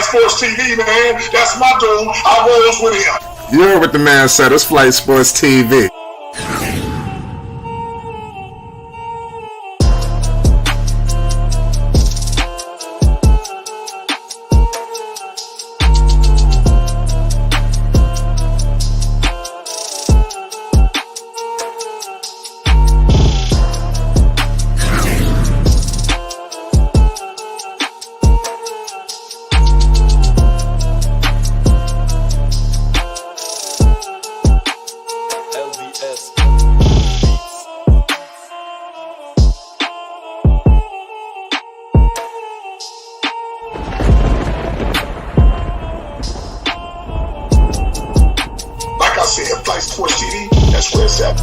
Sports TV, man. That's my dude. I rolls with him. You heard what the man said. It's Flight Sports TV. Flight Sports TV, that's where it's at.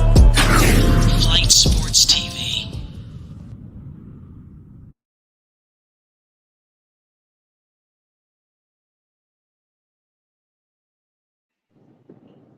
Flight Sports TV.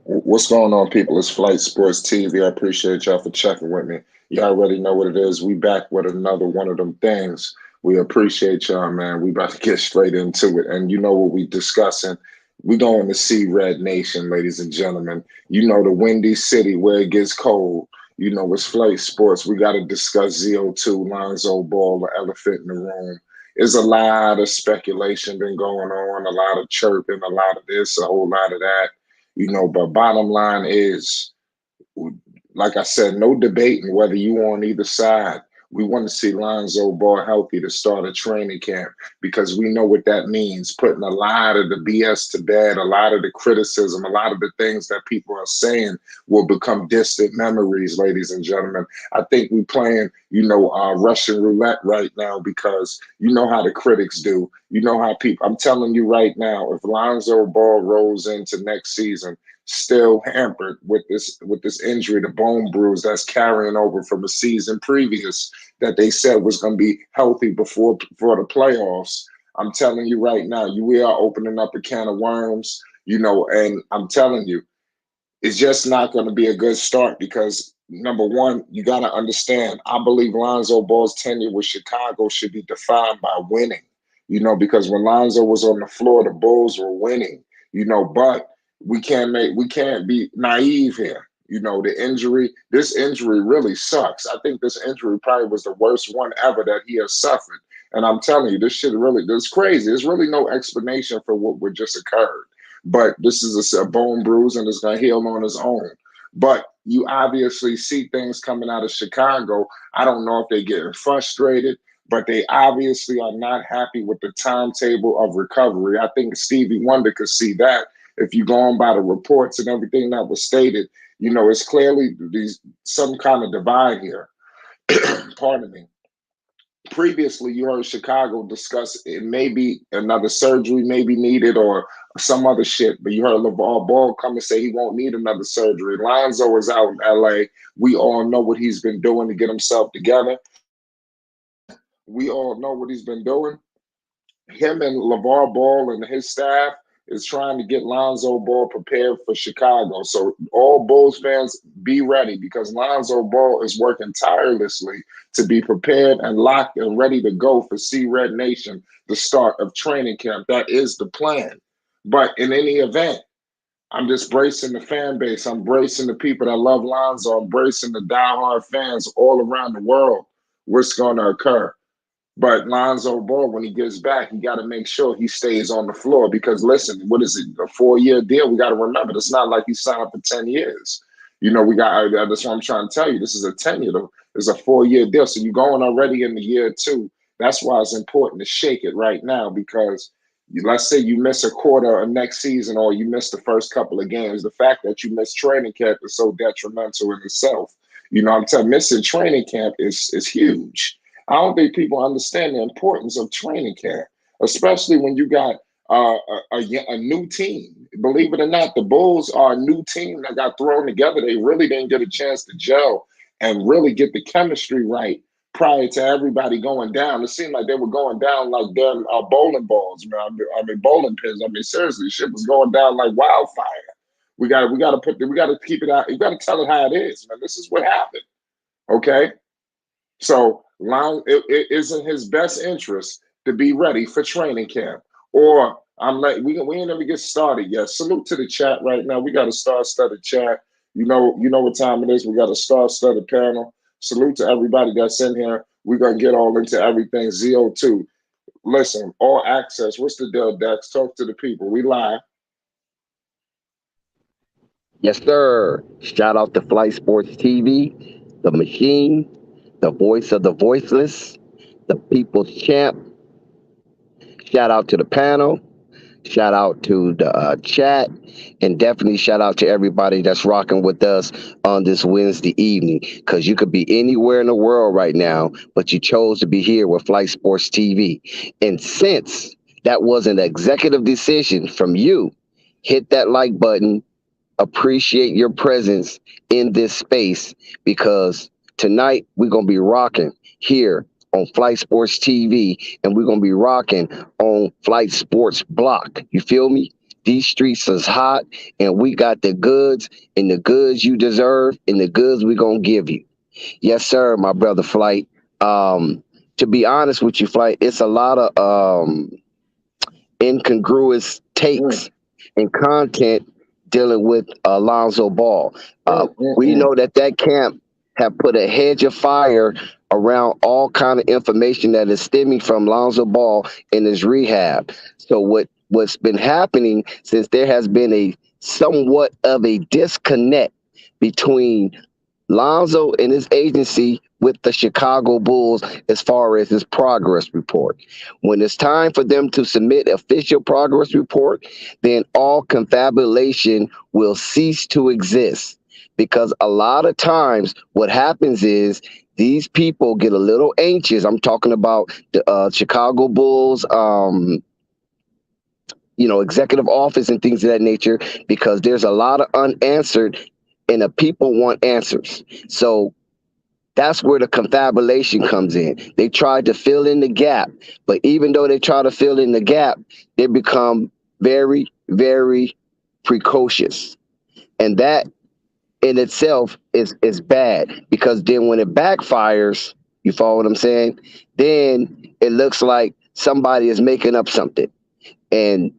What's going on, people? It's Flight Sports TV. I appreciate y'all for checking with me. Y'all already know what it is. We back with another one of them things. We appreciate y'all, man. We about to get straight into it. And you know what we discussing. We going to see Red Nation, ladies and gentlemen. You know, the windy city where it gets cold. You know, it's Flight Sports. We got to discuss ZO2, Lonzo Ball, the elephant in the room. There's a lot of speculation been going on, a lot of chirping, a lot of this, a whole lot of that. You know, but bottom line is, like I said, no debating whether you on either side. We want to see Lonzo Ball healthy to start a training camp because we know what that means, putting a lot of the BS to bed, a lot of the criticism, a lot of the things that people are saying will become distant memories, ladies and gentlemen. I think we're playing, Russian roulette right now because you know how the critics do. You know how people, I'm telling you right now, if Lonzo Ball rolls into next season, still hampered with this injury, the bone bruise that's carrying over from a season previous that they said was going to be healthy for the playoffs. I'm telling you right now, we are opening up a can of worms, and I'm telling you, it's just not going to be a good start because, number one, you got to understand, I believe Lonzo Ball's tenure with Chicago should be defined by winning, because when Lonzo was on the floor, the Bulls were winning, but we can't be naive here. This injury really sucks. I think this injury probably was the worst one ever that he has suffered. And I'm telling you, this crazy. There's really no explanation for what just occurred. But this is a bone bruise and it's going to heal on its own. But you obviously see things coming out of Chicago. I don't know if they're getting frustrated, but they obviously are not happy with the timetable of recovery. I think Stevie Wonder could see that. If you go on by the reports and everything that was stated, it's clearly some kind of divide here. Pardon me. Previously, you heard Chicago discuss it may be another surgery may be needed or some other shit, but you heard LeVar Ball come and say he won't need another surgery. Lonzo is out in LA. We all know what he's been doing to get himself together. We all know what he's been doing. Him and LeVar Ball and his staff is trying to get Lonzo Ball prepared for Chicago. So all Bulls fans, be ready because Lonzo Ball is working tirelessly to be prepared and locked and ready to go for Red Nation, the start of training camp. That is the plan. But in any event, I'm just bracing the fan base. I'm bracing the people that love Lonzo. I'm bracing the diehard fans all around the world. What's going to occur? But Lonzo Ball, when he gets back, he got to make sure he stays on the floor because, listen, what is it, a 4-year deal? We got to remember, it's not like he signed up for 10 years. That's what I'm trying to tell you. This is a 10-year, it's a 4-year deal. So you're going already in the year 2. That's why it's important to shake it right now because let's say you miss a quarter of next season or you miss the first couple of games. The fact that you miss training camp is so detrimental in itself. I'm telling you, missing training camp is huge. I don't think people understand the importance of training camp, especially when you got a new team. Believe it or not, the Bulls are a new team that got thrown together. They really didn't get a chance to gel and really get the chemistry right prior to everybody going down. It seemed like they were going down like damn bowling balls, man. I mean bowling pins. I mean seriously, shit was going down like wildfire. We got to keep it out. You got to tell it how it is, man. This is what happened. Okay, so. It isn't his best interest to be ready for training camp or I'm like, we ain't never get started yet. Salute to the chat right now. We got a star-studded chat. You know what time it is. We got a star-studded panel. Salute to everybody that's in here. We're gonna get all into everything. ZO2. Listen, all access. What's the deal, Dex? Talk to the people. We live. Yes, sir. Shout out to Flight Sports TV, the machine, the voice of the voiceless, the people's champ. Shout out to the panel. Shout out to the chat. And definitely shout out to everybody that's rocking with us on this Wednesday evening. Because you could be anywhere in the world right now, but you chose to be here with Flight Sports TV. And since that was an executive decision from you, hit that like button, appreciate your presence in this space, because tonight we're going to be rocking here on Flight Sports TV, and we're going to be rocking on Flight Sports Block. You feel me? These streets is hot, and we got the goods, and the goods you deserve, and the goods we're going to give you. Yes, sir, my brother Flight. To be honest with you, Flight, it's a lot of incongruous takes and content dealing with Lonzo Ball. We know that camp have put a hedge of fire around all kind of information that is stemming from Lonzo Ball in his rehab. So what's been happening, since there has been a somewhat of a disconnect between Lonzo and his agency with the Chicago Bulls as far as his progress report. When it's time for them to submit official progress report, then all confabulation will cease to exist. Because a lot of times what happens is these people get a little anxious. I'm talking about the Chicago Bulls, executive office and things of that nature, because there's a lot of unanswered, and the people want answers. So that's where the confabulation comes in. They try to fill in the gap, but even though they try to fill in the gap, they become very, very precocious. And that in itself is bad, because then when it backfires, you follow what I'm saying? Then it looks like somebody is making up something. And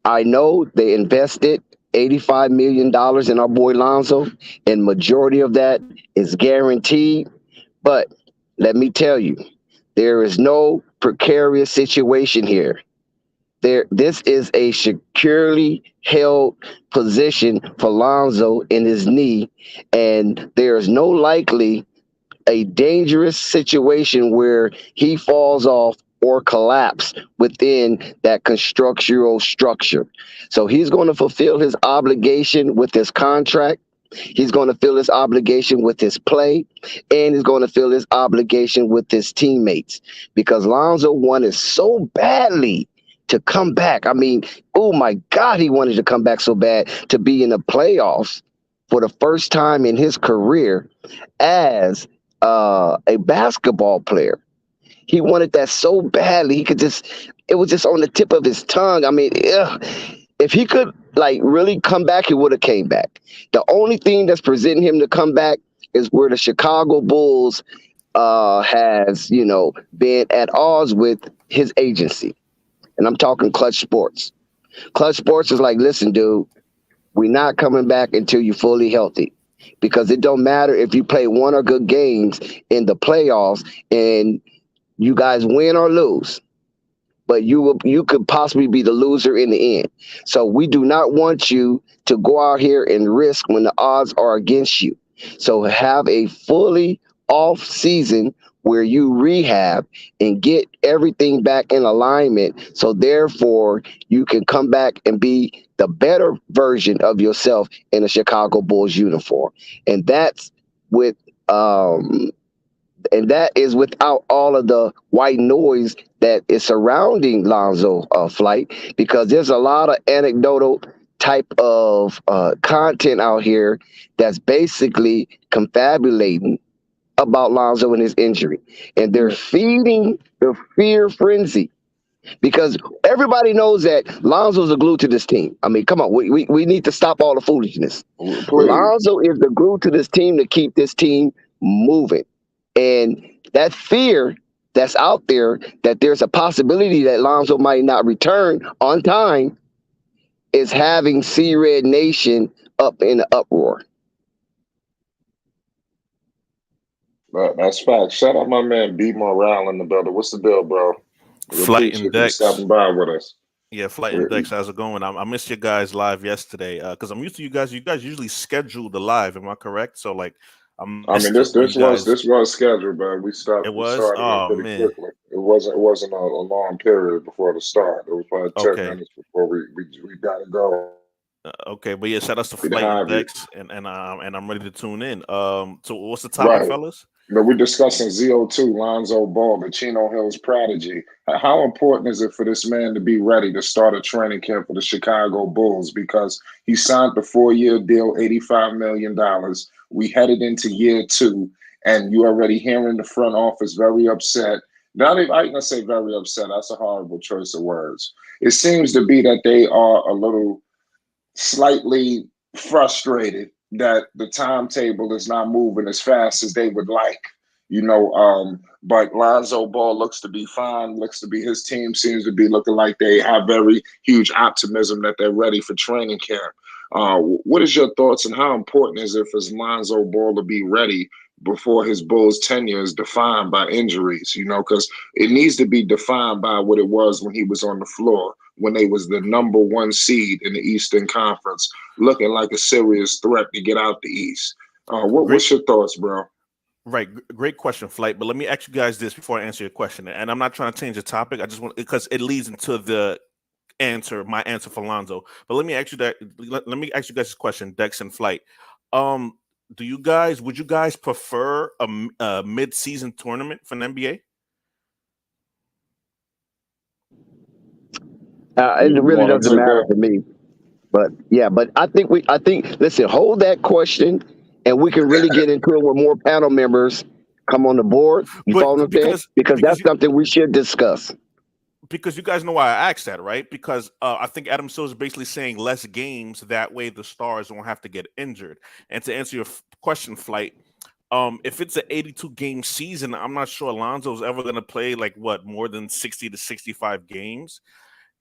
I know they invested $85 million in our boy Lonzo, and majority of that is guaranteed. But let me tell you, there is no precarious situation here. This is a securely held position for Lonzo in his knee, and there is no likely a dangerous situation where he falls off or collapse within that constructural structure. So he's going to fulfill his obligation with his contract. He's going to fill his obligation with his play, and he's going to fill his obligation with his teammates, because Lonzo wanted so badly to come back. I mean, oh my God, he wanted to come back so bad to be in the playoffs for the first time in his career as a basketball player. He wanted that so badly. It was just on the tip of his tongue. I mean, if he could really come back, he would have came back. The only thing that's preventing him to come back is where the Chicago Bulls has, been at odds with his agency. And I'm talking Clutch Sports. Clutch Sports is like, listen, dude, we're not coming back until you're fully healthy. Because it don't matter if you play one or good games in the playoffs and you guys win or lose, but you could possibly be the loser in the end. So we do not want you to go out here and risk when the odds are against you. So have a fully off season where you rehab and get everything back in alignment. So therefore you can come back and be the better version of yourself in a Chicago Bulls uniform. And that's with and that is without all of the white noise that is surrounding Lonzo flight, because there's a lot of anecdotal type of content out here that's basically confabulating about Lonzo and his injury. And they're feeding the fear frenzy, because everybody knows that Lonzo's the glue to this team. I mean, come on, we need to stop all the foolishness. Please. Lonzo is the glue to this team to keep this team moving. And that fear that's out there that there's a possibility that Lonzo might not return on time is having C-Red Nation up in the uproar. That's fact. Shout out my man B Morale in the building. What's the deal, bro? We Flight appreciate you Index. stopping by with us. Yeah, Flight Index. How's it going? I missed you guys live yesterday because I'm used to you guys. You guys usually schedule the live. Am I correct? So like, I mean, this was scheduled, but we It was. started Oh pretty man. quickly. It wasn't a long period before the start. It was probably 10 Okay. minutes before we got to go. Okay, but yeah, shout outs to Flight Index, and I'm ready to tune in. So what's the topic, fellas? No, we're discussing ZO2, Lonzo Ball, the Chino Hills prodigy. How important is it for this man to be ready to start a training camp for the Chicago Bulls? Because he signed the 4-year deal, $85 million. We headed into year 2, and you already hearing the front office very upset. Not even, I'm going to say very upset. That's a horrible choice of words. It seems to be that they are a little slightly frustrated that the timetable is not moving as fast as they would like, but Lonzo Ball looks to be fine, his team seems to be looking like they have very huge optimism that they're ready for training camp. What is your thoughts, and how important is it for Lonzo Ball to be ready before his Bulls tenure is defined by injuries, because it needs to be defined by what it was when he was on the floor, when they was the number 1 seed in the Eastern Conference, looking like a serious threat to get out the East. What's your thoughts, bro? Right, great question, Flight. But let me ask you guys this before I answer your question. And I'm not trying to change the topic. I just want, because it leads into my answer for Lonzo. But let me ask you that. Let me ask you guys this question, Dex and Flight. Would you guys prefer a mid-season tournament for an NBA? It really doesn't matter for me, but I think listen, hold that question, and we can really get into it with more panel members come on the board. You follow what I'm saying? Because that's something we should discuss. Because you guys know why I asked that, right? Because I think Adam Silver is basically saying less games, that way the stars won't have to get injured. And to answer your question, Flight, if it's an 82-game season, I'm not sure Alonzo's ever going to play more than 60 to 65 games.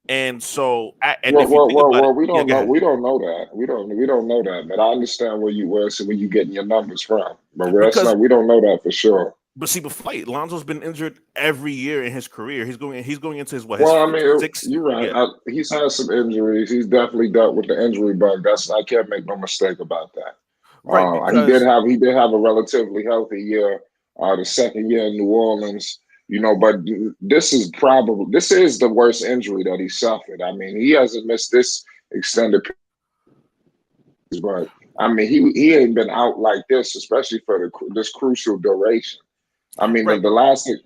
And so, we don't know. We don't know that. We don't know that. But I understand where you're getting your numbers from. But we don't know that for sure. But see, Flight, Lonzo's been injured every year in his career. He's going into his sixth. You're right. Yeah. He's had some injuries. He's definitely dealt with the injury bug. I can't make no mistake about that. Right. He did have a relatively healthy year. The second year in New Orleans. But this is the worst injury that he suffered. I mean, he hasn't missed this extended period, but I mean, he ain't been out like this, especially for this crucial duration. I mean, the last thing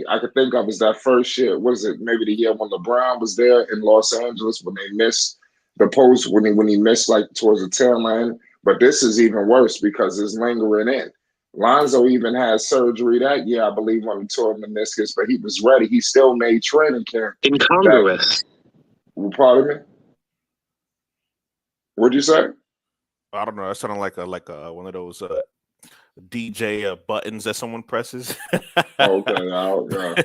I could think of is that first year. Was it maybe the year when LeBron was there in Los Angeles when they missed the post, when he missed towards the tail end? But this is even worse because it's lingering in. Lonzo even had surgery that year, I believe, on the torn meniscus, but he was ready. He still made training camp. Incongruous. Pardon me? What'd you say? I don't know. That sounded like one of those DJ buttons that someone presses. Okay, I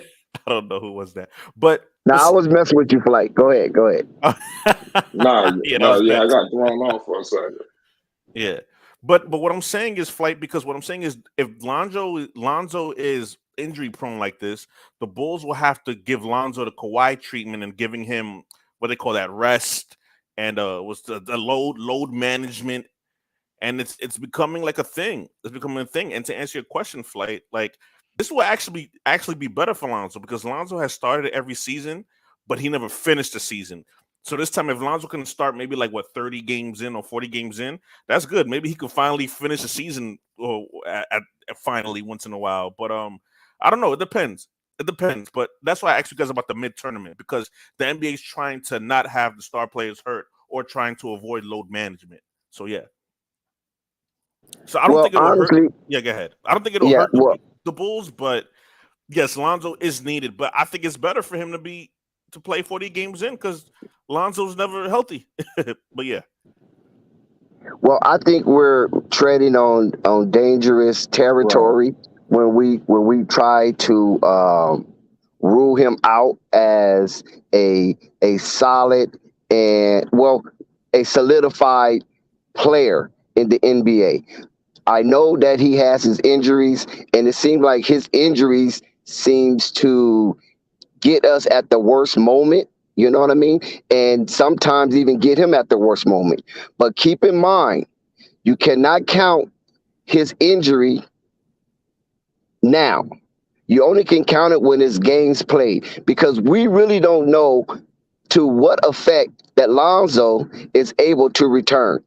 don't know who was that, but I was messing with you, Flight. Go ahead. I got thrown off for a second. Yeah. But what I'm saying is, Flight, because what I'm saying is if Lonzo is injury prone like this, the Bulls will have to give Lonzo the Kawhi treatment and giving him what they call that rest and was the load management, and it's becoming like a thing. It's becoming a thing. And to answer your question, Flight, this will actually be better for Lonzo because Lonzo has started every season, but he never finished the season. So this time, if Lonzo can start maybe 30 games in or 40 games in, that's good. Maybe he can finally finish the season finally once in a while. But I don't know. It depends. But that's why I asked you guys about the mid-tournament, because the NBA is trying to not have the star players hurt or trying to avoid load management. So, yeah. So I don't think it'll hurt. Yeah, go ahead. I don't think it'll hurt the Bulls, but yes, Lonzo is needed. But I think it's better for him to play 40 games in because Lonzo's never healthy. But yeah. Well, I think we're treading on dangerous territory when we try to rule him out as a solid and a solidified player in the NBA. I know that he has his injuries, and it seems like his injuries seems to get us at the worst moment. You know what I mean? And sometimes even get him at the worst moment. But keep in mind, you cannot count his injury now. You only can count it when his games played, because we really don't know to what effect that Lonzo is able to return.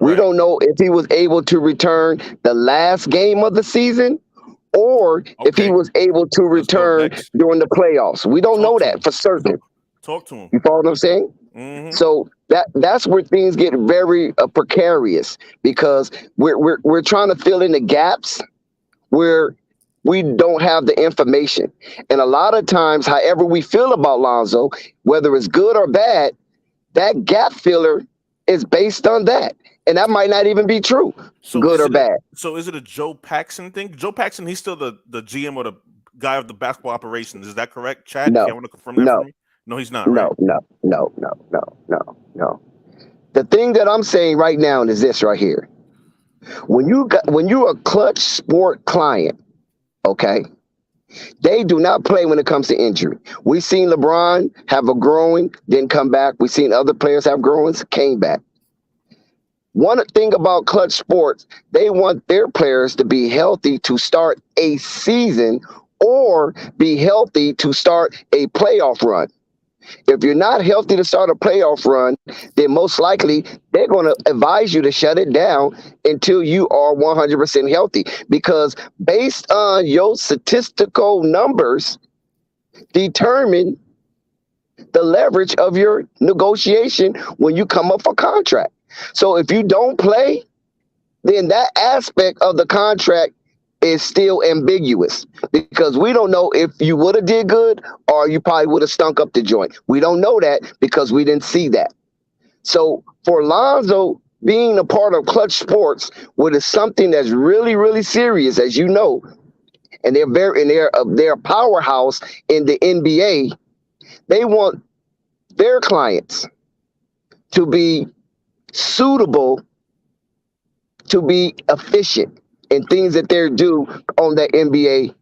We don't know if he was able to return the last game of the season, or if he was able to return during the playoffs. We don't know that for certain. Talk to him. You follow what I'm saying? Mm-hmm. So that's where things get very precarious, because we're trying to fill in the gaps where we don't have the information. And a lot of times, however we feel about Lonzo, whether it's good or bad, that gap filler is based on that. And that might not even be true, good or bad. So is it a Joe Paxson thing? Joe Paxson, he's still the GM or the guy of the basketball operations. Is that correct, Chad? No. If you want to confirm that for me? No, he's not, right? No. The thing that I'm saying right now is this right here. When you're a Clutch Sport client, okay, they do not play when it comes to injury. We've seen LeBron have a groin, didn't come back. We've seen other players have groins, came back. One thing about Clutch Sports, they want their players to be healthy to start a season or be healthy to start a playoff run. If you're not healthy to start a playoff run, then most likely they're going to advise you to shut it down until you are 100% healthy, because based on your statistical numbers determine the leverage of your negotiation when you come up for contract. So if you don't play, then that aspect of the contract is still ambiguous, because we don't know if you would have did good or you probably would have stunk up the joint. We don't know that because we didn't see that. So for Lonzo being a part of Clutch Sports, which is something that's really, really serious, as you know, and they're a powerhouse in the NBA, they want their clients to be suitable, to be efficient in things that they're due on that NBA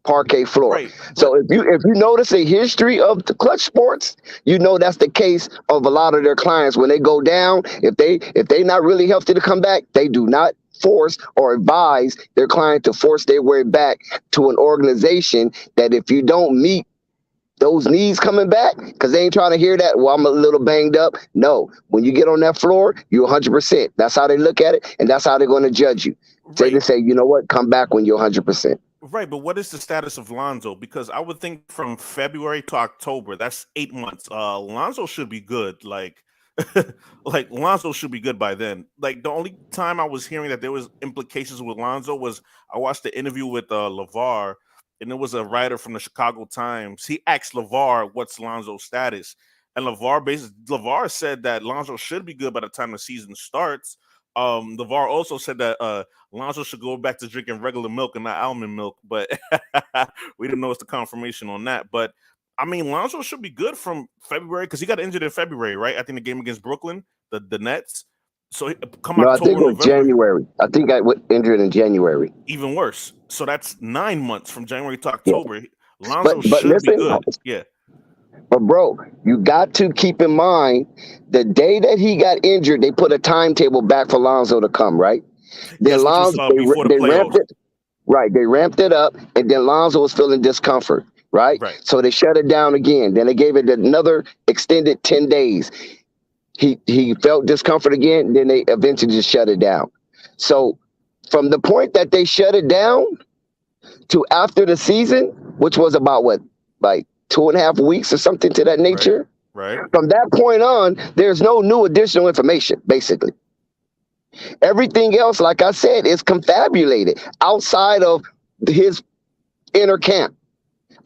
parquet floor. Right. So if you notice a history of the Clutch Sports, you know that's the case of a lot of their clients. When they go down, if they not really healthy to come back, they do not force or advise their client to force their way back to an organization that if you don't meet those knees coming back, because they ain't trying to hear that, well, I'm a little banged up. No, when you get on that floor, you're 100%. That's how they look at it, and that's how they're going to judge you. Right. They say, you know what, come back when you're 100%. Right, but what is the status of Lonzo? Because I would think from February to October, that's 8 months. Lonzo should be good. Like Lonzo should be good by then. Like the only time I was hearing that there was implications with Lonzo was I watched the interview with LeVar, and it was a writer from the Chicago Times. He asked LeVar, what's Lonzo's status? And LeVar said that Lonzo should be good by the time the season starts. LeVar also said that Lonzo should go back to drinking regular milk and not almond milk, but we didn't know it's the confirmation on that. But I mean, Lonzo should be good from February, because he got injured in February, right? I think the game against Brooklyn, the Nets. So October, I think it was November, January. I think I was injured in January. Even worse. So that's 9 months from January to October. Yeah. Lonzo should be good. Yeah. But bro, you got to keep in mind the day that he got injured, they put a timetable back for Lonzo to come, right? Then Lonzo, they ramped it. Right, they ramped it up, and then Lonzo was feeling discomfort, right? So they shut it down again. Then they gave it another extended 10 days. He felt discomfort again, and then they eventually just shut it down. So from the point that they shut it down to after the season, which was about like 2.5 weeks or something to that nature. Right. From that point on, there's no new additional information, basically. Everything else, like I said, is confabulated outside of his inner camp,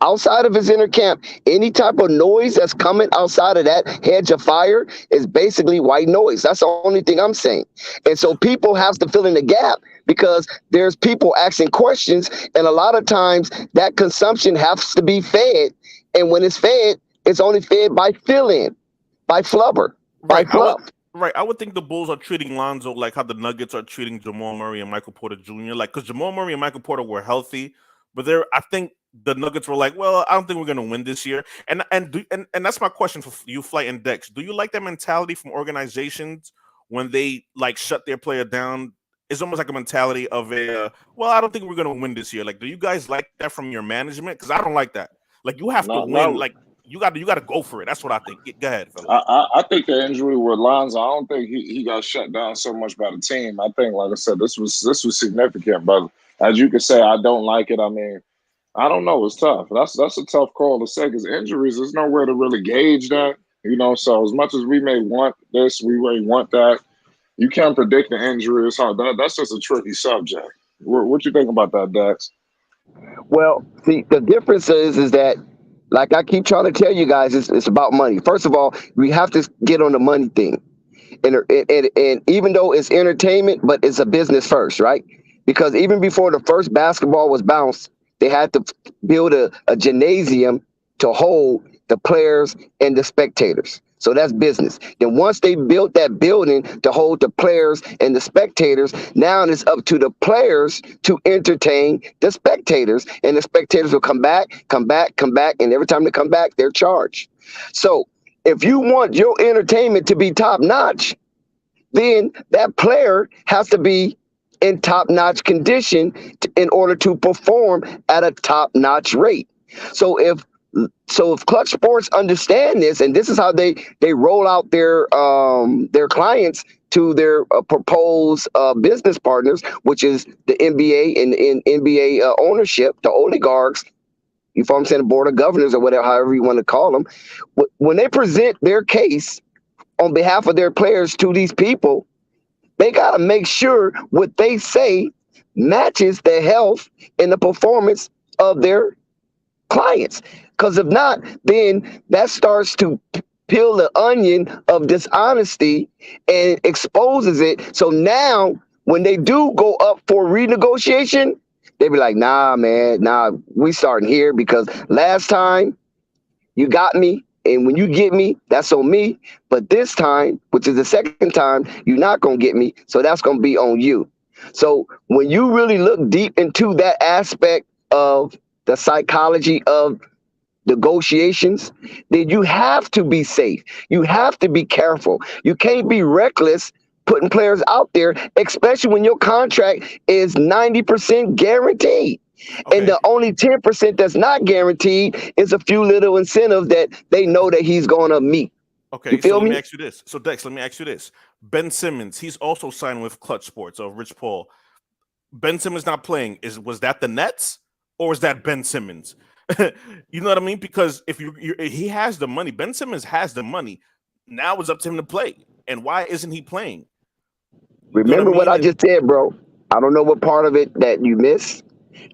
outside of his inner camp, any type of noise that's coming outside of that hedge of fire is basically white noise. That's the only thing I'm saying. And so people have to fill in the gap because there's people asking questions, and a lot of times that consumption has to be fed. And when it's fed, it's only fed by fill-in, by flubber, by fluff. I would think the Bulls are treating Lonzo like how the Nuggets are treating Jamal Murray and Michael Porter Jr. Like, because Jamal Murray and Michael Porter were healthy, but I think the Nuggets were like, well, I don't think we're going to win this year. And that's my question for you, Flight and Dex. Do you like that mentality from organizations when they like shut their player down? It's almost like a mentality of well, I don't think we're going to win this year. Like, do you guys like that from your management? Because I don't like that. Like, you have to win. Like, you got to go for it. That's what I think. Go ahead, fella. I think the injury with Lonzo, I don't think he got shut down so much by the team. I think, like I said, this was significant. But as you could say, I don't like it. I mean, I don't know. It's tough. That's a tough call to say because injuries, there's nowhere to really gauge that. So as much as we may want this, we may want that. You can't predict the injury. It's hard. That's just a tricky subject. What you think about that, Dax? Well, see, the difference is that, like I keep trying to tell you guys, it's about money. First of all, we have to get on the money thing. And even though it's entertainment, but it's a business first, right? Because even before the first basketball was bounced, they had to build a gymnasium to hold the players and the spectators. So that's business. Then once they built that building to hold the players and the spectators, now it's up to the players to entertain the spectators. And the spectators will come back. And every time they come back, they're charged. So if you want your entertainment to be top notch, then that player has to be in top notch condition in order to perform at a top notch rate. So if Clutch Sports understand this, and this is how they roll out their clients to their proposed business partners, which is the NBA and NBA ownership, the oligarchs, you follow what I'm saying, the board of governors or whatever, however you want to call them, when they present their case on behalf of their players to these people, they got to make sure what they say matches the health and the performance of their clients. Because if not, then that starts to peel the onion of dishonesty and exposes it. So now when they do go up for renegotiation, they be like, nah, man, we starting here because last time you got me. And when you get me, that's on me. But this time, which is the second time, you're not going to get me. So that's going to be on you. So when you really look deep into that aspect of the psychology of negotiations, then you have to be safe. You have to be careful. You can't be reckless putting players out there, especially when your contract is 90% guaranteed. Okay. And the only 10% that's not guaranteed is a few little incentives that they know that he's going to meet. Okay, you feel me? Let me ask you this. So, Dex, let me ask you this. Ben Simmons, he's also signed with Clutch Sports of Rich Paul. Ben Simmons not playing. Was that the Nets or is that Ben Simmons? You know what I mean? Because if he has the money, Ben Simmons has the money. Now it's up to him to play. And why isn't he playing? Remember what I just said, bro. I don't know what part of it that you missed.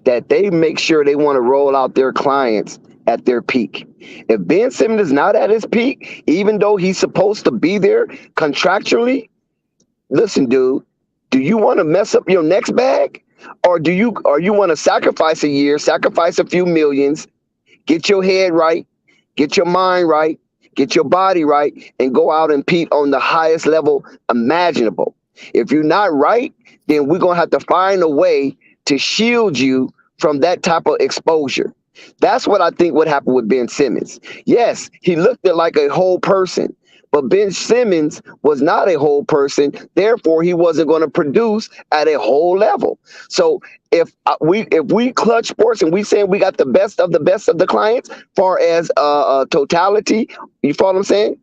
That they make sure they want to roll out their clients at their peak. If Ben Simmons is not at his peak, even though he's supposed to be there contractually, listen, dude, do you want to mess up your next bag? Or you want to sacrifice a year, sacrifice a few millions, get your head right, get your mind right, get your body right, and go out and compete on the highest level imaginable. If you're not right, then we're going to have to find a way to shield you from that type of exposure. That's what I think would happen with Ben Simmons. Yes, he looked like a whole person, but Ben Simmons was not a whole person. Therefore, he wasn't going to produce at a whole level. So if we Clutch Sports and we saying we got the best of the clients, far as totality, you follow what I'm saying?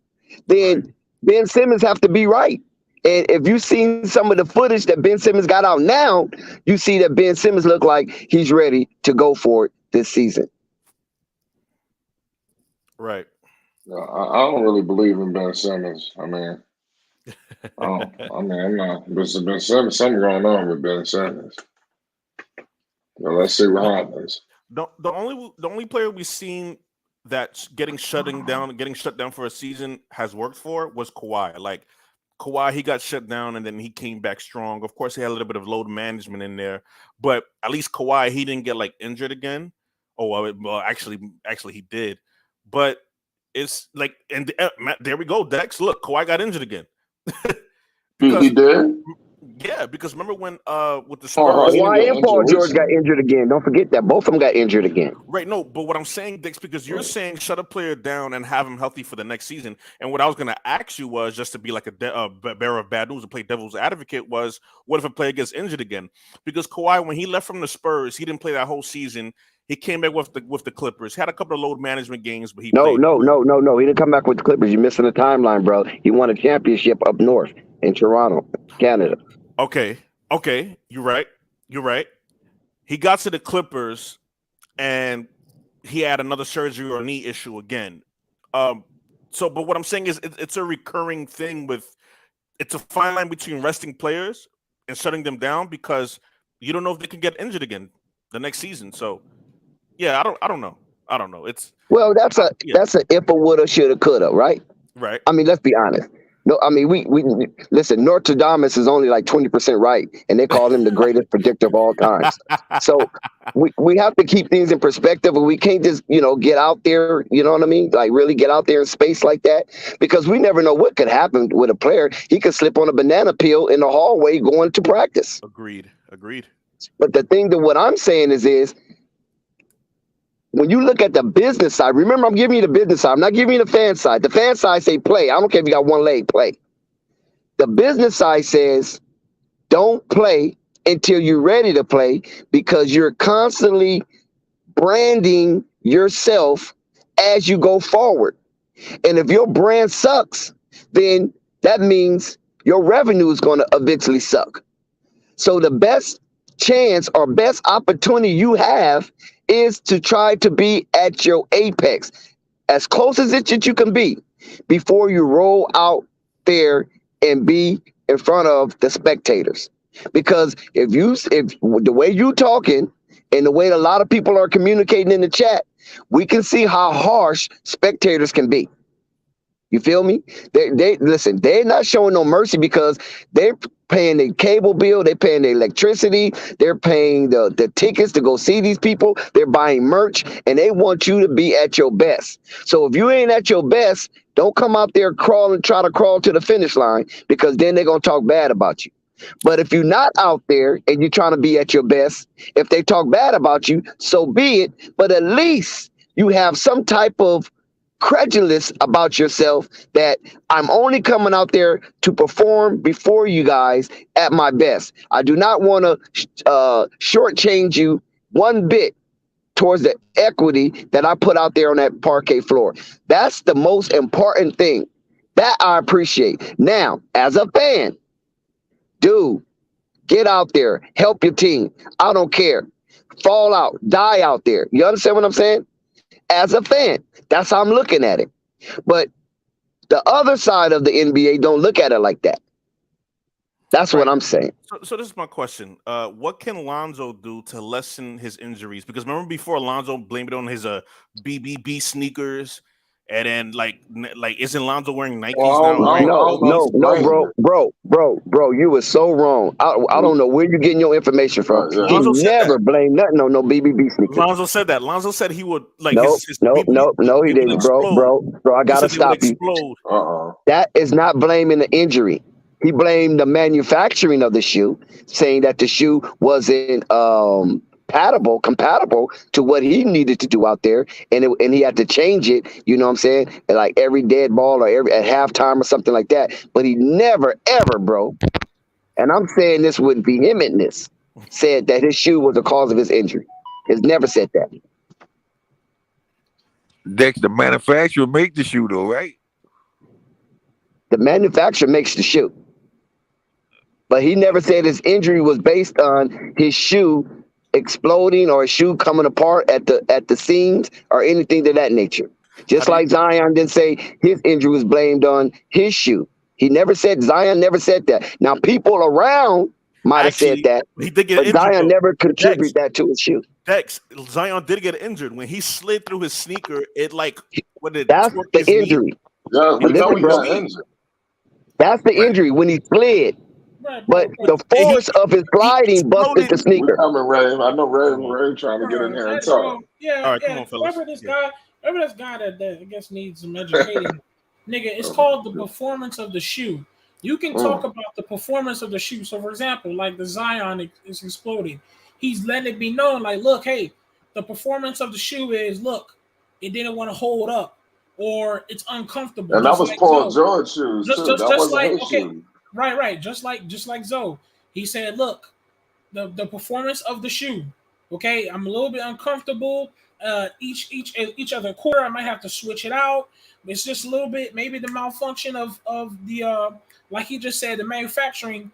Then Ben Simmons have to be right. And if you've seen some of the footage that Ben Simmons got out now, you see that Ben Simmons look like he's ready to go for it this season. Right. I don't really believe in Ben Simmons. I'm not. There's been something going on with Ben Simmons. Well, let's see what happens. The only player we've seen that getting shut down for a season has worked for was Kawhi. Like Kawhi, he got shut down and then he came back strong. Of course, he had a little bit of load management in there, but at least Kawhi, he didn't get like injured again. Oh well, actually he did, but it's like, and there we go, Dex. Look, Kawhi got injured again. He did. Yeah, because remember when with the Spurs, Kawhi and Paul George got injured again. Don't forget that both of them got injured again. Right? No, but what I'm saying, Dix, because you're saying shut a player down and have him healthy for the next season, and what I was going to ask you was, just to be like a bearer of bad news and play devil's advocate, was what if a player gets injured again? Because Kawhi, when he left from the Spurs, he didn't play that whole season. He came back with the Clippers. Had a couple of load management games, but he no. He didn't come back with the Clippers. You're missing the timeline, bro. He won a championship up north in Toronto, Canada. Okay, you're right. He got to the Clippers, and he had another surgery or knee issue again. But what I'm saying is, it's a recurring thing it's a fine line between resting players and shutting them down, because you don't know if they can get injured again the next season. So, yeah, I don't know. It's that's a if a woulda, shoulda, coulda, right? Right. I mean, let's be honest. No, I mean, we listen. Nostradamus is only like 20% right, and they call him the greatest predictor of all times. So we have to keep things in perspective, and we can't just get out there. You know what I mean? Like really get out there in space like that, because we never know what could happen with a player. He could slip on a banana peel in the hallway going to practice. Agreed. But the thing that what I'm saying is when you look at the business side, remember, I'm giving you the business side. I'm not giving you the fan side. The fan side say play. I don't care if you got one leg, play. The business side says don't play until you're ready to play, because you're constantly branding yourself as you go forward. And if your brand sucks, then that means your revenue is going to eventually suck. So the best chance or best opportunity you have is to try to be at your apex, as close as you can be, before you roll out there and be in front of the spectators. Because if the way you talking and the way a lot of people are communicating in the chat, we can see how harsh spectators can be. You feel me? They listen, they're not showing no mercy, because they're paying their cable bill, they're paying their electricity, they're paying the tickets to go see these people, they're buying merch, and they want you to be at your best. So if you ain't at your best, don't come out there try to crawl to the finish line, because then they're gonna talk bad about you. But if you're not out there and you're trying to be at your best, if they talk bad about you, so be it. But at least you have some type of credulous about yourself, that I'm only coming out there to perform before you guys at my best. I do not want to shortchange you one bit towards the equity that I put out there on that parquet floor. That's the most important thing that I appreciate. Now, as a fan, dude, get out there, help your team. I don't care. Fall out, die out there. You understand what I'm saying? As a fan, that's how I'm looking at it. But the other side of the NBA don't look at it like that. That's what I'm saying. So this is my question. What can Lonzo do to lessen his injuries? Because remember before, Lonzo blamed it on his BBB sneakers. And then, like, isn't Lonzo wearing Nikes now? No, bro, you were so wrong. I don't know where you're getting your information from. He never blamed nothing on no BBB sneakers. Lonzo said that. Lonzo said he would like. No, he didn't, bro. I gotta stop you. That is not blaming the injury. He blamed the manufacturing of the shoe, saying that the shoe wasn't compatible to what he needed to do out there, and he had to change it, you know what I'm saying, like every dead ball or at halftime or something like that. But he never ever, bro, and I'm saying this with vehementness, said that his shoe was the cause of his injury. He's never said that. Dex, the manufacturer make the shoe though, right? The manufacturer makes the shoe, but he never said his injury was based on his shoe exploding or a shoe coming apart at the seams or anything of that nature. Just like Zion didn't say his injury was blamed on his shoe. Zion never said that. Now people around might have said that, but Zion never contributed that to his shoe. Dex, Zion did get injured when he slid through his sneaker. It like what did That's twerk the his knee. injury. Yeah, we know Listen, he bro. got injured. That's the Right. injury when he slid. Right, But bro. the force of his He sliding busted exploded. the We sneaker. coming, Ray. I know Ray. Come on. Ray trying to get in here and Hey, talk. bro. Yeah, All right, come yeah. on, fellas. Whoever this Yeah. guy that I guess needs some educating, nigga, it's called the performance of the shoe. You can talk about the performance of the shoe. So, for example, like the Zion is exploding. He's letting it be known, like, look, hey, the performance of the shoe is, look, it didn't want to hold up, or it's uncomfortable. And that Just was like Paul Zoe. George shoes too. That Just wasn't like his okay, shoes. right. Just like Zoe. He said, look, the performance of the shoe. Okay, I'm a little bit uncomfortable. Each other quarter, I might have to switch it out. It's just a little bit, maybe the malfunction of the like he just said, the manufacturing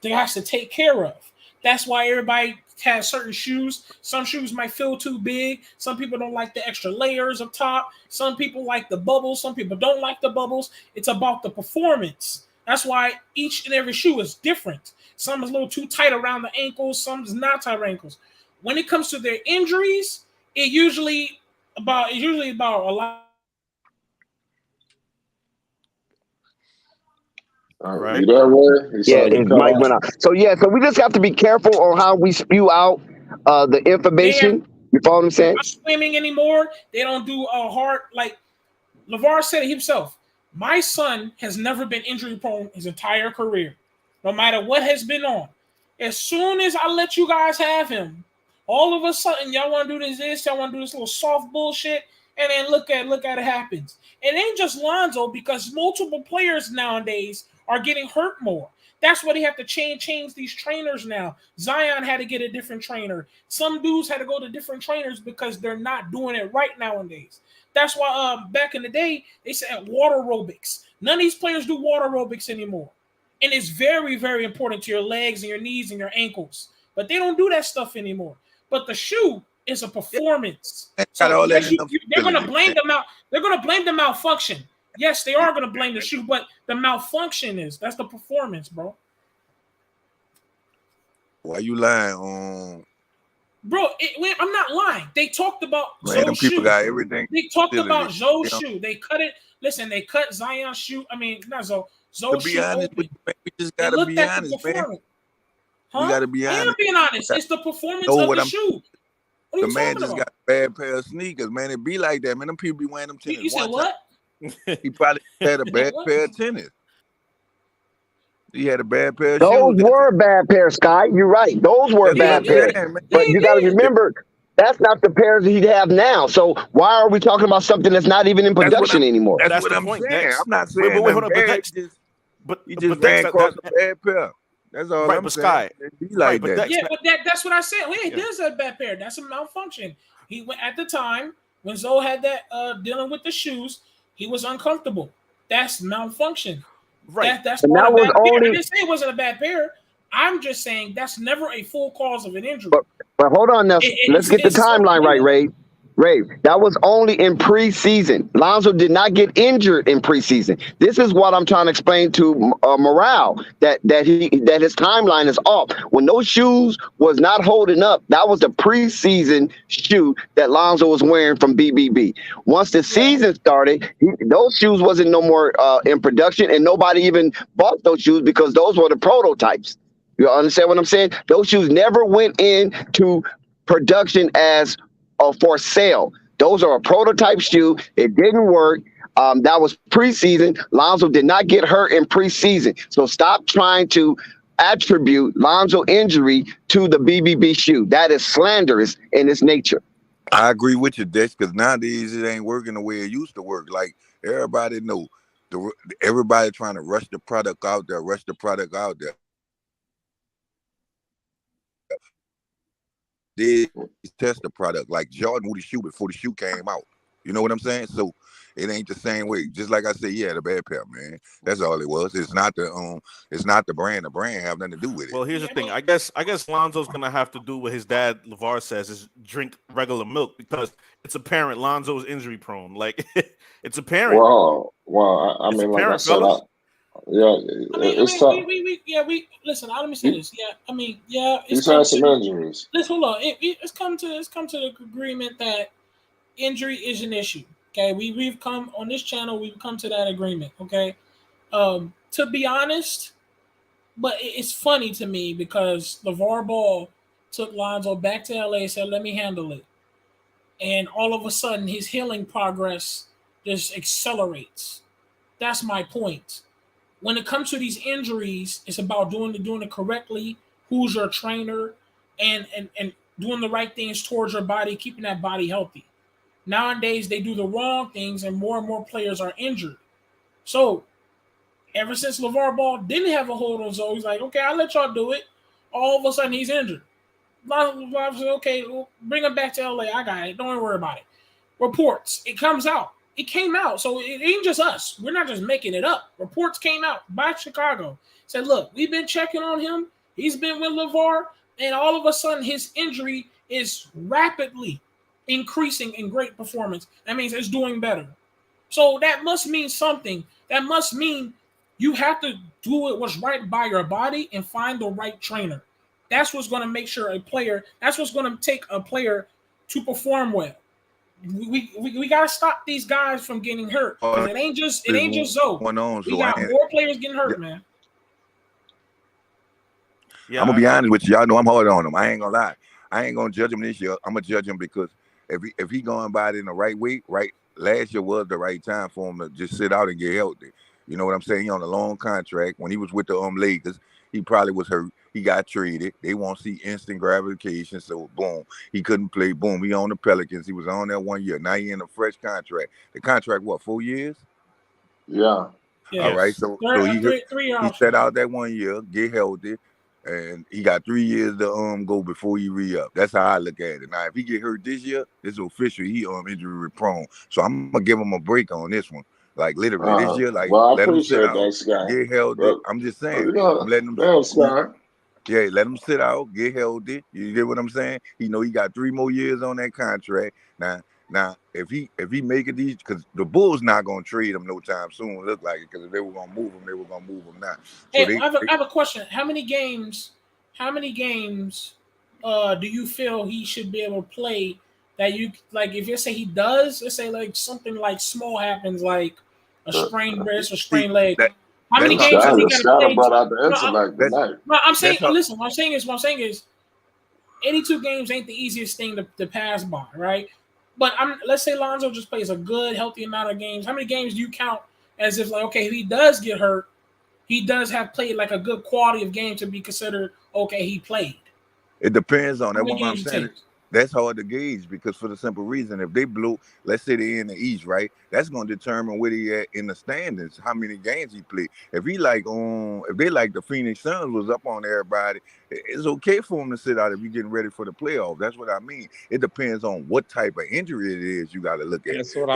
they has to take care of. That's why everybody has certain shoes. Some shoes might feel too big. Some people don't like the extra layers up top. Some people like the bubbles. Some people don't like the bubbles. It's about the performance. That's why each and every shoe is different. Some is a little too tight around the ankles. Some is not tight around ankles. When it comes to their injuries, it's usually about a lot. Right. You there, Ray? Yeah, his mic went out. So we just have to be careful on how we spew out the information. You follow what I'm saying? Not swimming anymore. They don't do a hard like LeVar said it himself. My son has never been injury prone his entire career, no matter what has been on. As soon as I let you guys have him, all of a sudden y'all want to do this, y'all want to do this little soft bullshit, and then look at it happens. It ain't just Lonzo because multiple players nowadays are getting hurt more. That's why they have to change these trainers now. Zion had to get a different trainer. Some dudes had to go to different trainers because they're not doing it right nowadays. That's why back in the day, they said water aerobics. None of these players do water aerobics anymore. And it's very, very important to your legs and your knees and your ankles. But they don't do that stuff anymore. But the shoe is a performance. So yes, they're going to blame them out. They're going to blame the malfunction. Yes, they are going to blame the shoe, but the malfunction that's the performance, bro. Why you lying? Bro, I'm not lying. They talked about Random Zoe's people shoe. got everything. They talked about Zoe's you know? shoe. They cut it. Listen, they cut Zion's shoe. I mean, not Zoe. Zoe's To be shoe honest open. with you, man, we just gotta be honest, man. Huh? We gotta be I am honest. being honest. It's the performance of the shoe. What are The you man talking just about? got a bad pair of sneakers, man. It be like that, man. Them people be wearing them tennis. You said what? He probably had a bad pair of tennis. He had a bad pair of Those shoes. were bad pairs, Sky. You're right. Those were bad pairs. But you got to remember, that's not the pairs he'd have now. So why are we talking about something that's not even in production anymore? That's what the I'm point, saying. Dex. I'm not saying Wait, hold on, bad. He just ran across a bad pair. That's all right, I'm but saying. Sky, It be like that. Yeah, but that's what I said. He does have a bad pair. That's a malfunction. He went at the time when Zoe had that dealing with the shoes, he was uncomfortable. That's malfunction. Right. That's and that was pair. I only. didn't say it wasn't a bad pair. I'm just saying that's never a full cause of an injury. But hold on now. Let's get the timeline right, Ray. Ray, that was only in preseason. Lonzo did not get injured in preseason. This is what I'm trying to explain to Morale, that his timeline is off. When those shoes was not holding up, that was the preseason shoe that Lonzo was wearing from BBB. Once the season started, those shoes wasn't no more in production, and nobody even bought those shoes because those were the prototypes. You understand what I'm saying? Those shoes never went into production as for sale. Those are a prototype shoe. It didn't work. That was preseason. Lonzo did not get hurt in preseason. So stop trying to attribute Lonzo injury to the BBB shoe. That is slanderous in its nature. I agree with you, Dex, because nowadays it ain't working the way it used to work. Like everybody know, everybody trying to rush the product out there. They test the product like Jordan with the shoe before the shoe came out. You know what I'm saying? So it ain't the same way. Just like I said, he had a bad pair, man. That's all it was. It's not the brand. The brand have nothing to do with it. Well, here's the thing. I guess Lonzo's gonna have to do what his dad LeVar says is drink regular milk because it's apparent Lonzo's injury prone. Like it's apparent. Well, I mean, like I said, Yeah, it's tough. we listen. Let me say this. Yeah, I mean, yeah, it's He's come had some to. injuries. Let's hold on. It's come to the agreement that injury is an issue. Okay, we've come on this channel. We've come to that agreement. Okay, to be honest, but it's funny to me because LeVar Ball took Lonzo back to LA and said, "Let me handle it," and all of a sudden his healing progress just accelerates. That's my point. When it comes to these injuries, it's about doing it correctly. Who's your trainer, and doing the right things towards your body, keeping that body healthy. Nowadays, they do the wrong things, and more players are injured. So, ever since LeVar Ball didn't have a hold on Zoe, he's like, okay, I'll let y'all do it. All of a sudden, he's injured. LeVar said, okay, well, bring him back to LA. I got it. Don't worry about it. Reports. It comes out. It came out. So it ain't just us. We're not just making it up. Reports came out by Chicago. Said, look, we've been checking on him. He's been with LeVar. And all of a sudden, his injury is rapidly increasing in great performance. That means it's doing better. So that must mean something. That must mean you have to do it what's right by your body and find the right trainer. That's what's going to make sure that's what's going to take a player to perform well. We got to stop these guys from getting hurt. Because it ain't just Zoe. We got more players getting hurt, man. Yeah, I'm gonna be honest with you. Y'all know I'm hard on him. I ain't gonna lie. I ain't gonna judge him this year. I'm gonna judge him because if he going by it in the right way, right, last year was the right time for him to just sit out and get healthy. You know what I'm saying? He on a long contract. When he was with the Lakers, he probably was hurt. He got traded. They won't see instant gratification. So boom, he couldn't play. Boom, he on the Pelicans. He was on there 1 year. Now he in a fresh contract. The contract, what, 4 years? Yeah. All right. So he set out that 1 year, get healthy. And he got 3 years to go before he re-up. That's how I look at it. Now, if he get hurt this year, it's official. He injury prone. So I'm gonna give him a break on this one. Like literally this year, like well, I let him sit out, that, Scott. get healthy. Well, I'm just saying, I'm letting him. Yeah, let him sit out, get healthy. You get what I'm saying? He know he got 3 more years on that contract. Now, if he make it these, because the Bulls not gonna trade him no time soon. Look like it, because if they were gonna move him, they were gonna move him now. So hey, I have a question. How many games do you feel he should be able to play that you like? If you say he does, let's say like something like small happens, like a sprained wrist or sprained leg. How many games has he got to play? Brought out the intellect tonight. No, I'm saying, listen. What I'm saying is, 82 games ain't the easiest thing to pass by, right? But let's say Lonzo just plays a good, healthy amount of games. How many games do you count as if, like, okay, if he does get hurt, he does have played like a good quality of game to be considered, okay, he played? It depends on that. What I'm saying, that's hard to gauge because for the simple reason, if they blew, let's say they're in the East, right? That's going to determine where he at in the standings, how many games he played. If he if they like the Phoenix Suns was up on everybody, it's okay for him to sit out if you're getting ready for the playoffs. That's what I mean. It depends on what type of injury it is you got to look at. That's what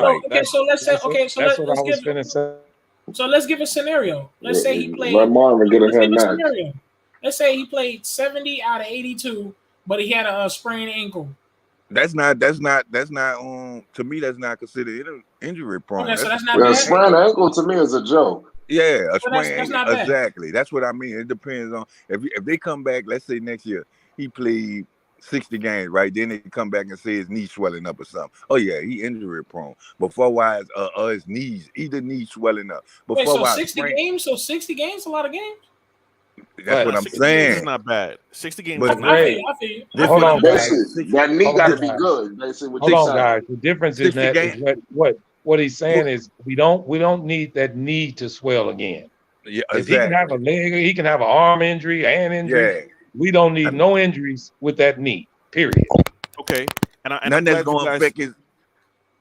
So let's give a scenario. Let's say he played. Let Marvin get ahead next. Let's say he played 70 out of 82, but he had a sprained ankle. That's not to me, that's not considered injury prone. Okay, so that's not bad. A sprained ankle to me is a joke. Yeah, a sprained that's ankle. not bad. Exactly. That's what I mean. It depends on if they come back, let's say next year, he played 60 games, right? Then they come back and say his knee swelling up or something. Oh yeah, he injury prone. Before his knees, either knee swelling up. Wait, so 60 games? So 60 games, a lot of games? That's what I'm saying. It's not bad. 60 games. But I feel you. Hold on, guys. That knee got to be good. Hold on, guys. The difference in that is what he's saying is we don't need that knee to swell again. Yeah, exactly. If he can have a leg, he can have an arm injury, hand injury. Yeah. We don't need no injuries with that knee. Period. Okay. None that's going to affect his.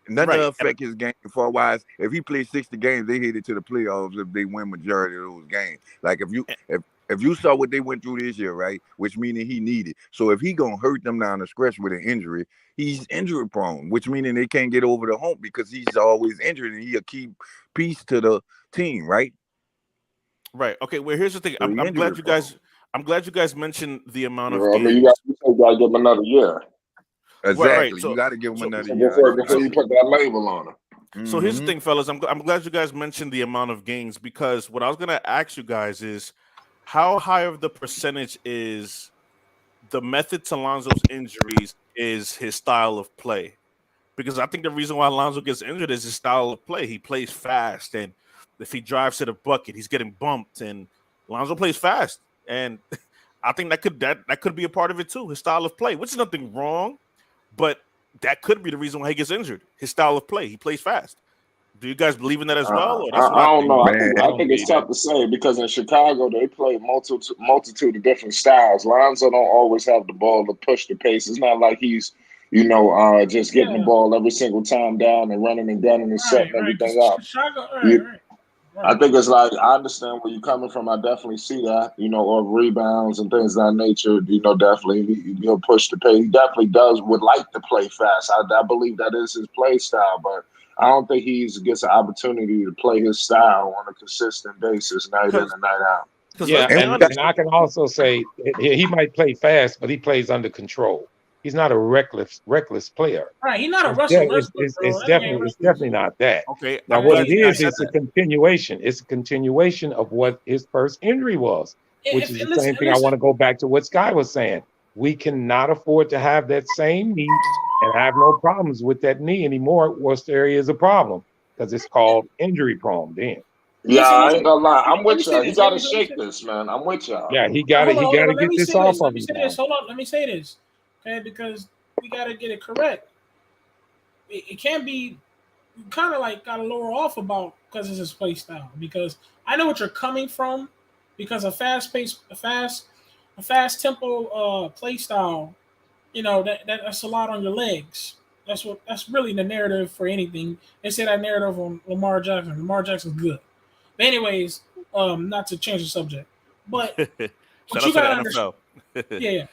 None of affect his game for wise. If he plays 60 games, they hit it to the playoffs if they win majority of those games. Like if you saw what they went through this year, right? Which meaning he needed. So if he gonna hurt them down the stretch with an injury, he's injury prone, which meaning they can't get over the hump because he's always injured and he's a key piece to the team, right? Right. Okay. Well, here's the thing. I'm glad you guys mentioned the amount of. I mean, you got to give him another year. Exactly. Right. So, you got to give him another year before you put that label on him. So here's the thing, fellas. I'm glad you guys mentioned the amount of games, because what I was gonna ask you guys is how high of the percentage is the method to Lonzo's injuries is his style of play? Because I think the reason why Lonzo gets injured is his style of play. He plays fast, and if he drives to the bucket, he's getting bumped. And Lonzo plays fast, and I think that could be a part of it too. His style of play, which is nothing wrong, but that could be the reason why he gets injured. His style of play. He plays fast. Do you guys believe in that as well? Or I don't know. I Man. think it's tough to say because in Chicago they play multitude of different styles. Lonzo don't always have the ball to push the pace. It's not like he's just getting the ball every single time down and running and gunning and setting everything up. Chicago, I think it's like, I understand where you're coming from. I definitely see that, or rebounds and things of that nature. Definitely he'll push the pace. He definitely would like to play fast. I believe that is his play style, but I don't think he gets an opportunity to play his style on a consistent basis, night in and night out. Yeah, and I can also say he might play fast, but he plays under control. He's not a reckless player. Right, he's not a Russell Westbrook. It's definitely not that. Okay. Now, what it is a continuation. It's a continuation of what his first injury was, which is the same thing. I want to go back to what Sky was saying. We cannot afford to have that same knee and have no problems with that knee anymore. Worst area is a problem because it's called injury prone. Then. Yeah, I ain't gonna lie. I'm with y'all. He got to shake this, man. I'm with y'all. Yeah, he got to get this off of him. Hold on, let me say this. Okay, because we got to get it correct. It can't be kind of like got to lower off about because it's his play style. Because I know what you're coming from. Because a fast tempo play style, that's a lot on your legs. That's really the narrative for anything. They say that narrative on Lamar Jackson. Lamar Jackson's good. But anyways, not to change the subject, but shout out to the NFL. Yeah.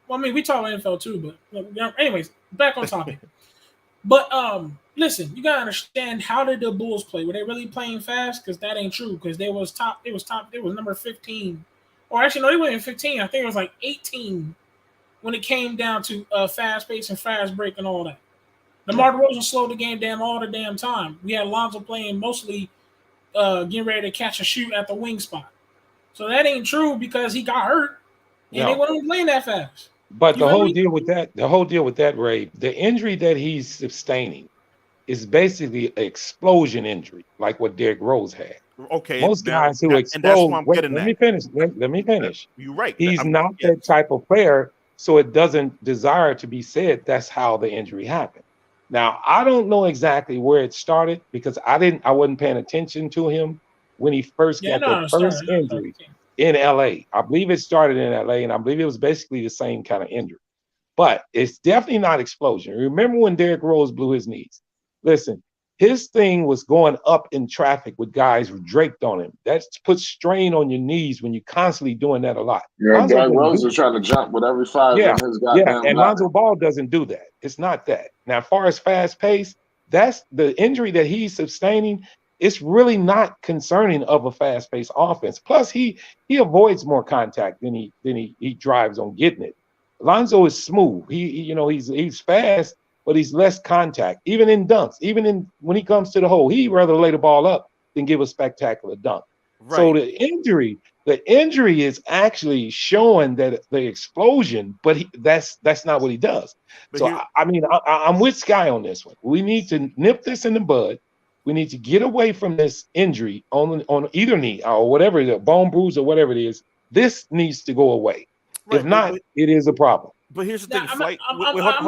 Well, I mean, we talk about NFL too, but anyways, back on topic. But listen, you gotta understand, how did the Bulls play? Were they really playing fast? Because that ain't true. Because they was number 15, or actually no, they weren't 15. I think it was like 18 when it came down to fast pace and fast break and all that. DeMar DeRozan slowed the game down all the damn time. We had Lonzo playing mostly getting ready to catch a shoot at the wing spot. So that ain't true because he got hurt and they weren't playing that fast. But the whole deal with that, Ray, the injury that he's sustaining is basically an explosion injury, like what Derrick Rose had. Okay. Most guys who explode. Let me finish. You're right. He's not that type of player, so it doesn't desire to be said that's how the injury happened. Now, I don't know exactly where it started because I wasn't paying attention to him when he first got the first injury in LA. I believe it started in LA, and I believe it was basically the same kind of injury. But it's definitely not explosion. Remember when Derrick Rose blew his knees? Listen, his thing was going up in traffic with guys who draped on him. That puts strain on your knees when you're constantly doing that a lot. Yeah, Derrick Rose is trying to jump with every 5 in his goddamn and Lonzo Ball doesn't do that. It's not that. Now, as far as fast pace, that's the injury that he's sustaining. It's really not concerning of a fast-paced offense. Plus, he avoids more contact than he drives on getting it. Lonzo is smooth. He's fast, but he's less contact. Even in dunks, when he comes to the hole, he'd rather lay the ball up than give a spectacular dunk. Right. So the injury is actually showing that the explosion, but that's not what he does. But I'm with Sky on this one. We need to nip this in the bud. We need to get away from this injury on either knee or whatever, the bone bruise or whatever it is. This needs to go away. Right, if not, it is a problem. But here's the thing, Flight. Hold on,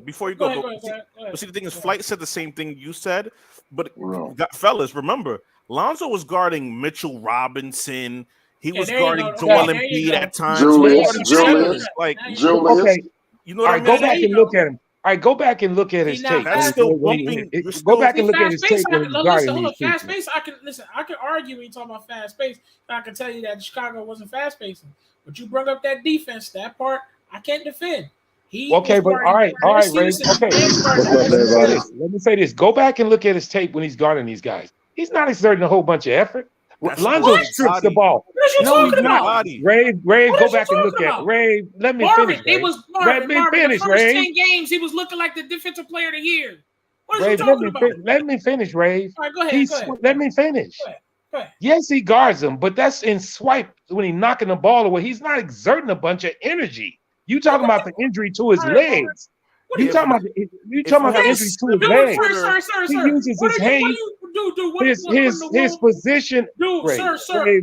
before you go. But see, the thing is, Flight said the same thing you said. But fellas, remember, Lonzo was guarding Mitchell Robinson. He was guarding Joel Embiid at times. Julius. Okay. You know what I mean? Go back and look at him. All right, go back and look at his tape. That's still bumping. Go back and look at his tape when he's guarding these people. Fast pace, I can argue when you talk about fast pace. I can tell you that Chicago wasn't fast pacing. But you brought up that defense, that part I can't defend. All right, Ray. Okay. Let me say this. Go back and look at his tape when he's guarding these guys. He's not exerting a whole bunch of effort. Lonzo strips the ball. No, he's not. Ray, go back and look at it. Ray, let me finish. It was Marvin. Let me finish, Ray. 10 games, he was looking like the defensive player of the year. What are you Rave, talking about? let me finish, Rave. All right, go ahead. Go ahead. Let me finish. Go ahead. Yes, he guards him, but that's in swipe when he's knocking the ball away. He's not exerting a bunch of energy. You talking about the injury to his legs. You talking about the injury to his legs. He uses his hands. His position. Dude, sir.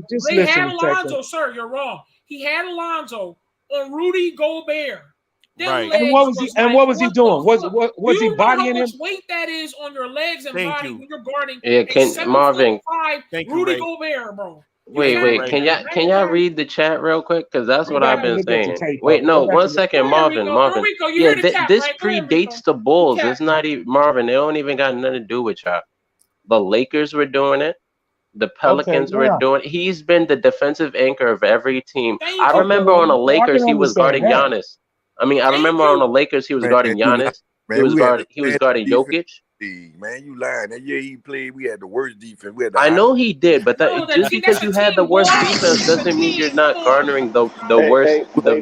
Just They listen had a second. Lonzo, sir. You're wrong. He had Lonzo on Rudy Gobert. Right. And what was he doing? Was he bodying him? How much weight that is on your legs and body when you're guarding Yeah, Marvin. Rudy Gobert, bro. Wait. Can y'all read the chat real quick? Because that's what I've been saying. Wait, no, 1 second, Marvin. Yeah, this predates the Bulls. It's not even Marvin. They don't even got nothing to do with y'all. The Lakers were doing it. The Pelicans were doing it. He's been the defensive anchor of every team. I remember on the Lakers he was guarding Giannis. I remember on the Lakers he was guarding Giannis. He was guarding Jokic. Man, you lying. That year he played, we had the worst defense. I know he did, but just because you had the worst defense doesn't mean you're not garnering the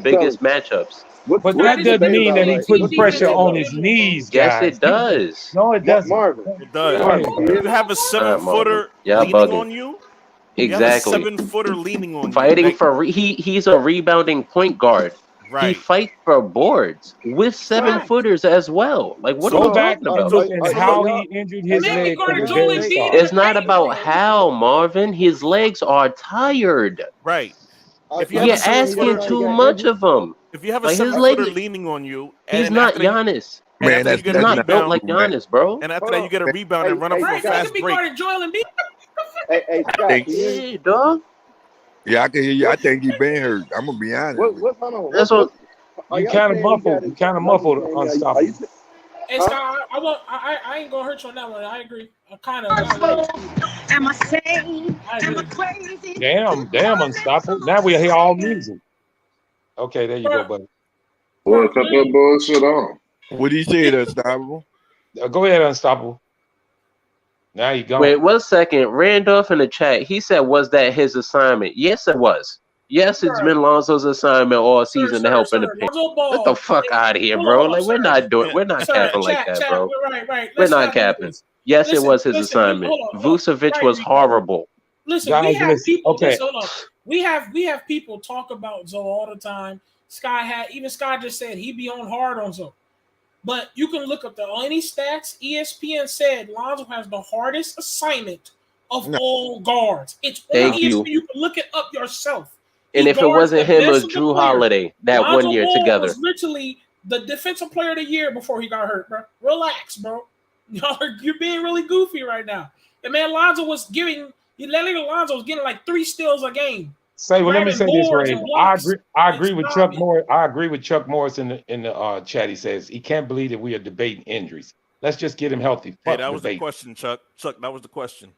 biggest matchups. But that doesn't mean that he's putting pressure on his knees, guys. Yes, it does. No, it doesn't. It does. You have a 7-footer leaning on you. Exactly. You have a 7-footer leaning on you. Fighting for he's a rebounding point guard. Right. He fights for boards with 7-footers as well. Like, what are you talking about? Look at how he injured his leg. It's not about how, Marvin. His legs are tired. Right. You're asking too much of him. If you have a 7-footer leaning on you, he's not Giannis. Man, he's not built like Giannis, bro. And after that, you get a rebound and run up for a fast break. Hey, yeah, dog. Yeah, I can hear you. I think he been hurt. I'm gonna be honest. That's what. You kind of muffled. Unstoppable. Hey, Scott, I ain't gonna hurt you on that one. I agree. Am I sane? Am I crazy? Damn, Unstoppable. Now we hear all music. Okay, there you go, buddy. Boy, cut that bullshit on. What he said, Unstoppable? Go ahead, Unstoppable. Now you go. Wait 1 second. Randolph in the chat, he said, was that his assignment? Yes, it was. Yes, it's been Lonzo's assignment all season to help in the paint. Get the fuck out of here, bro. Like, we're not capping like that, bro. We're not capping. Yes, it was his assignment. Vucevic was horrible. Listen, we have people. We have people talk about Zoe all the time. Sky just said he'd be on hard on Zoe. But you can look up any stats. ESPN said Lonzo has the hardest assignment of all guards. It's on ESPN. You can look it up yourself. And if it wasn't him, it was Drew Holiday that Lonzo 1 year Ball together. was literally the defensive player of the year before he got hurt, bro. Relax, bro. You're being really goofy right now. And man, Lonzo was getting like 3 steals a game. Let me say this, Ray. I agree with Chuck Morris. I agree with Chuck Morris in the chat. He says he can't believe that we are debating injuries. Let's just get him healthy. Hey, that was the question, Chuck. Chuck, that was the question.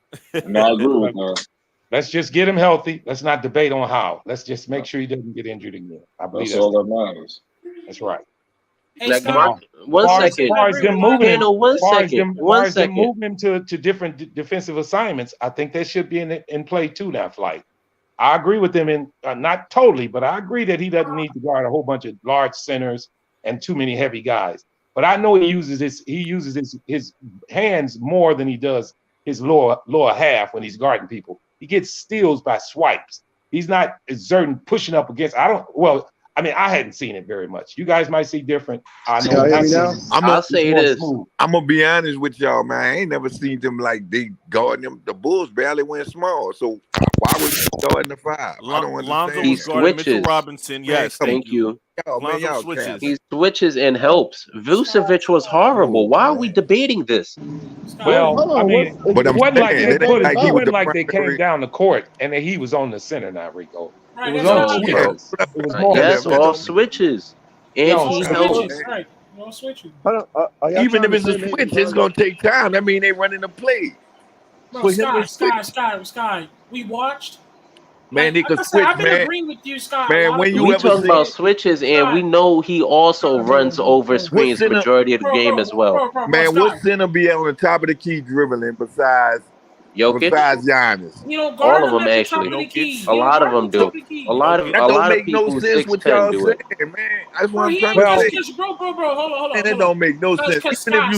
No, I agree with that. Let's just get him healthy. Let's not debate on how. Let's just make sure he doesn't get injured again. I believe that's all that matters. That's right. Hey, like, one second. As far as them moving him to different defensive assignments, I think that should be in play too now, Flight. I agree with him in not totally, but I agree that he doesn't need to guard a whole bunch of large centers and too many heavy guys. But I know he uses his hands more than he does his lower half when he's guarding people. He gets steals by swipes. He's not exerting, pushing up against. I hadn't seen it very much. You guys might see different. I'll say this. I'm gonna be honest with y'all, man. I ain't never seen them like they guarding them. The Bulls barely went small. So why was he guarding the 5? I don't understand. Lonzo was guarding Mitchell Robinson. Yes, thank you. Lonzo switches. He switches and helps. Vucevic was horrible. Why are we debating this? Well, but it wasn't like they came down the court and he was on the center now, Rico. It was on switches. It was more all switches. And he helps. Right. No switches. Even if it's a switch, it's gonna take time. That mean they running the play. Bro, Sky. We watched. Man, they could switch, I've been man. agreeing with you, Scott. Man, when you we ever talk about switches, and we know he also runs over screens majority of the game as well. Man, what center be on the top of the key dribbling besides Jokic. Besides Giannis. You know, guard All of them them at the actually. top of the key. A lot of them do. A lot of no people sense what 6'10" y'all do saying, it. man. That's what Bro, I'm he trying ain't to say. just bro. Hold on. And it don't make no sense. Because Scott,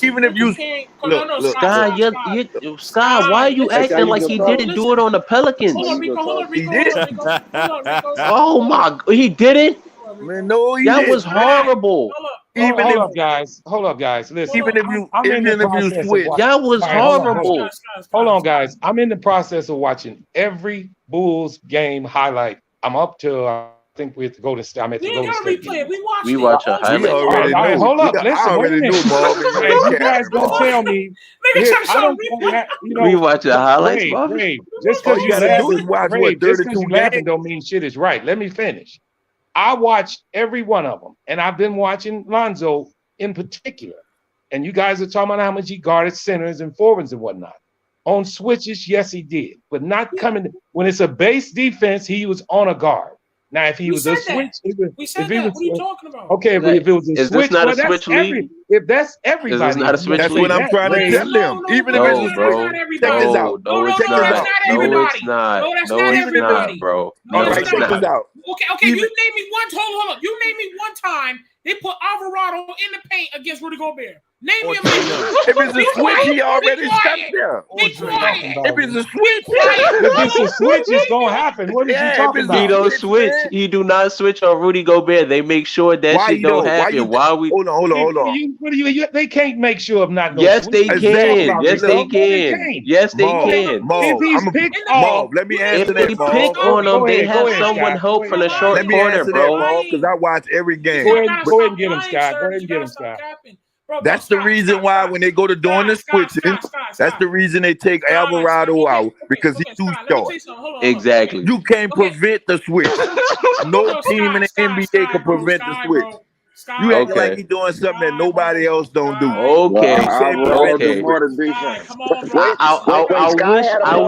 Even if you look, Scott, why are you acting like he didn't do it on the Pelicans? Hold on, Rico. He did. Hold on, Rico. Oh my, he didn't. Man, no, he That didn't. was horrible. Hold up, guys. Listen, Even if you switch, that was horrible. Hold on, guys. I'm in the process of watching every Bulls game highlight. I'm up to. I think we have to go to. I'm at the Golden State. We watch a highlight. All right, hold up. Listen, I already knew, Marvin. You guys don't tell me. We watch the highlights, Marvin. Ray, just because you laughing don't mean shit is right. Let me finish. I watched every one of them, and I've been watching Lonzo in particular. And you guys are talking about how much he guarded centers and forwards and whatnot. On switches, yes, he did, but not coming when it's a base defense. He was on a guard. Now, if he was a switch, we said that. What are you talking about? Okay, but if it was a switch, not a switch league? If that's everybody, Is this not a switch that's league? what I'm trying to tell them. Even if it's a switch, check this out. No, it's not. No, it's not. No, it's not, bro. All right, check this out. Okay. You name me one. Hold up. You name me one time they put Alvarado in the paint against Rudy Gobert. Name me a If it's a switch, he already stuck there. If it's a switch, it's gonna happen. What are you talking about? He don't switch. He do not switch on Rudy Gobert. They make sure that shit don't happen. Why we? Hold on. They can't make sure of not. Yes, they can. Yes, they can. Yes, they can. Let me answer that. If they pick on them, they have someone help from the short corner, bro. Because I watch every game. Go ahead and get him, Scott. Go ahead and get him, Scott. That's the reason why when they go to doing the switching, that's the reason they take Alvarado out because he's too short. Exactly. You can't prevent the switch. No team in the NBA can prevent the switch. You act like he's doing something that nobody else don't do. Okay. I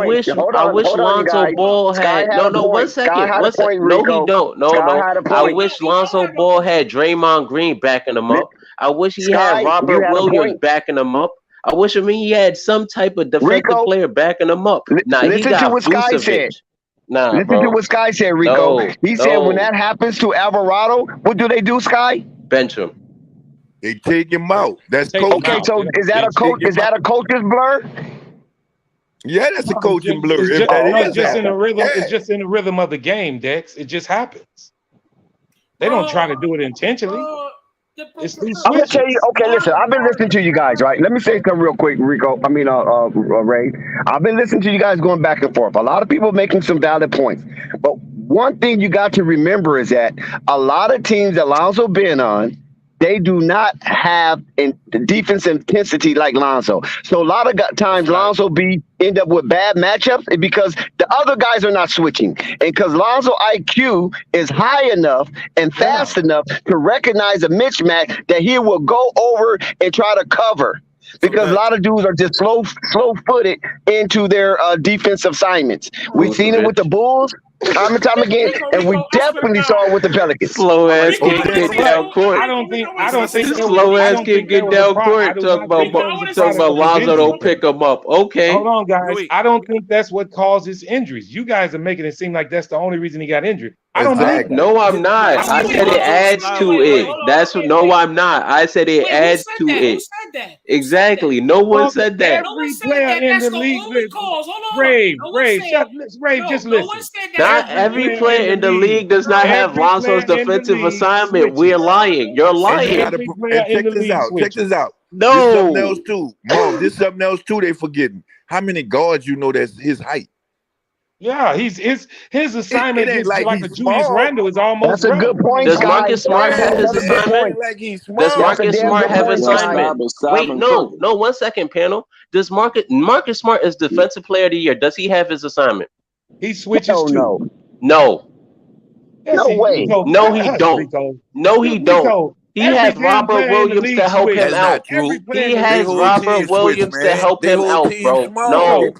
wish Lonzo Ball had. No. 1 second. No, he don't. No. I wish Lonzo Ball had Draymond Green backing him up. I wish he had Robert Williams backing him up. I wish he had some type of defensive player backing him up. Nah, he got Vucevic. Listen to what Sky said, Rico. He said when that happens to Alvarado, what do they do, Sky? Bench him. They take him out. That's coach. Okay, so is that a coach? Is that a coach's blur? Yeah, that's a coaching blur. It's just in the rhythm. It's just in the rhythm of the game, Dex. It just happens. They don't try to do it intentionally. I'm gonna tell you. Okay, listen. I've been listening to you guys, right? Let me say something real quick, Rico. Ray. I've been listening to you guys going back and forth. A lot of people making some valid points, but one thing you got to remember is that a lot of teams that Lonzo been on, they do not have defense intensity like Lonzo. So a lot of times Lonzo end up with bad matchups because the other guys are not switching. And because Lonzo IQ is high enough and fast enough to recognize a mismatch that he will go over and try to cover. Because a lot of dudes are just slow-footed into their defensive assignments. We've seen it with the Bulls time and time again, and we definitely saw it with the Pelicans. Slow ass kid get down court. I don't think slow ass kid get down court. Talk about Lonzo don't pick him up. Okay. Hold on, guys. I don't think that's what causes injuries. You guys are making it seem like that's the only reason he got injured. I don't believe that. No, I'm not. I said it adds to it. I'm not. I said it adds to it. Exactly. No one said that. Every player in the league. Ray, just listen. Not every player in the league does not have Lonzo's defensive assignment. We're lying. You're lying. Check this out. No. This something else too. Mom, this something else too they forgetting. How many guards you know that's his height? Yeah, his assignment is like a Julius Randle is almost. That's a good point. Does Marcus Smart have his assignment? Does Marcus Smart have assignment? Wait, no. 1 second, panel. Does Marcus Smart is defensive player of the year? Does he have his assignment? He switches too. No. No way. No, he don't. No, he don't. He has Robert Williams to help him out. He has Robert Williams to help him out, bro. No,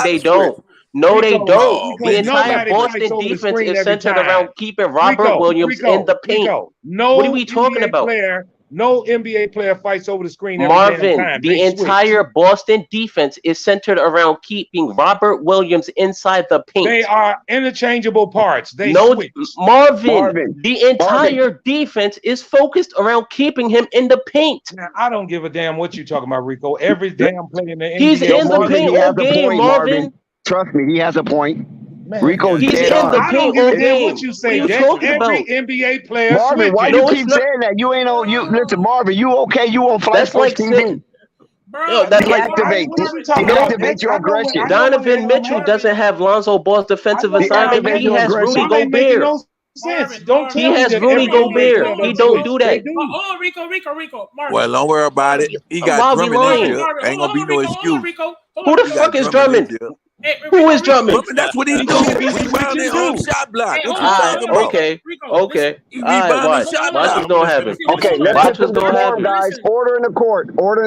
they don't. No, they don't. The entire Boston defense is centered around keeping Robert Williams in the paint. What are we talking about? No NBA player fights over the screen every Marvin, damn time. the entire Boston defense is centered around keeping Robert Williams inside the paint. They are interchangeable parts. They switch. Marvin, the entire defense is focused around keeping him in the paint. Now, I don't give a damn what you're talking about, Rico. Every damn play in the NBA. He's in the paint all game, Marvin. Trust me, he has a point. Man, Rico's he's dead in on. the I don't paint give all a damn game. what you say. What are you talking Every about? NBA player Marvin, why switches. you keep saying that? You ain't on. You listen, Marvin. You okay? You on Flight That's like Sports TV? Yo, that's like Deactivate your aggression. Donovan Mitchell doesn't have Lonzo Ball's defensive assignment. He has Rudy Gobert. He has Rudy Gobert. He don't do that. Oh, Rico. Marvin. Well, don't worry about it. He got Drummond this year. Ain't gonna be no excuse. Who the fuck is Drummond? Who is Drummond? That's what he's doing. He's rebounding on shot block. What you talking about? Okay. All right, watch what's gonna happen. Okay, let's Watch get some what's gonna decorum, happen. guys. Order in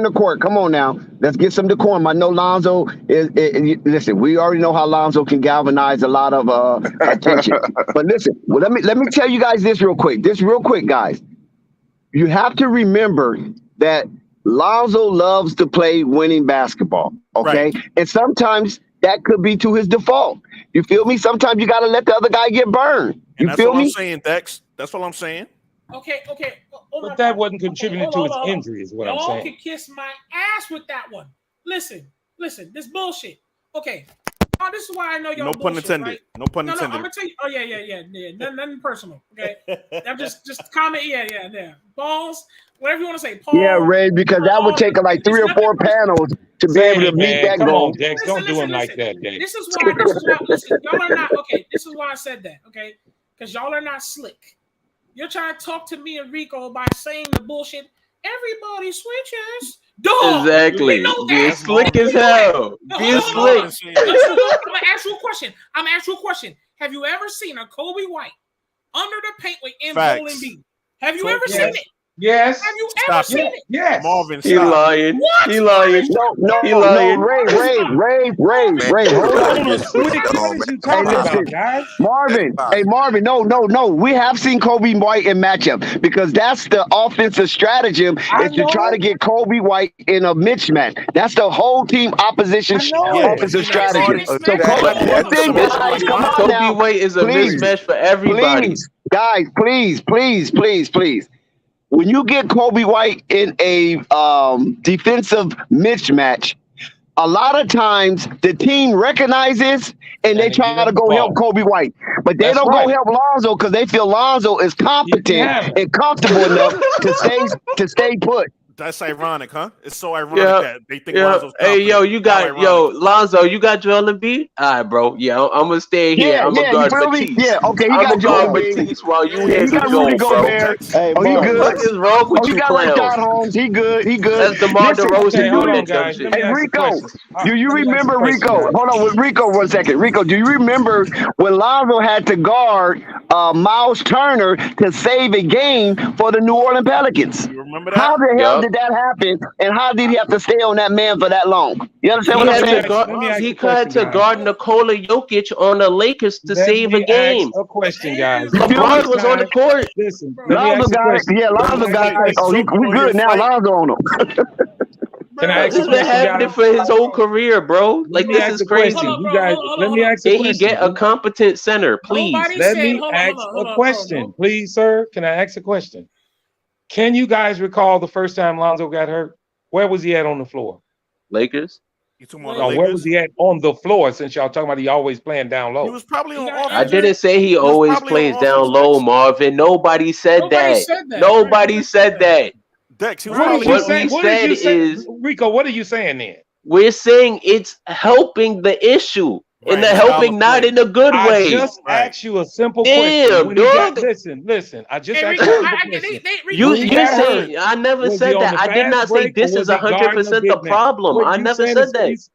the court. Come on now. Let's get some decorum. I know Lonzo is listen, we already know how Lonzo can galvanize a lot of attention. But listen, let me tell you guys this real quick, guys. You have to remember that Lonzo loves to play winning basketball. Okay. Right. And sometimes that could be to his default. You feel me? Sometimes you got to let the other guy get burned. You feel me? That's what I'm saying, Dex. That's what I'm saying. Okay. But that wasn't contributing to his injury, is what I'm saying. Y'all can kiss my ass with that one. Listen. This bullshit. Okay. Oh, this is why I know y'all. No bullshit, pun intended. right? No pun intended. I'm gonna tell you. Oh yeah. Nothing personal. Okay. I'm just comment. Yeah. Balls. Whatever you want to say. Pause. Yeah, Ray, because that would take like 3 or 4 panels to be able to meet that goal. Dex, don't do him like that, Dex. This is why. Listen, y'all are not okay. This is why I said that. Okay, because y'all are not slick. You're trying to talk to me and Rico by saying the bullshit. Everybody switches. Dog. Exactly. Be slick as hell. Be slick. I'm gonna ask you a question. Have you ever seen a Kobe White under the paint with Embiid? Have you ever seen it? Yes. Have you ever seen it? Yes. Marvin, he lying. What? He lying. No, he lying. Ray. Marvin. No. We have seen Kobe White in matchup because that's the offensive stratagem is to try to get Kobe White in a mismatch. That's the whole team opposition offensive strategy. So Kobe White is a mismatch for everybody. Guys, please. When you get Kobe White in a defensive mismatch, a lot of times the team recognizes and they try to go help Kobe White. But they don't go help Lonzo because they feel Lonzo is competent and comfortable enough to stay put. That's ironic, huh? It's so ironic that they think Lonzo's Hey, yo, Lonzo, you got Joel Embiid? All right, bro. Yeah, I'm gonna stay here. I'm gonna guard Matisse. Yeah, okay, you got Joel Embiid while you here to go, bro. Hey, he good. What is wrong with you, got clowns? Rashad Holmes. He good. That's DeMar DeRozan doing that shit. Hey, Rico, do you remember Rico? Hold on, with Rico 1 second. Rico, do you remember when Lonzo had to guard Miles Turner to save a game for the New Orleans Pelicans? You remember that? How the hell did that happen? And how did he have to stay on that man for that long? You understand what I'm saying? He had to guard Nikola Jokic on the Lakers to save a game. A question, guys. LeBron was on the court. Listen, Lonzo got. Oh, we good now. Lonzo on him. Can I ask this has been happening for his whole career, bro. Like, this is crazy. You guys, let me ask a question. He get a competent center, please? Let me ask a question, please, sir. Can I ask a question? Can you guys recall the first time Lonzo got hurt? Where was he at on the floor? Lakers. Where was he at on the floor? Since y'all talking about he always playing down low. He was probably on offense. I didn't say he always plays down low, Marvin. Nobody said that. Nobody said that. Dex, what did you say? Rico, what are you saying then? We're saying it's helping the issue. And the helping not in a good way. I just asked you a simple question. Listen. I just asked you a question. You're saying I never said that. I did not say this is 100% the problem. I never said that.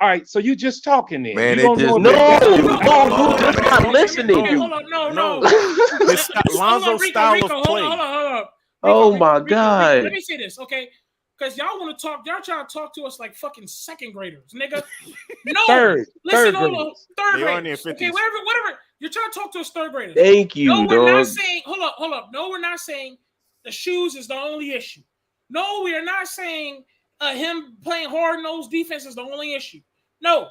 All right, so you just talking then. Man, you just not listening. No. Lonzo's style of play. Hold up. Oh my God. Let me say this, okay? Because y'all want to talk, y'all trying to talk to us like fucking second graders, nigga. No, third graders. Okay, whatever. You're trying to talk to us third graders. Thank you, we're not saying. Hold up. No, we're not saying the shoes is the only issue. No, we are not saying him playing hard-nosed defense is the only issue. No.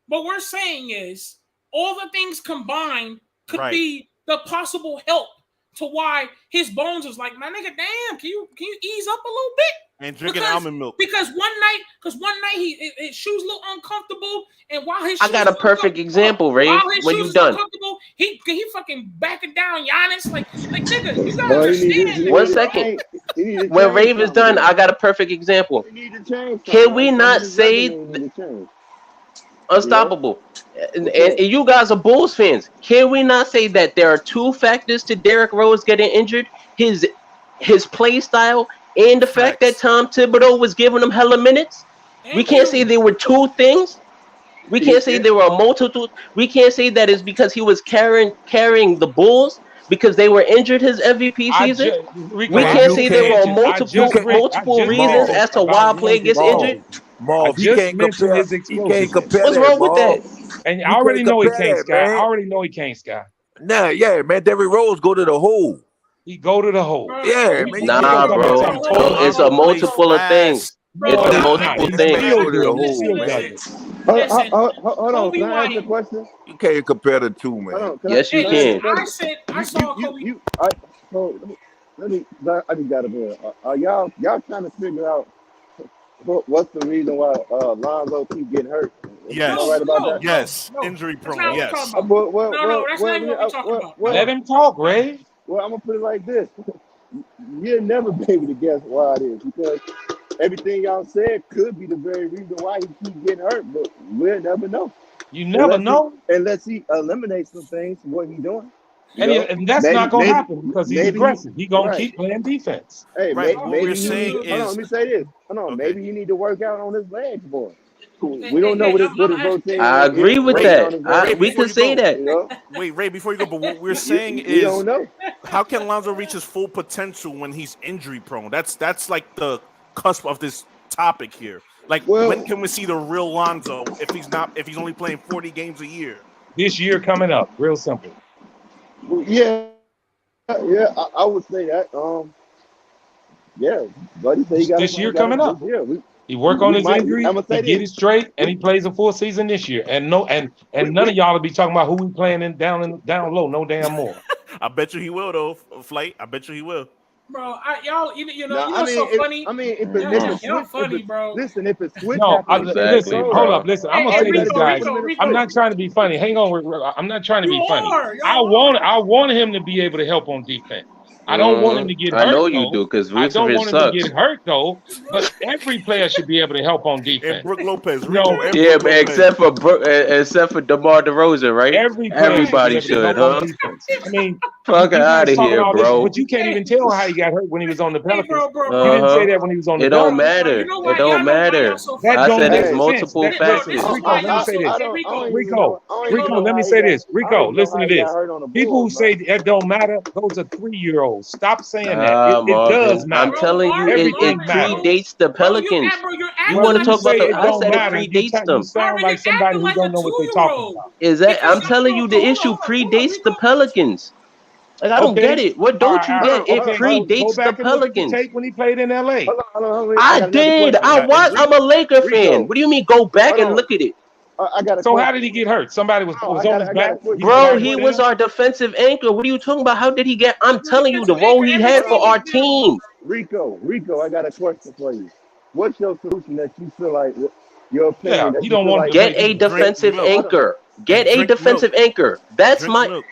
What we're saying is all the things combined could be the possible help to why his bones is like, my nigga, damn, can you ease up a little bit? And drinking almond milk. Because one night his shoes look uncomfortable, and while his shoes I got a perfect example, Ray. When you done, he fucking backing down Giannis like nigga. You gotta understand. 1 second. When Rave is done, I got a perfect example. Can we not say unstoppable? And you guys are Bulls fans. Can we not say that there are two factors to Derrick Rose getting injured? His play style and the fact that Tom Thibodeau was giving him hella minutes. We can't say there were two things. We can't say there were a multitude. We can't say that it's because he was carrying the Bulls because they were injured his MVP season. We can't say there were multiple reasons as to why a player gets injured. Marv, he can't compare. What's wrong with that? And I already know he can't, Sky. I already know he can't, Sky. Nah, yeah, man. Derrick Rose go to the hole. He go to the hole. Yeah, man. Nah, bro. It's a multiple of things. It's a multiple thing. Hold on. Can I ask you a question? You can't compare the two, man. Yes, you can. I saw Kobe. I just got a bit. Y'all trying to figure out what's the reason why Lonzo keep getting hurt? Yes. Right about that? Yes. Injury prone. Yes. That's not what we're talking about. Let him talk, Ray. Well, I'm gonna put it like this: you'll never be able to guess why it is because everything y'all said could be the very reason why he keep getting hurt, but we'll never know. You never know unless he eliminates some things from what he's doing. And that's not gonna happen because he's aggressive. He's gonna keep playing defense. Hey, right. maybe we're saying is, let me say this. Hold on, okay. Maybe you need to work out on his legs more. We don't know what his rotation. I agree with that. We can say that. You know? Wait, Ray, before you go, but what we're saying we is, don't know. how can Lonzo reach his full potential when he's injury prone? That's like the cusp of this topic here. Like, when can we see the real Lonzo if he's only playing 40 games a year? This year coming up, real simple. Yeah, I would say that. Yeah, buddy, he got this year coming up. Yeah, he work on his injury, he get it straight, and he plays a full season this year. And none of y'all will be talking about who we playing down low, no damn more. I bet you he will though, Flight. I bet you he will. Bro, so funny. Y'all funny, bro. Listen, if it's switch. No, listen, hold up. Listen, I'm gonna say this, guys. I'm not trying to be funny. Hang on, I'm not trying to be funny. I want him to be able to help on defense. I don't want him to get hurt. I know you do because I don't want him to get hurt though. But every player should be able to help on defense. And Brook Lopez, yeah, but except for DeMar DeRozan, right? Everybody should, huh? I mean, fuck out of here, bro. But you can't even tell how he got hurt when he was on the Pelicans. You didn't say that when he was on the. It don't matter. It don't matter. I said it's multiple factors. Rico, let me say this. Rico, listen to this. People who say it don't matter, those are 3-year-olds. Stop saying that. It does matter. I'm telling you, it predates the Pelicans. You want to talk about the? I said it predates them. You sound like somebody who don't know what they're talking about. Is that? I'm telling you, the issue predates the Pelicans. Like, I don't get it. What don't you get? It predates the Pelicans. When he played in LA, I did. I'm a Laker fan. What do you mean? Go back and look at it. So how did he get hurt? Somebody was on his back. Bro, he was our defensive anchor. What are you talking about? How did he get? I'm telling you, the role he had for our team. Rico, I got a question for you. What's your solution that you feel like your opinion? Yeah, you don't want to get a defensive anchor. Get a defensive anchor. That's my.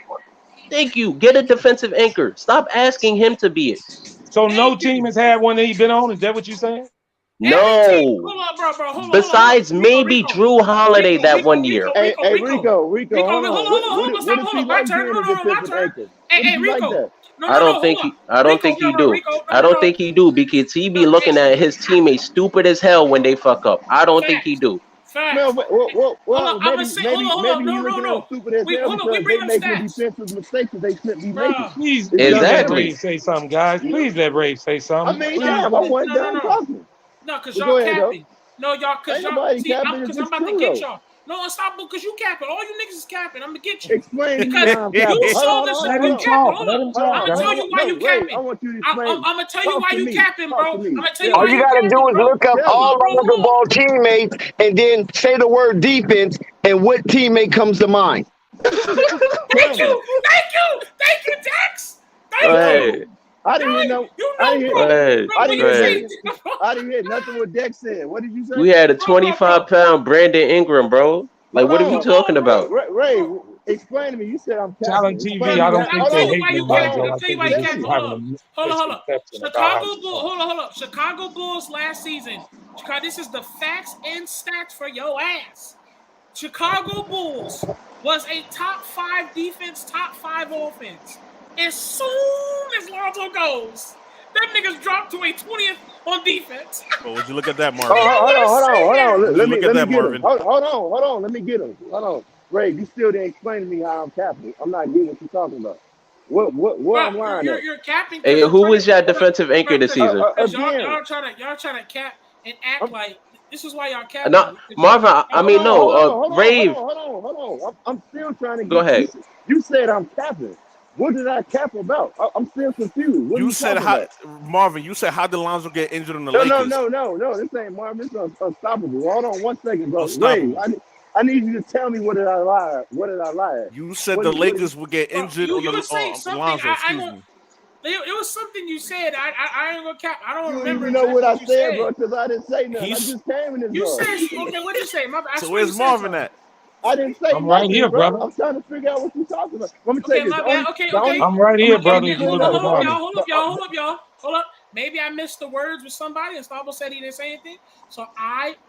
Thank you. Get a defensive anchor. Stop asking him to be it. So no team has had one that he's been on. Is that what you're saying? No. Besides maybe Drew Holiday that 1 year. Hey, Rico, hold on. What if he like being a defensive anchor? Hey, Rico. I don't think he do. I don't think he do because he be looking at his teammates stupid as hell when they fuck up. I don't think he do. Well, maybe he's looking at stupid as hell because they making defensive mistakes that they shouldn't be making. Please, exactly. Let Ray say something, guys. Please let Ray say something. I mean, I wasn't done talking. No, because y'all capping. No, y'all, because I'm about to get y'all. No, unstoppable, because you capping. All you niggas is capping. I'm gonna get you. Explain to me Because how I'm capping. you saw this. Let You him capping. talk. Hold Let up. him I'm talk. gonna tell you why you capping. I want you to I'm explain. gonna tell you why you capping, bro. I'm gonna tell you All why you you gotta capping, do is bro. look up all Lonzo Ball teammates and then say the word defense and what teammate comes to mind. Thank you, Dex. Thank you. I didn't hear no. You I know, didn't bro. hear. I didn't hear Say, nothing. I didn't hear nothing what Dex said. What did you say? We had a 25-pound Brandon Ingram, bro. Like, Hold what are we on. talking about? Ray, explain to me. You said I'm Challenge capping. TV, I don't think I'll they tell you why hate you Lonzo. capping. I I'll tell you think why they you just capping. having a Hold up. misconception about how Chicago he's Bulls. playing. Hold up. Chicago Bulls last season. Chicago. This is the facts and stats for your ass. Chicago Bulls was a top 5 defense, top 5 offense. As soon as Lonzo goes, them niggas dropped to a 20th on defense. Oh, would you look at that, Marvin? Hold on. Let me look at that, get him. Marvin. Hold on. Let me get him. Hold on. Ray, you still didn't explain to me how I'm capping. I'm not getting what you're talking about. Where I'm lying at? You're capping. Hey, who was your defensive anchor this season? Y'all trying to cap and act like this is why y'all capping. No, Marvin. Rave. Hold on. I'm still trying to get. Go ahead. You said I'm capping. What did I cap about? I'm still confused. What you said how about? Marvin. You said how did Lonzo get injured in the Lakers? No. This ain't Marvin. This is unstoppable. Hold on 1 second, bro. Unstoppable. Ray, I need you to tell me what did I lie? What did I lie at? You said the Lakers would get injured on the Lonzo. Excuse me. It was something you said. I ain't gonna cap. I don't remember. You know what I said, bro? Because I didn't say nothing. I just came in this. You said okay. What did you say? So where's Marvin at? I didn't say I'm right here, brother. I'm trying to figure out what you're talking about. Let me tell you this. Okay. I'm right here, brother. Hold up, y'all. Maybe I missed the words with somebody, and Stavo said he didn't say anything. So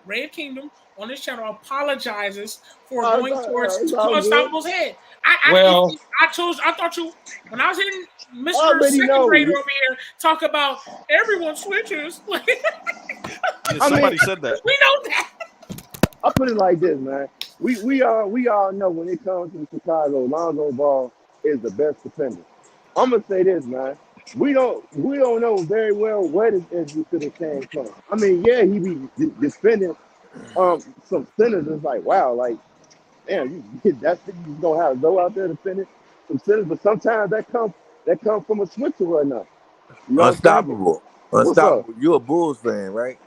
Ray of Kingdom, on this channel, apologizes for going towards Unstoppable's head. I thought you, when I was hitting Mr. Second Grader over here, talk about everyone switches. Somebody said that. We know that. I'll put it like this, man. We all know when it comes to Chicago, Lonzo Ball is the best defender. I'm gonna say this, man. We don't know very well where this injury could have came from. I mean, yeah, he be defending some centers. It's like, wow, like, damn, that's you gonna have to go out there defending some centers. But sometimes that comes from a switcher or not. You know Unstoppable. You're a Bulls fan, right?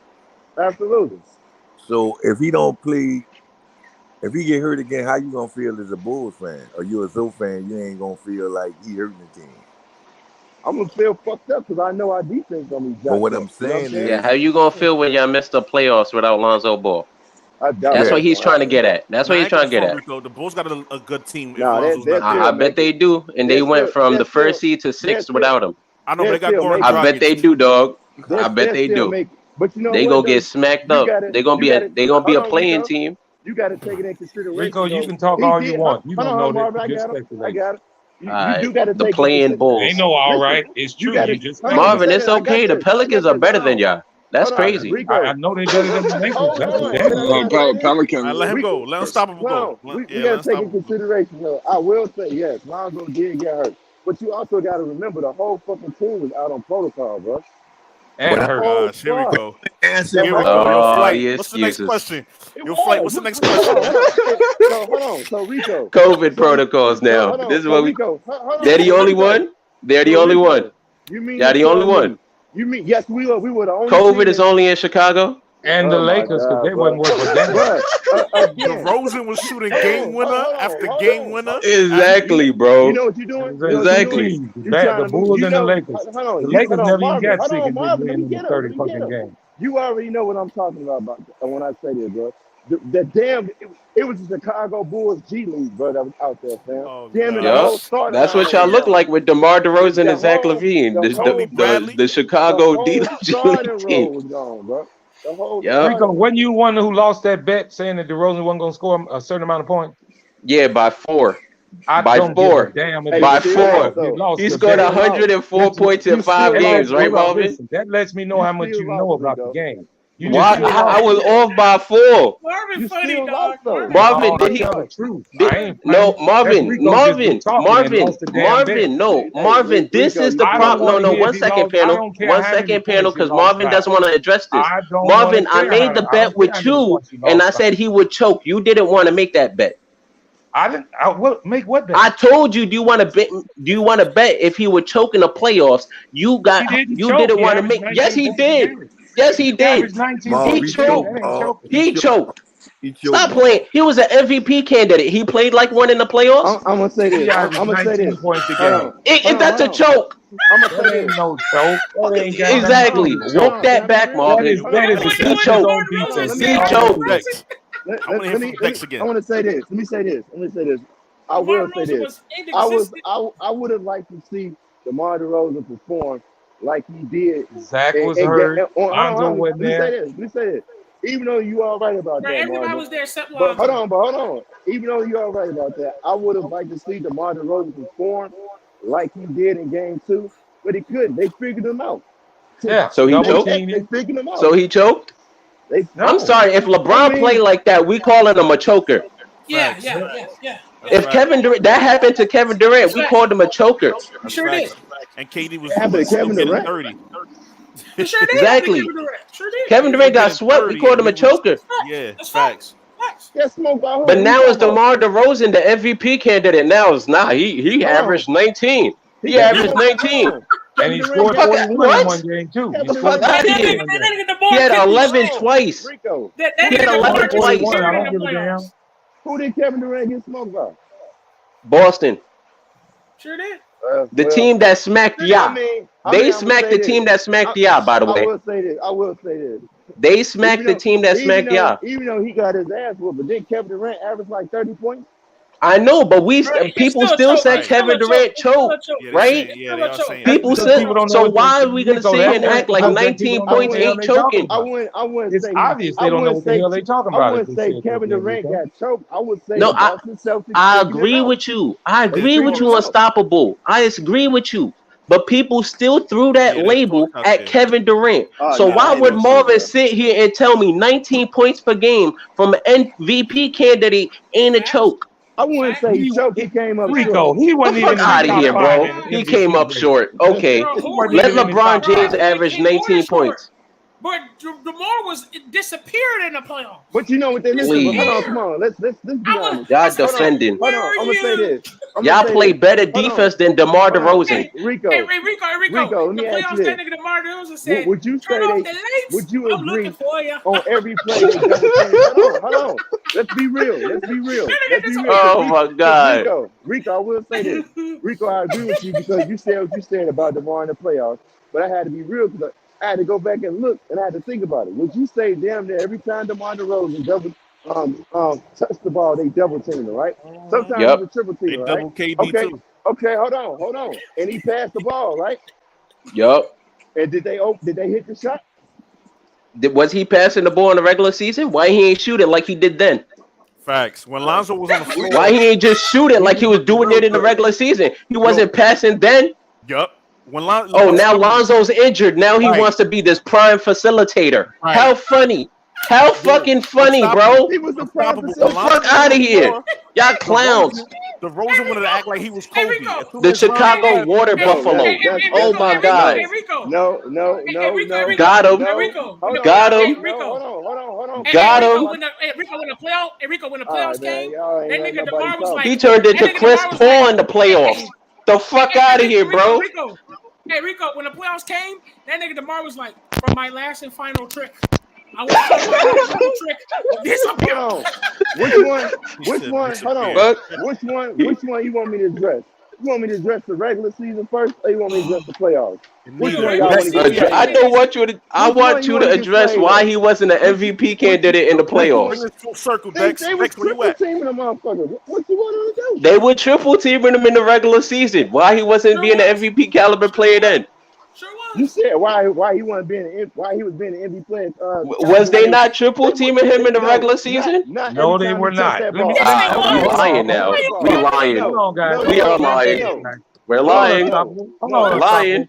Absolutely. So if he don't play, if he get hurt again, how you gonna feel as a Bulls fan? Or you a Zoo fan? You ain't gonna feel like he hurting the team. I'm gonna feel fucked up because I know our defense gonna be. But what I'm saying is, how you gonna feel when y'all missed the playoffs without Lonzo Ball? That's what he's trying to get at. That's what he's trying to get at. The Bulls got a good team. I bet they do, and they went from the first seed to 6th without him. I know, but they got Goran Dragic. I bet they do, dog. I bet they do. But you know they gonna get smacked up. They gonna be a playing team. You got to take it in consideration. Rico, you can talk all you want. You don't know that. I got it. You got to take playing Bulls. They know all right. It's true. Marvin, it's okay. The Pelicans are better than y'all. That's crazy. I know they're better than the Lakers. Pelicans. Let him go. Let him stop him go. We got to take in consideration, though. I will say, yes, Lonzo did get hurt. But you also got to remember the whole fucking team was out on protocol, bro. Here we go. What's the next question? Your flight. What's the next question? Hold on. So Rico. COVID protocols now. This is what we. They're the only one. They're the only one. You mean? They're the only one. You mean? Yes, we were. We were the only. COVID is only in Chicago. And the Lakers, because they wasn't working with them. DeRozan was shooting game winner after game winner. Exactly, bro. You know what you're doing? Exactly. The Bulls and the Lakers. The Lakers never even got sick in the 30 fucking game. You already know what I'm talking about when I say this, bro. The damn, it was the Chicago Bulls G League, bro, that was out there, fam. That's what y'all look like with DeMar DeRozan and Zach LaVine. The Chicago D League team. Rico, wasn't you one who lost that bet saying that DeRozan wasn't going to score a certain amount of points? Yeah, by 4. By 4. By 4. He scored 104 points in 5 games, right, Marvin? That lets me know how much you know about the game. Why? I was off by 4. Marvin funny, dog. Marvin, did he? Tell the truth. No, Marvin. Marvin. No, Marvin. This is the problem. No. 1 second, panel. 1 second, panel, because Marvin doesn't want to address this. Marvin, I made the bet with you, and I said he would choke. You didn't want to make that bet. I didn't. Make what bet? I told you. Do you want to bet? Do you want to bet if he would choke in the playoffs? You didn't want to make. Yes, he did. Yes, he did. He choked. He choked. Stop playing. He was an MVP candidate. He played like one in the playoffs. I'm gonna say this. I'm gonna say this. If that's a choke. I'm gonna say this. No choke. Exactly. Walk that back, Marvin. He choked. He choked. I want to say this. Let me say this. I will say this. I would have liked to see DeMar DeRozan perform like he did. Zach was hurt. Lonzo wasn't there. Let me say this. Even though you are right about that, everybody was there except Lonzo. Lonzo. But hold on. Even though you are right about that, I would have liked to see DeMar DeRozan perform like he did in Game 2, but he couldn't. They figured him out. Yeah. So he choked. They figured him out. So he choked. I'm sorry. If LeBron played like that, we calling him a choker. Yeah. If Kevin Durant, that happened to Kevin Durant, we called him a choker. Sure did. And KD was Kevin Durant 30. Sure did. Exactly. Sure did. Kevin Durant got swept. We called him a choker. Yeah, facts. But now it's DeMar DeRozan, the MVP candidate. Now it's not. He averaged 19. He averaged 19. And he scored 41 in one game too. He had 11 twice. He had 11 twice. Who did Kevin Durant get smoked by? Boston. Sure did. The team that smacked Ya. They smacked the team that smacked Ya, by the way. I will say this. They smacked the team that smacked Ya. Even though he got his ass whooped, but then Kevin Durant averaged like 30 points. I know, but people still said Kevin Durant choked, right? People said, so why are we gonna sit here and act like 19 points ain't choking? I wouldn't it's say obvious they don't know what the hell they talking about. I wouldn't say Kevin Durant got choked. I would say no. I agree with you. I agree with you. Unstoppable. I agree with you. But people still threw that label at Kevin Durant. So why would Marvin sit here and tell me 19 points per game from an MVP candidate ain't a choke? I wouldn't say he choked. He came up Rico, short. he wasn't even out of here, bro. He came up short. Okay, let LeBron James average 19 points. But DeMar was disappeared in the playoffs. But you know what they listen. Hold on, come on. Let's be honest. Y'all defending. Hold on, I'm gonna say this. Y'all play better defense than DeMar DeRozan. Rico, let me ask you this. DeMar DeRozan said, would you say would you agree on every play? Hold on. Let's be real. Oh my God. Rico, I will say this. Rico, I agree with you because you said what you said about DeMar in the playoffs, but I had to be real because I had to go back and look, and I had to think about it. Would you say damn near every time DeMar DeRozan touch the ball, they double team it, right? Sometimes it's a triple team, right? Double KD too. Okay, hold on. And he passed the ball, right? Yup. And did they hit the shot? Was he passing the ball in the regular season? Why he ain't shoot it like he did then? Facts. When Lonzo was on the floor, why he ain't just shoot it like he was doing it in the regular season? He wasn't passing then. Yup. Now Lonzo's injured. Now he wants to be this prime facilitator. Right. How funny. How fucking funny, bro. He was the prime facilitator. The fuck out of here. Y'all clowns. DeRozan wanted to act like he was Kobe. The Chicago Water Buffalo. Oh my God. No. Got him. Got him. Hold on. Got him. Rico, when the playoffs came, that nigga DeMar was like, he turned into Chris Paul in the playoffs. The fuck out of here, bro. Rico, when the playoffs came, that nigga DeMar was like, from my last and final trick, I was my trick. Disappear. Which one? Hold on. Which one you want me to address? You want me to address the regular season first, or you want me to address the playoffs? Which one y'all want to get? I want you to address why he wasn't an MVP candidate in the playoffs. Full circle, They were triple teaming the motherfucker. What you want to do? They were triple teaming him in the regular season. Why he wasn't being an MVP caliber player then? Sure was. You said why he wasn't being why he was being an MVP player. Was they not triple teaming him in the regular season? No, they were not. We lying now. We lying. We are lying. We're lying. We're lying.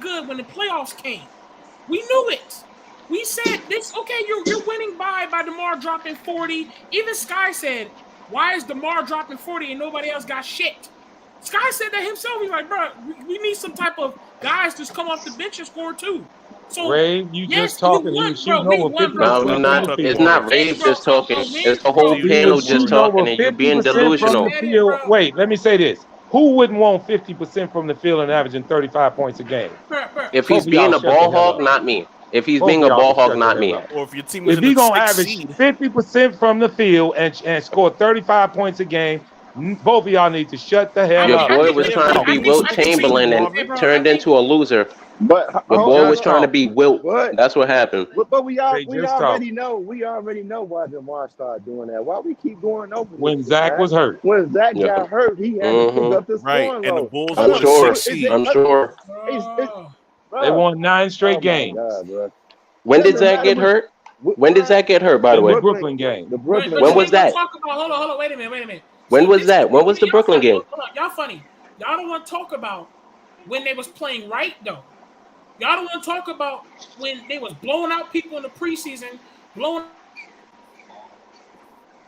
good when the playoffs came. We knew it. We said this. Okay, you're winning by DeMar dropping 40. Even Sky said, "Why is DeMar dropping 40 and nobody else got shit?" Sky said that himself. He's like, "Bro, we need some type of guys to come off the bench and score too." So Ray, you just talking. You shooting over 50%. No, I'm not. It's not Ray just talking. It's the whole panel just talking, and you're being delusional. Wait, let me say this. Who wouldn't want 50% from the field and averaging 35 points a game? If he's being a ball hog, not me. If he's being a ball hog, not me. Or if your team is If in he's the gonna sixth average seed. 50% from the field and score 35 points a game, both of y'all need to shut the hell Your up. boy was trying to be Wilt Chamberlain and turned into a loser. But Your boy was trying to be Wilt. That's what happened. But we already know why DeMar started doing that. Why we keep going over when this, Zach man? was hurt. When Zach got hurt, he had to pick up the Right, scoring and the load. Bulls I'm were sure. the sixth seed. I'm sure. They won 9 straight games. God, bro. When did Zach get hurt? When did Zach get hurt, by the way? The Brooklyn game. The Brooklyn When was that? Hold on. Wait a minute. When was that? When was the Brooklyn game? Hold on, y'all funny. Y'all don't want to talk about when they was playing right, though. Y'all don't want to talk about when they was blowing out people in the preseason, blowing.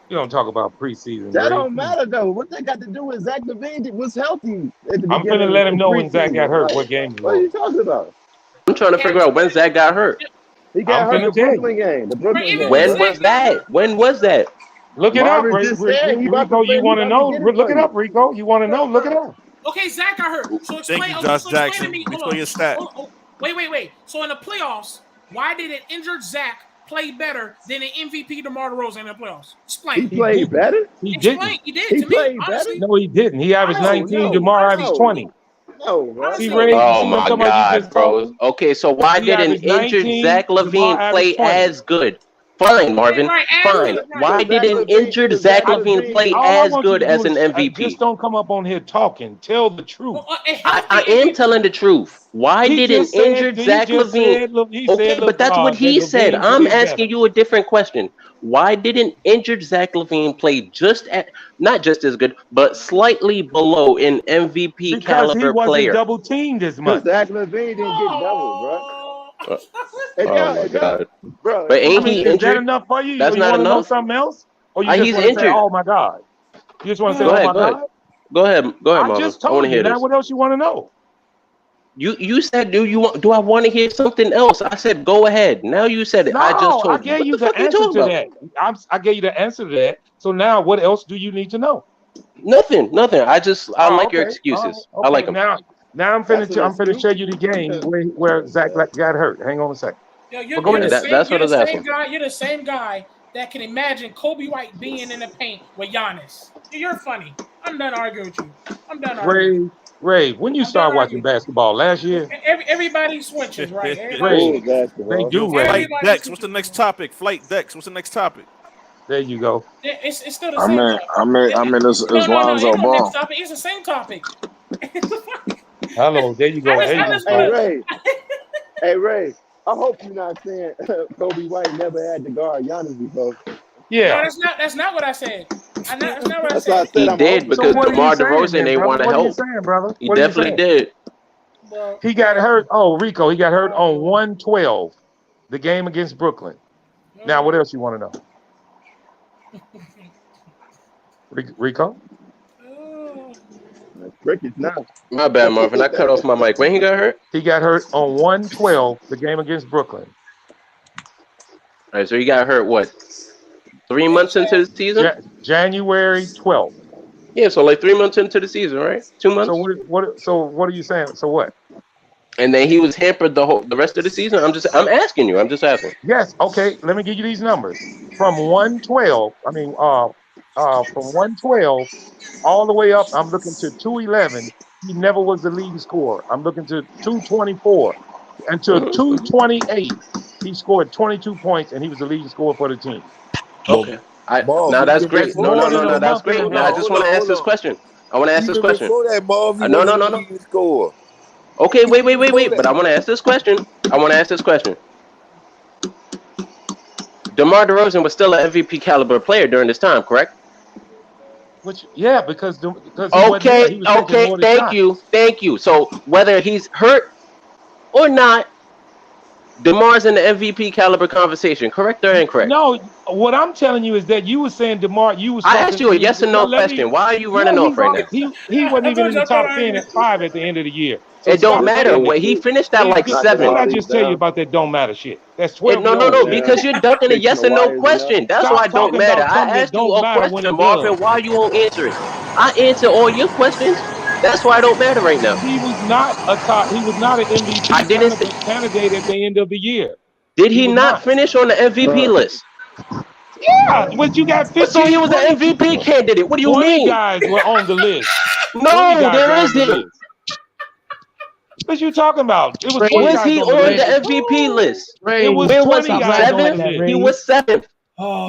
You don't talk about preseason. That Ray. don't matter though. What that got to do with Zach LaVine was healthy. I'm gonna let him know when Zach got hurt. What game? What are you talking about? I'm trying to figure out when Zach got hurt. He got hurt the Brooklyn game. The Brooklyn game. When was that? When was that? Look it up, Marvin just said he about to Rico. play- You he want to about to know? get it Look for it you. up, Rico. You want to know? Look it up. Okay, Zach got hurt. So explain. Thank you, Josh so explain Jackson. to me. Thanks Hold for your stat. Wait. So in the playoffs, why did an injured Zach play better than an MVP DeMar DeRozan in the playoffs? Explain. He played better. He Explain. didn't. He did. He to me, played honestly. better. No, he didn't. He averaged 19. DeMar averaged 20. No, bro. See, Ray, Oh see my somebody you God, just bro. told? Okay, so why He did an averaged injured 19, Zach DeMar LaVine averaged play 20. as good? Fine, Marvin. Right, Fine. right. Why did an LaVine- injured because Zach Zach LaVine LaVine- play All I as want you good to as do an is, MVP? just don't come up on here talking. Tell the truth. I am telling the truth. Why He did an just said- injured he Zach just LaVine? said, he Okay, said but that's what he that said. LaVine I'm played asking better. you a different question. Why did an injured Zach LaVine play just at, not just as good, but slightly below an MVP Because he caliber wasn't player? double teamed as much. Zach LaVine didn't get double, bro. Oh my God. Bro. But ain't I mean, he is that injured? enough for you? That's You not want to know enough? something else? Or you He's just want to say, injured. oh my God? You just want to say, Go oh ahead, my go ahead. God? Go ahead, I Marvin. just I want told to you. hear Now, this. what else you want to know? You said, do I want to hear something else? I said, go ahead. Now you said it. No, I just told gave you What the fuck you answer talking to about? that. I gave you the answer to that. So now, what else do you need to know? Nothing. I like your okay. excuses. Okay. I like them. Now I'm finna show you the game where Zach got hurt. Hang on a second. Yo, you're go the ahead. same, That's what you're I was the asking. same guy. You're the same guy that can imagine Kobe White being in the paint with Giannis. You're funny. I'm done arguing with you. I'm done arguing. Ray, when you start watching basketball last year? Everybody switches, right? Everybody Ray, they do. Ray. Flight Dex. What's the next topic? Flight Dex. What's the next topic? There you go. It's still the same topic. I mean, it's Lonzo Ain't no Ball. next topic. It's the same topic. Hello, there you go. Hey Ray, I hope you're not saying Kobe White never had to guard Giannis before. Yeah. No, that's not what I said. That's not what I That's said. why I said He did because DeMar DeRozan they want to What are you help. saying, brother? He What are you definitely saying? did. He got hurt. Oh, Rico, he got hurt on 112, the game against Brooklyn. Now, what else you want to know? Rico? Crickets now. My bad, Marvin. I cut off my mic. When he got hurt? He got hurt on 112, the game against Brooklyn. All right, so he got hurt, what, 3 months into the season? January 12th. Yeah, so like 3 months into the season, right? 2 months? So what are you saying? So what? And then he was hampered the rest of the season? I'm asking you. I'm just asking. Yes, okay. Let me give you these numbers. From 112, from 112 all the way up, I'm looking to 211. He never was the leading scorer. I'm looking to 224. Until 228, he scored 22 points, and he was the leading scorer for the team. Okay. Now that's great. No, that's great. Now I just want to ask this question. Before that, Marvin, no. Score. Okay, wait. But I want to ask this question. DeMar DeRozan was still an MVP caliber player during this time, correct? Because okay, thank you. So whether he's hurt or not, DeMar's in the MVP caliber conversation, correct or incorrect? No, what I'm telling you is that you were saying DeMar. I asked you a yes or no question. Why are you running off right now? He wasn't even in the top 10 at 5 at the end of the year. So it don't matter. He finished at like 7. What did I just tell you about that don't matter shit? That's 12. No, because you're ducking a yes or no question. That's why it don't matter. I asked you a question, Marvin. Why you won't answer it? I answer all your questions. That's why it don't matter right now. He was not an MVP candidate at the end of the year. Did he not finish on the MVP list? Yeah, but you got 15. So he was an MVP candidate. What do you 20 mean? guys were on the list. No, there isn't. What you talking about? It was 20 Was guys he on the MVP list? It was Where 20 was he? guys on the 7th? list. He was 7th.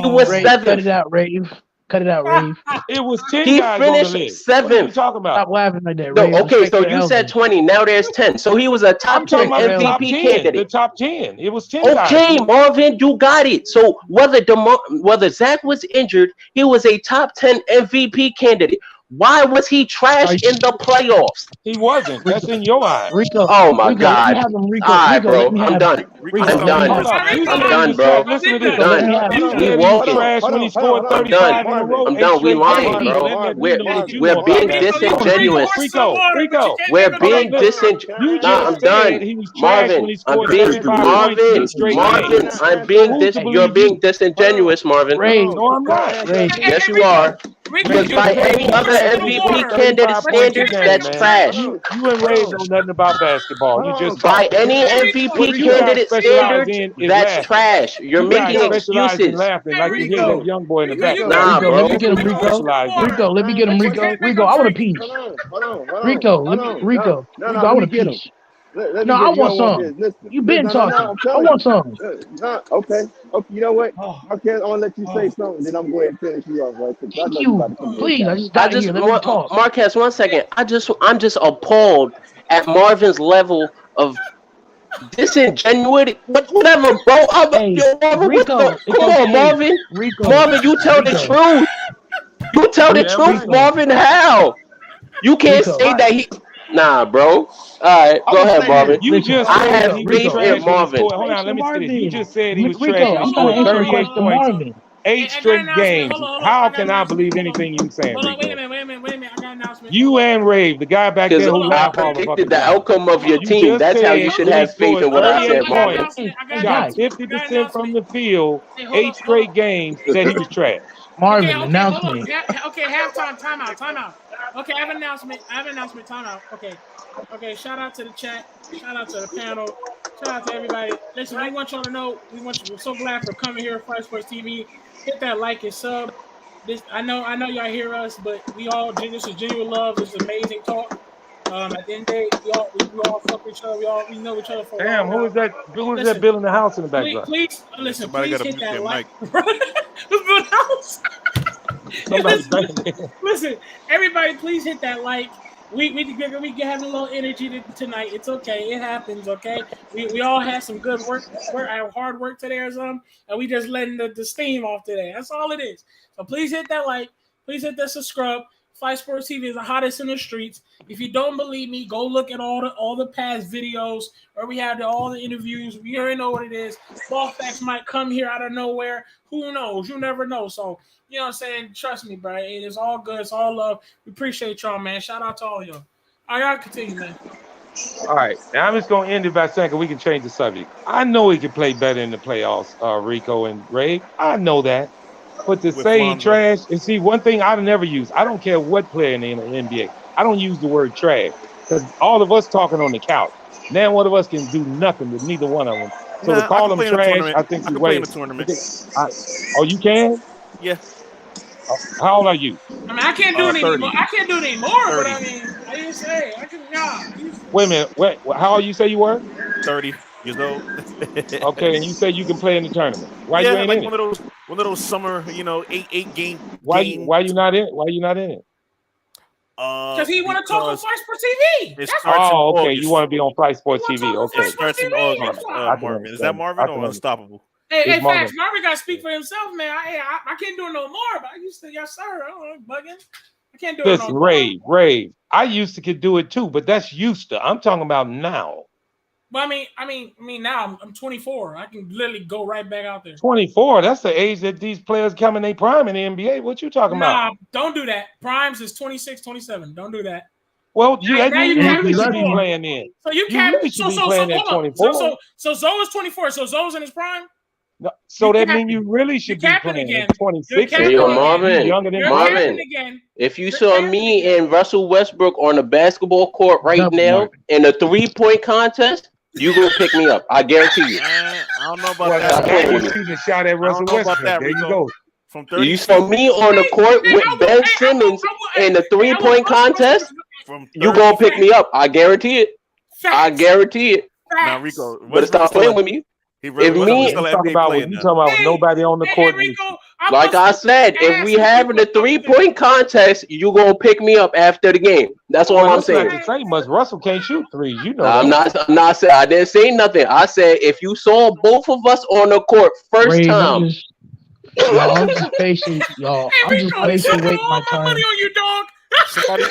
He was 7th. Cut it out, Rave. Cut it out, Rave. It was 10 He guys on the finished list. 7th. What are you talking about? Stop laughing like that, No, Rave. okay, Respect so the you elders. said 20. Now there's 10. So he was a top 10 Top MVP 10, candidate. the top 10. It was 10 guys. Okay, Marvin, you got it. So whether Zach was injured, he was a top 10 MVP candidate. Why was he trash in the playoffs? He wasn't. That's in your eyes. Rico. Oh my Rico, God! let me have him, Rico. All right, Rico, bro. let me I'm have done. him. Rico, I'm done. You I'm said done, he was bro. trash. Listen to this. Done. You We said he was walking. trash when he scored I'm 35 done. in a row. I'm 8 done. We straight lying, games. bro. Let that dude know what you know We're about being basketball. disingenuous. Rico. We're being disingenuous. You Nah, I'm just said done. he was trash when Marvin, he I'm scored being 35 points in 8 straight games. I'm being Who's to you're believe being you? disingenuous, Marvin. Rave. No, I'm not. Rave. Yes, you are. Because by any other MVP candidate standards, that's trash. You and Ray know nothing about basketball. You just By talk. any What MVP you guys candidate specialize standards, in is that's laughing. trash. You're You guys making specialize in excuses. laughing like you hear that young boy in the back. Nah, Rico, bro. let me get him, That's what you Rico. specialize in. Rico, let me get him, Rico. Rico, I want a piece. Hold on. Rico, Rico, I Let want me a get him. piece. Let me No, get I him. You want don't want some. this. Listen. You been talking. I'm I telling want you. some. Okay. You know what? Okay, I'm gonna let you say something, then I'm going to finish you off, right? Because I Thank know you about you. to come Please, I just I got just here. Let me talk. Marquez, 1 second. I'm just appalled at Marvin's level of disingenuity. Whatever, bro. Hey, Marvin, Rico, what the, it's come okay. on, Marvin. Rico, Marvin, you tell the Rico, truth. You tell the Yeah, truth, right. Marvin. How? You can't Rico. say that he. Nah, bro. All right, I'm go gonna ahead, say Marvin. this. You Listen, just I said have he was faith trash in when he Marvin. scored. Hold on, Answer let me say this. You Marvin. just said he was trash Rico, when he I'm trying to scored answer a 38 question to points, Marvin. 8 straight games. How can I believe anything you saying, Hold on, wait Rico? a minute. I got an announcement. You and Rave, the guy back Because there who I laughed all the predicted fucking the time. outcome of your You team. just That's how you said should when he have faith scored in what I said, 38 Marvin. points, Hey, shot guys. 50% from the field, 8 straight games, that he was trash. Marvin, Hold on. announcement. Okay, halftime, timeout. Okay, I have an announcement. Timeout. Okay, shout out to the chat. Shout out to the panel. Shout out to everybody. Listen, we want y'all to know, we're so glad for coming here at Fight Sports TV. Hit that like and sub. I know y'all hear us, but this is genuine love. This is amazing talk. At the end of the day, we all fuck with each other. We know each other for a while Damn, who is now. that? Who is that building the house in the background? Please listen. Somebody Please got to hit mute that their like. mic. Who's building the house? Somebody's banging. Listen, everybody, please hit that like. We having a little energy tonight. It's okay. It happens. Okay. We all had some good work, hard work today or something, and we just letting the steam off today. That's all it is. So please hit that like. Please hit that subscribe. Fight Sports TV is the hottest in the streets. If you don't believe me, go look at all the past videos where we have all the interviews. We already know what it is. Ball facts might come here out of nowhere. Who knows? You never know. So, you know what I'm saying? Trust me, bro. It is all good. It's all love. We appreciate y'all, man. Shout out to all y'all. All right, y'all continue, man. All right, now I'm just going to end it by saying we can change the subject. I know he can play better in the playoffs, Rico and Ray. I know that. But to say he trash, and see, one thing I've never used, I don't care what player in the NBA, I don't use the word trash. Because all of us talking on the couch. Now one of us can do nothing with neither one of them. So to call them trash, I think I can play in the tournament. Oh, you can? Yeah. How old are you? I mean, I can't do it 30. anymore. I can't do it anymore, 30. But I mean, I didn't say I can. Wait a minute. How old you say you were? 30 years old. Okay, and you say you can play in the tournament. Why you ain't like in one of those summer, 8 game. Why you not in? Why you not in it? Because he want to talk on Fight Sports TV. Oh, okay. You want to be on Fight Sports TV? Okay. It starts in August. Marvin, is that Marvin or Unstoppable? Hey, facts. Marvin got to speak for himself, man. I can't do it no more. But I used to, yes, sir. I don't know, bugging. I can't do it no more. Rave. I used to could do it too, but that's used to. I'm talking about now. But I mean, now I'm 24. I can literally go right back out there. 24. That's the age that these players come in their prime in the NBA. What you talking about? Nah, don't do that. Primes is 26, 27. Don't do that. Well, you really should be 24. playing in. So you can't. Really should be playing at 24. So Zoe is 24. So Zoe's in his prime. No, so that means you really should be playing at 26. Marvin, if you saw me and Russell Westbrook on the basketball court right now in a 3-point contest, You gonna pick me up? I guarantee you. I don't know about Well, that. now you're shooting a shot at Russell Westbrook. There you go. From 30 You saw me on the court with Ben Simmons in the 3-point contest. You gonna pick me up? I guarantee it. I guarantee it. Now, Rico, but stop playing with me. If me, talking about nobody on the court. Like I said, if we having a 3-point contest, you gonna pick me up after the game. That's all I'm saying. Not say much. Russell can't shoot threes. You know. I'm not saying. I didn't say nothing. I said if you saw both of us on the court first time. I'm just patient, y'all. I'm just patient waiting my turn. Money on you, dog. Somebody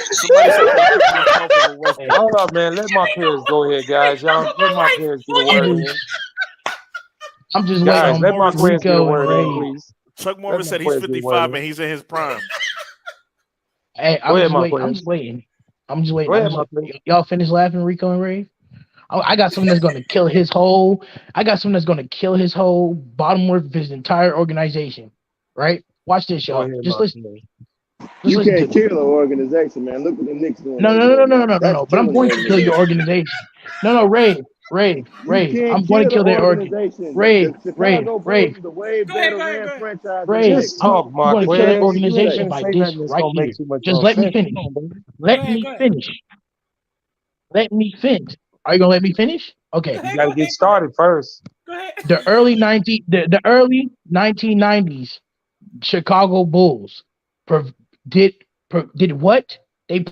hey, hold up, man. Let my peers go ahead, guys. Y'all let my peers get a word. I'm just guys, waiting let my peers get a word, please. Chuck Morris said he's 55 and he's in his prime. Hey, I'm just waiting. Y'all finish laughing, Rico and Ray? I got something that's going to kill his whole. Bottom work of his entire organization. Right? Watch this, y'all. Just listen. You can't kill an organization, man. Look what the Knicks doing. No. But I'm going to kill your organization. No, Ray. I'm going to kill their organization. Ray. Just talk, Mark. I'm going to kill their organization by this right here. Just let me finish. Let me finish. Are you gonna let me finish? Okay. You gotta get started first. The early 1990s Chicago Bulls did what? They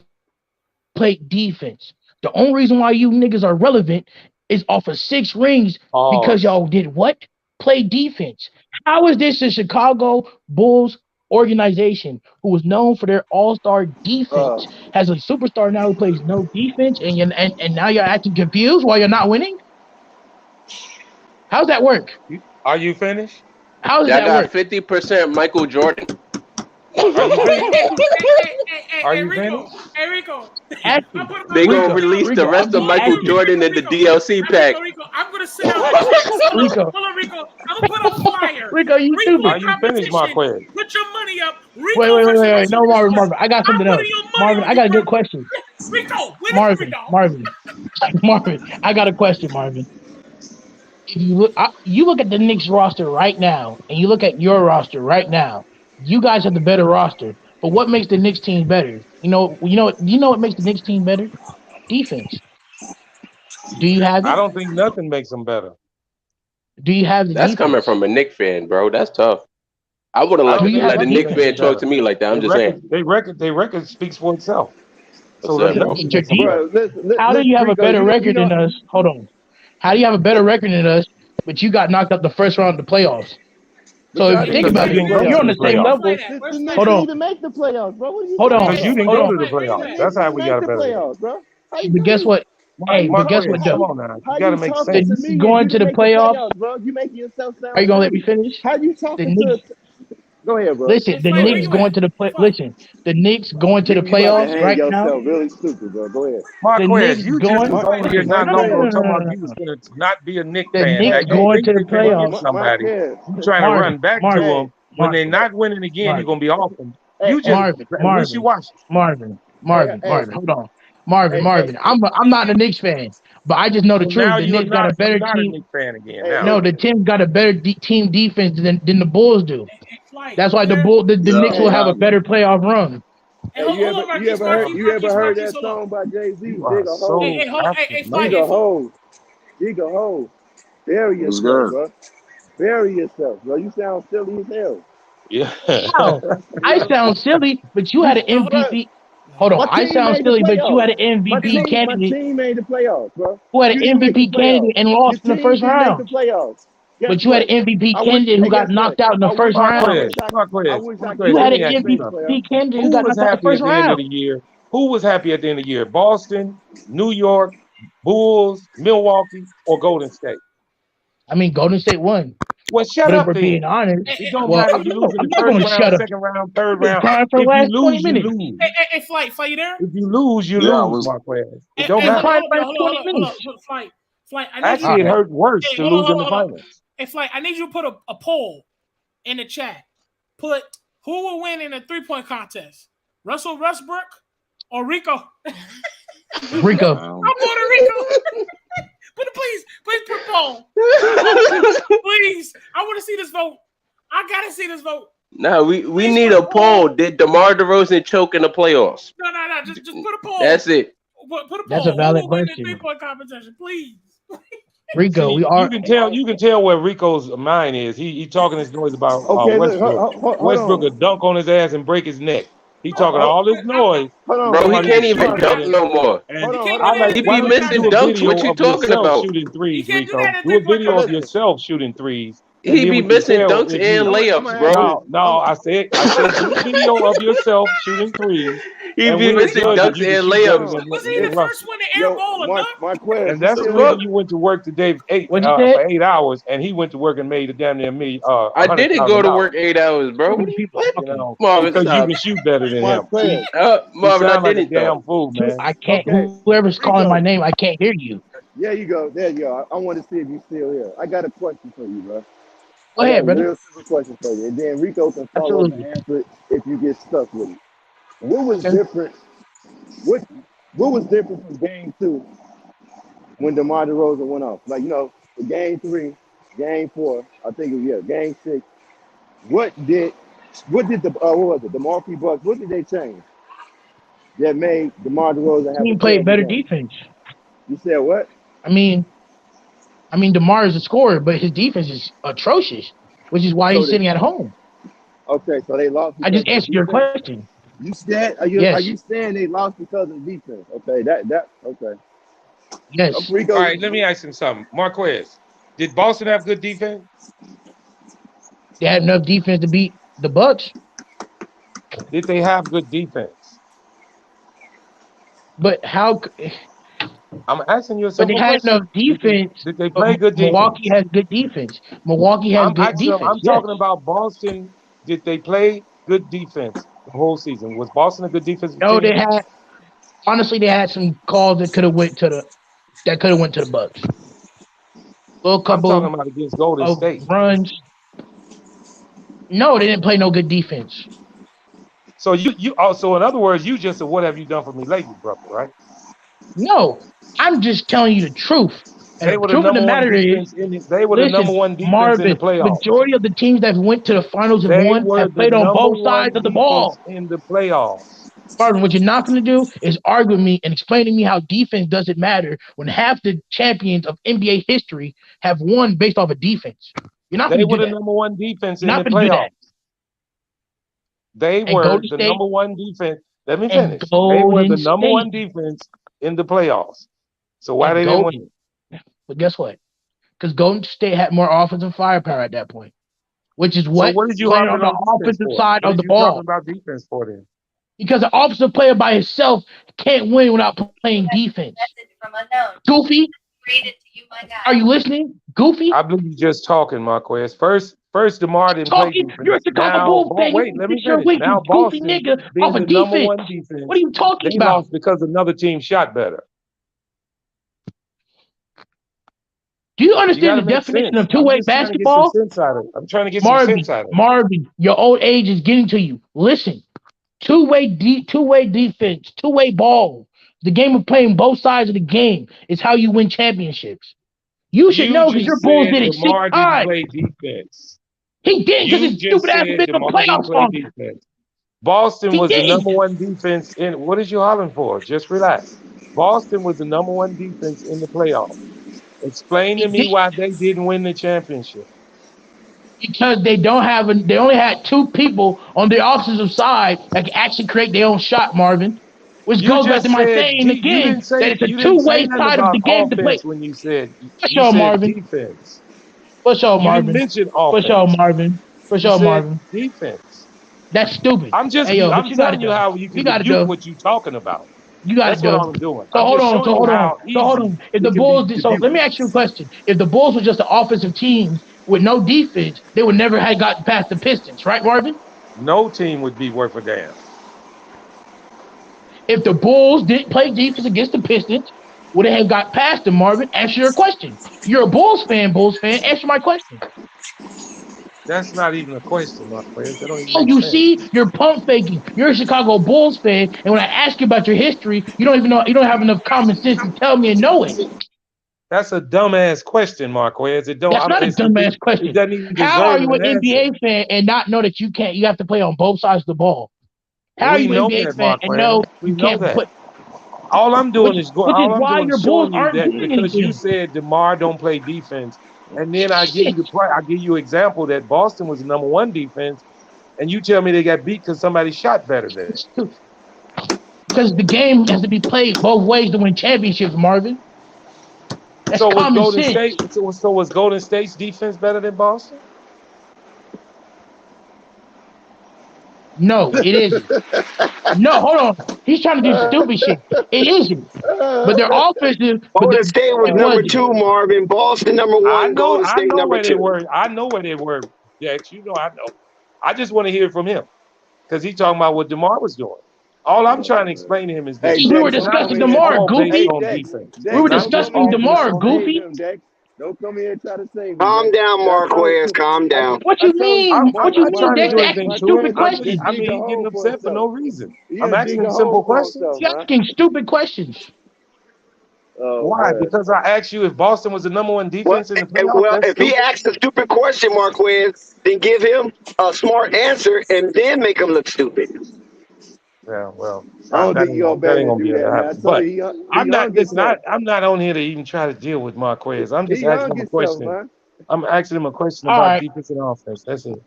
played defense. The only reason why you niggas are relevant is off of 6 rings because y'all did what? Play defense. How is this the Chicago Bulls organization who was known for their all-star defense has a superstar now who plays no defense and now you're acting confused while you're not winning? How's that work? Are you finished? How does that work? 50% Michael Jordan. Are you finished? Hey, Rico. They gonna release the rest of Michael Jordan in the DLC pack. Rico, I'm gonna sit down. Hold on, Rico. I'm gonna put a flyer. Rico, you stupid. Are you finished, Marquez? Put your money up. Wait. No, Marvin. I got something else. Marvin, I got a good question. Rico, Marvin. I got a question, Marvin. If you look at the Knicks roster right now, and you look at your roster right now, you guys have the better roster. But what makes the Knicks team better? You know what makes the Knicks team better? Defense. Do you have it? I don't think nothing makes them better. Do you have the That's defense? coming from a Knicks fan, bro. That's tough. I wouldn't let a Knicks fan talk to me like that. I'm just saying. Their record speaks for itself. So How do you have a better record than us? Hold on. How do you have a better record than us, but you got knocked out the first round of the playoffs? So if you think about it, you're on the same level. Hold on. Even make the playoffs, bro. Hold on. Because you didn't go to the playoffs. That's how we got a better playoffs, bro. But guess what? But guess what, though? You got to make sense. Going to the playoffs, bro. You making yourself sound. Are you gonna let me finish? How you talking to? Go ahead, bro. Listen, the Knicks going to the playoffs right now. Really stupid, bro. Go ahead. Marquez, you just over here not talking about you was gonna not be a Knicks fan. The Knicks going to the playoffs. Somebody, you trying to run back to them when they're not winning again. You're gonna be off them. You just Marvin. Hold on, Marvin. I'm not a Knicks fan, but I just know the truth. The Knicks got a better team. No, the team got a better team defense than the Bulls do. That's why the Knicks will have a better playoff run. You ever heard that song by Jay-Z? Dig a hole. Bury yourself, bro. Bury yourself, bro. You sound silly as hell. Yeah. I sound silly, but you had an MVP. Hold on. I sound silly, but you had an MVP candidate. My team made the playoffs, bro. Who had an MVP candidate and lost in the first round. But you had an MVP candidate who got knocked out in the first round. You had an MVP candidate who got knocked out in the first round. Who was happy at the end of the year? Boston, New York, Bulls, Milwaukee, or Golden State? I mean, Golden State won. Well, shut up. If we're being honest, it don't matter if you lose in the first round, second round, third round. For the last 20 minutes. Hey, Flight, you there? If you lose, you lose, Marquez. It don't matter. Flight, actually, it hurt worse to lose in the finals. Hey, Flight, I need you to put a poll in the chat. Put who will win in a 3-point contest, Russell Westbrook or Rico? Rico. I'm going to Rico. Please put Paul. Please. I want to see this vote. I gotta see this vote. No, we need a poll. Did DeMar DeRozan choke in the playoffs? No. Just put a poll. That's it. Put a poll. That's a valid question. Who will win the 3-point competition, please? Rico, you can tell where Rico's mind is. He talking his noise about Westbrook. Westbrook would dunk on his ass and break his neck. He talking all this noise. Bro, he can't even dunk no more. He be missing dunks. What you talking about? Shooting threes, Rico. Do a video of yourself shooting threes. He be missing dunks and layups, bro. No, I said do a video of yourself shooting threes. He be missing dunks and layups. Was he the first one to airball a dunk? And that's the reason you went to work today for 8 hours, and he went to work and made a damn near me. I didn't go to work 8 hours, bro. Marvin, because you can shoot better than him. Marvin, I didn't. Damn fool, man. I can't. Whoever's calling my name, I can't hear you. There you go. I want to see if you still here. I got a question for you, bro. Go ahead, brother. Real simple question for you, and then Rico can follow up and answer it if you get stuck with it. What was different? What was different from Game 2 when DeMar DeRozan went off? Like Game 3, Game 4, I think it was Game 6. What did the Milwaukee Bucks? What did they change that made DeMar DeRozan have? He played better defense. You said what? I mean, DeMar is a scorer, but his defense is atrocious, which is why he's sitting at home. Okay, so they lost. I just answered your question. You said, are you saying they lost because of defense? Okay, okay. Yes. All right, let me ask him something. Marquez, did Boston have good defense? They had enough defense to beat the Bucks. Did they have good defense? But how? I'm asking you a simple question. But they had enough defense. Did they play good defense? Milwaukee has good defense. Milwaukee has good defense. I'm talking about Boston. Did they play good defense the whole season? Was Boston a good defensive team? No, they had. Honestly, they had some calls that could have went to the Bucks. Little couple. I'm talking about against Golden State runs. No, they didn't play no good defense. So you also, in other words, you just said, "What have you done for me lately, brother?" Right? No, I'm just telling you the truth. And the truth of the matter is, they were the number one defense in the playoffs. Majority of the teams that went to the finals and won have played on both sides of the ball in the playoffs. Marvin, what you're not going to do is argue with me and explain to me how defense doesn't matter when half the champions of NBA history have won based off of defense. You're not going to do that. They were the number one defense in the playoffs. They were the number one defense. Let me finish. They were the number one defense in the playoffs. So why they didn't win? But guess what? Because Golden State had more offensive firepower at that point, which is what did you playing on the offensive side of the ball. Talking about defense for then? Because an offensive player by himself can't win without playing defense. From unknown. Goofy, are you listening? Goofy, I believe you're just talking, Marquez. First, DeMar didn't play defense. You're a Chicago Bulls fan. Wait, let me finish. Now Boston, nigga, off of defense. What are you talking about? They lost because another team shot better. Do you understand the definition of two-way basketball? I'm trying to get some sense out of it. Marvin, your old age is getting to you. Listen, two-way defense, two-way ball. The game of playing both sides of the game is how you win championships. You should know because your Bulls did it 6 times. Play defense. He did because his stupid ass missed the playoffs on defense. Boston was the number one defense in. What is you hollering for? Just relax. Boston was the number one defense in the playoffs. Explain to me why they didn't win the championship. Because they only had two people on the offensive side that can actually create their own shot, Marvin. Which goes back to my saying again that it's a two-way side of the game to play. When you said Marvin. Defense. For sure, Marvin. You mentioned offense. For sure, Marvin. Defense. That's stupid. I'm telling you how you can do what you're talking about. You got to do. That's what I'm doing. So hold on. If the Bulls did so, let me ask you a question. If the Bulls were just an offensive team with no defense, they would never have gotten past the Pistons, right, Marvin? No team would be worth a damn. If the Bulls didn't play defense against the Pistons, would they have got past them, Marvin? Answer your question. You're a Bulls fan. Answer my question. That's not even a question, my friend. See, you're pump faking. You're a Chicago Bulls fan, and when I ask you about your history, you don't even know. You don't have enough common sense to tell me and know it. That's a dumbass question, Marquez. It don't. That's not a dumbass question. It doesn't even How are deserve you an an NBA answer. fan and not know that you can't? You have to play on both sides of the ball. How are We you an know NBA that, fan and Marquez. know We you know can't that. put? All I'm doing is Your Bulls showing you aren't that doing because you anything. said DeMar don't play defense, and then I give you example that Boston was the number 1 defense, and you tell me they got beat because somebody shot better than it. Because the game has to be played both ways to win championships, Marvin. That's common sense. So was Golden State's defense better than Boston? No, it isn't. No, hold on. He's trying to do stupid shit. It isn't. But their offensive. Golden State was number 2, Marvin. Boston number 1. Golden State number 2. I know where they were, Dex. You know I know. I just want to hear from him because he's talking about what DeMar was doing. All I'm trying to explain to him is this. We were discussing DeMar, Goofy. We were discussing DeMar, Goofy. Don't come here and try to save me. Calm down, Marquez. Calm down. What you mean? What you mean, Dex? Asking stupid questions. I mean, he's getting upset for no reason. I'm asking him simple questions. He's asking stupid questions. Why? Because I asked you if Boston was the number 1 defense in the playoffs. Well, if he asks a stupid question, Marquez, then give him a smart answer and then make him look stupid. Yeah, well, I don't think you're that ain't gonna be that. happen. But I'm not on here to even try to deal with Marquez. I'm just asking him a question. I'm asking him a question about defense and offense. That's it.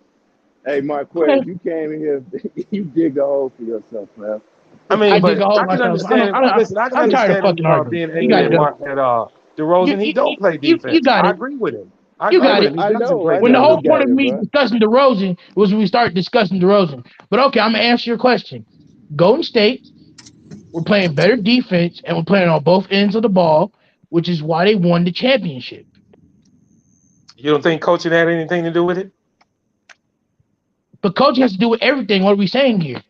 Hey, Marquez, you came in here, you dig a hole for yourself, man. I mean, I can understand. I can understand about being angry at DeRozan. He don't play defense. You got it. I agree with him. You got it. When the whole point of me discussing DeRozan was we start discussing DeRozan. But okay, I'm gonna answer your question. Golden State, we're playing better defense and we're playing on both ends of the ball, which is why they won the championship. You don't think coaching had anything to do with it? But coaching has to do with everything. What are we saying here?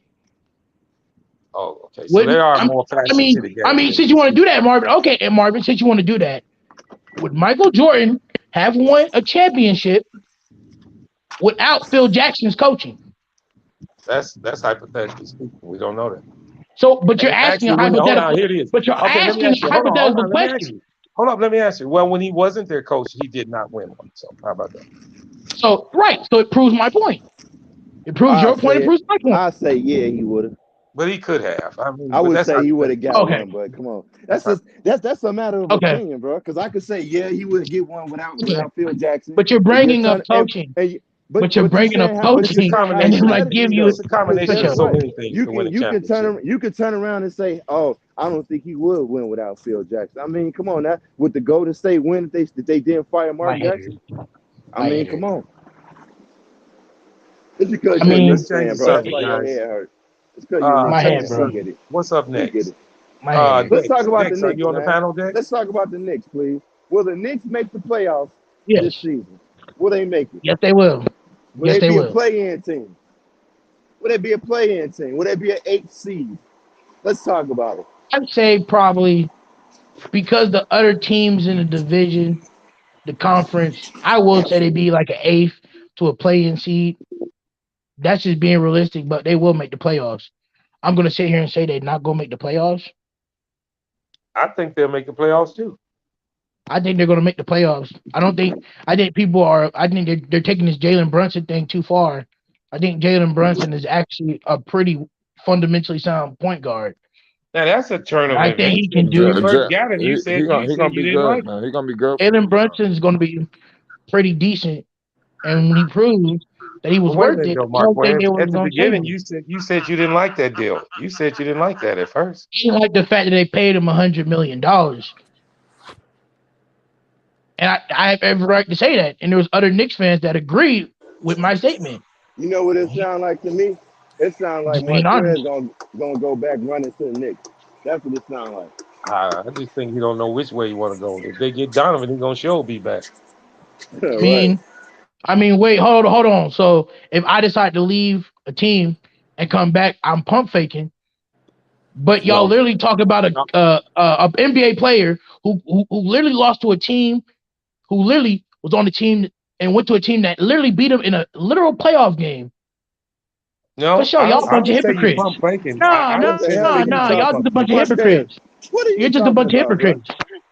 Oh, okay. So there are more facets to the game. I mean, since you want to do that, Marvin. Okay, and Marvin, since you want to do that, would Michael Jordan have won a championship without Phil Jackson's coaching? That's hypothetically speaking. We don't know that. So, but you're asking a hypothetical. Here it is. But you're asking a hypothetical question. Hold up, let me ask you. Well, when he wasn't their coach, he did not win one. So how about that? So so it proves my point. It proves your point. It proves my point. I say he would have. But he could have. I mean, I would say he would have got one, but come on, that's a matter of opinion, bro. Because I could say he would get one without Phil Jackson. But you're bringing up coaching. But you're bringing up coaching, and then like give you a combination of so many things. You can turn around and say, "Oh, I don't think he would win without Phil Jackson." I mean, come on, now with the Golden State win, that they didn't fire Mark Jackson. I mean, come on. It's because you're saying, bro. That's why your head hurt. It's because my head, bro. What's up next? Let's talk about the Knicks. Are you on the panel, Dex? Let's talk about the Knicks, please. Will the Knicks make the playoffs this season? Will they make it? Yes, they will. Will they be a play-in team? Will they be a play-in team? Will they be an 8th seed? Let's talk about it. I'd say probably because the other teams in the division, the conference, I will say they'd be like an 8th to a play-in seed. That's just being realistic, but they will make the playoffs. I'm going to sit here and say they're not going to make the playoffs. I think they'll make the playoffs too. I think they're going to make the playoffs. I think people are. I think they're taking this Jalen Brunson thing too far. I think Jalen Brunson is actually a pretty fundamentally sound point guard. Now that's a turn of I think he can do it. He's gonna be good. Man. He's gonna be good. Jalen Brunson is going to be pretty decent, and when he proves that he was worth it, Mark, at the beginning you said you didn't like that deal. You said you didn't like that at first. You didn't like the fact that they paid him $100 million. And I have every right to say that. And there was other Knicks fans that agreed with my statement. You know what it sounds like to me? It sounds like Marquez gonna go back running to the Knicks. That's what it sounds like. I just think he don't know which way you want to go. If they get Donovan, he's gonna sure be back. I mean, wait, hold on. So if I decide to leave a team and come back, I'm pump faking. But y'all literally talk about a NBA player who literally lost to a team, who literally was on the team and went to a team that literally beat him in a literal playoff game. No, for sure, y'all a bunch of hypocrites. No, y'all just a bunch of hypocrites. You're just a bunch of hypocrites.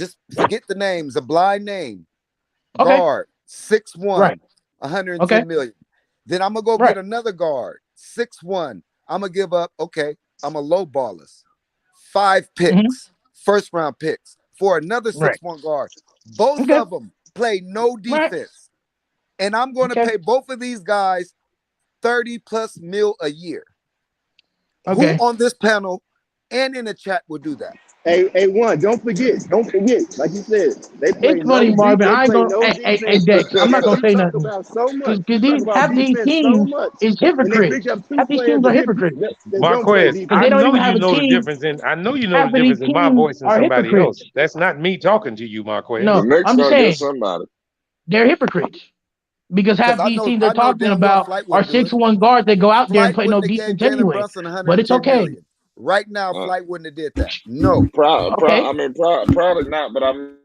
just forget the names, a blind name. Okay. Guard, 6'1", Right. 110 million. Then I'm gonna go get another guard, 6'1", I'm gonna give up. Okay, I'm a low ballers. 5 picks, first round picks for another 6-1 guard. Both of them play no defense, and I'm going to pay both of these guys $30+ mil a year. Who on this panel and in the chat will do that? Hey, Wont, don't forget. Like you said, they play It's funny, Marvin. I ain't gonna. Hey, Dex, I'm not gonna say nothing. Because half these teams is hypocrites. Half these teams are hypocrites. Marquez, I they don't know even have you a know the team. difference in. I know you know Half the of these difference in my teams voice and are somebody hypocrites. else. That's not me talking to you, Marquez. No, The Knicks I'm just gonna get saying somebody. they're hypocrites. Because half these teams they're talking damn well about Flight are wouldn't do it. 6-1 guards that go out there and Flight play no wouldn't have gave defense Jalen anyway. Brunson But it's 110 okay. million. Right now, Flight wouldn't have did that. No. Probably not, but I'm.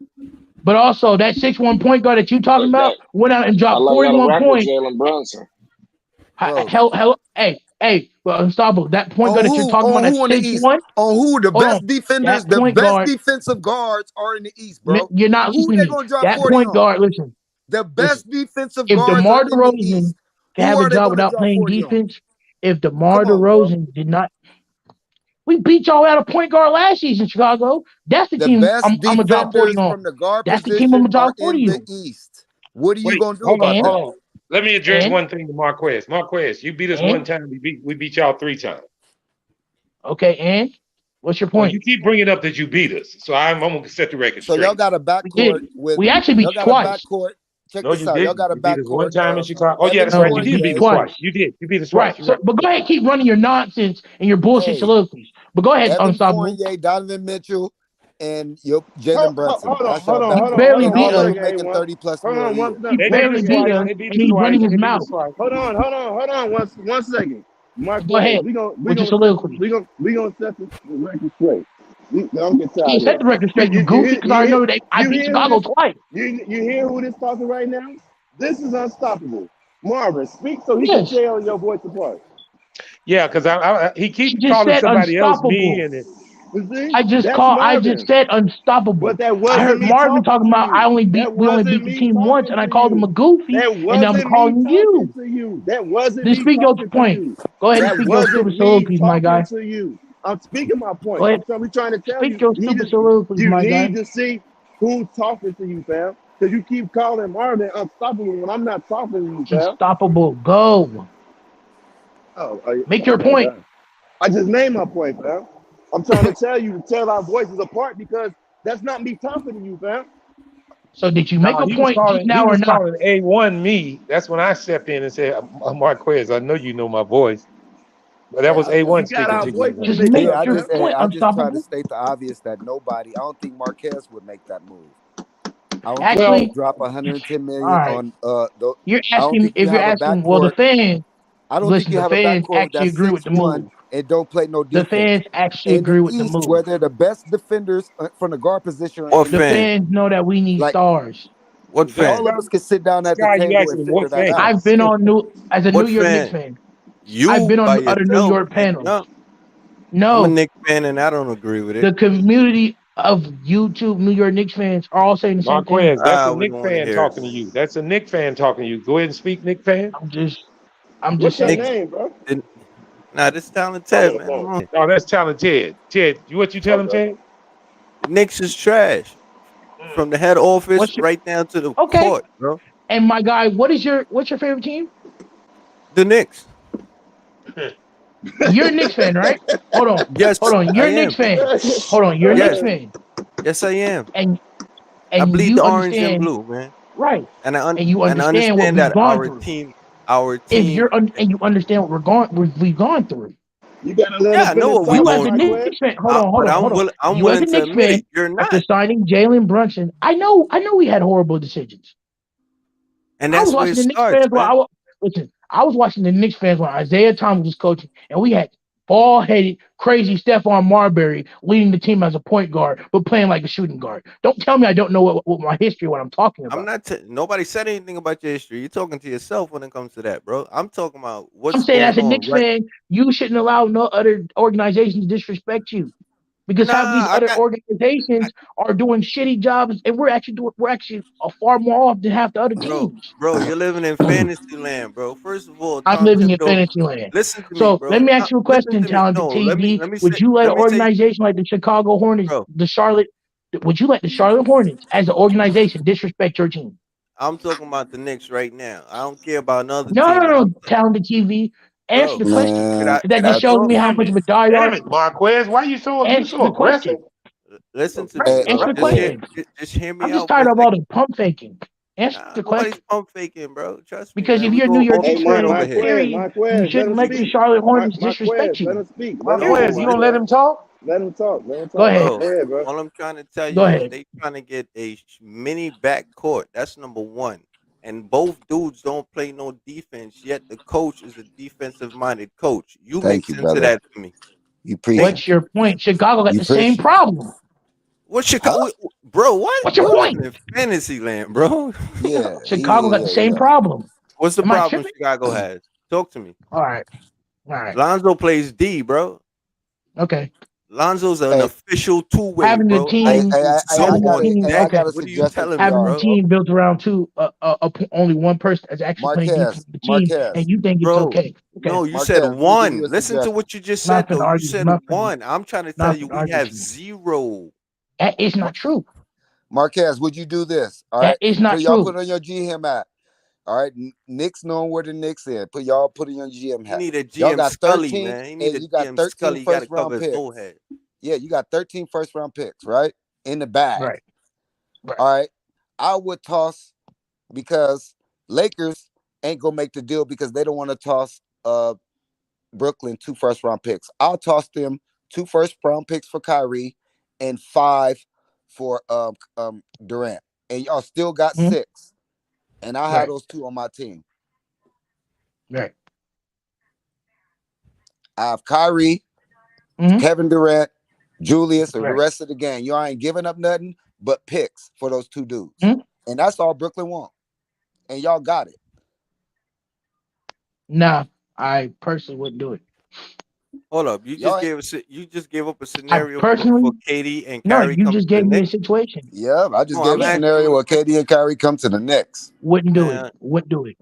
But also that 6-1 point guard that you talking about went out and I dropped got a 41 record, points. Jalen Brunson. Hell, hey, well, unstoppable. That point guard that you're talking about, that 6-1. On who? The best defenders, the best defensive guards are in the East, bro. You're not who listening they to me. gonna drop That 40 point on? guard, listen. The best defensive if guards DeMar are in the DeRozan East. can Who have are a they job gonna without drop playing 40 defense, if DeMar Come on, DeRozan did not, we beat y'all out of point guard last season, Chicago. That's the The team best I'm gonna drop 40 defenders on. from the guard That's the team I'm position gonna are drop 40 in the on. East. What are you Wait, gonna do hold about on, that? hold on. Let me address one thing to Marquez. Marquez, you beat us one time. We beat y'all 3 times. Okay, and what's your point? Well, you keep bringing up that you beat us, so I'm gonna set the record straight. So y'all got a backcourt with. We actually beat you twice. Check No, this you out. did. Y'all got a You beat us one backcourt. time in Chicago. Oh, yeah, that's right. You did beat us twice. You did. You beat us twice. Right. So, but go ahead, keep running your nonsense and your bullshit soliloquies. But go ahead, Evan Unstoppable. Fournier, Donovan Mitchell, and Jalen Brunson. Hold on. You barely beat us. Making 30+ mil a year. He barely beat us, and he's running his mouth. Hold on. One second. Mark, go ahead. We gonna set the record straight. Don't get tired. You set the record straight, you goofy, because I know I beat Chicago twice. You hear who this talking right now? This is Unstoppable. Marvin, speak so he can tell your voice apart. Yeah, because he keeps calling somebody else me, and I just said Unstoppable. But that wasn't I heard me Marvin talking about we only beat the team once, and I called him a goofy, and I'm calling you. That wasn't Then speak your point. Go ahead and speak your stupid soliloquies, my guy. To you. I'm speaking my point. Go ahead. I'm trying to tell speak your stupid soliloquies, my guy. You need to see who's talking to you, fam. Because you keep calling Marvin Unstoppable when I'm not talking to you, fam. Unstoppable, go. Make your point. I just named my point, fam. I'm trying to tell our voices apart because that's not me talking to you, fam. So did you make a point now or not? Calling A1 me. That's when I stepped in and said, Marquez, I know you know my voice. But that was A1 speaking to you. I just try to state the obvious that I don't think Marquez would make that move. I don't think he'd drop 110 million on You're asking if you're asking, well, the fans. I don't think you have a backcourt actually agree with the move. And don't play no defense. The fans actually agree with the move. Where they're the best defenders from the guard position. The fans know that we need stars. What fans? All of us can sit down at the table and figure that out. I've been on as a New York Knicks fan. I've been on other New York panels. No, I'm a Knicks fan and I don't agree with it. The community of YouTube New York Knicks fans are all saying the same thing. Marquez, that's a Knicks fan talking to you. That's a Knicks fan talking to you. Go ahead and speak, Knicks fan. I'm just saying. What's your name, bro? Nah, this is talented, man. Oh, that's talented. Ted, what you tell him, Ted? The Knicks is trash. From the head office right down to the court, bro. And my guy, what's your favorite team? The Knicks. You're a Knicks fan, right? Hold on. Yes. Hold on. You're a Knicks fan. Hold on. You're a Knicks fan. Yes, I am. And I bleed you the orange understand, and blue, man. Right. And you understand what that our team. If you're and you understand what we've gone through. You gotta let I know what we're going through. Knicks fan. Hold on. I'm willing to admit it. You're not. After signing Jalen Brunson, I know we had horrible decisions. And that's where it starts, man. Listen, I was watching the Knicks fans when Isaiah Thomas was coaching, and we had ball-headed, crazy Stephon Marbury leading the team as a point guard, but playing like a shooting guard. Don't tell me I don't know what my history, what I'm talking about. I'm not. Nobody said anything about your history. You're talking to yourself when it comes to that, bro. I'm talking about what's. I'm saying as a Knicks fan, you shouldn't allow no other organization to disrespect you. Because half these other organizations are doing shitty jobs, and we're actually far more off than half the other teams. Bro, you're living in fantasy land, bro. First of all, I'm Tom living in Thibodeau, fantasy land. listen to me, So bro. let me ask you a Listen question, to me. talented No, let me TD. Would you let an organization like the Chicago Hornets, would you let the Charlotte Hornets as an organization disrespect your team? I'm talking about the Knicks right now. I don't care about another No, team. no, talented TV. Answer the question. That just shows me how much of a diehard. Damn it, Marquez. Why you so aggressive? Listen to me, bro. Answer the question. Just hear me I'm out. just tired of all the pump faking. Answer the question. Nobody's pump faking, bro. Trust me. Because man. if you're a New York Knicks fan, over here. period, you shouldn't let the Charlotte Hornets disrespect you. Let him speak. Marquez, you don't let him talk? Let him talk. Let him talk. Go ahead. Go ahead, bro. All I'm trying to tell you Go is ahead. they trying to get a mini backcourt. That's number one. And both dudes don't play no defense, yet the coach is a defensive-minded coach. You make sense of that to me. You preach. What's your point? Chicago got the same problem. What Chicago, bro? What? What's your point? In fantasy land, bro. Yeah. Chicago got the same problem. What's the problem Chicago has? Talk to me. All right. Lonzo plays D, bro. Okay. Lonzo's an official two-way, having bro. the team, What are you telling me, having bro? the team built around only one person that's actually playing defense for the team, and you think it's okay. No, you said one. Listen to what you just said, though. You said one. I'm trying to tell you we have zero. That is not true. Marquez, would you do this? All right. That is not Y'all true. put on your GM app. All right, Knicks knowing where the Knicks is. Put in your GM hat. You need a GM y'all got Scully, 13, man. You need you got 13 first round picks. Yeah, you got 13 first round picks, right? In the bag. Right. All right. I would toss because Lakers ain't gonna make the deal because they don't want to toss Brooklyn 2 first round picks. I'll toss them 2 first round picks for Kyrie and 5 for Durant. And y'all still got 6. And I have those 2 on my team. Right. I have Kyrie, Kevin Durant, Julius, or the rest of the gang. You ain't giving up nothing but picks for those 2 dudes. And that's all Brooklyn want. And y'all got it. Nah, I personally wouldn't do it. Hold up. You just gave up a scenario for KD and Kyrie. No, you just gave me a situation. Yeah, I just gave a scenario where KD and Kyrie come to the Knicks. Wouldn't do it. Wouldn't do it.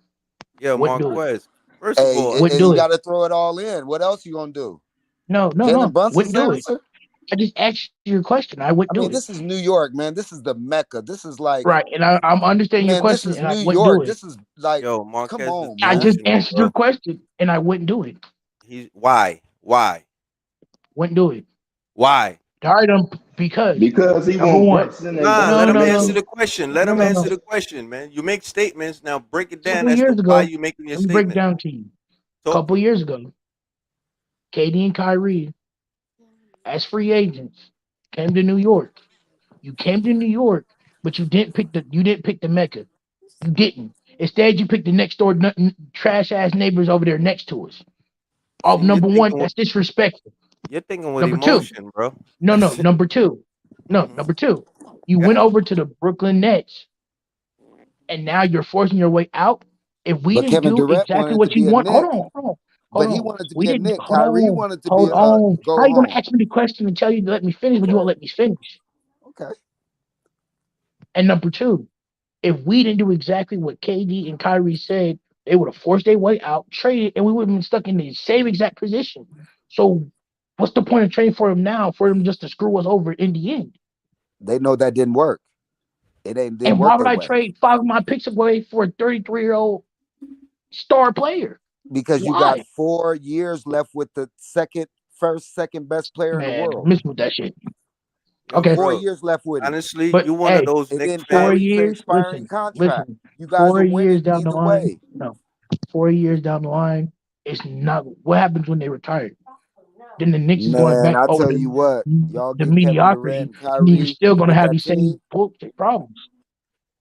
Yeah, Marquez. First of all, you got to throw it all in. What else you gonna do? No. Wouldn't do it. I just asked you a question. I wouldn't do it. This is New York, man. This is the Mecca. This is like right, and I'm understanding your question. This is and New I wouldn't York. do it. This is like, Marquez, come on, I man. just answered your question, and I wouldn't do it. Why? Wouldn't do it. Why? Tired of him because he won't. Let him answer the question. Let him answer the question, man. You make statements now. Break it down as to why you making your statement. Break it down to you. A couple years ago, KD and Kyrie, as free agents, came to New York. You came to New York, but you didn't pick the Mecca. You didn't. Instead, you picked the next door trash ass neighbors over there next to us. Number one, that's disrespectful. You're thinking with emotion, bro. No, number two. Number two. You went over to the Brooklyn Nets, and now you're forcing your way out. If we didn't Kevin do Durant exactly what you want, hold on. But he wanted to be a Knick. Kyrie wanted to be a How are you going to ask me the question and tell you to let me finish, but you won't let me finish? Okay. And number two, if we didn't do exactly what KD and Kyrie said, they would have forced their way out, traded, and we would have been stuck in the same exact position. So what's the point of trading for them now, for them just to screw us over in the end? They know that didn't work. It didn't and work. Why would I trade 5 of my picks away for a 33-year-old star player? Because you got 4 years left with the second best player in the world. Miss with that shit. Okay, 4 years left with it. Honestly, you one of those Knicks 4 years. Expiring contract. You guys 4 are years winning down the either line. way. No, 4 years down the line, it's not. What happens when they retire? Then the Knicks is going back over tell you what, y'all the get mediocrity. Kevin Durant, Kyrie, you're still going to have these team. same bullshit problems.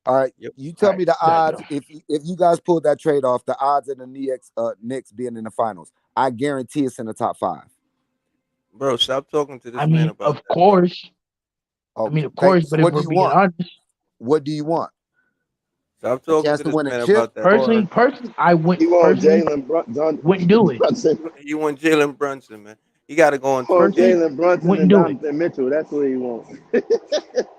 All right, you tell me the odds. If you guys pulled that trade off, the odds of the Knicks being in the finals, I guarantee it's in the top 5. Bro, stop talking to this man about of course. Oh, I mean, of course, but if we're being honest, what do you want? Stop talking to this man about that. Personally, I wouldn't. He want Jalen Brunson. Wouldn't do it. You want Jalen Brunson, man. He got to go on 2K. Jalen Brunson and Donovan Mitchell. That's what he wants.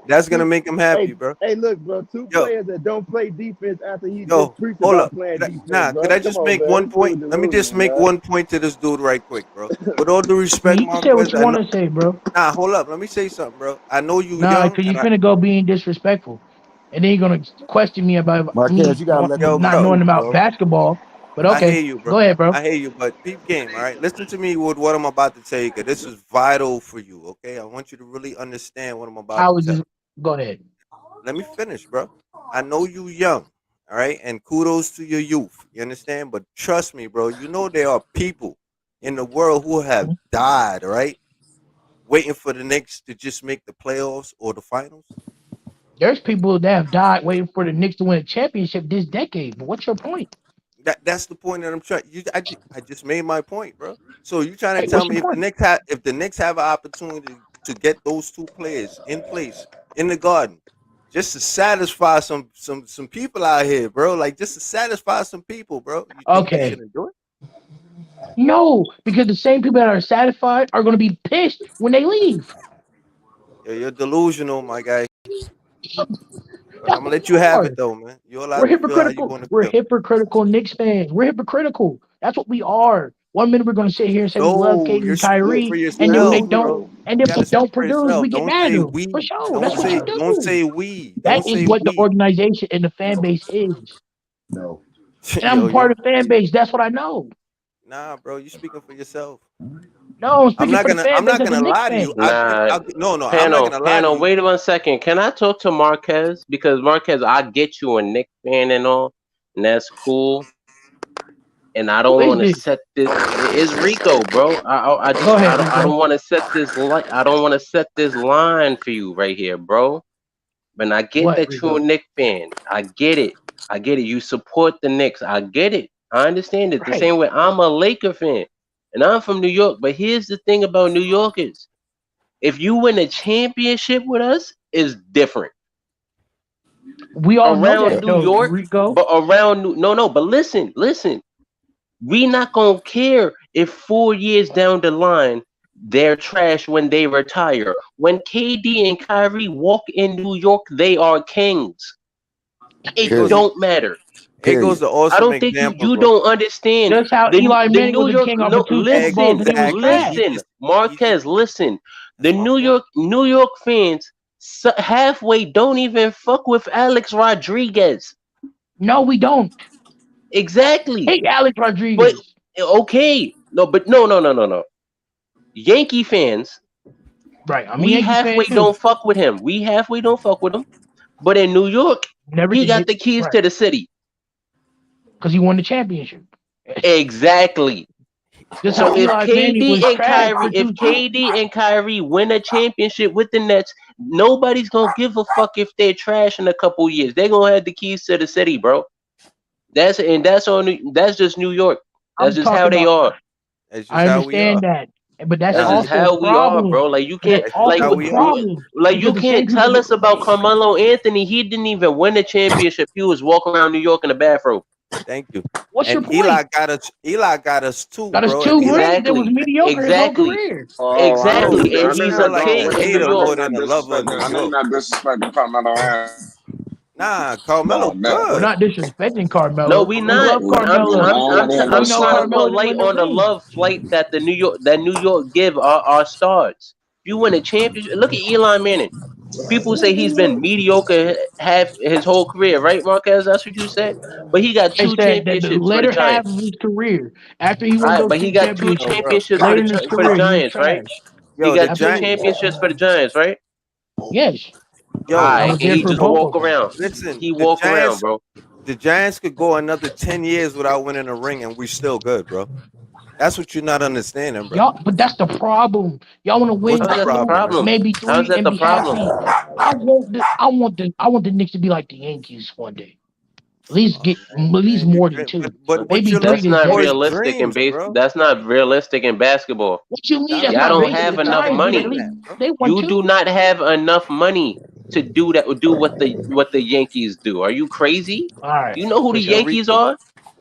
That's gonna make him happy, bro. Hey, look, bro. Two players that don't play defense after he just preached about playing defense. Nah, bro. could I just make one point? Let me just make one point to this dude right quick, bro. With all due respect, you Marquez, say what you want to say, bro. Nah, hold up. Let me say something, bro. I know you Nah, young. because you're finna go being disrespectful, and then you're gonna question me about Marquez, you gotta let not knowing about basketball. But okay, I hear you, bro. Go ahead, bro. I hear you, but peep game, all right? Listen to me with what I'm about to tell you, because this is vital for you, okay? I want you to really understand what I'm about to tell you. Go ahead. Let me finish, bro. I know you young, all right? And kudos to your youth, you understand? But trust me, bro, you know there are people in the world who have died, all right? Waiting for the Knicks to just make the playoffs or the finals. There's people that have died waiting for the Knicks to win a championship this decade. But what's your point? That's the point that I'm trying. I just made my point, bro. So you trying to tell me if the Knicks have an opportunity to get those two players in place in the Garden, just to satisfy some people out here, bro. Like just to satisfy some people, bro. You think they shouldn't do it? No, because the same people that are satisfied are going to be pissed when they leave. You're delusional, my guy. But I'm gonna let you have it though, man. We're hypocritical. We're hypocritical Knicks fans. We're hypocritical. That's what we are. 1 minute we're gonna sit here and say we love KD and Kyrie, and if they don't, produce, we get mad at them. For sure, that's what you do. Don't say we. That is what the organization and the fan base is. No, and I'm part of the fan base. That's what I know. Nah, bro, you speaking for yourself. No, I'm not gonna lie to you. No, Panel, I'm not gonna lie to you. Wait 1 second. Can I talk to Marquez? Because Marquez, I get you a Knicks fan and all, and that's cool. And I don't want to set this. It's Rico, bro. I don't want to set this light. I don't want to set this line for you right here, bro. But I get that you're a Knicks fan. I get it. You support the Knicks. I get it. I understand it. The same way I'm a Laker fan. And I'm from New York, but here's the thing about New Yorkers. If you win a championship with us, it's different. We all know that, New York, Rico. But but listen. We not gonna care if 4 years down the line they're trash when they retire. When KD and Kyrie walk in New York, they are kings. It don't matter. It goes to awesome. I don't think you don't understand. That's how Eli Manning was the king of the two Super Bowls and he was trash. Listen, Marquez, listen. The New York fans halfway don't even fuck with Alex Rodriguez. No, we don't. Exactly. Hey, Alex Rodriguez. But okay, no. Yankee fans, right? We halfway don't fuck with him. But in New York, he got the keys to the city. Because he won the championship. Exactly. So if KD and Kyrie win a championship with the Nets, nobody's gonna give a fuck if they're trash in a couple years. They're gonna have the keys to the city, bro. That's just New York. That's just how they are. I understand that. But that's just how we are, bro. Like you can't you can't tell us about Carmelo Anthony. He didn't even win a championship. He was walking around New York in a bathrobe. Thank you. What's your point? Eli got us too. Got us two rings. It was mediocre his whole career. Exactly. And he's a king. We're not disrespecting Carmelo. Nah, Carmelo good. We're not disrespecting Carmelo. No, we not. I'm trying to put light on the love flight that New York give our stars. If you win a championship, look at Eli Manning. People say he's been mediocre half his whole career, right, Marquez? That's what you said. But he got two championships the later half of his career after he won but he got two championships for the Giants, right? He got two championships for the Giants, right? Yes. Yo, he just walk around. Listen, he walk around, bro. The Giants could go another 10 years without winning a ring, and we still good, bro. That's what you're not understanding, bro. But that's the problem. Y'all want to win maybe 3 and be happy. I want the Knicks to be like the Yankees one day. At least more than 2. But maybe that's not realistic in baseball. That's not realistic in basketball. What you mean? Y'all don't have enough money. You do not have enough money to do what the Yankees do. Are you crazy? All right. You know who the Yankees are?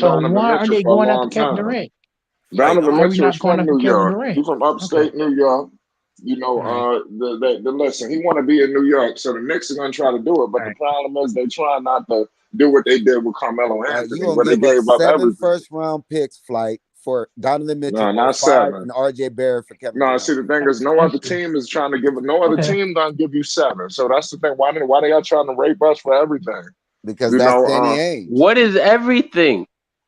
wanting So Donovan why are Mitchell they for a going after long Kevin time. Durant? Donovan Why are we Mitchell is not going from after New Kevin York. Durant? He's from upstate New York. You know, the listen, he want to be in New York, so the Knicks are gonna try to do it. But the problem is they try not to do what they did with Carmelo Anthony, You gonna where they give up gave up 7 everything. first-round picks, Flight, for Donovan Mitchell, No, or not 5 7. and RJ Barrett for Kevin No, Durant? see the thing is, no other team is trying to give it. No other team gonna give you 7. So that's the thing. Why they y'all trying to rape us for everything? Because You that's know, Danny Ainge. What is everything?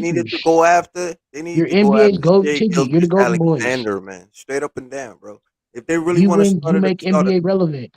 needed to go after, they need to go NBA's after golden Shea ticket. You're the golden boys. Alexander, man. Straight up and down, bro. If they really want to start You it, make NBA relevant.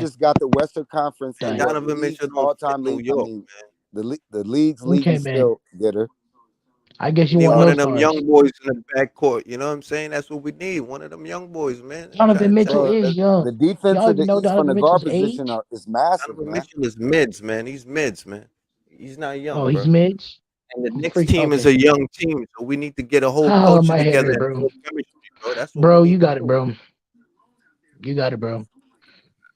just got the Western Conference And and Donovan league's Mitchell don't fit all-time New lead. York, The league's leading Okay, man. skill getter. I guess We you need want one those of them stars. young boys in the backcourt. You know what I'm saying? That's what we need. One of them young boys, man. I'm Donovan trying to Mitchell tell you. is young. The defense Y'all of the even know East from Donovan the guard Mitchell's age? position is massive, Donovan man. Mitchell is mids, man. He's mids, man. He's not young, Oh, he's bro. mids. And the Knicks team is a young team, so we need to get a whole Oh, culture my head together hurt, and bro. build chemistry, bro. That's what Bro, we need you to got it, do. bro. You got it, bro.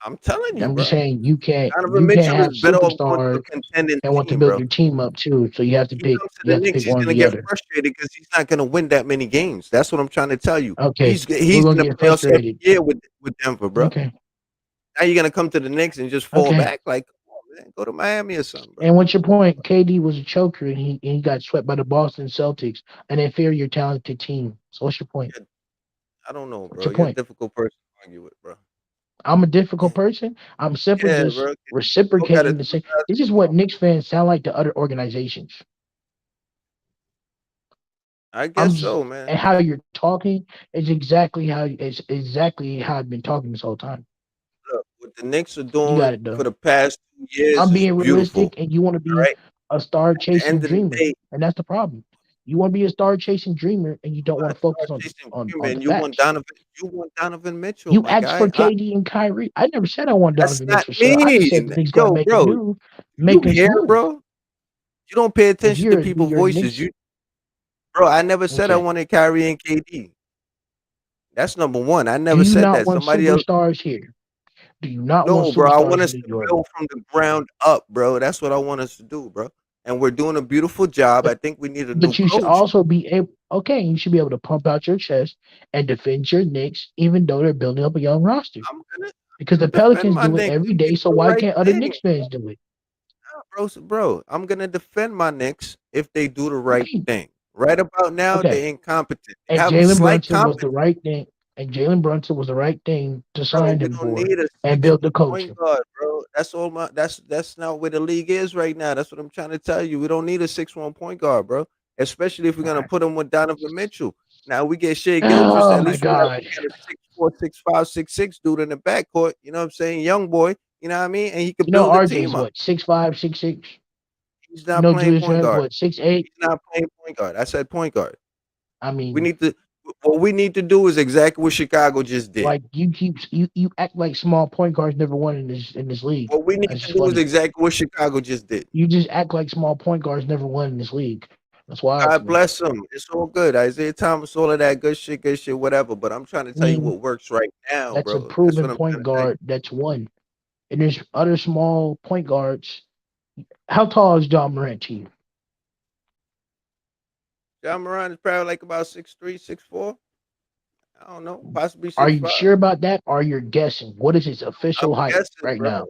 I'm telling you, I'm just bro. saying you can't Donovan Mitchell have is better off going to superstars a contending and want to team, build bro. your team up too. So you have to He pick. comes to You the have to Knicks, pick he's one or gonna the get other. frustrated because he's not gonna win that many games. That's what I'm trying to tell you. Okay, He's we're gonna gonna get play us every frustrated. year with Denver, bro. Okay, Now you're gonna come to the Knicks and just fall okay. back? Like, come on, man. Go to Miami or something, bro. And what's your point? KD was a choker and he got swept by the Boston Celtics, an inferior talented team. So what's your point? I don't know, What's bro. your You're a point? difficult person to argue with, bro. I'm a difficult person. I'm simply Yeah, just bro. You gotta reciprocating the same. sympathize This with is what Knicks fans sound like to other organizations. I I'm guess just, so, man. and how you're talking is exactly how I've been talking this whole time. Look, what the Knicks are You got doing it, though. for the past 2 years I'm is being beautiful. realistic, and you want to All be right. a star At the chasing end of the dreamer, day, and that's the problem. You want to be a star chasing dreamer, and you don't want to focus start on chasing on dream, on the man. You want facts. Donovan. You want Donovan Mitchell, You my asked for guy. KD and Kyrie. I never said I want That's Donovan not Mitchell, sir. I just said me, the Knicks got to yo, make a bro. You make a hear, move. bro? You don't pay If attention to people's you're a voices. Knicks, Bro. I never said I okay. wanted Kyrie and KD. That's number one. I Do never you said not that. want Somebody else. superstars here? Do you not want No, bro. I want superstars in us New to York? build from the ground up, bro. That's what I want us to do, bro. And we're doing a beautiful job. But I think we need a new but you should coach. also be able. Okay, you should be able to pump out your chest and defend your Knicks, even though they're building up a young roster. Because the Defend Pelicans my do it Knicks every if they day, do so the why right can't other thing. Knicks fans do it? Bro, I'm gonna defend my Knicks if they do the right Okay. thing. Right about now, Okay. they're incompetent. They And have a Jalen slight Brunson was competence, the right thing. And Jalen Brunson was the right thing to bro. sign We him don't for need a and build the 6'1" point culture. guard, bro. That's all my. That's not where the league is right now. That's what I'm trying to tell you. We don't need a 6'1" point guard, bro. Especially if we're All gonna right. put him with Donovan Mitchell. Now we get Shea Gilchrist. Oh At my least God. we got a 6'4", 6'5", 6'6" dude in the backcourt. You know what I'm saying? Young boy. You know what I mean? And he could You know build the RJ's team up. what, 6'5", 6'6"? He's You not know playing Julius point Randle's guard. what, 6'8"? He's not playing point guard. I said point guard. I We mean, need to. What we need to do is exactly what Chicago just did. like you act like small point guards never won in this league. What we need That's to just do is funny. exactly what Chicago just did. You just act like small point guards never won in this league. That's wild to God me. bless him. It's all good. Isaiah Thomas, all of that good shit, whatever. But I'm trying to I tell you mean, what works right now, that's a bro. That's what proven I'm trying point to tell you. guard that's won. And there's other small point guards. How tall is John Morant to you? John Moran is probably like about 6'3", 6'4". I don't know, possibly Are 6'5". you sure about that? Or you're guessing? What is his I'm official height guessing, right bro. now?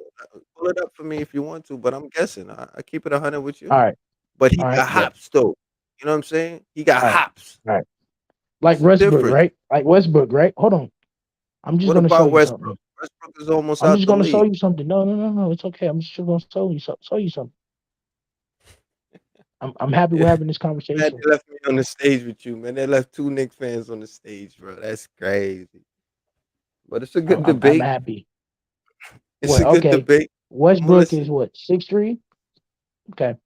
Pull it up for me if you want to, but I'm guessing. I keep it 100 with you. All right. But he All right. got Bet. hops though. You know what I'm saying? He got All right. hops. All right. Like It's the Westbrook, difference. right? Like Westbrook, right? Hold on. I'm just What gonna show about you Westbrook? something. Westbrook is almost I'm out just the gonna show league. you something. No. It's okay. I'm just gonna show you something. I'm happy we're Yeah. having this Man, conversation. they left me on the stage with you, man. They left two Knicks fans on the stage, bro. That's crazy. But it's a good I'm debate. happy. It's Well, a good okay. debate. I'm gonna Westbrook is listen. what, 6'3"? Okay.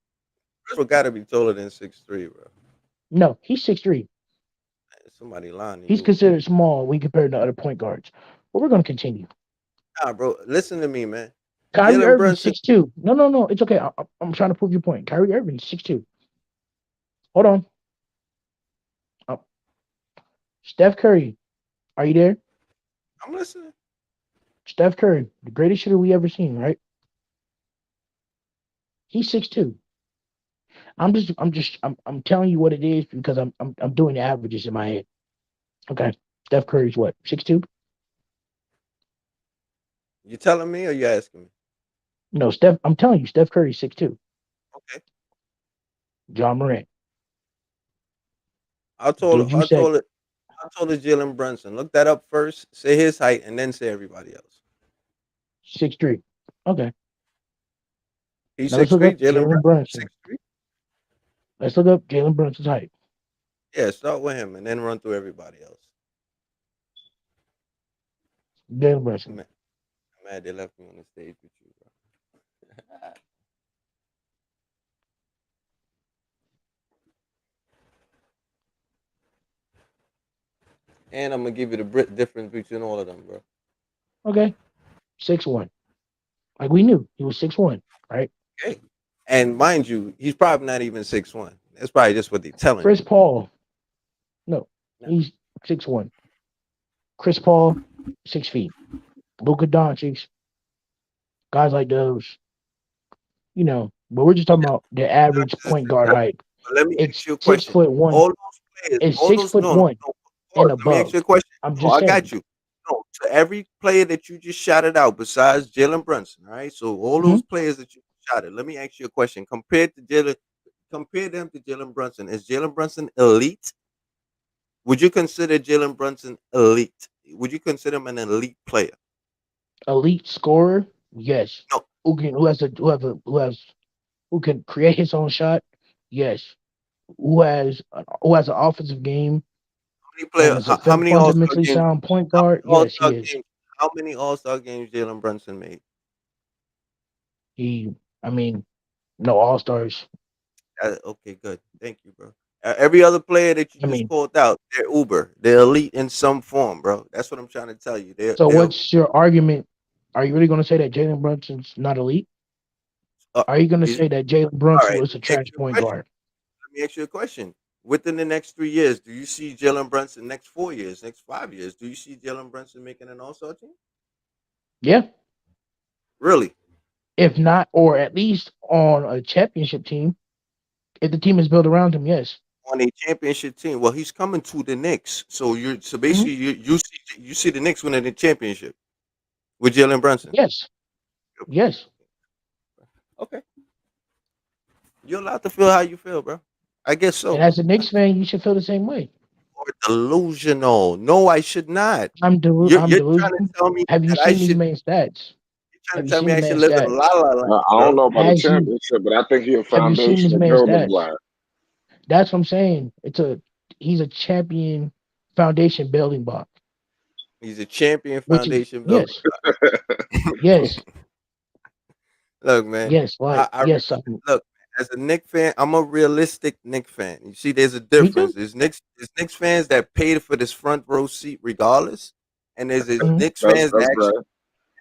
Westbrook got to be taller than 6'3", bro. No, he's 6'3". Somebody lying to He's you. considered small when compared to other point guards. But we're gonna continue. Nah, bro. Listen to me, man. Kyrie Jalen Irving's Brunson. 6'2". No. It's okay. I'm trying to prove your point. Kyrie Irving's 6'2". Hold on. Oh. Steph Curry, are you there? I'm listening. Steph Curry, the greatest shooter we ever seen, right? He's 6'2". I'm telling you what it is because I'm doing the averages in my head. Okay. Steph Curry's what? 6'2"? You telling me or you asking me? No, I'm telling you, Steph Curry's 6'2". Okay. John Morant. I told Jalen Brunson. Look that up first. Say his height and then say everybody else. 6'3". Okay. He's Now let's look 6'3". up Jalen Brunson. 6'3". Let's look up Jalen Brunson's height. Yeah, start with him and then run through everybody else. Jalen Brunson. Man, they left me on the stage with you, bro. And I'm gonna give you the difference between all of them, bro. Okay. 6'1". Like we knew he was 6'1", right? Okay. And mind you, he's probably not even 6'1". That's probably just what they're telling Chris you. Paul. No, he's 6'1". Chris Paul, 6 feet. Luka Doncic, guys like those. But we're just talking about the average point guard height. Let me It's ask you a six question. foot one. All those players, It's all six those foot one and Let me ask above. you a question. I'm just I saying. got you. No, to every player that you just shouted out, besides Jalen Brunson, all right. So all Mm-hmm. those players that you shouted, let me ask you a question. Compare them to Jalen Brunson. Is Jalen Brunson elite? Would you consider Jalen Brunson elite? Would you consider him an elite player? Elite scorer, yes. No. Who can create his own shot, yes. Who has an offensive game and is a How many All Star fundamentally games? sound point How guard, many All yes, Star he is. games? How many All Star games Jalen Brunson made? No all stars. Okay, good. Thank you, bro. Every other player that you just called out, they're uber. They're elite in some form, bro. That's what I'm trying to tell you. So what's your argument? Are you really going to say that Jalen Brunson's not elite? Are you going to say that Jalen all Brunson right. was a trash point guard? Let me ask you a question. Within the next 3 years, do you see Jalen Brunson? Next 4 years, next 5 years, do you see Jalen Brunson making an All Star team? Yeah. Really? If not, or at least on a championship team, if the team is built around him, yes. On a championship team. Well, he's coming to the Knicks, so basically you see the Knicks winning the championship with Jalen Brunson. Yes. Yes. Okay. You're allowed to feel how you feel, bro. I guess so. And as a Knicks fan, you should feel the same way. Or delusional. No, I should not. I'm You're trying delusional. to tell me Have you that I seen these should. main stats? You're trying Have to you tell me seen I the should main live in stats? la la land, I don't bro. know about the championship, but I think he's a Have you seen these foundational main building stats? block. That's what I'm saying. He's a champion foundation building block. He's a champion Which is foundation building. yes. Look, man. Yes, like yes. Look, as a Knicks fan, I'm a realistic Knicks fan. You see, there's a Me too. difference. There's Knicks fans that paid for this front row seat regardless, and there's Knicks fans that actually, and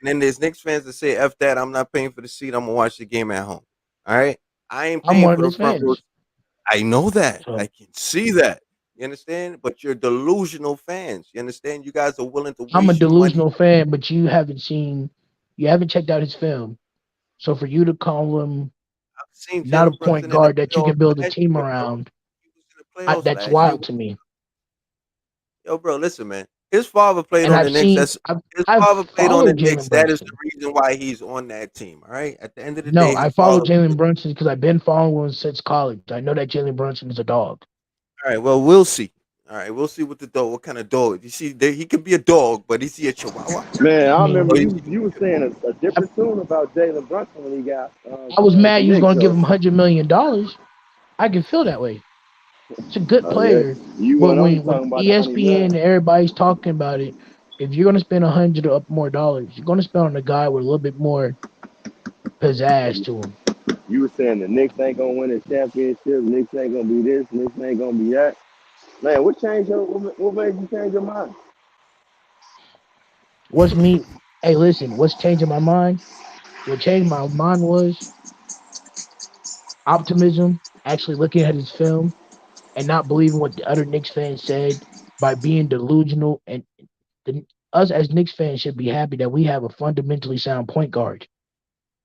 then there's Knicks fans that say, "F that, I'm not paying for the seat. I'm gonna watch the game at home." All right, I ain't I'm paying one for of the those front row. fans. I know that. So, I can see that. You understand? But you're delusional fans. You understand? You guys are willing to I'm a waste your money. delusional fan, but you haven't checked out his film. So for you to call him I've seen not a Jalen point Brunson in the guard that you playoffs can build a last team year, bro. around, He was in the playoffs that's last year. wild to me. Yo, bro, listen, man. His father played And on the Knicks. His I've father played on the followed Knicks. Jalen That is the Brunson. reason why he's on that team. All right. At the end of the No, day, I his followed father. Jalen Brunson because I've been following him since college. I know that Jalen Brunson is a dog. All right. Well, we'll see. All right, we'll see what kind of dog. You see, he could be a dog, but is he a Chihuahua? Man, I remember Or you were saying a different tune about Jalen Brunson when he got. I was mad the you was Knicks, going to give though. him $100 million. I can feel that way. It's a good Yeah, player, you but weren't only when talking about the 100 ESPN and million. everybody's talking about it, if you're going to spend 100 or up more dollars, you're going to spend on a guy with a little bit more pizzazz to him. You were saying the Knicks ain't gonna win a championship. Knicks ain't gonna be this. Knicks ain't gonna be that. Man, what made you change your mind? Hey, listen, what's changing my mind? What changed my mind was optimism, actually looking at his film and not believing what the other Knicks fans said by being delusional. And us as Knicks fans should be happy that we have a fundamentally sound point guard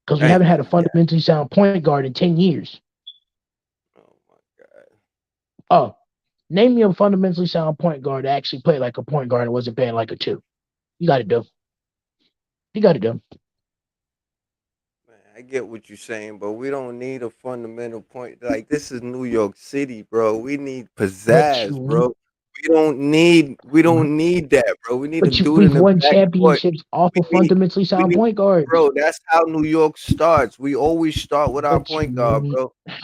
because we Thank haven't had a you. fundamentally sound point guard in 10 years. Oh my god. Oh, name me a fundamentally sound point guard that actually played like a point guard and wasn't playing like a two. You got it, though. You got it, though. I get what you're saying, but we don't need a fundamental point. Like, this is New York City, bro. We need pizzazz, bro. We don't need that, bro. We need a dude in We've the won backcourt. championships off of fundamentally sound point guards. Bro, that's how New York starts. We always start with our point guard, bro. You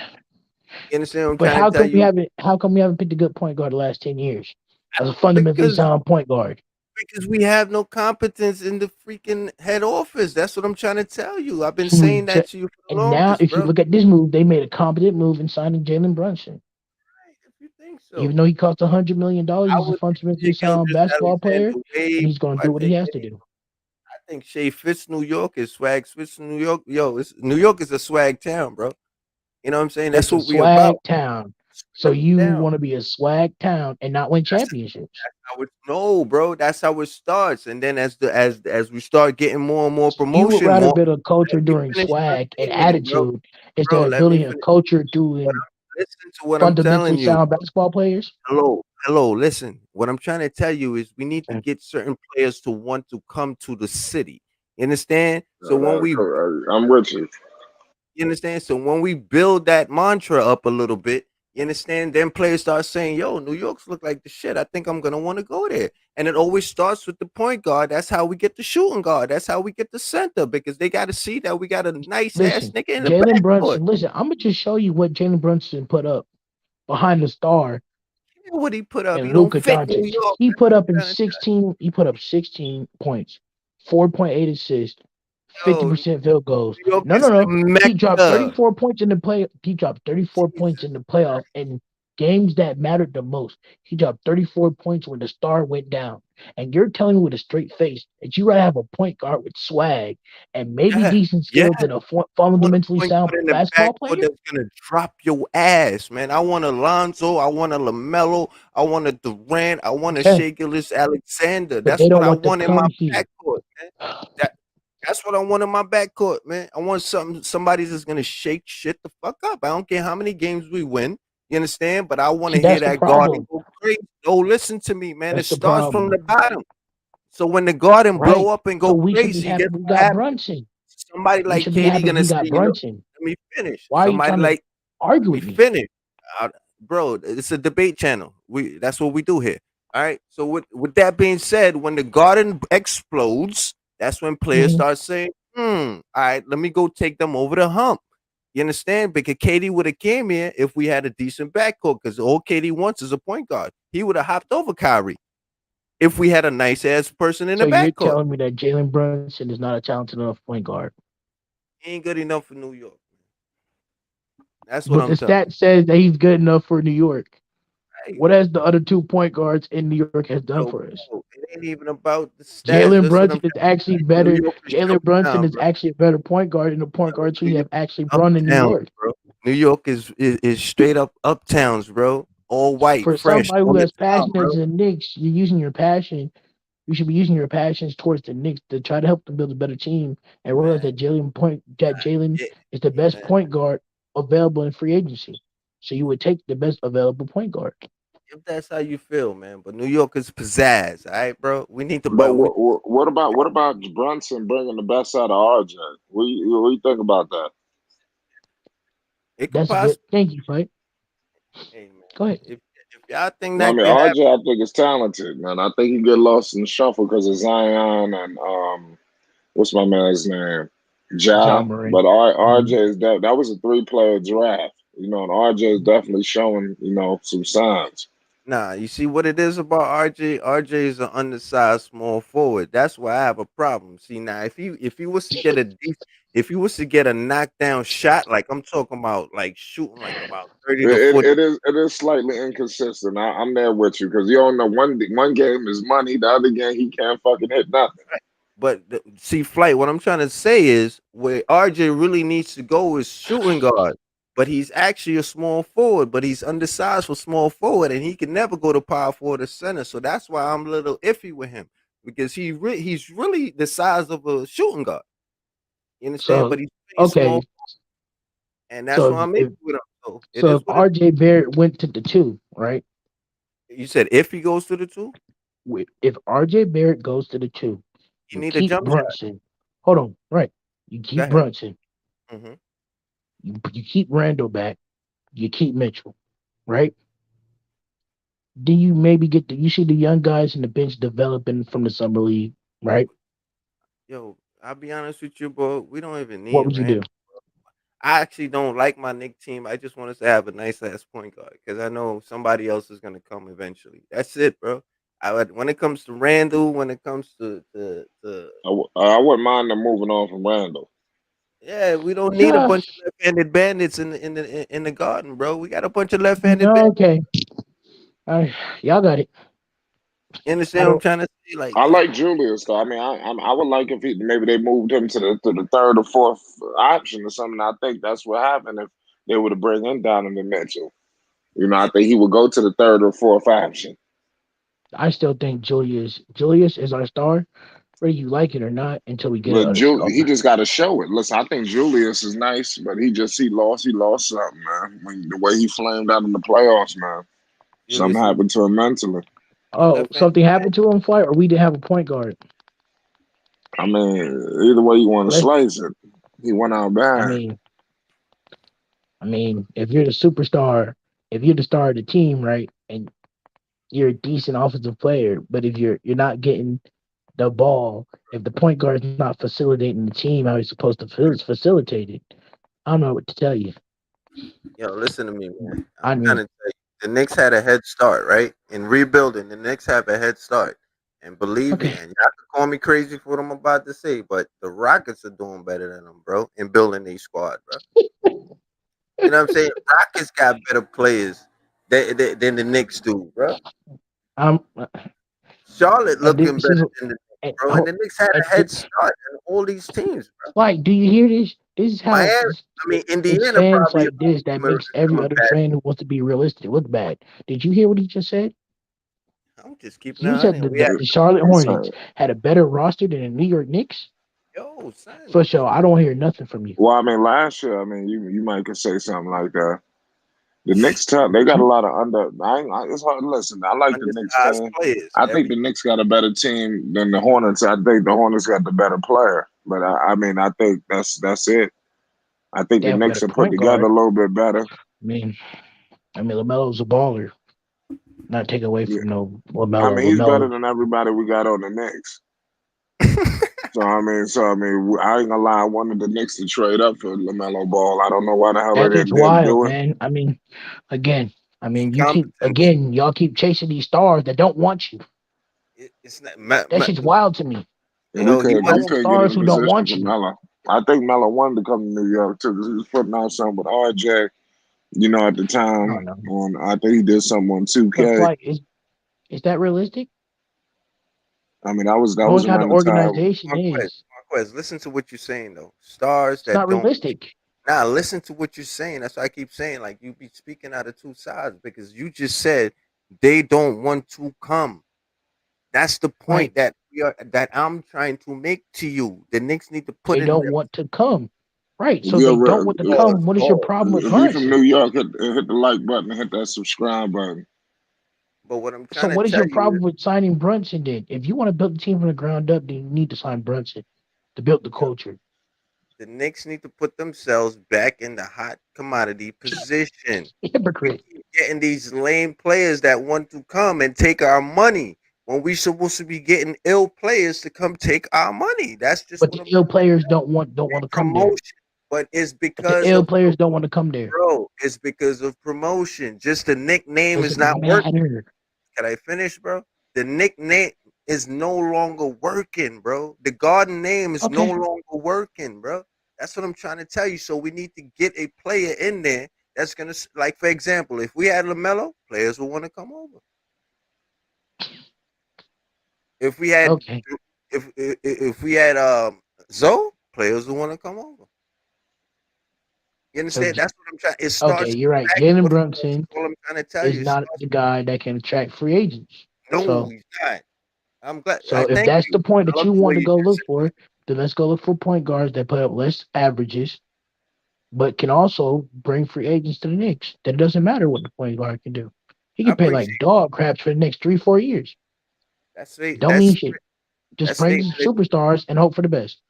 understand what I'm But trying to tell you? how come we haven't picked a good point guard the last 10 years as a fundamentally sound point guard? Because we have no competence in the freaking head office. That's what I'm trying to tell you. I've been saying that to you for the longest, now, if you look at this move, they made a competent move in signing Jalen Brunson. Right, if you think so. Even though he cost $100 million, he's a fundamentally sound basketball player, and he's going to do what he has to do. I think Shea fits New York. Is swag fits New York. Yo, New York is a swag town, bro. You know what I'm saying? That's what we about. Town. So up and you down. want to be a swag town and not win championships. No, bro. That's how it starts. And then as we start getting more and more You would promotion, rather more. build a culture Let me during finish my swag and statement, bro. attitude instead Bro, of let me building a finish. culture What doing Listen to what I'm fundamentally telling you. sound basketball players. Hello. Listen, what I'm trying to tell you is we need to get certain players to want to come to the city. You understand? So when we, I'm with you. you understand? So when we build that mantra up a little bit, you understand? Then players start saying, "Yo, New York's look like the shit. I think I'm gonna want to go there." And it always starts with the point guard. That's how we get the shooting guard. That's how we get the center because they got to see that we got a nice ass Listen, nigga in the Jalen backcourt. Brunson. Listen, I'm gonna just show you what Jalen Brunson put up behind the star What he put up, he and don't Luka fit New Doncic. York. He put up 16 points, 4.8 assists, Yo, 50% field goals. New York is No. the He dropped mecca. 34 points in the play. He dropped 34 points in the playoff in games that mattered the most. He dropped 34 points when the star went down. And you're telling me with a straight face that you rather have a point guard with swag and maybe Yeah, decent yeah. skills than a I want a fundamentally point sound guard in the basketball backcourt player? that's gonna drop your ass, man. I want a Lonzo, I want a LaMelo, I want a Durant, I want a Okay. Shai Alexander. But That's they what don't I want to want in my come here. backcourt, man. That that's what I want in my backcourt, man. I want somebody that's gonna shake shit the fuck up. I don't care how many games we win. You understand? But I want See, to hear that's the that Garden problem. go crazy. Oh, listen to me, man. It That's the starts from the problem. bottom. So when the Garden blow Right. up and So go we should be crazy, happy guess we what got happens? Brunson. Somebody We like should be Katie happy gonna we say, got you know, Brunson. let me finish. Why are you Somebody trying to like argue let me with me? finish. Bro, it's a debate channel. That's what we do here. All right. So with that being said, when the garden explodes, that's when players Mhm. start saying, all right, let me go take them over the hump. You understand? Because Katie would have came here if we had a decent backcourt, because all Katie wants is a point guard. He would have hopped over Kyrie if we had a nice ass person in the So you're backcourt. telling me that Jalen Brunson is not a talented enough point guard. He ain't good enough for New York. That's what But I'm the telling stat says that he's good enough for New York. you. Hey, What has the other 2 point guards in New York has done yo, for us? bro, it ain't even about the stats. Jalen That's what I'm Brunson is trying actually to tell you. New better. York is Jalen Brunson Showtown, is bro. actually a better point guard than the point Yo, guards New we York have actually is run in New uptowns, York. bro. New York is straight up uptowns, bro. All white, For fresh somebody on who the has top, passion bro. as the Knicks, you're using your passion. You should be using your passions towards the Knicks to try to help them build a better team and realize Man, that Jalen yeah, is the best man. point guard available in free agency. So you would take the best available point guard. If that's how you feel, man. But New York is pizzazz, all right, bro. We need to buy. But what about Brunson bringing the best out of RJ? What do you think about that? It could That's a good. possibly. Thank you, Fight. Hey, man. Go ahead. If y'all think I that mean, could happen, RJ, I think is talented, man. I think he get lost in the shuffle because of Zion and what's my man's name, Ja. John Moran. But RJ is that was a 3-player draft, and RJ is definitely showing some signs. nah, you see what it is about RJ? RJ is an undersized small forward. That's why I have a problem. See now, if he was to get if he was to get a knockdown shot, like I'm talking about, like shooting like about 30 to It, 40. it is it is slightly inconsistent. I'm there with you because you don't know one game is money, the other game he can't fucking hit nothing. But see, flight. What I'm trying to say is where RJ really needs to go is shooting guard. But he's actually a small forward, but he's undersized for small forward, and he can never go to power forward or center. So that's why I'm a little iffy with him because he's really the size of a shooting guard. You understand? So But he's pretty okay. small, and that's So why I'm iffy if with him. So it so is if what it RJ Barrett went to the 2, right? is. You said if he goes to the two, If RJ Barrett goes to the 2, you you need a keep jump shot. Brunson. Hold on, right? You Go keep ahead. Brunson. Hmm. You keep Randall back. You keep Mitchell, right? Do you maybe you see the young guys in the bench developing from the summer league, right? Yo, I'll be honest with you, bro. We don't even need What would you do? Randall. I actually don't like my Nick team. I just want us to have a nice ass point guard because I know somebody else is gonna come eventually. That's it, bro. When it comes to Randall, when it comes to I wouldn't mind them moving on from Randall. yeah, we don't need a Yeah. bunch of left-handed bandits in the garden, bro. We got a bunch of left-handed No, bandits. okay. Y'all got it. You I understand what I'm don't. trying to say? Like, I like Julius though. I mean, I would like if maybe they moved him to the third or fourth option or something. I think that's what happened if they would have bring him down in the Mitchell. You know, I think he would go to the third or fourth option. I still think Julius is our star, whether you like it or not, until we get But a star. He just got to show it. Listen, I think Julius is nice, but he lost something, man. The way he flamed out in the playoffs, man. Something happened to him mentally. Oh, something happened to him, Flight, or we didn't have a point guard. I mean, either way you want to slice it, he went out bad. I mean, if you're the superstar, if you're the star of the team, right, and you're a decent offensive player, but if you're not getting the ball, if the point guard is not facilitating the team how he's supposed to facilitate it, I don't know what to tell you. Yo, listen to me, man. I'm trying to tell you, the Knicks had a head start, right? In rebuilding, the Knicks have a head start. And believe me, and y'all can call me crazy for what I'm about to say, but the Rockets are doing better than them, bro, in building their squad, bro. You know what I'm saying? Rockets got better players than the Knicks do, bro. Charlotte looking better than the Knicks, bro. And the Knicks had a head start in all these teams, bro. Like, do you hear this? This is how Indiana fans probably like this that makes every other fan who wants to be realistic look bad. Did you hear what he just said? I'm just keeping You said the Charlotte Hornets had a better roster than the New York Knicks? Yo, son. For sure. I don't hear nothing from you. Well, I mean, last year, I mean, you might could say something like that. The Knicks, they got a lot of it's hard to listen. I like the Knicks team. I think the Knicks got a better team than the Hornets. I think the Hornets got the better player. But I mean, I think that's it. I think the Knicks are put together a little bit better. I mean, LaMelo's a baller. Not take away from no LaMelo. I mean, he's better than everybody we got on the Knicks. So I mean, I ain't gonna lie. I wanted the Knicks to trade up for LaMelo Ball. I don't know why the hell they didn't do it. Man. I mean, y'all keep chasing these stars that don't want you. It's not that shit's wild to me. We could stars who don't want you. Melo. I think Melo wanted to come to New York too because he was putting out something with RJ. You know, at the time, I think he did something on 2K. Like, is that realistic? I mean, that was how the organization is. Marquez, listen to what you're saying though. Stars that not realistic. Nah, listen to what you're saying. That's why I keep saying, like, you be speaking out of two sides because you just said they don't want to come. That's the point that I'm trying to make to you. The Knicks need to put. They don't want to come. Right, so they don't want to come. What is your problem with Brunson? If you from New York, hit the like button and hit that subscribe button. But what I'm trying so what is your problem with signing Brunson then? If you want to build the team from the ground up, then you need to sign Brunson to build the culture. The Knicks need to put themselves back in the hot commodity position. Hypocrite. We keep getting these lame players that want to come and take our money when we supposed to be getting ill players to come take our money. That's just. But the ill players don't want to come there. But it's because the ill players don't want to come there, bro. It's because of promotion. Just the nickname is not working. Can I finish, bro? The nickname is no longer working, bro. The Garden name is no longer working, bro. That's what I'm trying to tell you. So we need to get a player in there that's gonna, like, for example, if we had LaMelo, players will want to come over. If we had, if we had Zoe, players will want to come over. You understand? That's what I'm trying. It starts. You're right. Jalen Brunson is not the guy that can attract free agents. No, he's not. I'm glad. So if that's the point that you want to go look for, then let's go look for point guards that put up less averages, but can also bring free agents to the Knicks. That doesn't matter what the point guard can do. He can pay like dog craps for the next 3-4 years. Don't mean shit. Just bring superstars and hope for the best.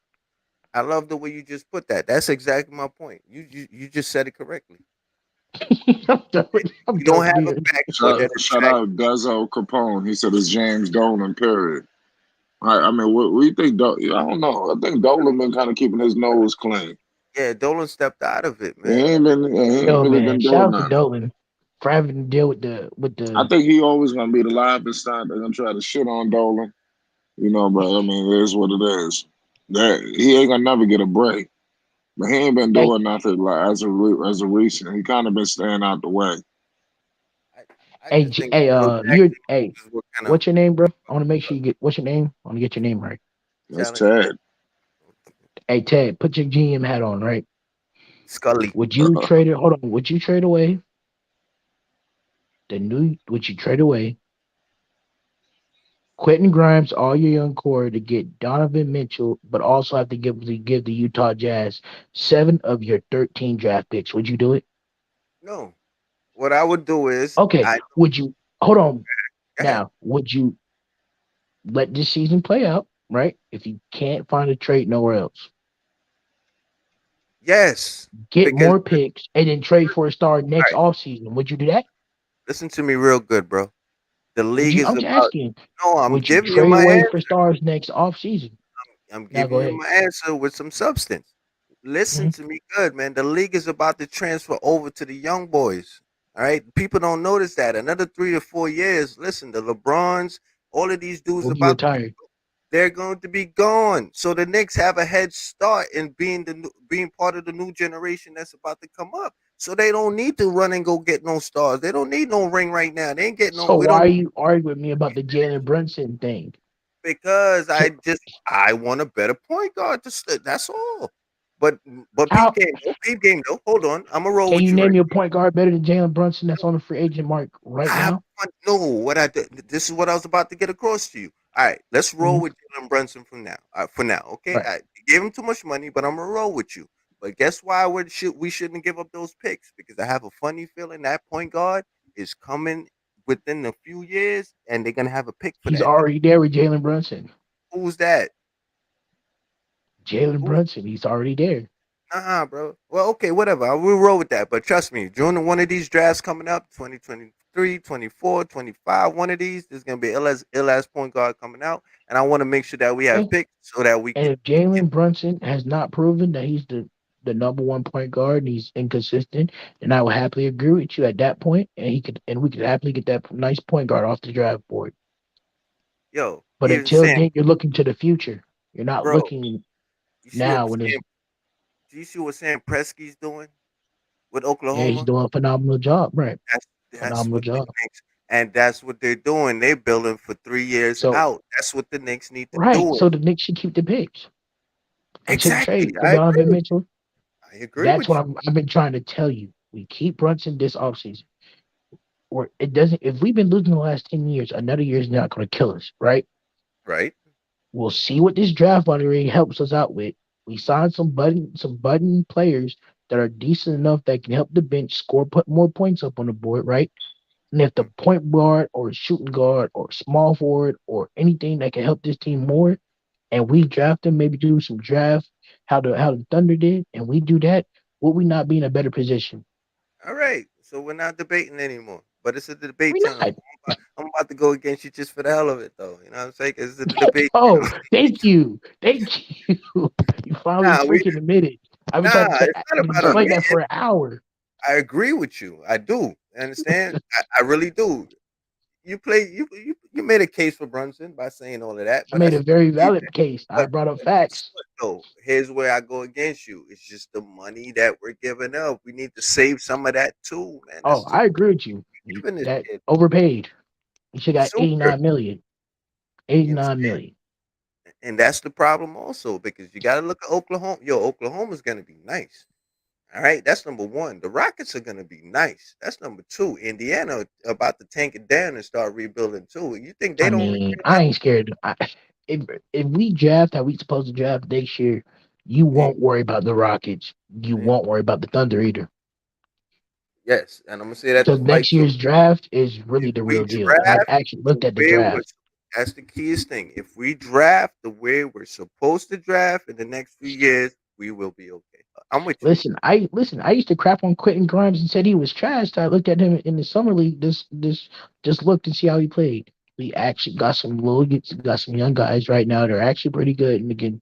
I love the way you just put that. That's exactly my point. You just said it correctly. You don't have a backcourt. Shout out Dezo Capone. He said it's James Dolan, period. I mean, what do you think? I don't know. I think Dolan been kind of keeping his nose clean. Yeah, Dolan stepped out of it, man. He ain't really been doing shout out nothing. to Dolan for having to deal with the. I think he always gonna be the livest side. They're gonna try to shit on Dolan, you know. But I mean, it is what it is. That he ain't gonna never get a break. But he ain't been doing nothing like as a recent. He kind of been staying out the way. What's your name, bro? I want to make sure you get. What's your name? I want to get your name right. That's Ted. Hey Ted, put your GM hat on, right? Scully. Would you trade it? Hold on. Would you trade away Which you trade away, Quentin Grimes, all your young core to get Donovan Mitchell, but also have to give the Utah Jazz 7 of your 13 draft picks. Would you do it? No. What I would do is Okay. I Would you hold on go ahead. now? Would you let this season play out? Right. If you can't find a trade nowhere else, Yes, get because more picks and then trade for a star all next right, offseason. Would you do that? listen to me real good, bro. The Would league you? is I'm just about. asking. No, I'm Would you giving you trade my away answer. for stars next offseason? I'm Now giving go you ahead. my answer with some substance. Listen Mhm. to me good, man. The league is about to transfer over to the young boys. All right. People don't notice that. Another 3 or 4 years. Listen, the LeBrons, all of these dudes Will be about to be, retired. they're going to be gone. So the Knicks have a head start in being part of the new generation that's about to come up. So they don't need to run and go get no stars. They don't need no ring right now. They ain't getting no. So We why don't are need you arguing with me about the Jalen Brunson thing? because Can, I want a better point guard. That's all. But peep how game though. Peep game though. Hold on. I'm gonna roll can with you you name right. me a point guard better than Jalen Brunson that's on the free agent mark I right have now? fun. No, what I did. This is what I was about to get across to you. All right, let's roll Mhm. with Jalen Brunson from now. For now, okay. Right. I gave him too much money, but I'm gonna roll with you. But guess why we shouldn't give up those picks? Because I have a funny feeling that point guard is coming within a few years, and they're gonna have a pick for He's that. already there with Jalen Brunson. Who's that? Jalen Who? Brunson, he's already there. Bro. Well, okay, whatever. I will roll with that. But trust me, during one of these drafts coming up, 2023, 24, 25, one of these, there's going to be ill ass point guard coming out. And I want to make sure that we have Okay. picks so that we And could if Jalen Brunson has not proven that he's the number one point guard and he's inconsistent, then I will happily agree with you at that point, and we could happily get that nice point guard off the draft board. yo, But even until Sam, then, you're looking to the future. You're not bro, looking you see now what when it's Sam, do you see what Sam Presti's doing with yeah, he's Oklahoma? doing a phenomenal job, right? That's Phenomenal what the job. Knicks and that's what they're doing. They're building for 3 years So out. That's what the Knicks need to right, do. so the Knicks should keep the picks until the Exactly. trade for I agree Donovan with Mitchell. I agree That's with what you. I've been trying to tell you. We keep Brunson this offseason. Or it doesn't. If we've been losing the last 10 years, another year is not going to kill us, right? Right? We'll see what this draft lottery helps us out with. We signed some budding players that are decent enough that can help the bench score, put more points up on the board, right? And if the Mm. point guard or shooting guard or small forward or anything that can help this team more, and we draft them, maybe do some draft how the Thunder did, and we do that, will we not be in a better position? All right. So we're not debating anymore. But it's a debate We channel. not. I'm about to go against you just for the hell of it, though. You know what I'm saying? 'Cause it's a debate Oh, channel. thank you. You finally Nah, freaking admitted. I've been trying to it's not about explain that admitting. for an hour. I agree with you. I do. Understand? I really do. You made a case for Brunson by saying all of that, I but made that's a very but valid case. I brought up guess facts. what though? Here's where I go against you. It's just the money that we're giving up. We need to save some of that too, man. Oh, That's too I agree with you. much giving this That kid. overpaid. You should got Super. 89 million. You 89 understand? million. And that's the problem also because you got to look at Oklahoma. Yo, Oklahoma's going to be nice. All right, that's number one. The Rockets are going to be nice. That's number two. Indiana about to tank it down and start rebuilding too. You think they I don't really mean, care I about ain't scared. If if we draft how we supposed to draft next year, you the won't worry about the Rockets. You yeah. won't worry about the Thunder either. Yes, and I'm gonna say that to Because fight next too. year's draft is If really the we real deal. I've draft actually the looked at the way we're draft. that's the keyest thing. If we draft the way we're supposed to draft in the next few years, we will be okay. I'm with you. Listen. I used to crap on Quentin Grimes and said he was trash. I looked at him in the summer league. Just looked and see how he played. We actually got some young guys right now. They're actually pretty good and they can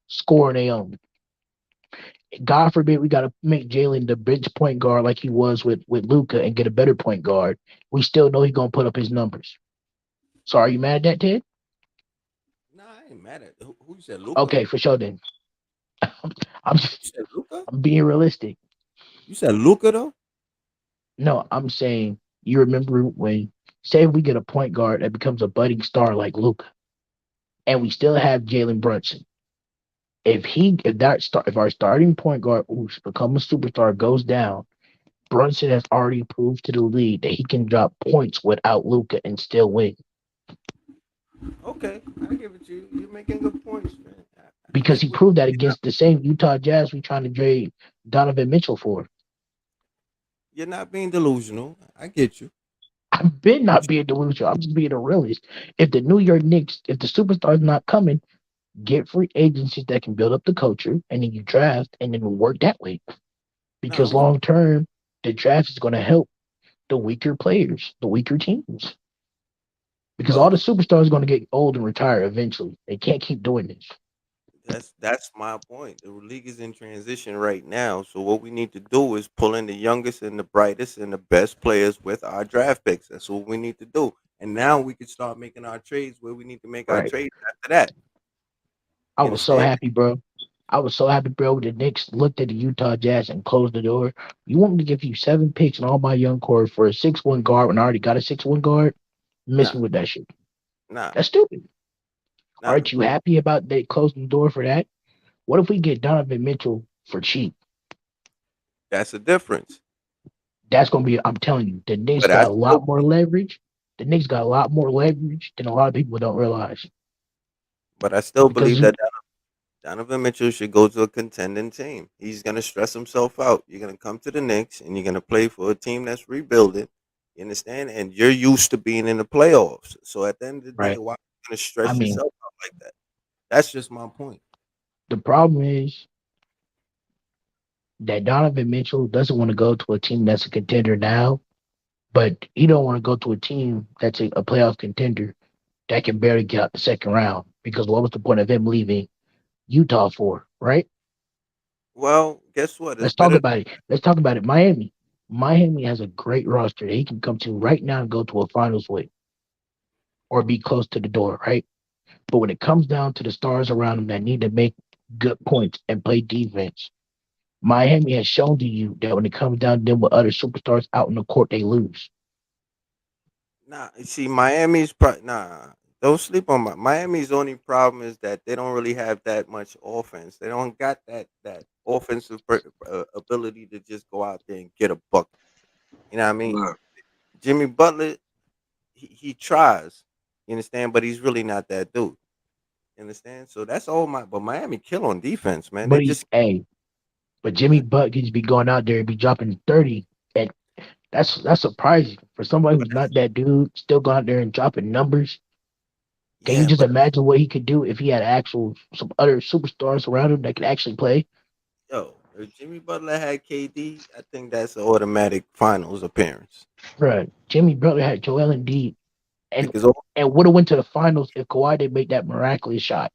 score on their own. God forbid we got to make Jalen the bench point guard like he was with Luca and get a better point guard. We still know he's gonna put up his numbers. So are you mad at that, Ted? Nah, I ain't mad at who you said Luca. Okay, for sure then. I'm You said Luca. I'm being realistic. You said Luca though. No, I'm saying you remember when say we get a point guard that becomes a budding star like Luca, and we still have Jalen Brunson. If our starting point guard who's become a superstar goes down, Brunson has already proved to the league that he can drop points without Luka and still win. Okay, I give it to you. You're making good points, man. Because he proved that against the same Utah Jazz we trying to trade Donovan Mitchell for. You're not being delusional. I get you. I've been not being delusional. I'm just being a realist. If the New York Knicks, if the superstars not coming, get free agencies that can build up the culture, and then you draft, and then work that way. Because long term, the draft is going to help the weaker players, the weaker teams. Because all the superstars are going to get old and retire eventually. They can't keep doing this. That's my point. The league is in transition right now. So what we need to do is pull in the youngest and the brightest and the best players with our draft picks. That's what we need to do. And now we can start making our trades where we need to make our trades after that. I was so happy, bro. I was so happy, bro. The Knicks looked at the Utah Jazz and closed the door. You want me to give you 7 picks and all my young core for a 6'1" guard when I already got a 6'1" guard? Miss me with that shit. That's stupid. Aren't you happy about they closing the door for that? What if we get Donovan Mitchell for cheap? That's the difference. That's gonna be. I'm telling you, the Knicks got a lot more leverage. The Knicks got a lot more leverage than a lot of people don't realize. But I still believe that Donovan Mitchell should go to a contending team. He's gonna stress himself out. You're gonna come to the Knicks and you're gonna play for a team that's rebuilding. You understand? And you're used to being in the playoffs. So at the end of the day, why are you gonna stress yourself out like that? That's just my point. The problem is that Donovan Mitchell doesn't want to go to a team that's a contender now, but he don't want to go to a team that's a playoff contender that can barely get out the second round. Because what was the point of him leaving Utah for, right? Well, guess what? Let's talk about it. Let's talk about it. Miami. Miami has a great roster that he can come to right now and go to a finals with or be close to the door, right? But when it comes down to the stars around him that need to make good points and play defense, Miami has shown to you that when it comes down to them with other superstars out in the court, they lose. Nah, you see, Miami's don't sleep on Miami's only problem is that they don't really have that much offense. They don't got that offensive ability to just go out there and get a bucket. You know what I mean? Right. Jimmy Butler, he tries, you understand, but he's really not that dude. You understand? So that's all but Miami kill on defense, man. But but Jimmy Butler can just be going out there and be dropping 30, and that's surprising for somebody who's not that dude. Still going out there and dropping numbers. Can you just imagine what he could do if he had some other superstars around him that could actually play? Yo, if Jimmy Butler had KD, I think that's an automatic finals appearance. Right. Jimmy Butler had Joel Embiid and would have went to the finals if Kawhi didn't make that miraculous shot.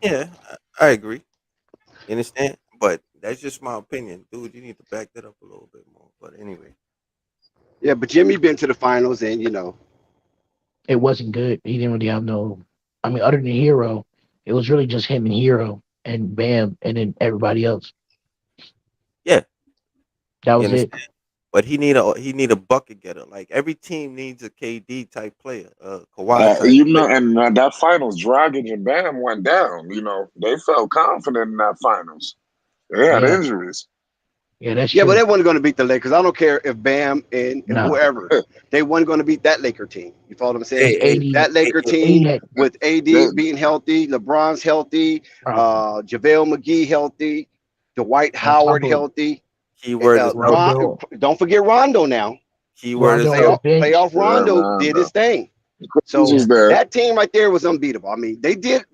Yeah, I agree. You understand? But that's just my opinion. Dude, you need to back that up a little bit more. But anyway. Yeah, but Jimmy been to the finals and, it wasn't good. He didn't really have other than Hero, it was really just him and Hero and Bam and then everybody else. Yeah. That was it. But he need a bucket getter. Like every team needs a KD type player. Kawhi. And that finals, Dragic and Bam went down. They felt confident in that finals. They had injuries. Yeah, that's true. But they weren't going to beat the Lakers. I don't care if Bam and whoever. They weren't going to beat that Laker team. You follow what I'm saying? That Laker team with AD being healthy, LeBron's healthy, JaVale McGee healthy, Dwight Howard healthy. Keyword is don't forget Rondo now. Keyword is playoff Rondo did his thing. So that team right there was unbeatable. I mean, they did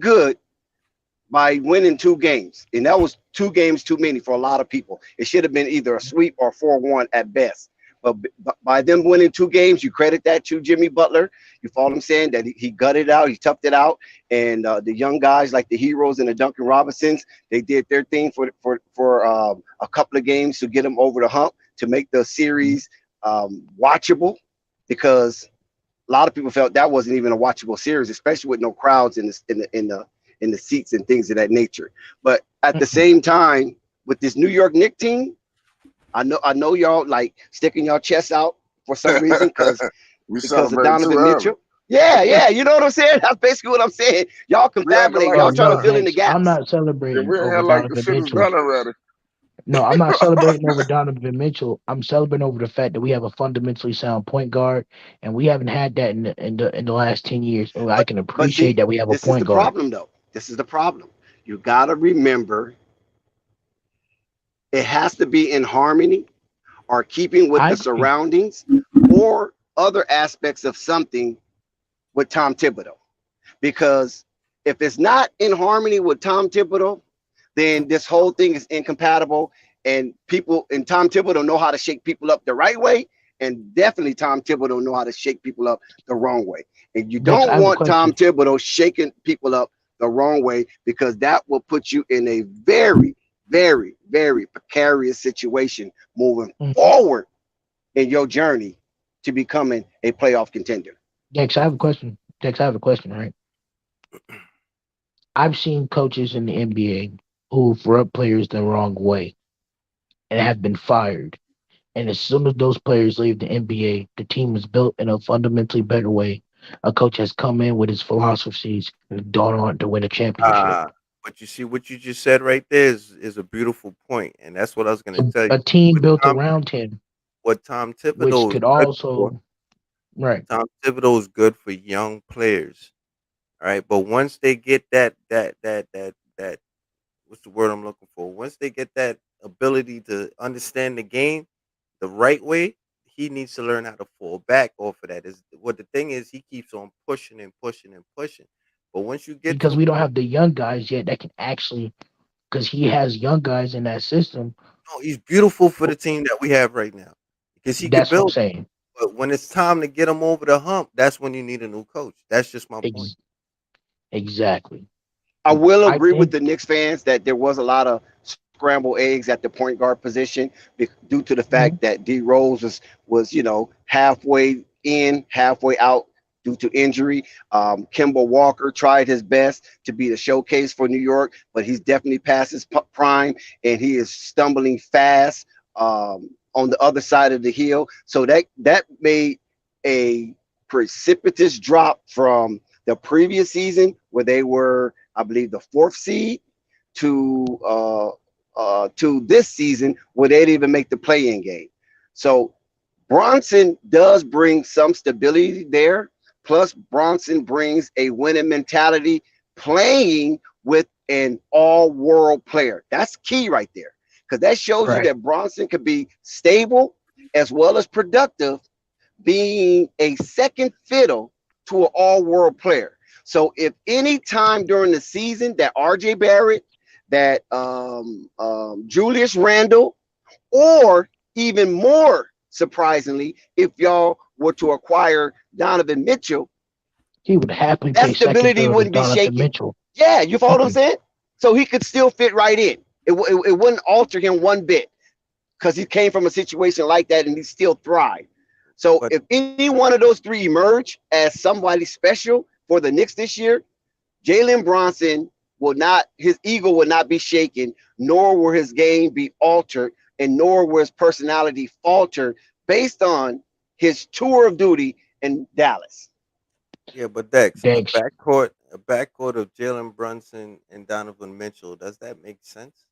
good by winning 2 games. And that was 2 games too many for a lot of people. It should have been either a sweep or 4-1 at best. But by them winning 2 games, you credit that to Jimmy Butler. You follow what I'm saying? That he gutted out, he toughed it out. And the young guys like the Heroes and the Duncan Robinsons, they did their thing for a couple of games to get them over the hump to make the series watchable, because a lot of people felt that wasn't even a watchable series, especially with no crowds in the seats and things of that nature. But at the same time, with this New York Knicks team, I know y'all like sticking your chests out for some reason because of Donovan Mitchell. Yeah, you know what I'm saying? That's basically what I'm saying. Y'all confabulate. Y'all trying to fill in the gaps. I'm not celebrating. We're here like the shit is done already. No, I'm not celebrating over Donovan Mitchell. I'm celebrating over the fact that we have a fundamentally sound point guard, and we haven't had that in the last 10 years. And I can But appreciate see, that we have a this is point the guard. problem, though. This is the problem. You got to remember it has to be in harmony or keeping with I the agree. surroundings or other aspects of something with Tom Thibodeau. Because if it's not in harmony with Tom Thibodeau, then this whole thing is incompatible. And people and Tom Thibodeau know how to shake people up the right way. And definitely Tom Thibodeau know how to shake people up the wrong way. And you Dex, I don't have a want Tom question. Thibodeau shaking people up the wrong way, because that will put you in a very, very, very precarious situation moving forward in your journey to becoming a playoff contender. Dex, I have a question. Dex, I have a question, right? I've seen coaches in the NBA who've rubbed players the wrong way and have been fired. And as soon as those players leave the NBA, the team is built in a fundamentally better way. A coach has come in with his philosophies and gone on to win a championship. But you see what you just said right there is a beautiful point, and that's what I was going to tell you. A team What built Tom, around him, what Tom which Thibodeau is could good for. also, right. Tom Thibodeau is good for young players, all right. But once they get that, what's the word I'm looking for? Once they get that ability to understand the game the right way, he needs to learn how to fall back off of that. Is what the thing is, he keeps on pushing and pushing and pushing. But once you get to Because we don't have the young guys yet that can actually, because he has young guys in that system. no, he's beautiful for the team that we have right now because he could That's what I'm build. saying. But when it's time to get him over the hump, that's when you need a new coach. That's just my point. Exactly. I will I agree with think the Knicks fans that there was a lot of scrambled eggs at the point guard position due to the fact that DeRozan was halfway in, halfway out due to injury. Kemba Walker tried his best to be the showcase for New York, but he's definitely past his prime, and he is stumbling fast on the other side of the hill. So that made a precipitous drop from the previous season where they were, I believe, the 4th seed to this season where they didn't even make the play-in game. So Bronson does bring some stability there. Plus, Bronson brings a winning mentality playing with an all-world player. That's key right there, because that shows you that Bronson could be stable as well as productive, being a second fiddle to an all-world player. So if any time during the season that RJ Barrett, that Julius Randle, or even more surprisingly, if y'all were to acquire Donovan Mitchell, he would happily that play second stability fiddle to wouldn't be Donovan shaken. Mitchell. Yeah, you follow what I'm saying? So he could still fit right in. It wouldn't alter him one bit, because he came from a situation like that and he still thrived. So if any one of those three emerge as somebody special for the Knicks this year, Jalen Bronson his ego will not be shaken, nor will his game be altered, and nor will his personality falter based on his tour of duty in Dallas. Yeah, but Dex, a backcourt of Jalen Brunson and Donovan Mitchell, does that make sense?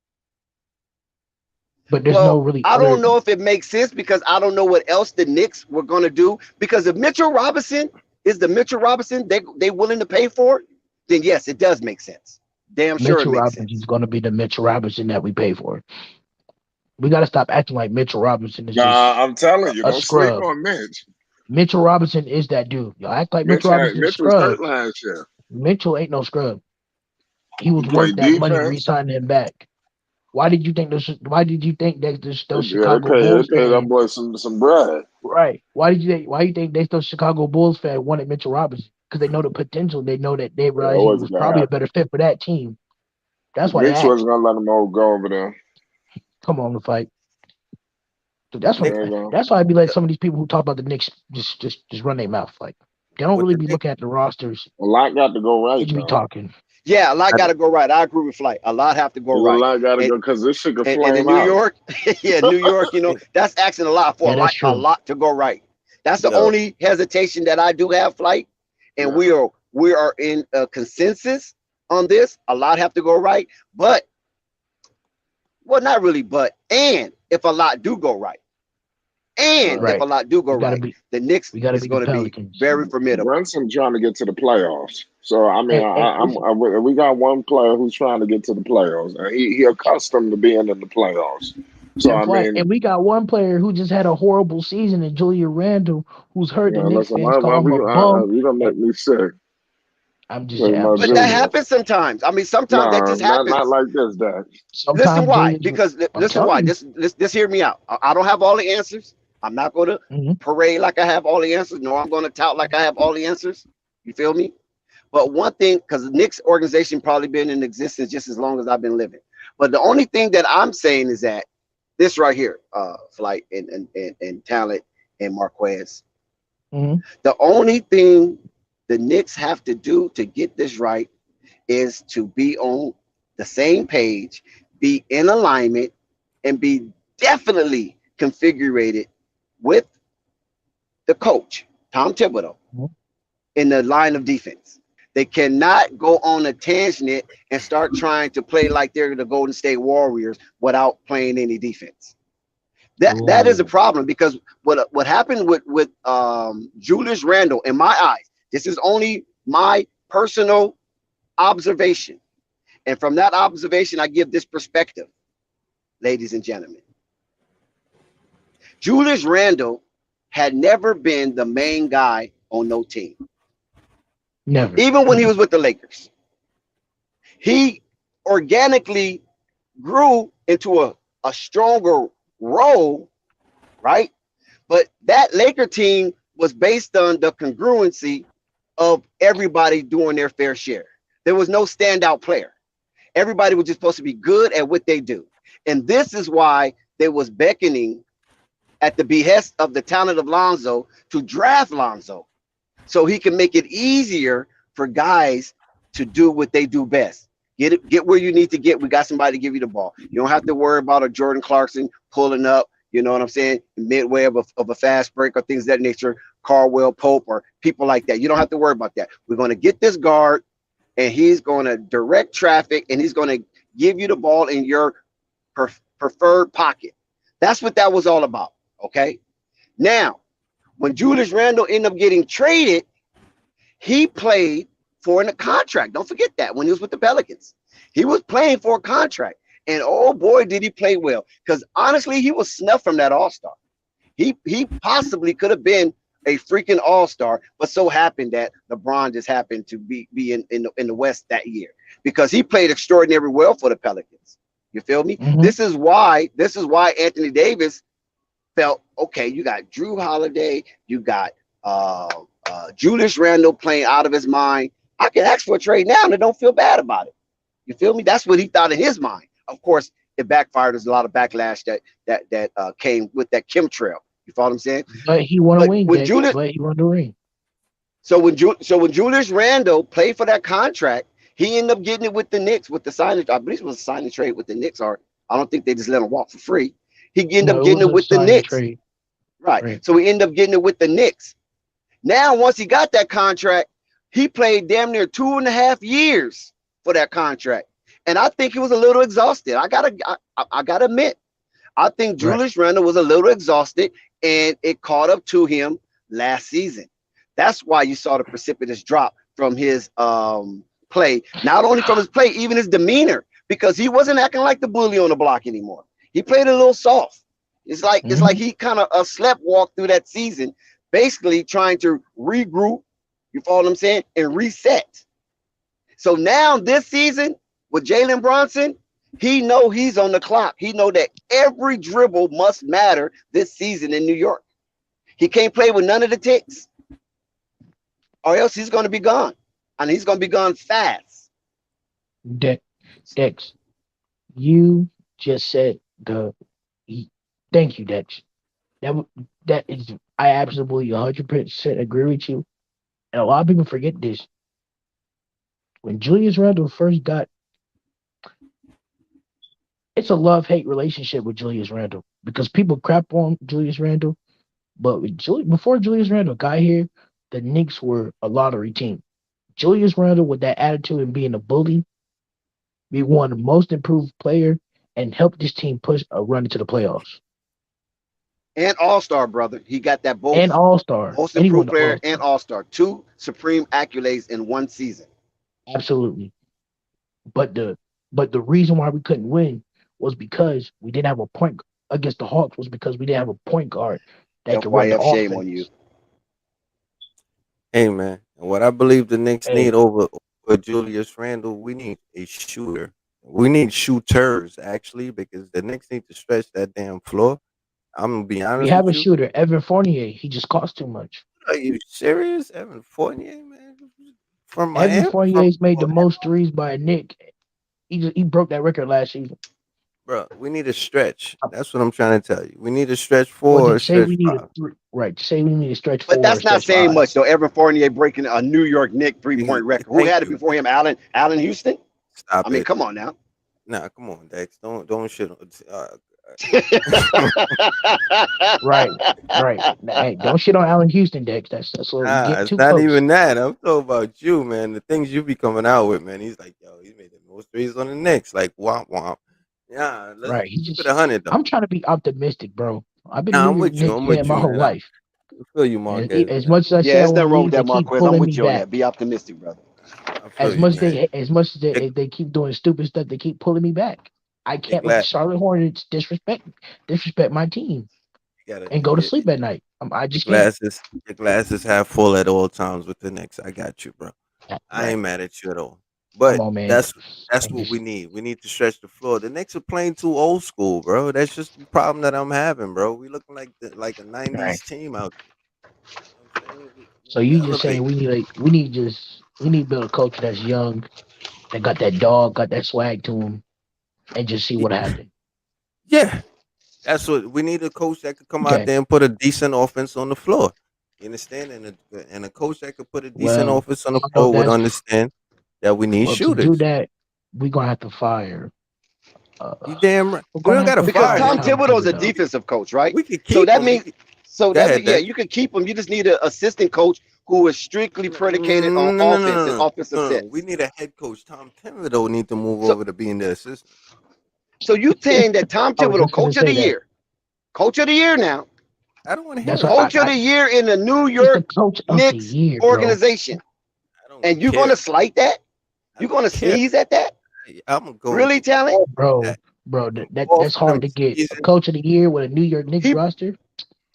But there's no really. I don't know if it makes sense, because I don't know what else the Knicks were going to do. Because if Mitchell Robinson is the Mitchell Robinson they willing to pay for, then yes, it does make sense. Damn sure Mitchell it makes Robinson sense. is going to be the Mitchell Robinson that we pay for. We got to stop acting like Mitchell Robinson is I'm telling you, a don't sleep scrub. on Mitch. Mitchell Robinson is that dude. Y'all act like Mitchell Robinson is a was hurt scrub. last year. Mitchell ain't no scrub. He was Play worth that money to defense. re-sign him back. Why did you think those Chicago They Bulls paid that fans? boy some bread. Right. Why you think those Chicago Bulls fans wanted Mitchell Robinson? Because they know the potential. They know that they realized he was probably a better fit for that team. That's why Knicks they wasn't gonna let him all go over there. come on to fight. So that's why I be like some of these people who talk about the Knicks just run their mouth. Like they don't really be looking at the rosters. A lot got to go right. They be talking. Yeah, a lot got to go right. I agree with Flight. A lot have to go right. A lot got to go, because this shit could flame and in New York, New York, that's asking a lot for a lot to go right. That's the only hesitation that I do have, Flight. And we are in a consensus on this. A lot have to go right, but Well, not really, but and if a lot do go right. And if a lot do go right, the Knicks is going to be very formidable. Brunson trying to get to the playoffs. So I mean, we got one player who's trying to get to the playoffs, and he accustomed to being in the playoffs. So and we got one player who just had a horrible season, and Julius Randle, who's hurt the Knicks fans call him a bum. You're gonna make me sick. I'm just saying. But that happens sometimes. I mean, sometimes that just happens. Not like this, Dad. Listen why? Because listen why. Just hear me out. I don't have all the answers. I'm not going to parade like I have all the answers. No, I'm going to tout like I have all the answers. You feel me? But one thing, because the Knicks organization probably been in existence just as long as I've been living. But the only thing that I'm saying is that this right here, Flight and Talent and Marquez. The only thing the Knicks have to do to get this right is to be on the same page, be in alignment, and be definitely configured with the coach, Tom Thibodeau, in the line of defense. They cannot go on a tangent and start trying to play like they're the Golden State Warriors without playing any defense. That is a problem, because what happened with Julius Randle, in my eyes, this is only my personal observation. And from that observation, I give this perspective, ladies and gentlemen. Julius Randle had never been the main guy on no team. Never. Even when he was with the Lakers. He organically grew into a stronger role, right? But that Laker team was based on the congruency of everybody doing their fair share. There was no standout player. Everybody was just supposed to be good at what they do. And this is why they was beckoning at the behest of the talent of Lonzo to draft Lonzo, so he can make it easier for guys to do what they do best. Get where you need to get. We got somebody to give you the ball. You don't have to worry about a Jordan Clarkson pulling up, you know what I'm saying, midway of a fast break or things of that nature, Caldwell Pope or people like that. You don't have to worry about that. We're going to get this guard, and he's going to direct traffic, and he's going to give you the ball in your preferred pocket. That's what that was all about. Okay. Now, when Julius Randle ended up getting traded, he played for a contract. Don't forget that when he was with the Pelicans, he was playing for a contract. And oh boy, did he play well. Because honestly, he was snuffed from that All-Star. He possibly could have been a freaking All-Star, but so happened that LeBron just happened to be in the West that year, because he played extraordinarily well for the Pelicans. You feel me? This is why Anthony Davis felt, okay, you got Drew Holiday, you got Julius Randle playing out of his mind. I can ask for a trade now and I don't feel bad about it. You feel me? That's what he thought in his mind. Of course, it backfired. There's a lot of backlash that came with that chemtrail. You follow what I'm saying? But he won a ring. He won the ring. So when Julius Randle played for that contract, he ended up getting it with the Knicks with the signing. I believe it was a signing trade with the Knicks, or I don't think they just let him walk for free. He ended up getting it with the Knicks. Right. So he ended up getting it with the Knicks. Now, once he got that contract, he played damn near 2.5 years for that contract. And I think he was a little exhausted. I gotta admit, I think Julius Randle was a little exhausted, and it caught up to him last season. That's why you saw the precipitous drop from his play. Not only from his play, even his demeanor, because he wasn't acting like the bully on the block anymore. He played a little soft. It's like he kind of sleptwalked through that season, basically trying to regroup, you follow what I'm saying, and reset. So now this season with Jalen Brunson, he know he's on the clock. He know that every dribble must matter this season in New York. He can't play with none of the ticks, or else he's going to be gone, and he's going to be gone fast. Dex, you just said thank you, Dex. That is, I absolutely 100% agree with you. And a lot of people forget this. When Julius Randle first got, it's a love-hate relationship with Julius Randle, because people crap on Julius Randle, but before Julius Randle got here, the Knicks were a lottery team. Julius Randle, with that attitude and being a bully, we won the most improved player, and help this team push a run into the playoffs. And All-Star, brother. He got that both. And All-Star. Most improved player and All-Star. 2 supreme accolades in one season. Absolutely. But the reason why we couldn't win was because we didn't have a point against the Hawks, was because we didn't have a point guard that could run the offense. Shame on you. Hey, man. What I believe the Knicks need over Julius Randle, we need a shooter. We need shooters, actually, because the Knicks need to stretch that damn floor. I'm going to be honest with you. We have a shooter, Evan Fournier. He just costs too much. Are you serious? Evan Fournier, man? From Miami? Evan Fournier's made the most threes by a Knick. He broke that record last season. Bro, we need a stretch. That's what I'm trying to tell you. We need a stretch 4 or say we need five. Say we need a stretch 4. But that's not saying much, though. Evan Fournier breaking a New York Knicks 3-point record. Who had it before him? Allen Houston? Stop it. I mean, come on now. Nah, come on, Dex. Don't shit on. Right. Hey, don't shit on Allen Houston, Dex. That's what we get it's too not close. even that. I'm talking about you, man. The things you be coming out with, man. He's like, yo, he made the most threes on the Knicks. Like, womp womp. Yeah, let's keep it 100 though. I'm trying to be optimistic, bro. I've been I'm with you. I'm with you, my whole life. I feel you, Marquez. As much as I say, there's nothing wrong with that, Marquez. I'm with you on that. Be optimistic, brother. As much as they keep doing stupid stuff, they keep pulling me back. I can't let the Charlotte Hornets disrespect my team and go to sleep at night. I just can't. Your glasses half full at all times with the Knicks. I got you, bro. I ain't mad at you at all. But Come on, man. that's what we need. We need to stretch the floor. The Knicks are playing too old school, bro. That's just the problem that I'm having, bro. We looking like a 90s team out there. So you just saying we need to build a coach that's young, that got that dog, got that swag to him, and just see what happens. Yeah. That's what we need, a coach that could come out there and put a decent offense on the floor. You understand? And a coach that could put a decent offense on the floor would understand that we need shooters. To do that, we're gonna have to fire. You damn right. We don't gotta because fire Tom Thibodeau's a defensive coach, right? We could keep so that him. means you can keep him. You just need an assistant coach who is strictly predicated on offense and offensive sets. We need a head coach. Tom Thibodeau need to move over to being the assistant. So you saying that Tom Thibodeau, coach of the year now? I don't want to hear coach of the year in the New York Knicks organization, and you're gonna slight that? You're gonna sneeze at that? I'm going. Really, Talent? Bro, that's hard to get. A coach of the year with a New York Knicks roster.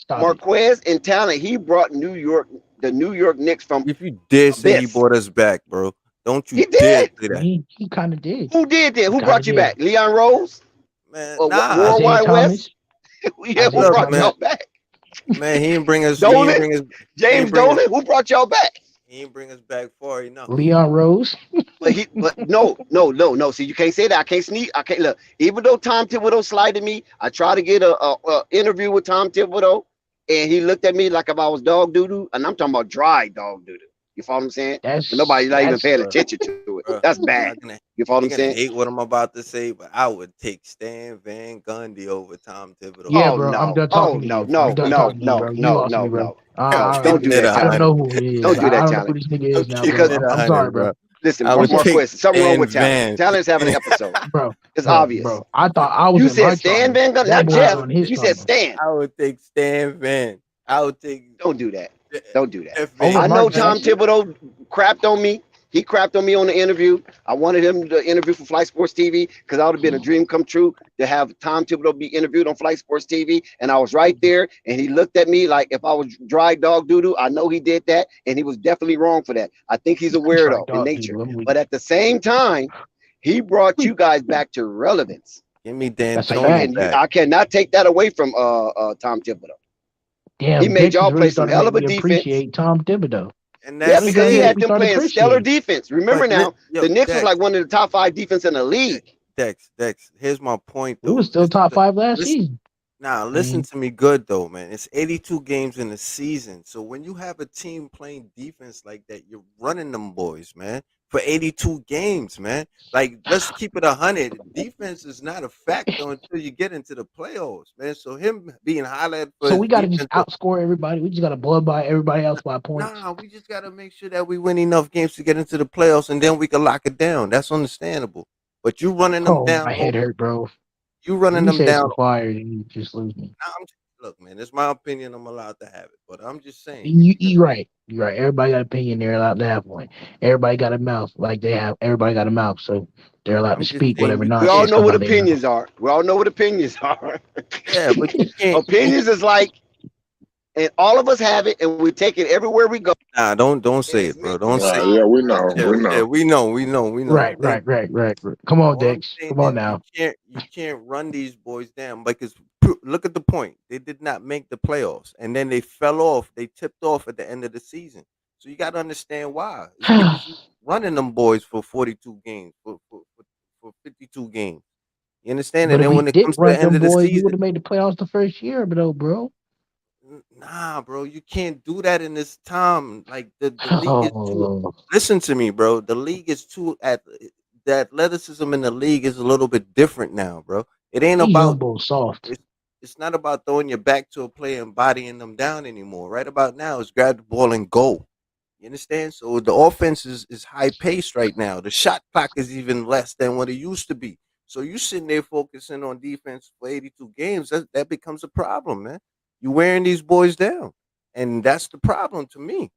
Marquez and Talent. He brought the New York Knicks from. If you dare say he brought us back, bro, don't you dare say that. He kind of did. Who did that? Who brought you back? Leon Rose? Man, Worldwide West? Yeah, who brought y'all back? Man, he didn't bring us. James Dolan. Who brought y'all back? He didn't bring us back far enough. Leon Rose. but no. See, you can't say that. I can't sneak. I can't look. Even though Tom Thibodeau slighted me, I tried to get a interview with Tom Thibodeau, and he looked at me like if I was dog doo-doo, and I'm talking about dry dog doo-doo. You follow what I'm saying? Nobody's not even paying attention to it. That's bad. You follow what I'm saying? Hate what I'm about to say, but I would take Stan Van Gundy over Tom Thibodeau. Yeah, bro. I'm done talking to you. No. Don't do that. I don't know who he is. Don't do that, I don't know Talent. who this nigga is now. Because I'm sorry, bro. Listen, one more question. Something wrong with Talent. Talent's having an episode. Bro, it's obvious. Bro, I thought I was. You said Stan Van Gundy, not Jeff. You said Stan. I would take Stan Van. I would take. Don't do that. Don't do that. I know Tom Thibodeau crapped on me. He crapped on me on the interview. I wanted him to interview for Flight Sports TV because that would have been a dream come true to have Tom Thibodeau be interviewed on Flight Sports TV. And I was right there, and he looked at me like if I was dry dog doo-doo. I know he did that, and he was definitely wrong for that. I think he's a weirdo in nature. But at the same time, he brought you guys back to relevance. Give me Dan Tony back. I cannot take that away from Tom Thibodeau. Damn, he made y'all play some hell of a defense. Appreciate Tom Thibodeau. And that's because he had them playing stellar defense. Remember now, the Knicks was like one of the top 5 defense in the league. Dex, here's my point. We was still top 5 last season. Now, listen to me good, though, man. It's 82 games in a season. So when you have a team playing defense like that, you're running them boys, man, for 82 games, man. Like, let's keep it 100. Defense is not a factor until you get into the playoffs, man. So him being highlighted for so we got to just outscore everybody. We just got to blow by everybody else by points. Nah, we just got to make sure that we win enough games to get into the playoffs, and then we can lock it down. That's understandable. But you running them down. My head hurt, bro. You running You them say down. some fire, and you just lose me. Look, man, it's my opinion. I'm allowed to have it, but I'm just saying. You're right. You're right. Everybody got an opinion. They're allowed to have one. Everybody got a mouth, like they have. Everybody got a mouth, so they're allowed to I'm just speak saying. whatever We all nonsense know comes what out their mouth. opinions are. We all know what opinions are. Yeah, but you can't. Opinions is like, and all of us have it, and we take it everywhere we go. Nah, don't say it, bro. Don't say it. Yeah, we know. Yeah, we know. Right. Come on, All I'm Dex. saying Come on is now. you can't run these boys down because look at the point. They did not make the playoffs, and then they fell off. They tipped off at the end of the season. So you got to understand why. It's because you running them boys for 42 games, for 52 games. You understand? But And if then we when it didn't comes to run the end them of the boys, we season, would have made the playoffs the first year, bro. nah, bro, you can't do that in this time. Like the league is too. Oh, Listen to me, bro. The league is too at the athleticism in the league is a little bit different now, bro. It ain't these young about bulls soft. it's not about throwing your back to a player and bodying them down anymore. Right about now, it's grab the ball and go. You understand? So the offense is high paced right now. The shot clock is even less than what it used to be. So you sitting there focusing on defense for 82 games, that becomes a problem, man. You wearing these boys down. And that's the problem to me.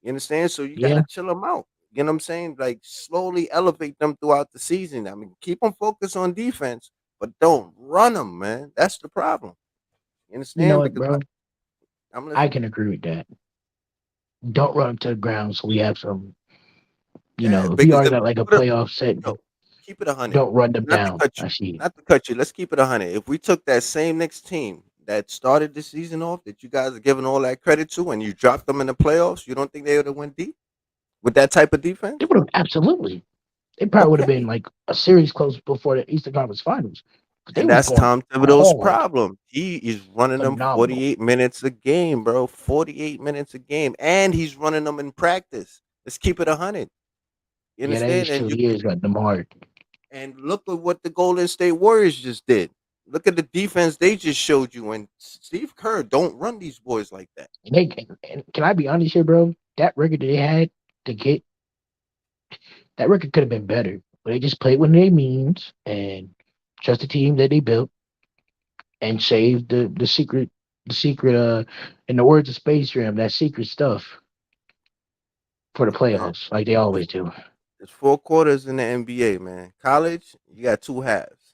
You understand? So you Yeah, gotta chill them out. You know what I'm saying? Like slowly elevate them throughout the season. I mean, keep them focused on defense, but don't run them, man. That's the problem. You you know understand? what, Because bro? I'm I listening. can agree with that. Don't run them to the ground, so we have some. Yeah, If you because already if got like a put up, playoff set, yo, keep it 100. don't run them Not to down. cut you, I see. not to cut you. Let's keep it 100. If we took that same Knicks team that started the season off, that you guys are giving all that credit to, and you dropped them in the playoffs, you don't think they would have went deep with that type of defense? They would have absolutely. They probably would have been Okay. like a series close before the Eastern Conference Finals. But they And was that's going Tom Thibodeau's hard, problem. He is running them phenomenal. 48 minutes a game, bro. 48 minutes a game. And he's running them in practice. Let's keep it 100. You Yeah, that understand? is true. He is got them hard. And look at what the Golden State Warriors just did. Look at the defense they just showed you. And Steve Kerr don't run these boys like that. And can I be honest here, bro? That record they had to get that record could have been better. But they just played within their means and trust the team that they built and saved the secret in the words of Space Jam, that secret stuff for the Look, man. playoffs, like they always do. There's 4 quarters in the NBA, man. College, you got 2 halves.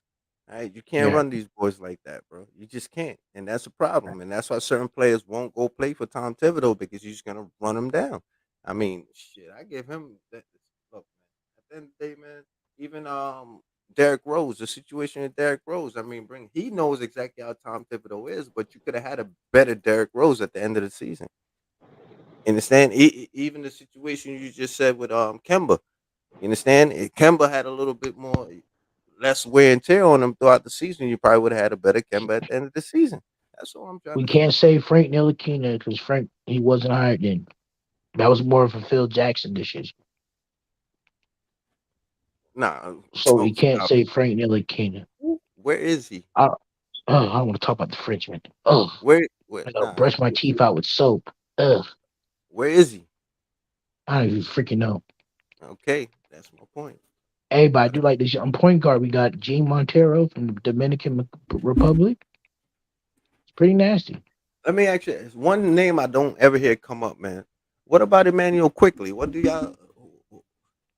All right, you can't Yeah. run these boys like that, bro. You just can't, and that's a problem. And that's why certain players won't go play for Tom Thibodeau because he's gonna run them down. I mean, shit, I give him that. Look, man. At the end of the day, man, even Derrick Rose, the situation with Derrick Rose. I mean, he knows exactly how Tom Thibodeau is, but you could have had a better Derrick Rose at the end of the season. Understand? Even the situation you just said with Kemba. You understand? If Kemba had a little bit more less wear and tear on him throughout the season, you probably would have had a better Kemba at the end of the season. That's all I'm trying We to say. can't say Frank Ntilikina because Frank he wasn't hired then. That was more of a Phil Jackson decision. Nah, So oh, you can't stop say it. Frank Ntilikina. Where is he? I don't want to talk about the Frenchman. Oh, Where I gotta nah, brush my teeth out with soap. Ugh, where is he? I don't even freaking know. Okay, that's my point. Hey, but I do like this. On point guard, we got Gene Montero from the Dominican Republic. It's pretty nasty. Let me ask you, there's one name I don't ever hear come up, man. What about Emmanuel Quickly? What do y'all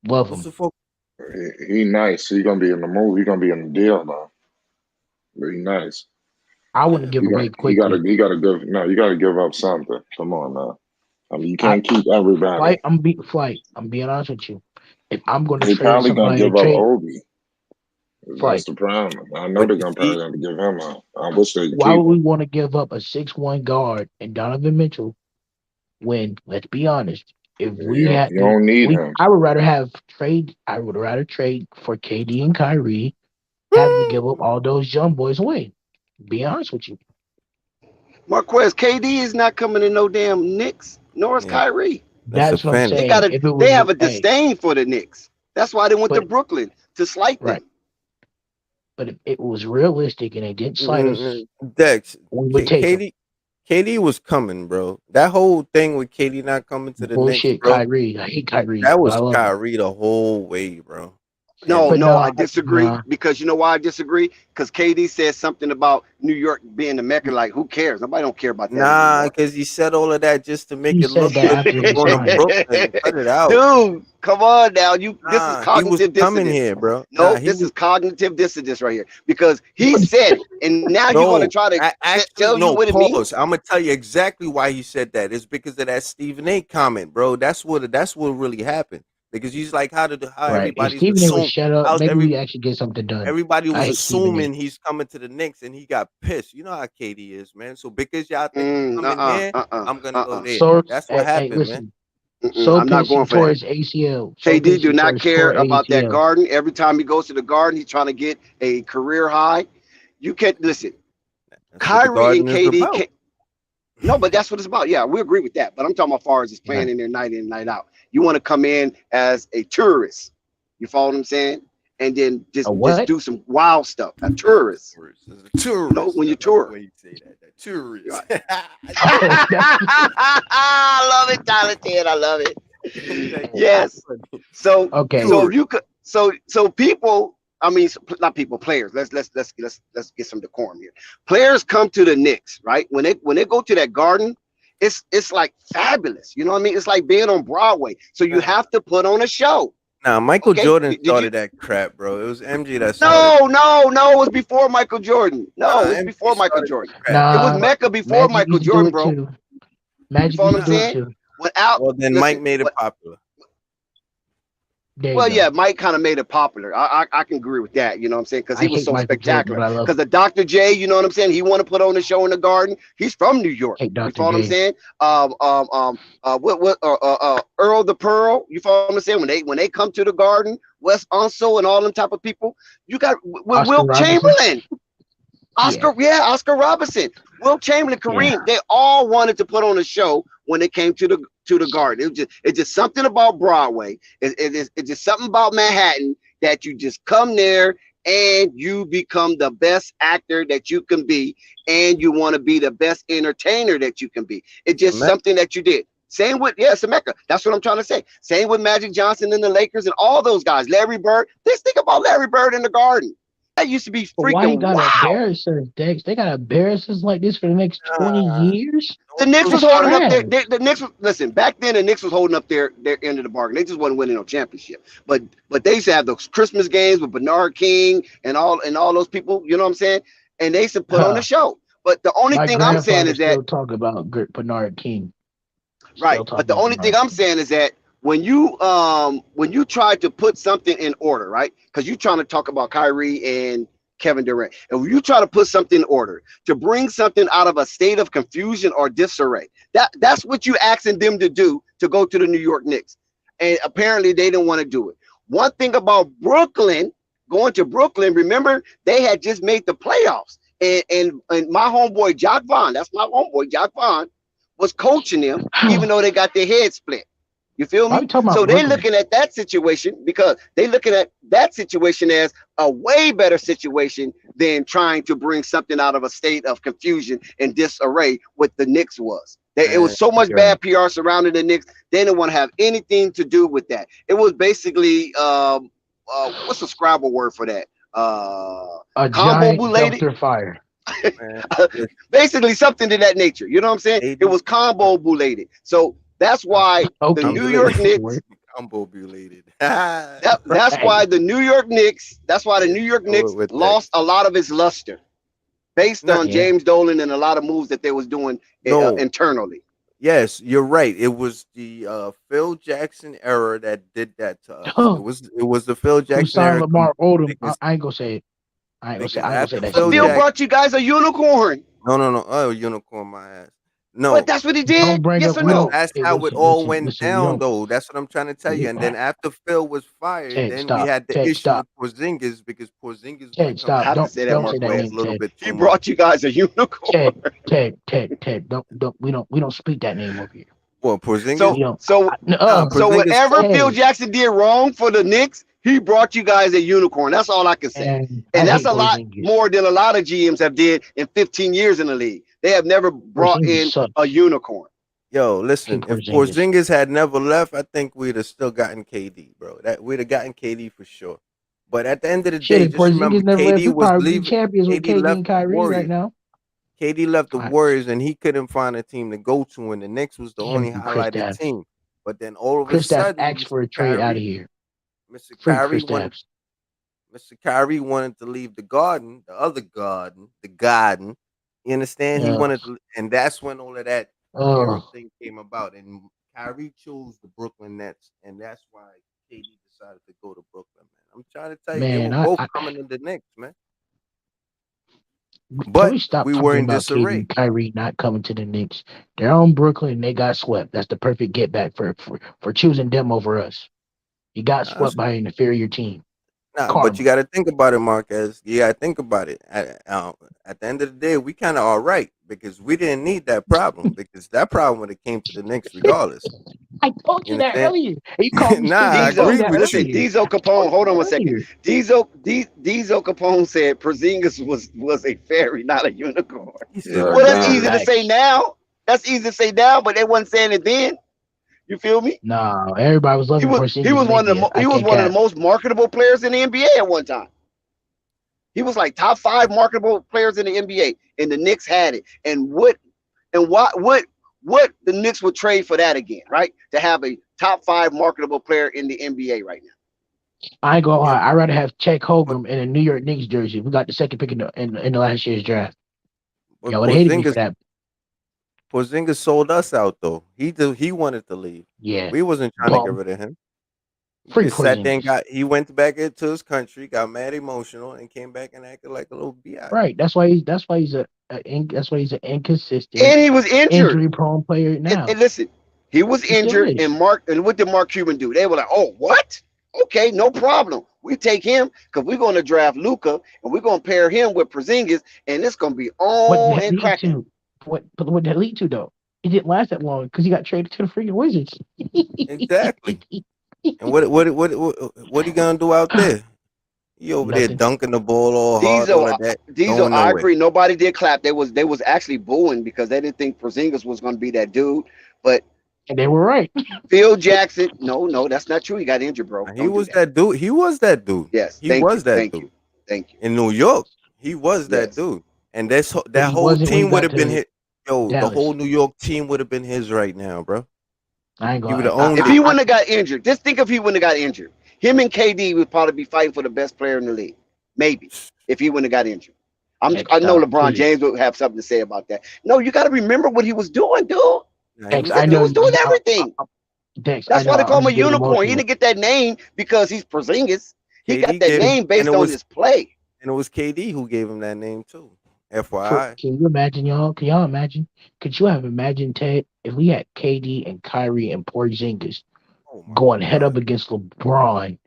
Love what's him. the focus? He nice. He gonna be in the movie. He gonna be in the deal now. But he nice. I wouldn't give away quickly. You gotta give up something. Come on now. I mean, you can't keep everybody. I'm being honest with you. If I'm going to They trade probably gonna somebody to give up trade, Obi. That's Flight. the problem. I know But they're you gonna see, probably have to give him up. I wish they'd Why keep would we him. want to give up a 6'1" guard and Donovan Mitchell when, let's be honest, if we had You don't need we him. I would rather trade for KD and Kyrie, have to give up all those young boys away. Be honest with you. Marquez, KD is not coming to no damn Knicks, nor is yeah, Kyrie. that's a That's what I'm They fantasy. got saying. a If it they was have a hey, disdain for the Knicks. That's why they went to but Brooklyn to slight right. them. But if it was realistic and they didn't slight us, Dex, we would take them. KD was coming, bro. That whole thing with KD not coming to the Knicks, Bullshit, bro. Kyrie. I hate Kyrie, That but was I love him. Kyrie the whole way, bro. No, I disagree because you know why I disagree? Because KD said something about New York being the Mecca. Like, who cares? Nobody don't care about that. Nah, because he said all of that just to make it look that good. after he Going to signed. Brooklyn, cut it out, dude. Come on now, this is he was cognitive coming dissonance. here, bro. No, this is cognitive dissonance right here because he said it, and now you're going to try to tell you what it means. I'm gonna tell you exactly why he said that. It's because of that Stephen A. comment, bro. That's what really happened. Because he's like, how everybody's Stephen A. assuming. was shut up. Maybe we actually get something done. Everybody was assuming he's coming to the Knicks, and he got pissed. You know how KD is, man. So because y'all think he's coming here, I'm gonna go there. That's what happened, man. I'm not going for that. ACL. KD do not care about that Garden. Every time he goes to the Garden, he's trying to get a career high. You can't listen. Kyrie and KD. No, but that's what it's about. Yeah, we agree with that. But I'm talking about as far as just playing in there night in, night out. You want to come in as a tourist. You follow what I'm saying? And then just do some wild stuff. A tourist. Tourist. No, when you tour. When you say that tourist. I love it, Tyler Ted. I love it. Yes. So So you could. So people. I mean, not people. Players. Let's get some decorum here. Players come to the Knicks, right? When they go to that Garden. It's like fabulous. You know what I mean? It's like being on Broadway. So you have to put on a show. Nah, Michael Jordan started that crap, bro. It was MJ that started. No, it was before Michael Jordan. No, it was before Michael Jordan. It was Mecca before Michael Jordan, bro. Magic, you know what I'm saying? Well, then Mike made it popular. Well, yeah, Mike kind of made it popular. I can agree with that. You know what I'm saying? Because he was so spectacular. Because the Dr. J, you know what I'm saying? He want to put on a show in the Garden. He's from New York. You follow what I'm saying? Earl the Pearl. You follow what I'm saying? When they come to the Garden, Wes Unseld and all them type of people. You got Wilt Chamberlain. Oscar Robinson, Wilt Chamberlain, Kareem. They all wanted to put on a show when it came to the Garden. It's just something about Broadway. It's just something about Manhattan that you just come there and you become the best actor that you can be, and you want to be the best entertainer that you can be. It's just something that you did. Same with it's a Mecca. That's what I'm trying to say. Same with Magic Johnson and the Lakers and all those guys. Larry Bird. Let's think about Larry Bird in the Garden. That used to be freaking why you gotta embarrass us, Dex? They gotta embarrass us like this for the next 20 years? The Knicks was holding up the Knicks was, listen, back then the Knicks was holding up their end of the bargain. They just wasn't winning no championship. But they used to have those Christmas games with Bernard King and all those people, you know what I'm saying? And they used to put on a show. But the only thing I'm saying is that talk about Bernard King. Right. But the only thing I'm saying is that when you try to put something in order, right? Because you're trying to talk about Kyrie and Kevin Durant, and when you try to put something in order to bring something out of a state of confusion or disarray, that's what you asking them to do to go to the New York Knicks, and apparently they didn't want to do it. One thing about Brooklyn, going to Brooklyn, remember they had just made the playoffs, and my homeboy Jock Vaughn, that's my homeboy Jock Vaughn, was coaching them, even though they got their heads split. You feel me? So they're looking at that situation because they're looking at that situation as a way better situation than trying to bring something out of a state of confusion and disarray what the Knicks was. It was so much bad PR surrounding the Knicks. They didn't want to have anything to do with that. It was basically what's the Scrabble word for that? A giant dumpster fire. Basically something to that nature. You know what I'm saying? It was combo bulated. So that's why the New York Knicks. That's why the New York Knicks. That's why the New York Knicks lost a lot of its luster, based on James Dolan and a lot of moves that they was doing internally. Yes, you're right. It was the Phil Jackson era that did that to us. It was the Phil Jackson era. Lamar Odom. I ain't gonna say it. I ain't gonna say that. Phil brought you guys a unicorn. No. Oh, unicorn, my ass. No, but that's what he did. Yes or no? That's how it all went down, though. That's what I'm trying to tell you. And then after Phil was fired, then we had the issue with Porzingis because Porzingis. Don't say that name. He brought you guys a unicorn. Ted. Don't we don't speak that name over here. Well, Porzingis. So whatever Phil Jackson did wrong for the Knicks, he brought you guys a unicorn. That's all I can say. And that's a lot more than a lot of GMs have did in 15 years in the league. They have never brought in a unicorn. Yo, listen, if Porzingis had never left, I think we'd have still gotten KD, bro. We'd have gotten KD for sure. But at the end of the Shit, day, if just remember Porzingis never left, KD we was probably be leaving. champions with KD KD left and the Kyrie right Warriors. now. KD left the Right. Warriors and he couldn't find a team to go to, and the Knicks was the only Damn, highlighted Kristaps. team. But then all of a Kristaps sudden, asked for a trade out of here. Mr. Free Kyrie wanted Kristaps. Mr. Kyrie wanted to leave the Garden, the other Garden, the Garden. You understand? He wanted to, and that's when all of that thing came about. And Kyrie chose the Brooklyn Nets, and that's why KD decided to go to Brooklyn, man. I'm trying to tell you, they were both coming in the Knicks, man. But we stop we talking were in about disarray. KD and Kyrie not coming to the Knicks? They're on Brooklyn and they got swept. That's the perfect get back for choosing them over us. You got swept by an inferior team. But you got to think about it, Marquez. You got to think about it. At the end of the day, we kind of all right because we didn't need that problem because that problem would have came to the Knicks regardless. I told you that earlier. You called me I agree with listen, you. Diesel Capone, hold on a second. Diesel Capone said Porzingis was a fairy, not a unicorn. Well, that's easy to say now. That's easy to say now, but they wasn't saying it then. You feel me? No, everybody was loving Porzingis. He was one of the most marketable players in the NBA at one time. He was like top 5 marketable players in the NBA, and the Knicks had it. And what the Knicks would trade for that again, right? To have a top 5 marketable player in the NBA right now. I ain't gonna lie. I'd rather have Chet Holmgren in a New York Knicks jersey. We got the second pick in the last year's draft. Y'all would have hated me for that. Porzingis sold us out though. He wanted to leave. Yeah, we wasn't trying to get rid of him. Free sat there he went back into his country, got mad emotional, and came back and acted like a little biatch. Right. That's why he's an inconsistent and he was injured, injury prone player now. And listen, he was injured, and what did Mark Cuban do? They were like, oh, what? Okay, no problem. We take him because we're going to draft Luka and we're going to pair him with Porzingis, and it's going to be on and cracking. What did that lead to though? It didn't last that long because he got traded to the freaking Wizards. Exactly. And what are you gonna do out there? You over there dunking the ball all hard. Diesel, I agree. Nobody did clap. They was actually booing because they didn't think Porzingis was going to be that dude. But they were right. Phil Jackson, no, that's not true. He got injured, bro. He was that dude. He was that dude. Yes, he was that dude. Thank you. In New York, he was that dude. And that whole team would have been hit. Yo, Dallas. The whole New York team would have been his right now, bro. I ain't gonna. If he wouldn't have got injured, just think if he wouldn't have got injured. Him and KD would probably be fighting for the best player in the league. Maybe if he wouldn't have got injured. I know LeBron James would have something to say about that. No, you got to remember what he was doing, dude. He was doing everything. That's why they call him a unicorn. He didn't get that name because he's Porzingis. He got that name based on his play. And it was KD who gave him that name too. FYI. Can you imagine, y'all? Can y'all imagine? Could you have imagined, Ted, if we had KD and Kyrie and Porzingis going head up against LeBron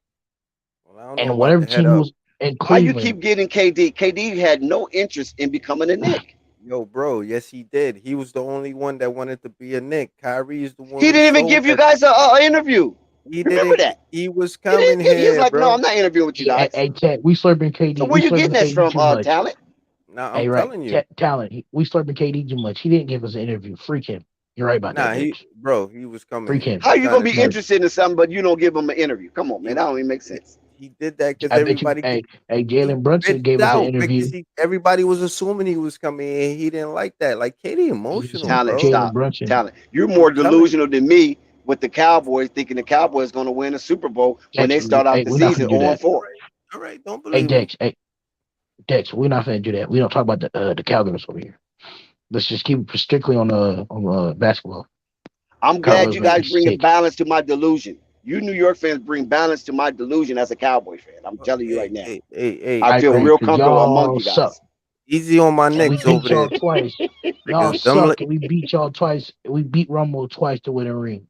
and whatever team was in Cleveland? Why you keep getting KD? KD had no interest in becoming a Knick. Yo, bro, yes, he did. He was the only one that wanted to be a Knick. Kyrie is the one. He didn't even give you guys an interview. Remember that? He was coming here. He was like, bro. no, I'm not interviewing with you guys. Hey, Ted, we slurping KD. So where you getting that from, talent? No, I'm telling you. Talent. We slurping KD too much. He didn't give us an interview. Freak him. You're right about that. He was coming. Freak him. How you gonna be interested in something but you don't give him an interview? Come on, man. That don't even make sense. He did that because everybody. Jalen Brunson gave us an interview. Everybody was assuming he was coming in. He didn't like that. Like KD emotional. Talent. Talent. You're more delusional than me with the Cowboys, thinking the Cowboys going to win a Super Bowl when they start out the season 0-4. All right, don't believe me. Dex, we're not gonna do that. We don't talk about the Cowgirls over here. Let's just keep it strictly on basketball. I'm glad you guys bring balance to my delusion. You New York fans bring balance to my delusion as a Cowboy fan. I'm telling you right now. I feel real comfortable among you guys. Suck. Easy on my Knicks over there. Twice. Y'all suck. We beat y'all twice. We beat Rumble twice to win a ring.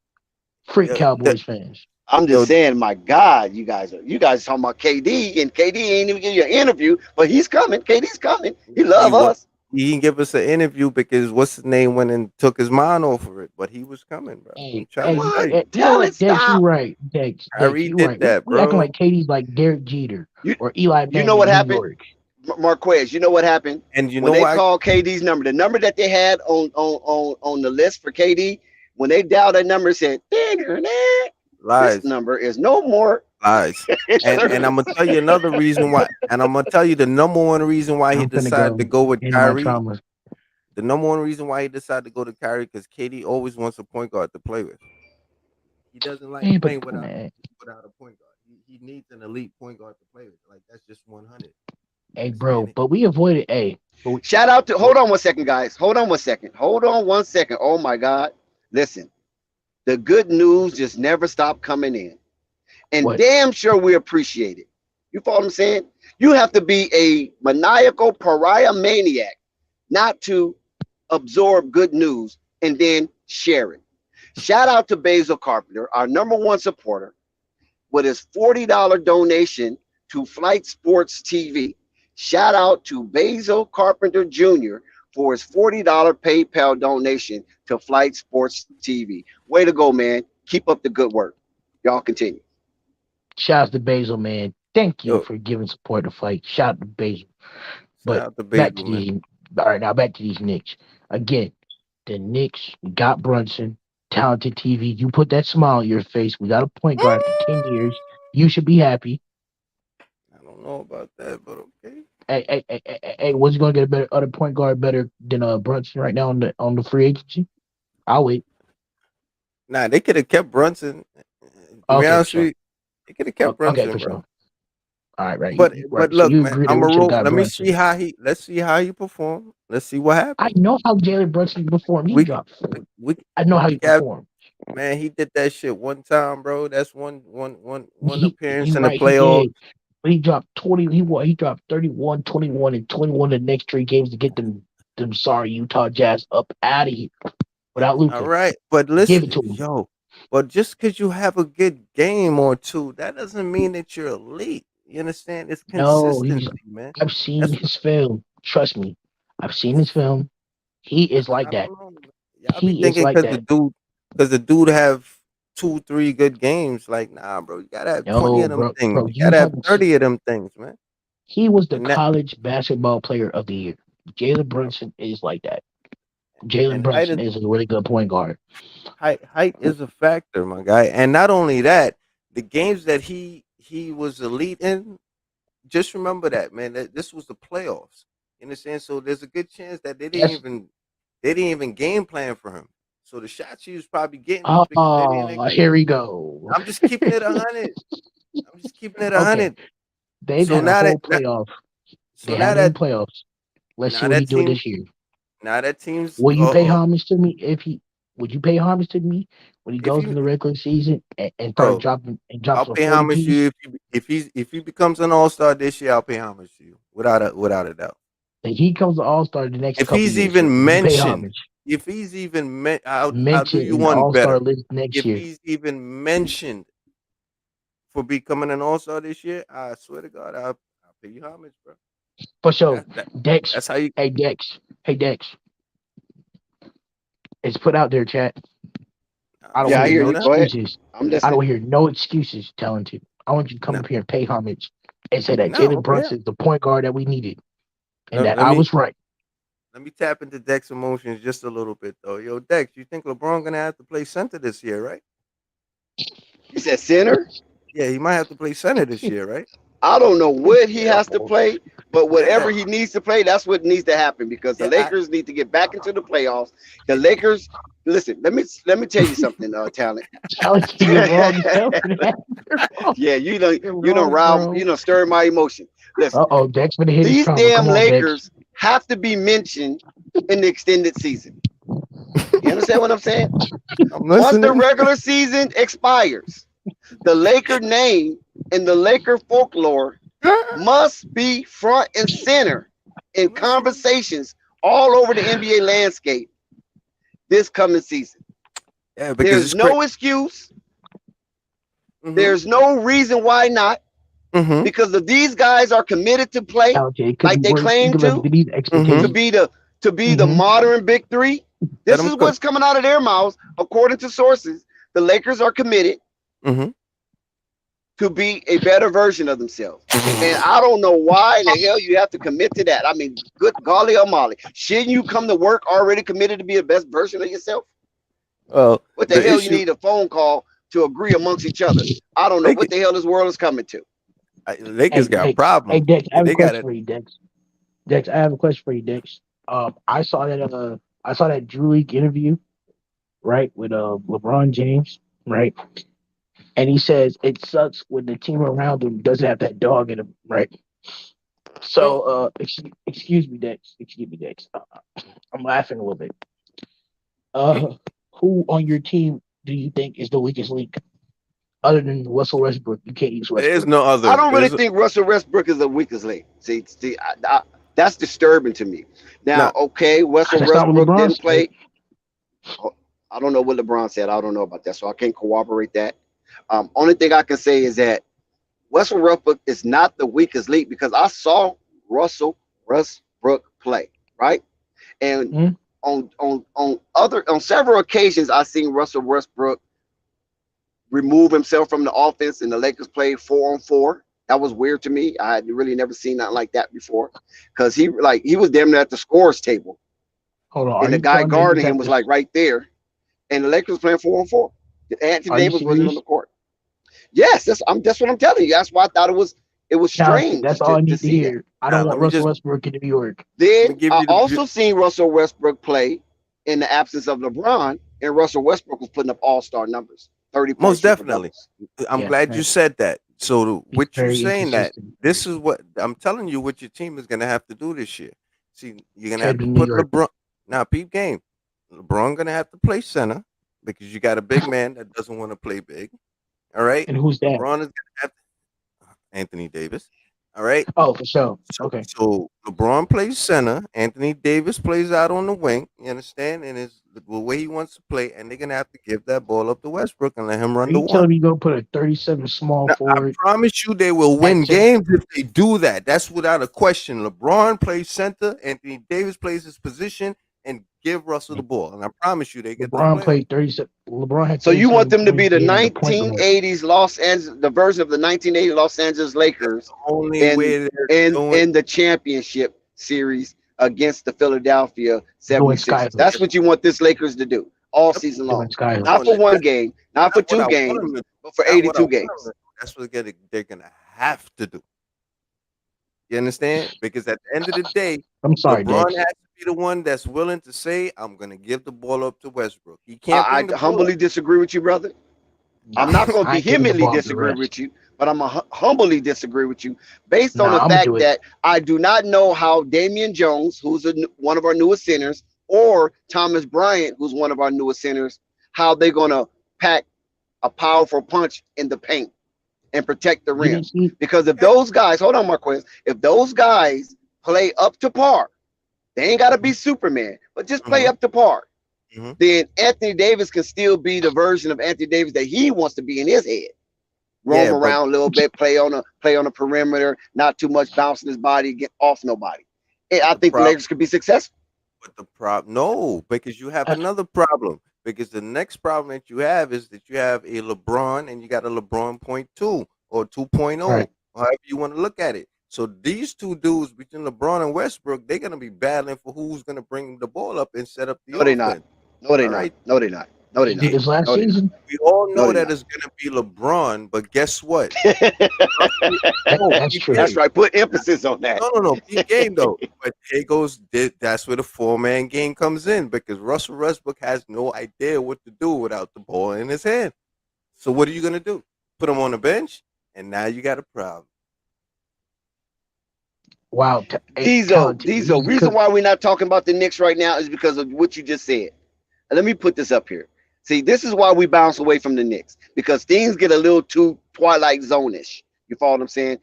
Freak Cowboys fans. I'm just saying, my God, you guys talking about KD, and KD ain't even give you an interview, but he's coming. KD's coming. He love us. He didn't give us an interview because what's his name went and took his mind off of it, but he was coming, bro. Dex, you right. Dex, Kyrie did right. that, bro. We acting like KD's like Derek Jeter or Eli Manning. You know what happened? Marquez, you know what happened? And you when know they called KD's number, the number that they had on the list for KD, when they dialed that number, it said, this number is no more Lies. And I'm gonna tell you another reason why. And I'm gonna tell you the number one reason why he decided to go with Kyrie. The number one reason why he decided to go to Kyrie because KD always wants a point guard to play with. He doesn't like playing without a point guard. He needs an elite point guard to play with. Like that's just 100. Hey, bro, but we avoided. Shout out to. Hold on 1 second, guys. Hold on 1 second. Hold on 1 second. Oh my God! Listen, the good news just never stopped coming in, and damn sure we appreciate it. You follow what I'm saying? You have to be a maniacal pariah maniac not to absorb good news and then share it. Shout out to Basil Carpenter, our #1 supporter, with his $40 donation to Flight Sports TV. Shout out to Basil Carpenter Jr. for his $40 PayPal donation to Flight Sports TV. Way to go, man. Keep up the good work. Y'all continue. Shout out to Basil, man. Thank you for giving support to Flight. Shout out to Basil. But back to these. All right, now back to these Knicks. Again, the Knicks got Brunson. Talented TV. You put that smile on your face. We got a point guard for 10 years. You should be happy. I don't know about that, but okay. Hey, what's he gonna get a better other point guard better than Brunson right now on the free agency? I'll wait. Nah, they could have kept Brunson. To be honest with you, they could have kept Brunson. Okay, for sure. All right. But look, so man, I'm a roll. Let's see how he perform. Let's see what happens. I know how Jalen Brunson performed. I know how he performed. Man, he did that shit one time, bro. That's one appearance in the playoffs. He dropped 20. He dropped 31, 21, and 21 the next 3 games to get them sorry Utah Jazz up out of here without Luka. All right, but listen, but just because you have a good game or two, that doesn't mean that you're elite. You understand? It's consistency, man. I've seen his film. Trust me, I've seen his film. He is like that. Y'all be thinking because the dude have 2-3 good games. Like, nah, bro, you gotta have 20 of them things. You gotta have 30 of them things, man. He was the college basketball player of the year. Jalen Brunson is like that. Jalen Brunson is a really good point guard. Height is a factor, my guy. And not only that, the games that he was elite in, just remember that, man. That this was the playoffs. You understand? So there's a good chance that they didn't even game plan for him. So the shots he was probably getting. Here we go. I'm just keeping it 100. I'm just keeping it 100. They've had a whole playoff. Playoffs. Let's see what he do this year. Now that team's. Will you pay homage to me Would you pay homage to me when he goes in the regular season and start dropping and drops? I'll pay homage to you if he becomes an all-star this year. I'll pay homage to you without a doubt. If he comes an all-star the next. If he's even mentioned. If he's even I'll do you one better. If he's even mentioned for becoming an all-star this year, I swear to God, I'll pay you homage, bro. For sure. Dex. That's how you. Hey, Dex. It's put out there, chat. I don't hear no excuses. I don't hear no excuses, talented. I want you to come up here and pay homage and say that Jalen Brunson is the point guard that we needed. And I was right. Let me tap into Dex emotions just a little bit, though. Yo, Dex, you think LeBron gonna have to play center this year, right? You said center? Yeah, he might have to play center this year, right? I don't know what he has to play, but whatever he needs to play, that's what needs to happen because the Lakers need to get back into the playoffs. The Lakers, listen, let me tell you something, talent. Yeah, you know, stir my emotion. Listen, Dex gonna hit these damn Lakers have to be mentioned in the extended season. You understand what I'm saying? Once the regular season expires, the Laker name and the Laker folklore must be front and center in conversations all over the NBA landscape this coming season. Yeah, there's no excuse. Mm-hmm. There's no reason why not. Mm-hmm. Because if these guys are committed to play like they claim to be the modern big three, this is what's coming out of their mouths. According to sources, the Lakers are committed to be a better version of themselves. And I don't know why in the hell you have to commit to that. I mean, good golly almighty. Shouldn't you come to work already committed to be the best version of yourself? What the hell you need a phone call to agree amongst each other. I don't know what the hell this world is coming to. Lakers got a problem. Hey, Dex, I have a They got question for you, Dex. Dex, I have a question for you, Dex. I saw that Drew League interview, right, with LeBron James, right? And he says it sucks when the team around him doesn't have that dog in him, right? So, excuse me, Dex. Excuse me, Dex. I'm laughing a little bit. Who on your team do you think is the weakest link? Other than Russell Westbrook, you can't use Westbrook. There's no other. I don't really think Russell Westbrook is the weakest link. See, that's disturbing to me. Now, okay, Russell Westbrook didn't play. I don't know what LeBron said. I don't know about that, so I can't corroborate that. Only thing I can say is that Russell Westbrook is not the weakest link because I saw Russell Westbrook play, right? And on several occasions, I've seen Russell Westbrook remove himself from the offense, and the Lakers played 4-on-4. That was weird to me. I had really never seen nothing like that before, because he was damn near at the scores table. Hold on, and the guy guarding him was like right there, and the Lakers playing 4-on-4. Anthony Davis wasn't on the court. Yes, that's what I'm telling you. That's why I thought it was strange. That's all I need to hear. I don't want Russell Westbrook in New York. Then I also seen Russell Westbrook play in the absence of LeBron, and Russell Westbrook was putting up all-star numbers. 30 most definitely. I'm glad you said that. So what you're saying that this is what I'm telling you what your team is going to have to do this year. See, you're going to have to put LeBron. Now, peep game. LeBron going to have to play center because you got a big man that doesn't want to play big. All right. And who's that? LeBron is going to have Anthony Davis. All right. Oh, for sure. Okay. So LeBron plays center. Anthony Davis plays out on the wing. You understand? And it's the way he wants to play. And they're gonna have to give that ball up to Westbrook and let him run the one. You telling me you gonna put a 37 small forward? I promise you, they will win games if they do that. That's without a question. LeBron plays center. Anthony Davis plays his position, and give Russell the ball. And I promise you, they get. LeBron played 37. LeBron had. So you want them to be the 1980s Los Angeles, the version of the 1980 Los Angeles Lakers, in the championship series against the Philadelphia 76ers. That's what you want this Lakers to do all season long. Not for one game, not for two games, but for 82 games. That's what they're gonna have to do. You understand? Because at the end of the day, I'm sorry, LeBron has to be the one that's willing to say, "I'm going to give the ball up to Westbrook." He can't. I humbly disagree with you, brother. I'm not going to vehemently disagree with you, but I'm going to humbly disagree with you based on the fact that I do not know how Damian Jones, who's one of our newest centers, or Thomas Bryant, who's one of our newest centers, how they're going to pack a powerful punch in the paint and protect the rim. Because if those guys, hold on, Marquez, if those guys play up to par, they ain't got to be Superman, but just play up to par. Then Anthony Davis can still be the version of Anthony Davis that he wants to be in his head. Roam around a little bit, play on a perimeter, not too much bouncing his body, get off nobody. And I think the Lakers could be successful. But the problem, no, because you have another problem. Because the next problem that you have is that you have a LeBron and you got a LeBron 0.2 or 2.0, however you want to look at it. So these two dudes between LeBron and Westbrook, they're going to be battling for who's going to bring the ball up and set up the offense. They're not. No, they're not. No, they're not. No, they're not. His last season. We all know that it's going to be LeBron, but guess what? That's true. That's right. Put emphasis on that. No. Big game though. But it goes. That's where the 4-man game comes in because Russell Westbrook has no idea what to do without the ball in his hand. So what are you going to do? Put him on the bench, and now you got a problem. Wow. Diesel. Reason why we're not talking about the Knicks right now is because of what you just said. Let me put this up here. See, this is why we bounce away from the Knicks, because things get a little too Twilight Zone-ish. You follow what I'm saying?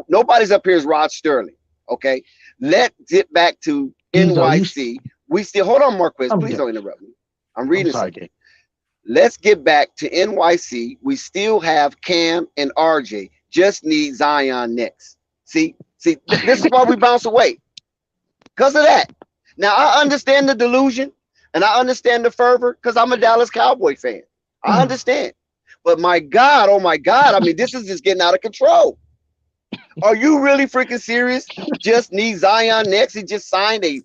Nobody's up here is Rod Sterling. Okay. Let's get back to NYC. We still hold on, Marquez. Please don't interrupt me. I'm reading something. Let's get back to NYC. We still have Cam and RJ. Just need Zion next. See, this is why we bounce away. Because of that. Now I understand the delusion. And I understand the fervor because I'm a Dallas Cowboy fan. I understand. But my God, oh my God, I mean, this is just getting out of control. Are you really freaking serious? Just need Zion next. He just signed a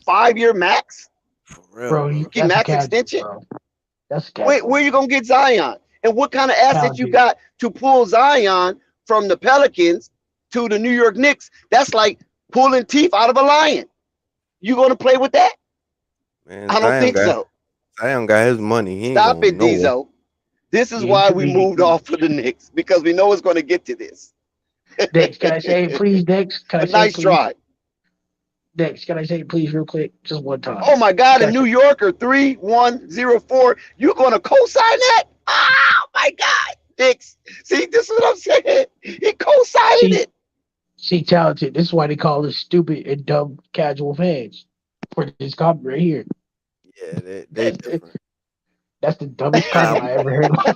5-year max. Bro, max extension. That's where you gonna get Zion? And what kind of asset you got to pull Zion from the Pelicans to the New York Knicks? That's like pulling teeth out of a lion. You gonna play with that? Man, I don't think so. Zion got his money. He Stop it, ain't going nowhere. Diesel. This is why we moved off of the Knicks, because we know it's going to get to this. Dex, can I say it, please, Dex? Can I say nice try. Dex, can I say it, please, real quick? Just one time. Oh, my God, a New Yorker, 3104. You going to co-sign that? Oh, my God. Dex, see, this is what I'm saying. He co-signed it. See, talented. This is why they call us stupid and dumb casual fans for this comment right here. Yeah, they different. That's the dumbest comment I ever heard. Look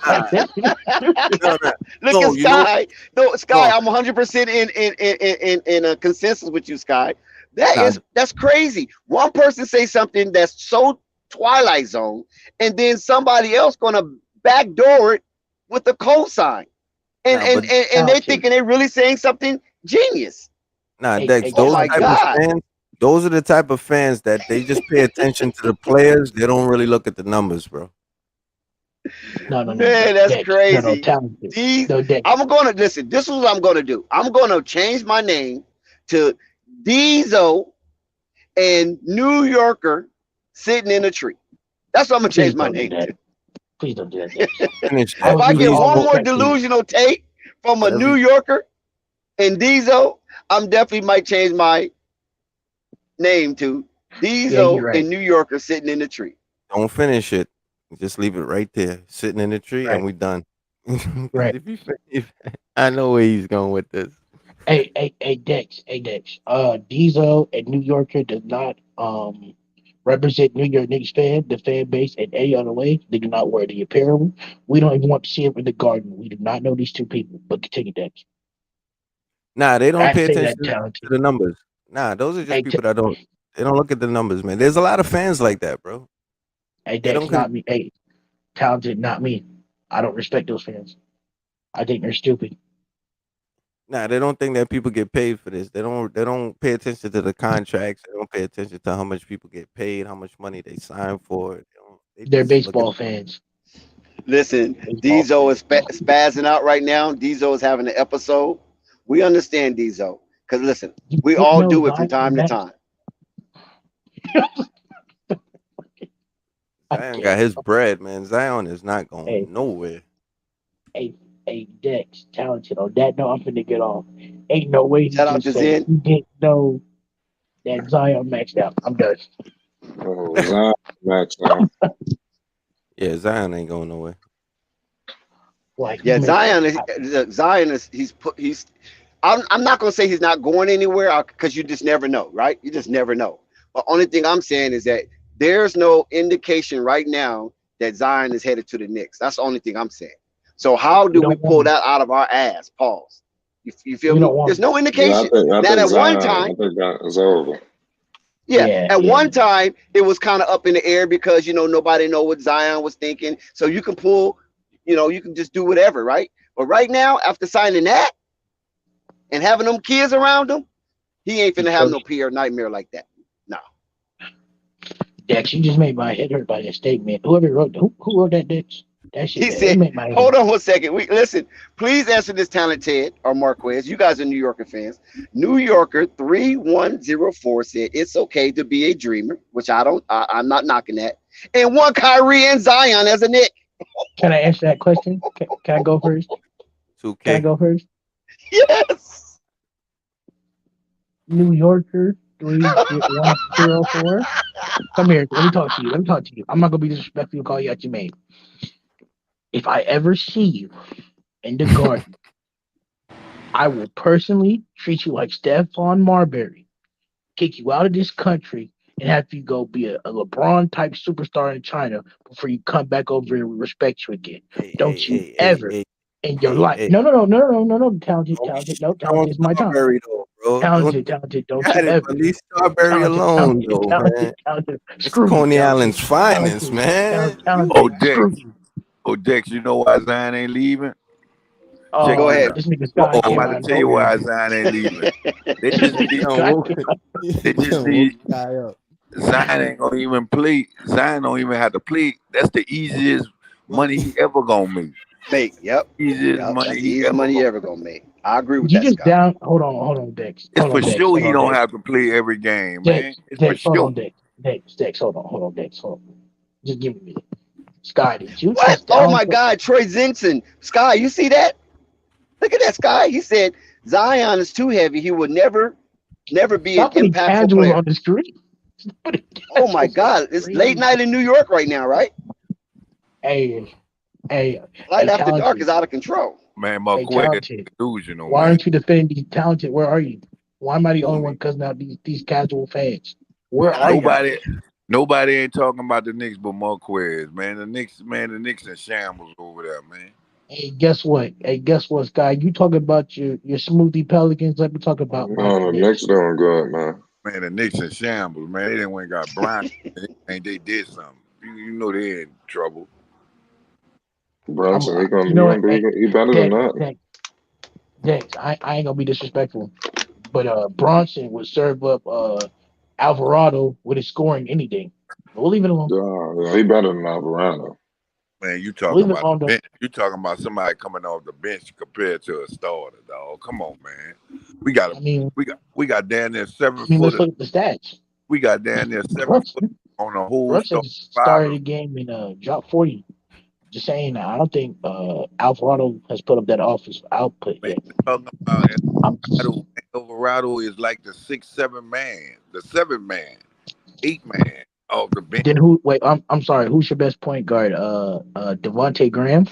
at Sky. No, Sky, I'm 100% in a consensus with you, Sky. That's crazy. One person say something that's so Twilight Zone, and then somebody else gonna backdoor it with a cosign, and they thinking they're really saying something genius. Dex, those are the type of fans that they just pay attention to the players. They don't really look at the numbers, bro. No, man, that's Dex, crazy. I'm gonna listen. This is what I'm gonna do. I'm gonna change my name to Diesel and New Yorker sitting in a tree. That's what I'm gonna change my name to. Please don't do that. If I get one more delusional take from a New Yorker and Diesel, I'm definitely might change my name to Diesel and New Yorker sitting in the tree. Don't finish it. Just leave it right there, sitting in the tree, and we done. Right. I know where he's going with this. Hey, Dex. Diesel and New Yorker does not represent New York Knicks the fan base, in any other way. They do not wear the apparel. We don't even want to see them in the garden. We do not know these two people. But continue, Dex. Nah, they don't pay attention to the numbers. Nah, those are just people that don't. They don't look at the numbers, man. There's a lot of fans like that, bro. Hey, Dex, not me. Hey, talented, not me. I don't respect those fans. I think they're stupid. Nah, they don't think that people get paid for this. They don't pay attention to the contracts. They don't pay attention to how much people get paid, how much money they sign for. They're baseball fans. Listen, Diesel is spazzing out right now. Diesel is having an episode. We understand Diesel. Because listen, we all do it from time to time. Zion got his bread, man. Zion is not going nowhere. Hey, Dex, talented. On that note, I'm finna get off. Ain't no way Shout out to Zen. You didn't know that Zion maxed out. I'm done. Oh, Zion maxed out. Yeah, Zion ain't going nowhere. Zion is he's I'm not gonna say he's not going anywhere because you just never know, right? You just never know. But only thing I'm saying is that there's no indication right now that Zion is headed to the Knicks. That's the only thing I'm saying. So how do we pull that out of our ass? Pause. You feel me? There's no indication. I think one time, I think that is over. At one time, it was kind of up in the air because, nobody know what Zion was thinking. So you can pull, you can just do whatever, right? But right now, after signing that and having them kids around him, he ain't finna have no PR nightmare like that. No. Dex, you just made my head hurt by that statement. Who wrote that, Dex? That shit. He said, hold on one second. Listen, please answer this, Talented or Marquez. You guys are New Yorker fans. New Yorker 3104 said it's okay to be a dreamer, which I'm not knocking that. And one Kyrie and Zion as a Knick. Can I answer that question? Can I go first? Can I go first? Yes. New Yorker 3104. Come here. Let me talk to you. I'm not gonna be disrespectful and call you out your name. If I ever see you in the garden, I will personally treat you like Stephon Marbury, kick you out of this country, and have you go be a LeBron type superstar in China before you come back over and respect you again. Don't you ever in your life. No, talented. No, talented is my time. Talented. Don't you ever leave Strawberry alone, though, man. It's Coney Island's finest, man. Dex, you know why Zion ain't leaving? Oh, go ahead. I'm about to tell you why Zion ain't leaving. They just need Zion ain't gonna even play. Zion don't even have to play. That's the easiest money he ever gonna make. Yep. Easiest money That's the he easiest money ever gonna make. I agree with that, Scott. Down. Hold on, Dex. It's for sure he don't have to play every game, man. It's for sure. Hold on, Dex. Hold on, Dex. Hold on. Just give me a minute. Sky, did you what? Oh my God, Troy Zinson. Sky, you see that? Look at that, Sky. He said Zion is too heavy. He would never be an impactful player on the street. Oh my God, it's late night in New York right now, right? Hey, Light after dark is out of control. Man, McQuay is delusional. Why aren't you defending these talented? Where are you? Why am I the only one cussing out these casual fans? Where are you? Nobody ain't talking about the Knicks but McQuay, man. The Knicks in shambles over there, man. Hey, guess what, Sky? You talking about your smoothie Pelicans? Let me talk about the Knicks doing good, man. Man, the Knicks in shambles, man. They didn't win, got Brian, and they did something. You know they in trouble. Brunson, he better than that. Dex, I ain't gonna be disrespectful, but Bronson would serve up Alvarado with his scoring anything. We'll leave it alone. Yeah, he better than Alvarado. Man, you talking about somebody coming off the bench compared to a starter, dog. Come on, man. We got down there 7 foot. Let's look at the stats. We got down there 7 foot on a whole started the game and dropped 40. Just saying that I don't think Alvarado has put up that offensive output yet. Alvarado is like the 6-7 man, the 7 man, 8 man of the bench. Then who? Wait, I'm sorry. Who's your best point guard? Devontae Graham.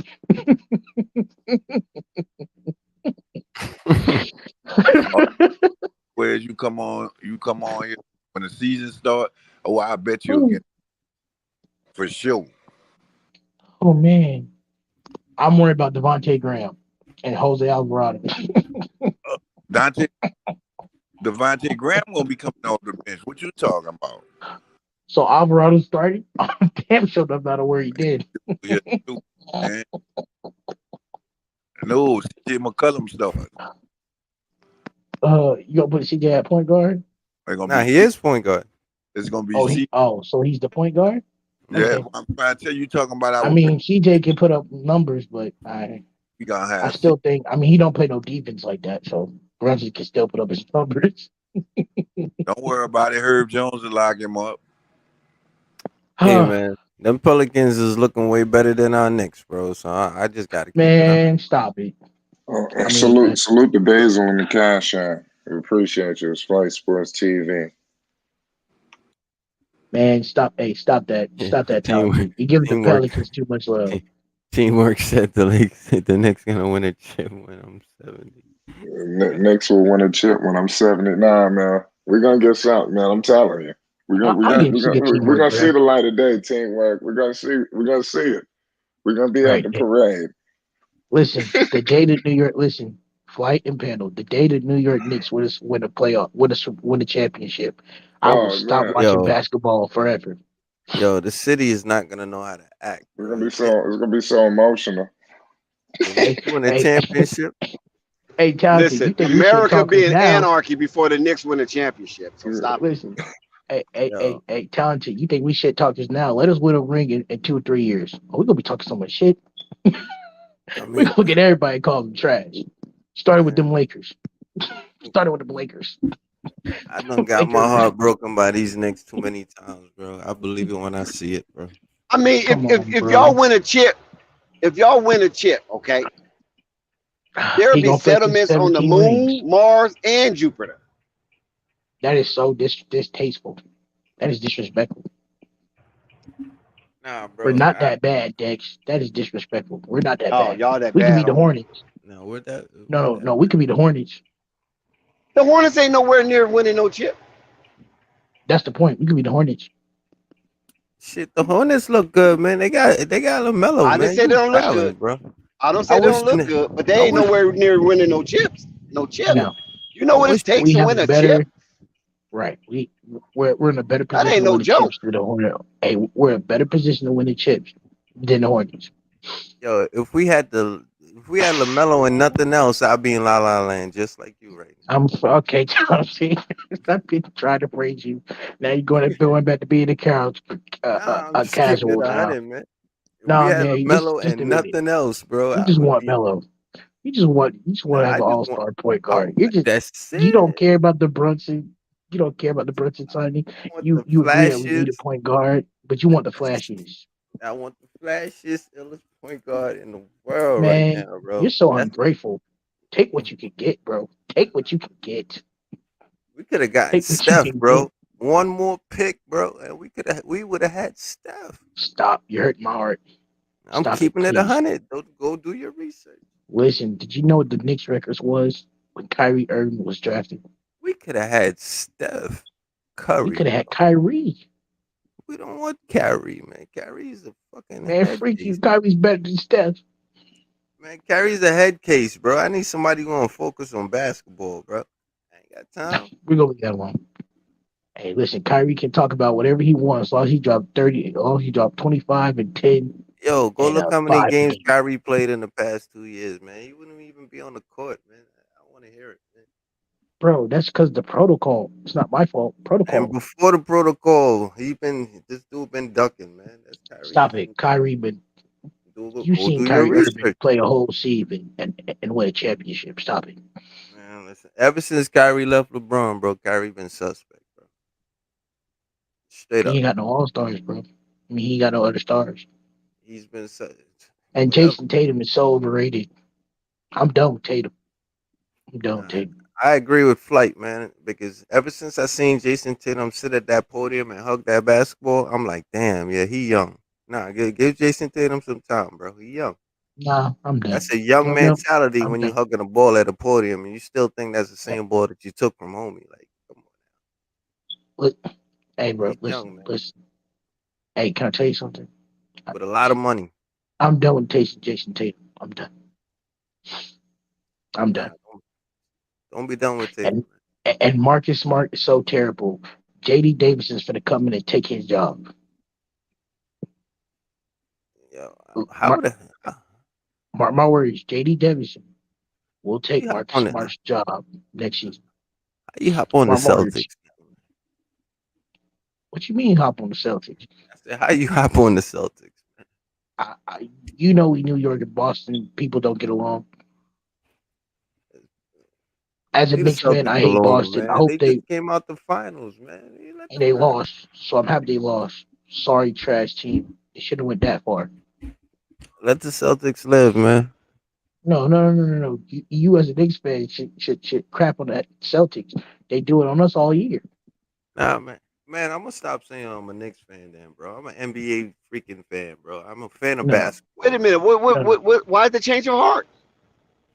Whereas you come on here when the season starts. Oh, I bet you'll get for sure. Oh man, I'm worried about Devontae Graham and Jose Alvarado. Devontae Graham gonna be coming off the bench. What you talking about? So Alvarado started. Damn sure no matter where he did. Man. No, CJ McCollum started. You gonna put CJ at point guard? He is point guard. It's gonna be. So he's the point guard. Yeah, okay. I'm trying to tell you, talking about. CJ can put up numbers, but I still think. He don't play no defense like that, so Brunson can still put up his numbers. Don't worry about it. Herb Jones will lock him up. Hey man, them Pelicans is looking way better than our Knicks, bro. So I just gotta. Stop it. Salute the Basil and the Cash App. We appreciate you. It's Flight Sports TV. Man, stop that. Stop that talent. You give the Pelicans too much love. Teamwork said the Knicks gonna win a chip when I'm 70. Knicks will win a chip when I'm 79, man. We're gonna get something, man. I'm telling you. We're gonna see the light of day, teamwork. We're gonna see it. We're gonna be at the parade. Listen, the day to New York. Listen, Flight and Panel. The day the New York Knicks win a playoff, win a championship. I will stop watching basketball forever. Yo, the city is not gonna know how to act. It's gonna be so emotional. Win a championship. Hey, Townsend, listen, America be in anarchy before the Knicks win a championship. So stop. Listen, hey, Townsend, you think we shit talk this now? Let us win a ring in 2 or 3 years. We're gonna be talking so much shit. We're gonna get everybody and call them trash. Started with them Lakers. I done got my heart broken by these Knicks too many times, bro. I believe it when I see it, bro. If y'all win a chip, okay, there'll be settlements on the moon, Mars, and Jupiter. That is so distasteful. That is disrespectful. Nah, bro. We're not that bad, Dex. That is disrespectful. We're not that bad. Y'all that we bad. We could be the Hornets. No, we're that. No, we could be the Hornets. The Hornets ain't nowhere near winning no chip. That's the point. We could be the Hornets. Shit, the Hornets look good, man. They got LaMelo. I didn't say they don't look good, bro. I don't say they don't look good, but they ain't nowhere near winning no chips. No chip. No. You know what it takes to win a chip? Right. We're in a better position. That ain't no joke. Hey, we're in a better position to win the chips than the Hornets. Yo, if we had we had LaMelo and nothing else, I'd be in La La Land just like you right now. I'm okay, Chauncey. I've been trying to praise you. Now you're going back to being a couch, Nah, I'm a just keeping it casual now. 100, man. If we Nah, had man, LaMelo just a and minute. nothing else, bro, You I just would want be. Melo. You just want to Nah, have I an just want. all-star point I, guard. You don't that's it. care about the Brunson. You don't care about the Brunson signing. I want You the you agree that we need a flashes. point guard, but you want the flashes. I want the flashiest, illest point guard in the world right Man, now, you're bro. so That's ungrateful. Take what you can get, bro. Take what you can get. we could have gotten Take what you Steph, can get. bro. One more pick, bro, and we would have had Steph. Stop. You hurt my heart. I'm Stop it, keeping it please. 100. Go do your research. Listen, did you know what the Knicks records was when Kyrie Irving was drafted? We could have had Steph We Curry, could have had bro. Kyrie. We don't want Kyrie, man. Kyrie's a fucking Man, head freak you. case. Kyrie's better than Steph. Man, Kyrie's a head case, bro. I need somebody going to focus on basketball, bro. I ain't got time. We're going to leave that alone. Hey, listen, Kyrie can talk about whatever he wants as long as he dropped 30, as long as he dropped 25 and 10 Yo, go and look how many 5 games games. Kyrie played in the past 2 years, man. He wouldn't even be on the court, man. I want to hear it, man. Bro, that's because the protocol. It's not my fault. And Protocol. before the protocol, this dude been ducking, man. That's Kyrie. Stop it. Kyrie, but you Go seen do your Kyrie Irving research, play a whole season and win a championship. Stop it. man. Listen, ever since Kyrie left LeBron, bro, Kyrie been suspect, bro. Straight He up, ain't got no all stars, bro. I mean, he ain't got no other stars. he's been And whatever. Jason Tatum is so overrated. I'm done with Tatum. I'm done with Tatum. I agree with Flight, man, because ever since I seen Jason Tatum sit at that podium and hug that basketball, I'm like, damn, yeah, he young. Nah, give Jason Tatum some time, bro. He young. Nah, I'm done. That's a young Yep, mentality I'm when you done. hugging a ball at a podium and you still think that's the same ball that you took from homie. Like, come on, Look, hey, bro, he's young, man, listen. Hey, can I tell you something? with a lot of money. I'm done with Jason Tatum. I'm done. I'm Nah, done. don't be done with Tatum. And Marcus Smart is so terrible. JD Davison's gonna come in and take his job. Yo, how would Mark my words, JD Davison will take you hop Marcus on it? Smart's job next season. How you hop on the Mark my words. Celtics? What you mean hop on the Celtics? I said, how you hop on the Celtics? You know, New York and Boston people don't get along. As a Leave the Knicks fan, Celtics I hate alone, Boston. I man. hope They they just came out the finals, man. You let and they them have it. lost. So I'm happy they lost. Sorry, trash team. They shouldn't have went that far. Let the Celtics live, man. No. You as a Knicks fan should crap on that Celtics. They do it on us all year. Nah, man. Man, I'm gonna stop saying I'm a Knicks fan, then, bro. I'm an NBA freaking fan, bro. I'm a fan of basketball. Wait a minute. Why is the change of heart?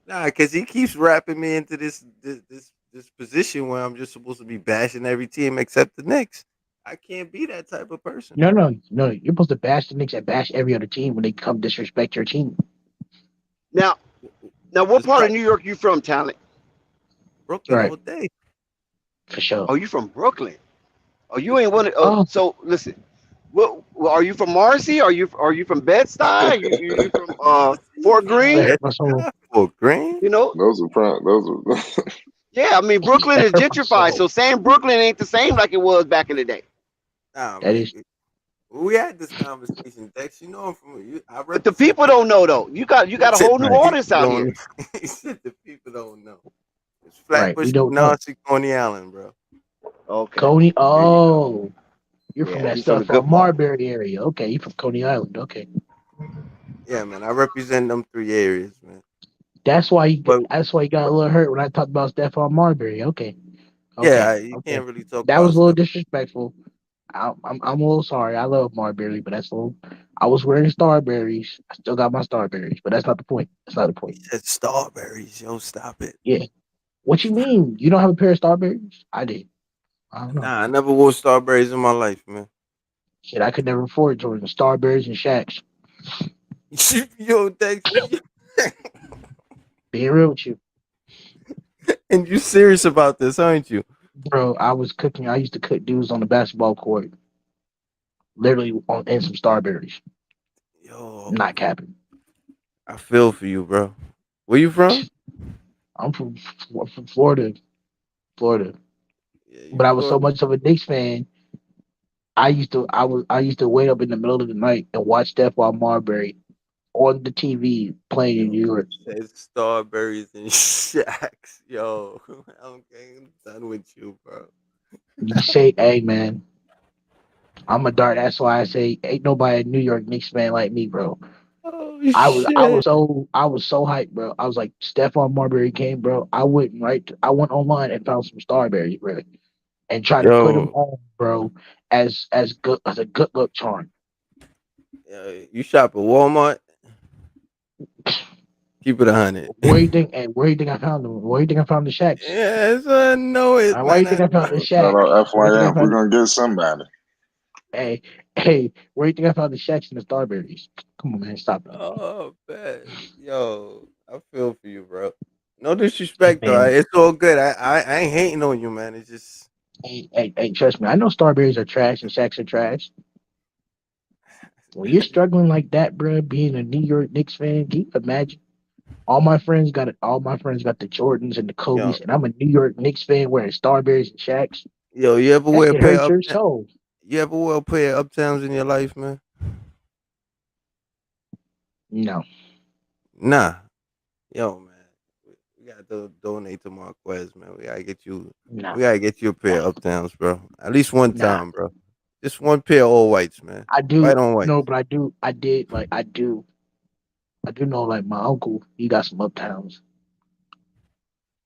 Nah, because he keeps wrapping me into this position where I'm just supposed to be bashing every team except the Knicks. I can't be that type of person. No. You're supposed to bash the Knicks and bash every other team when they come disrespect your team. Now, what part of New York you from, Talent? Brooklyn all day. For sure. Oh, you from Brooklyn? Oh, you ain't one. So listen. What are you from Marcy? Are you from Bed-Stuy? Are you from Fort Greene? Fort Greene. You know. Those are. Yeah, I mean Brooklyn is gentrified, so saying Brooklyn ain't the same like it was back in the day. Nah, man. We had this conversation, Dex. You know, but the people don't know though. You got a whole new audience out here. He said the people don't know. It's Flatbush, Coney Island, bro. Okay. Coney. Oh, you're from that stuff from Marbury area. Okay, you're from Coney Island. Okay. Yeah, man. I represent them 3 areas, man. That's why you got a little hurt when I talked about Stephon Marbury. Okay. Yeah, you can't really talk. That was a little disrespectful. I'm a little sorry. I love Marbury, but that's a little. I was wearing Starberries. I still got my Starberries, but that's not the point. That's not the point. He said Starberries. Yo, stop it. Yeah. What you mean? You don't have a pair of Starberries? I did. I don't know. Nah, I never wore Starberries in my life, man. Shit, I could never afford Jordan. Starberries and Shaqs. Yo, Dex. Being real with you. And you serious about this, aren't you? Bro, I was cooking. I used to cook dudes on the basketball court. Literally in some Starberries. Yo. Not capping. I feel for you, bro. Where you from? I'm from Florida. Yeah, you But I was so Florida. much of a Knicks fan. I used to wait up in the middle of the night and watch Stephon Marbury on the TV playing in Yo, New York. said strawberries and shacks. Yo, I'm getting done with you, bro. You say, hey man, I'm a dart. That's why I say ain't nobody a New York Knicks fan like me, bro. Oh I was shit. so hyped, bro. I was like, Stephon Marbury came, bro. I went online and found some Starberries, bro, and tried to put them Yo, on, bro, as good as a good luck charm. you shop at Walmart? Keep it 100. Where you think? And where you think I found them? Where you think I found the shacks? Yes, I know it, Why you man. think I found the Shout shacks? out Where you think I FYM. We're found? gonna get somebody. Hey, hey, where you think I found the shacks and the Starberries? Come on, man, stop it, Oh, man. Yo, I feel for you, bro. No disrespect, though. man. It's all good. I ain't hating on you, man. It's just Hey, trust me. I know Starberries are trash and shacks are trash. When you're struggling like that, bro, being a New York Knicks fan, can you imagine? All my friends got the Jordans and the yo, Kobe's, and I'm a New York Knicks fan wearing Starberries and shacks. yo. You ever That wear a shit pair hurts of your soul. You ever wear a pair of Uptowns in your life, man? No, Nah. Yo, man. We gotta donate to Marquez, man. no, We gotta get you a pair of Uptowns, bro. At least one nah. time, bro. Just one pair of all whites, man. I White do on no, whites. but I do know like my uncle. He got some Uptowns,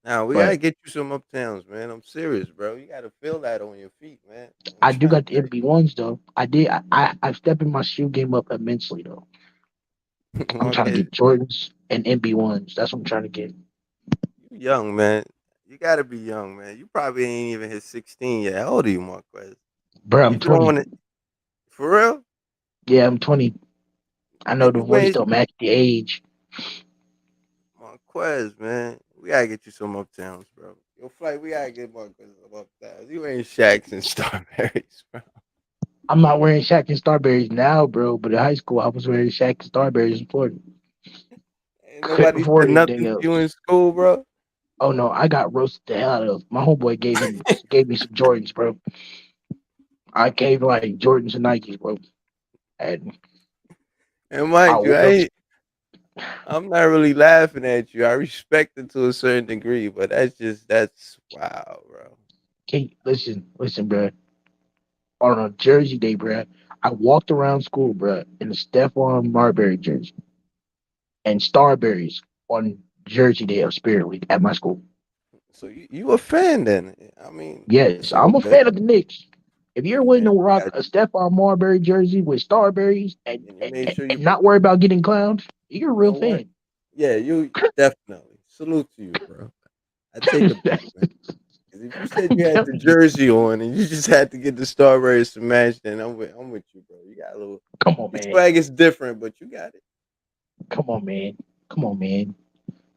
Now we gotta but get you some Uptowns, man. I'm serious, bro. You gotta feel that on your feet, man. I'm I do trying to got the tell MB1s though. I did. I've stepped in my shoe game up immensely though. you. I'm trying to Marquez, get Jordans and MB1s. That's what I'm trying to get. you young, man. You gotta be young, man. You probably ain't even hit 16 yet. How old are you, Marquez? Bro, You I'm 20. throwing it for real? Yeah, I'm 20. I know And the you voice wearing don't match the age. Marquez, man. We gotta get you some Uptowns, bro. Yo, flight, we gotta get Marquez some Uptowns. You ain't Shaqs and Starberries, bro. I'm not wearing Shaq and Starberries now, bro. But in high school, I was wearing Shaq and Starberries in Florida. Ain't Couldn't nobody afford said anything nothing to you else. in school, bro. Oh no, I got roasted the hell out of. My homeboy gave me some Jordans, bro. I gave like Jordans and Nikes, bro. And And I mind you, went up. I'm not really laughing at you. I respect it to a certain degree, but that's wow, bro. Hey, listen, bro. On a Jersey day, bro, I walked around school, bro, in a Stephon Marbury jersey and Starberries on Jersey Day of Spirit Week at my school. So you a fan then? I mean, Yes, it's I'm all a good. fan of the Knicks. If you're willing Yeah, to you rock got a Stephon Marbury jersey with Starberries and you made sure you and not worry about getting clowned, you're a you real know what? fan. Yeah, you definitely salute to you, bro. I take the belt, man. 'Cause if you said I'm you had the telling you. jersey on and you just had to get the Strawberries to match, then I'm with you, bro. You got a little Come on, your man. swag is different, but you got it. Come on, man. Come on, man.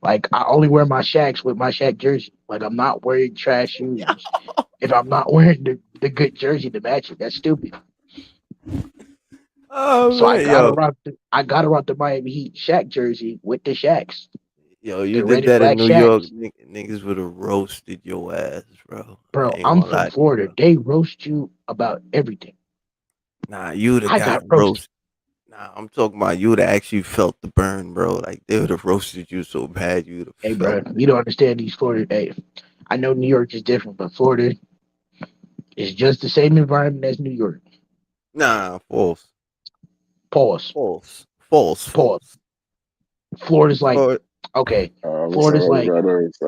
Like I only wear my Shacks with my Shack jersey. Like I'm not wearing trash shoes if I'm not wearing the good jersey to match it. That's stupid. Oh So man, yo, I gotta rock the Miami Heat Shaq jersey with the Shacks, yo, you the did red and that in black New York, Shacks. niggas would have roasted your ass, bro. I Bro, ain't I'm gonna from lie to you, Florida. bro. They roast you about everything. Nah, you'd have I got got roasted. roasted. Nah, I'm talking about you'd have actually felt the burn, bro. Like they would have roasted you so bad you'd have Hey, felt bro, you don't understand these Florida. Hey, I know New York is different, but Florida is just the same environment as New York. Nah, false. Pause. False. False. Pause. False. Florida's like, Florida, okay, That Florida's like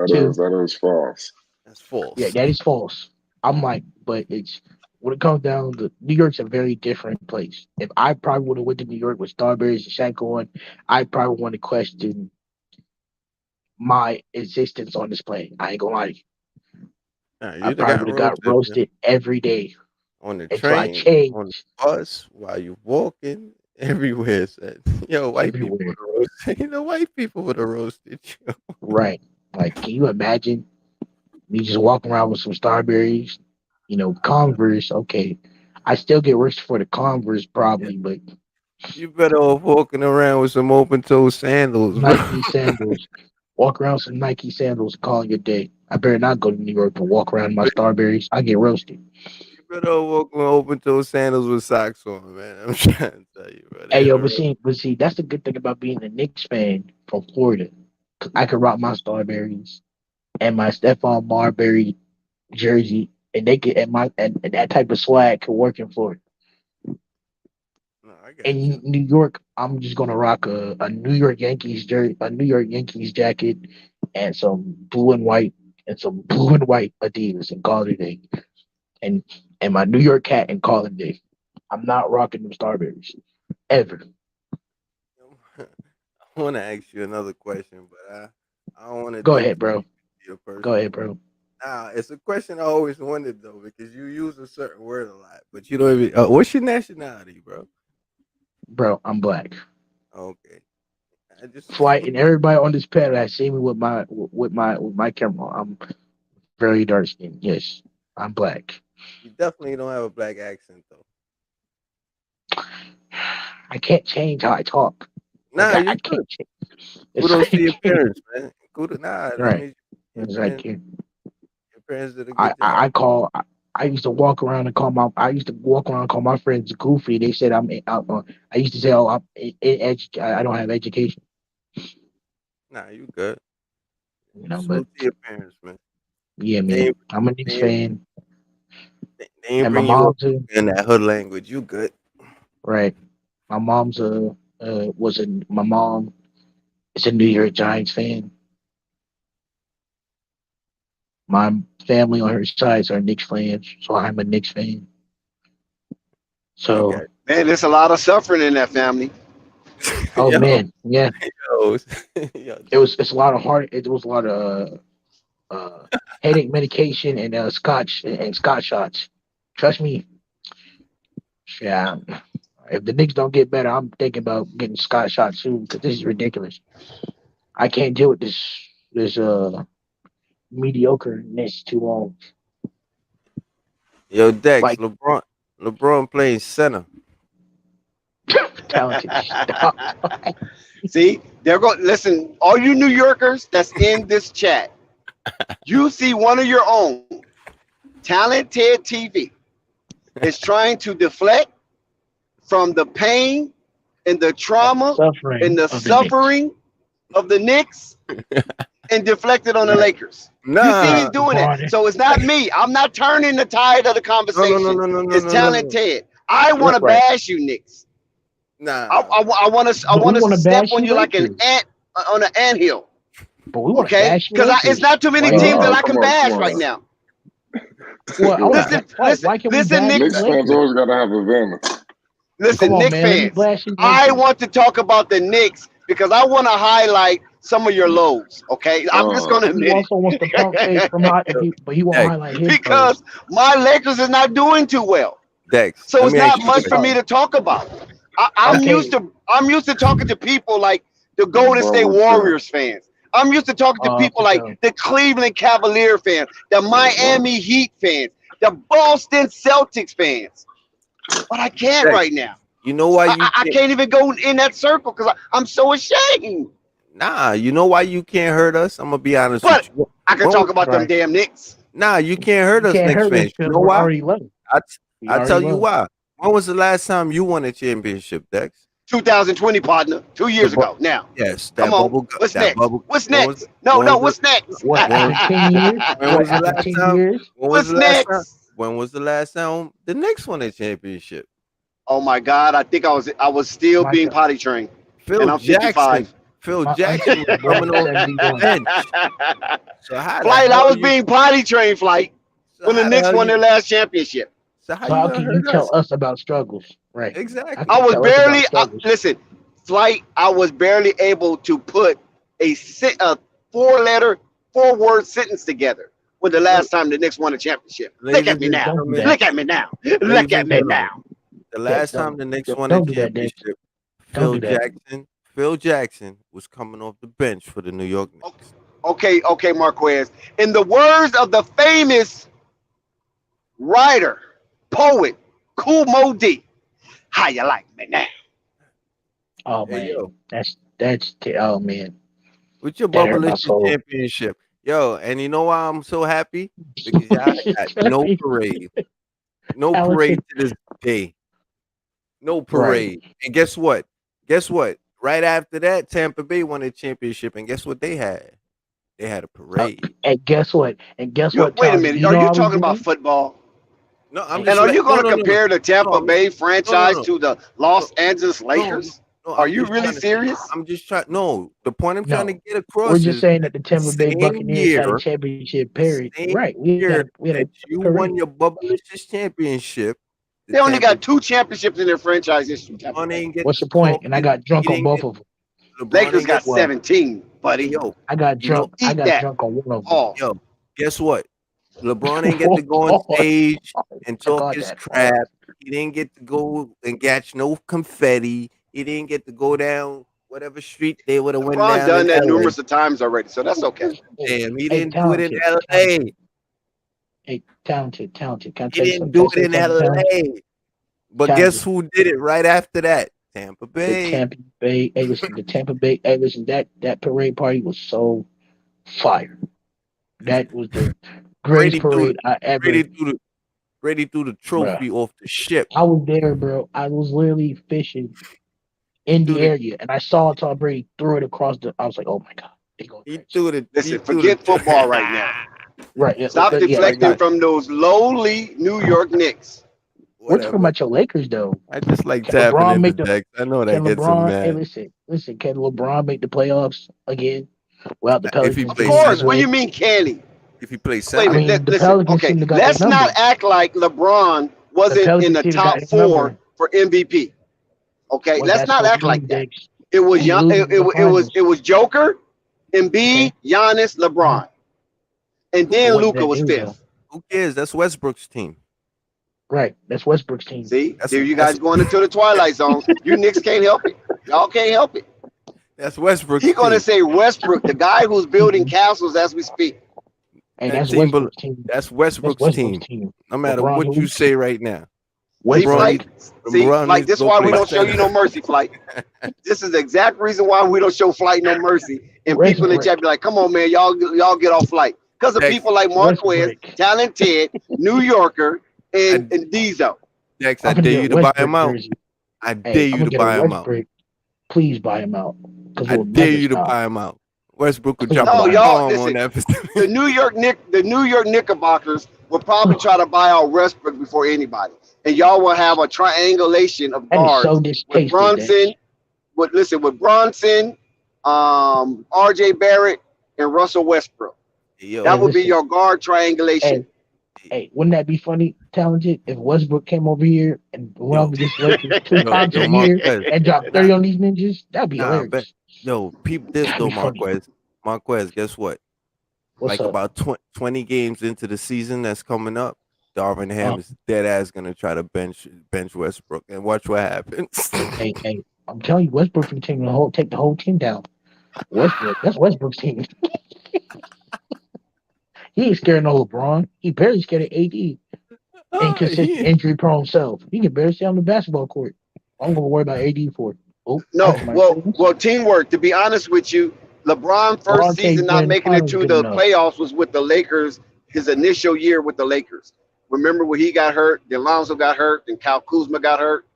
two. is false. that's Yeah, false. that is false. I'm like, but it's when it comes down to New York's a very different place. If I probably would have went to New York with Starberries and Shaq on, I probably want to question my existence on this plane. I ain't gonna lie to you. Nah, I you'd have probably got would have got roasted, man. roasted every day On the until I train, on changed the bus, while you walking, everywhere. Said, yo, white people would everywhere. have roasted. You know, white people would have roasted you. Right. Like, can you imagine me just walking around with some Starberries? Converse. Okay, I still get roasted for the Converse Yeah, probably, but you better off walking around with some open toe sandals, bro. Nike sandals. Walk around some Nike sandals, call your day. I better not go to New York and walk around in my Starberries. I get roasted. You better walk with open-toe sandals with socks on, man. I'm trying to tell you, bro. Hey yo, but see, that's the good thing about being a Knicks fan from Florida. 'Cause I can rock my Starberries and my Stephon Marbury jersey, and they could and that type of swag could work in Florida. In New York, I'm just gonna rock a New York Yankees jersey, a New York Yankees jacket, and some blue and white Adidas and call it a day. And my New York cat and call it a day. I'm not rocking them Starberries ever. I want to ask you another question, but I don't want to. Go ahead, bro. Go ahead, bro. Nah, it's a question I always wondered though, because you use a certain word a lot, but you don't even. What's your nationality, bro? Bro, I'm black. Okay. Flight and everybody on this panel has seen me with my camera. I'm very dark skinned. Yes, I'm black. You definitely don't have a black accent though. I can't change how I talk. Nah, like, I can't change. Kudos to your parents, man. Right. Your parents did a good job. I used to walk around and call my friends goofy. They said I used to say, "Oh, I don't have education." Nah, you good. You know, Salute but to your parents, man. Yeah, man. I'm a Knicks fan. They ain't And bring you up in that hood language. You good? Right. My mom's my mom is a New York Giants fan. My family on her sides are Knicks fans, so I'm a Knicks fan. So man, there's a lot of suffering in that family. Oh man, yeah. It's a lot of it was a lot of headache medication and scotch shots. Trust me. Yeah. If the Knicks don't get better, I'm thinking about getting scotch shots soon because this is ridiculous. I can't deal with this mediocreness too long. Yo, Dex, LeBron playing center. Talented. See, they're going. Listen, all you New Yorkers that's in this chat, you see one of your own, Talented TV, is trying to deflect from the pain and the trauma and the suffering of the Knicks and deflect it on the Lakers. Nah, you see he's doing it. So it's not me. I'm not turning the tide of the conversation. No, it's Talented. I want to bash you, Knicks. Nah, I want to step on you like an ant on an anthill. But we want to bash you. Because it's not too many teams that I can bash right now. Well, listen, Knicks fans always gotta have a venom. Listen, Knicks fans. I want to talk about the Knicks because I want to highlight some of your lows. Okay, I'm just going to admit. He also wants to pump fake from but he won't highlight his because my Lakers is not doing too well. Dex, so it's not much for me to talk about. I'm used to talking to people like the Golden State Warriors fans. I'm used to talking to people like the Cleveland Cavalier fans, the Miami Heat fans, the Boston Celtics fans. But I can't right now. You know why I can't even go in that circle because I'm so ashamed. Nah, you know why you can't hurt us? I'm gonna be honest with you. I can talk about them damn Knicks. Nah, you can't hurt us, Knicks fans. You know why? I tell you why. When was the last time you won a championship, Dex? 2020, partner. 2 years ago. Now, yes. Come on. What's next? What's next? No. What's next? What? 10 years? When was the last time? What's next? When was the last time the Knicks won a championship? Oh my God! I think I was still being potty trained. And I'm 55. Phil Jackson was coming on the bench. So Flight, I was being potty trained, Flight, when the Knicks won their last championship. So how can you tell us about struggles? Right. Exactly. I was barely listen, Flight. I was barely able to put a 4-word sentence together when the last time the Knicks won a championship. Look at me now. Look at me now. Look at me now. The last time the Knicks won a championship, Phil Jackson was coming off the bench for the New York Knicks. Okay, Marquez. In the words of the famous writer, poet, Kool Moe Dee, how you like me now? Oh man, that's oh man. with your That hurt my bubblicious soul. championship. Yo, and you know why I'm so happy? Because y'all got no parade. No parade to this day. No parade. Right. And guess what? Guess what? Right after that, Tampa Bay won a championship. And guess what they had? They had a parade. And guess what? And guess what? Wait a Townsend, minute. you Are know you I was talking about doing? football? No, I'm And just are you going to no, compare the Tampa Bay franchise to the Los Angeles no, Lakers? no, Are I'm you just really trying to- serious? I'm just trying. No, the point I'm trying to No. get across We're just is saying that the Tampa Bay same Buccaneers had a year, championship parade. same Right. We year had that a you parade. won your bubblicious championship. They only got 2 championships in their franchise history. LeBron ain't get What's to the point? talk And I his- got drunk he on didn't both get- of them. LeBron Lakers ain't got get- 17, buddy. Yo, I got drunk. eat I got that. drunk on one of them. Oh, yo, guess what? LeBron ain't get to go on stage and talk his crap. He didn't get to go and catch no confetti. He didn't get to go down whatever street they would have went LeBron down. done in that LA. numerous of times already, so that's okay. Damn, he Hey, didn't do it in talented, LA. Hey, talented. Can I He tell you didn't something? do Can I it say in something, LA. talented? But Talented. guess who did it right after that? Tampa The Bay. Tampa Bay. Hey, listen, the Tampa Bay. Hey, listen, that parade party was so fire. That was the greatest parade I ever. Brady threw the trophy off the ship. I was there, bro. I was literally fishing in the area, and I saw Tom Brady throw it across the. I was like, "Oh my god!" He threw it. Listen, forget football right now. Right. Yeah, Stop deflecting from those lowly New York Knicks. We're talking about your Lakers, though. I just like Can tapping LeBron into make the? Dex. I know that Can gets him LeBron? Hey, mad. listen. Can LeBron make the playoffs again without the If he Pelicans? plays Of course. center. What do you mean, can he? If he plays Wait a center. minute. the Listen. Pelicans Okay. seem to got Let's their not number. act like LeBron wasn't in Pelicans the team got top his 4 number. for MVP. Okay. What Let's that's not supposed act to like mean, that. Diggs? It was He young. loses the finals. It was Joker, Embiid, Giannis, LeBron, and then What did Luka that was do, 5th. though? Who cares? That's Westbrook's team. Right. That's Westbrook's team. See, there you guys going into the twilight zone. You Knicks can't help it. Y'all can't help it. That's Westbrook's He's going to team. say Westbrook, the guy who's building castles as we speak. Hey, That that's team, Westbrook's team. That's Westbrook's team. No matter LeBron what who? you say right now. See, Flight? See, LeBron Flight, needs this to is go why we play don't show you center. no mercy, Flight. This is the exact reason why we don't show Flight no mercy. And people in the chat be like, come on, man, y'all get off Flight. Because of people like Marquez, Talented, New Yorker, and Diesel. Dex, I dare you to buy him out. I dare you to buy him out. Please buy him out. I dare you to buy him out. Westbrook would drop No, a y'all, bomb listen, on that. the New York Knickerbockers will probably try to buy out Westbrook before anybody. And y'all will have a triangulation of That is guards so with distasteful, Bronson, with Bronson, R.J. Barrett, and Russell Westbrook. That would be your guard triangulation. Hey, wouldn't that be funny, Talented, if Westbrook came over here and went over this Lakers 2 times a year and dropped 30 on these ninjas? That'd be hilarious. Peep this though, Marquez. Marquez, guess what? What's up? About 20 games into the season that's coming up, Darvin Ham is dead ass gonna try to bench Westbrook, and watch what happens. hey, I'm telling you, Westbrook can take the whole team down. That's Westbrook's team. He ain't scared no LeBron. He barely scared of AD. Inconsistent, injury-prone self. He can barely stay on the basketball court. I'm gonna worry about AD for it. Oh, no, well, teamwork. To be honest with you, LeBron first season not making it to the playoffs was with the Lakers. His initial year with the Lakers. Remember when he got hurt, then Lonzo got hurt, and Kyle Kuzma got hurt.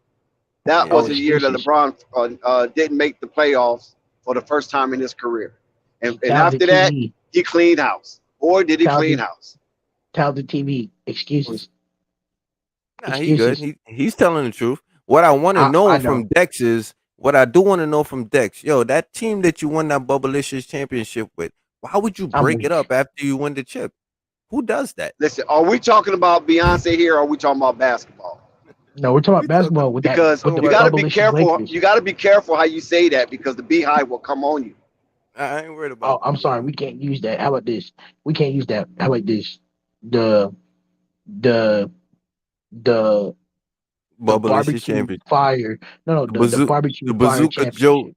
That was a year that LeBron didn't make the playoffs for the first time in his career. And after that, he cleaned house. Or did he clean house? Tell the TV excuses. Nah, he good. He's telling the truth. What I want to know from Dex is what I do want to know from Dex. Yo, that team that you won that Bubblicious championship with, why would you break it up after you win the chip? Who does that? Listen, are we talking about Beyonce here, or are we talking about basketball? No, we're talking about basketball with because that. You got to be careful. Lakers. You got to be careful how you say that because the beehive will come on you. I ain't worried about. Oh, I'm sorry. We can't use that. How about this? We can't use that. How about this? The barbecue fire. No, the barbecue bazooka Joe.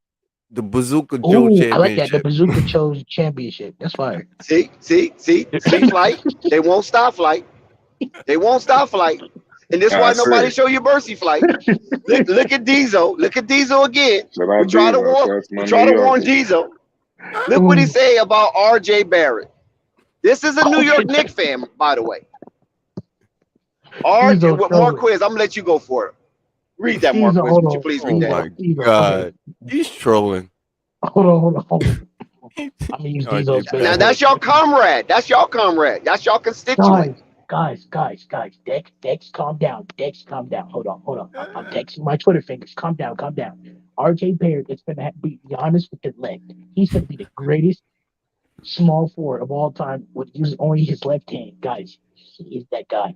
The Bazooka Joe championship. I like that. The Bazooka Joe's championship. That's fire. See, Flight. They won't stop, Flight. They won't stop, Flight. And this is why nobody show you mercy, Flight. Look at Diesel. Look at Diesel again. We try to warn Diesel. Look what he say about R.J. Barrett. This is a New York Knicks fan, by the way. Marquez, I'm gonna let you go for it. Read that, Marquez. Would you please read that? Oh my God, he's trolling. Hold on. I'm gonna use Diesel's best. Now that's your comrade. That's your comrade. That's your constituent. Guys. Dex, calm down. Hold on. I'm texting my Twitter fingers. Calm down. RJ Barrett is gonna be honest with the left. He's gonna be the greatest small forward of all time with using only his left hand. Guys, he is that guy.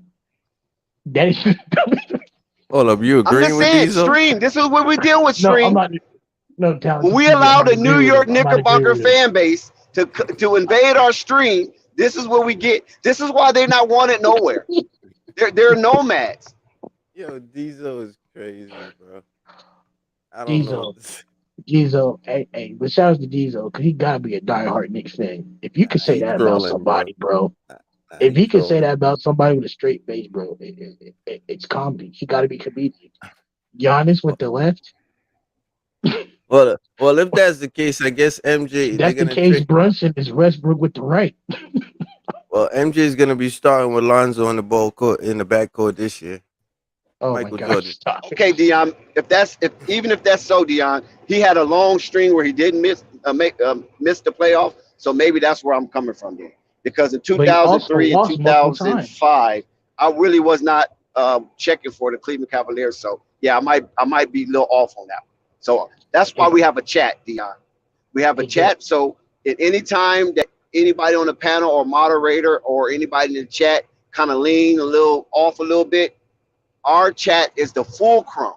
That is. Hold up, you agree with Diesel? Stream. This is what we deal with, Stream. No, I'm not. No, when we allow the New York Knickerbocker fan base to invade our stream, this is what we get. This is why they're not wanted nowhere. They're nomads. Yo, Diesel is crazy, bro. I don't know. Diesel, hey, but shout out to Diesel because he gotta be a diehard Knicks fan. If you could say that about somebody, bro. If he could say that about somebody with a straight face, bro, it's comedy. He gotta be comedian. Giannis with the left. Well, if that's the case, I guess MJ. If that's the case. Brunson is Westbrook with the right. Well, MJ is gonna be starting with Lonzo in the backcourt this year. Oh Michael my Jordan. God! Okay, Dion. Even if that's so, Dion, he had a long string where he didn't miss the playoff. So maybe that's where I'm coming from there. Because in 2003 and 2005, I really was not checking for the Cleveland Cavaliers. So yeah, I might be a little off on that. So that's why we have a chat, Dion. We have a chat. So at any time that anybody on the panel or moderator or anybody in the chat kind of lean off a little bit, our chat is the fulcrum,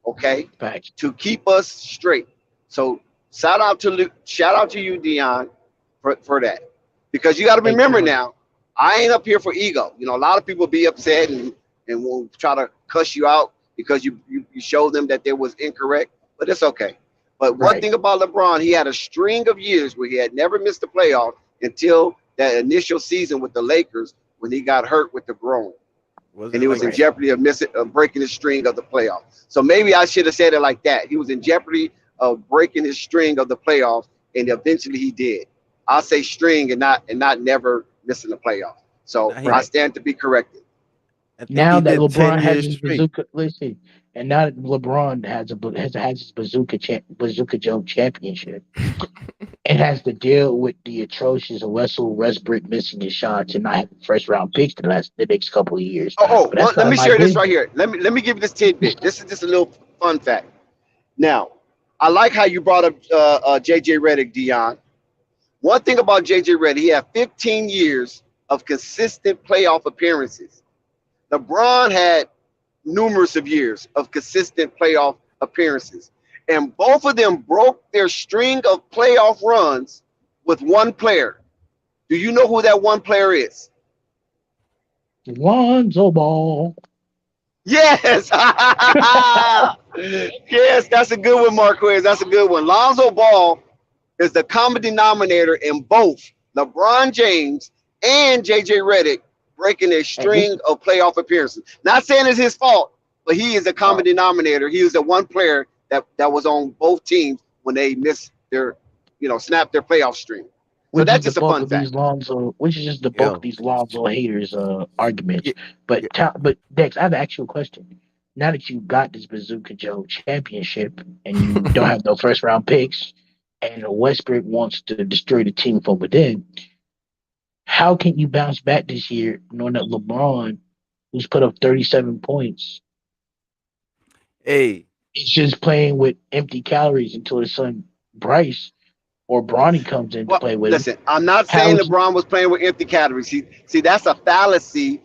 okay, to keep us straight. So shout out to you, Dion, for that, because you got to remember now, I ain't up here for ego. You know, a lot of people be upset and will try to cuss you out because you showed them that they was incorrect. But it's okay. But one thing about LeBron, he had a string of years where he had never missed the playoff until that initial season with the Lakers when he got hurt with the groin. And he was in jeopardy of breaking his string of the playoff. So maybe I should have said it like that. He was in jeopardy of breaking his string of the playoff, and eventually he did. I'll say string and not never missing the playoff. So I stand to be corrected. Now that LeBron has his bazooka, and now that LeBron has his Bazooka Joe championship, it has to deal with the atrocious Russell Westbrook missing his shots and not having first round picks the next couple of years. Let me share this right here. Let me give you this tidbit. This is just a little fun fact. Now, I like how you brought up JJ Redick, Dion. One thing about JJ Redick, he had 15 years of consistent playoff appearances. LeBron had numerous of years of consistent playoff appearances. And both of them broke their string of playoff runs with one player. Do you know who that one player is? Lonzo Ball. Yes. Yes, that's a good one, Marquez. That's a good one. Lonzo Ball is the common denominator in both LeBron James and JJ Redick breaking a string of playoff appearances. Not saying it's his fault, but he is a common denominator. He was the one player that was on both teams when they missed their, snapped their playoff string. So that's just a fun fact. Which is just the bulk of these Lonzo haters' arguments. Yeah. But Dex, I have an actual question. Now that you got this Bazooka Joe championship and you don't have no first round picks, and Westbrook wants to destroy the team from within, how can you bounce back this year knowing that LeBron, who's put up 37 points, is just playing with empty calories until his son Bryce or Bronny comes in to play with him? Listen, I'm not saying LeBron was playing with empty calories. See, that's a fallacy.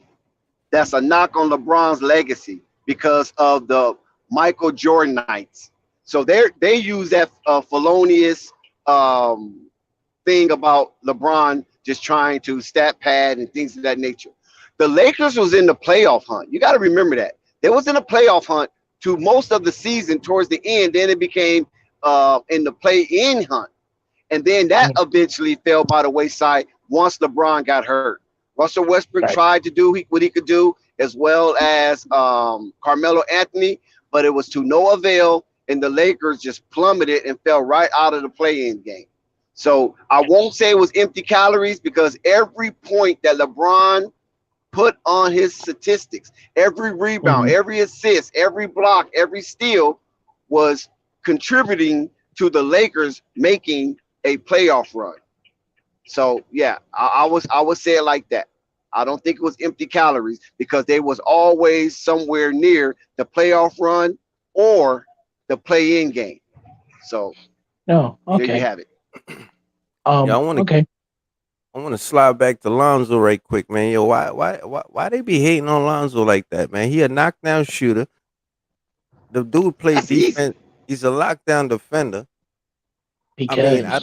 That's a knock on LeBron's legacy because of the Michael Jordan nights. So they use that felonious thing about LeBron just trying to stat pad and things of that nature. The Lakers was in the playoff hunt. You got to remember that. They was in a playoff hunt to most of the season towards the end. Then it became in the play-in hunt. And then that eventually fell by the wayside once LeBron got hurt. Russell Westbrook tried to do what he could do, as well as Carmelo Anthony, but it was to no avail, and the Lakers just plummeted and fell right out of the play-in game. So I won't say it was empty calories because every point that LeBron put on his statistics, every rebound, every assist, every block, every steal was contributing to the Lakers making a playoff run. So yeah, I would say it like that. I don't think it was empty calories because they was always somewhere near the playoff run or the play-in game. So no, okay. There you have it. Yeah, I want to slide back to Lonzo right quick, man. Yo, why they be hating on Lonzo like that, man? He a knockdown shooter. The dude plays defense. He's a lockdown defender. Because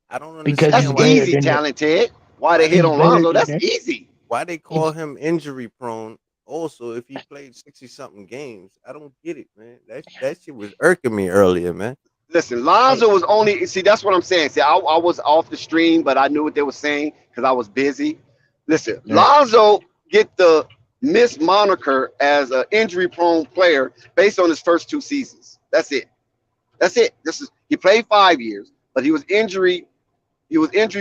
I don't understand. That's easy, talented. Why they hit on Lonzo? That's easy. Why they call him injury prone? Also, if he played 60-something games, I don't get it, man. That shit was irking me earlier, man. Listen, Lonzo was only, see, that's what I'm saying. See, I was off the stream, but I knew what they were saying because I was busy. Listen, Lonzo get the miss moniker as an injury-prone player based on his first 2 seasons. That's it. He played 5 years, but he was injury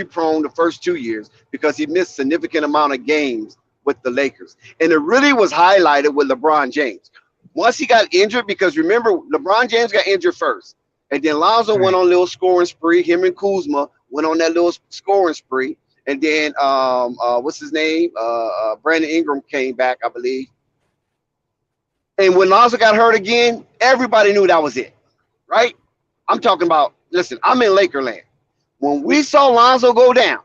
prone the first 2 years because he missed significant amount of games with the Lakers. And it really was highlighted with LeBron James. Once he got injured, because remember, LeBron James got injured first. And then Lonzo went on a little scoring spree. Him and Kuzma went on that little scoring spree. And then, what's his name? Brandon Ingram came back, I believe. And when Lonzo got hurt again, everybody knew that was it, right? I'm talking about, listen, I'm in Lakerland. When we saw Lonzo go down,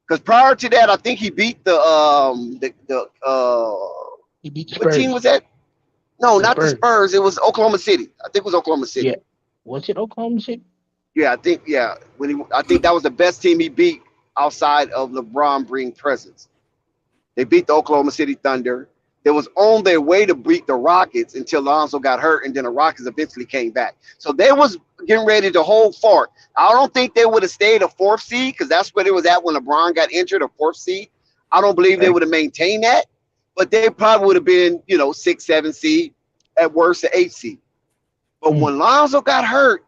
because prior to that, I think he beat he beat the Spurs. What team was that? No, not the Spurs. It was Oklahoma City. I think it was Oklahoma City. Yeah. Was it Oklahoma City? Yeah, I think I think that was the best team he beat outside of LeBron bring presence. They beat the Oklahoma City Thunder. They was on their way to beat the Rockets until Lonzo got hurt, and then the Rockets eventually came back. So they was getting ready to hold fort. I don't think they would have stayed a 4th seed because that's where they was at when LeBron got injured, a 4th seed. I don't believe they would have maintained that, but they probably would have been, 6, 7 seed, at worst, an 8 seed. But when Lonzo got hurt,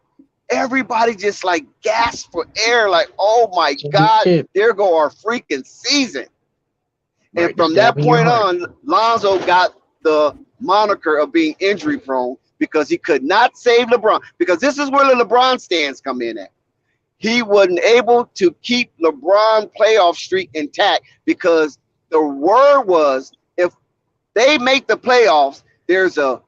everybody just like gasped for air, like, oh my God, there go our freaking season. And from that point on, Lonzo got the moniker of being injury prone because he could not save LeBron. Because this is where the LeBron stands come in at. He wasn't able to keep LeBron playoff streak intact because the word was if they make the playoffs, there's a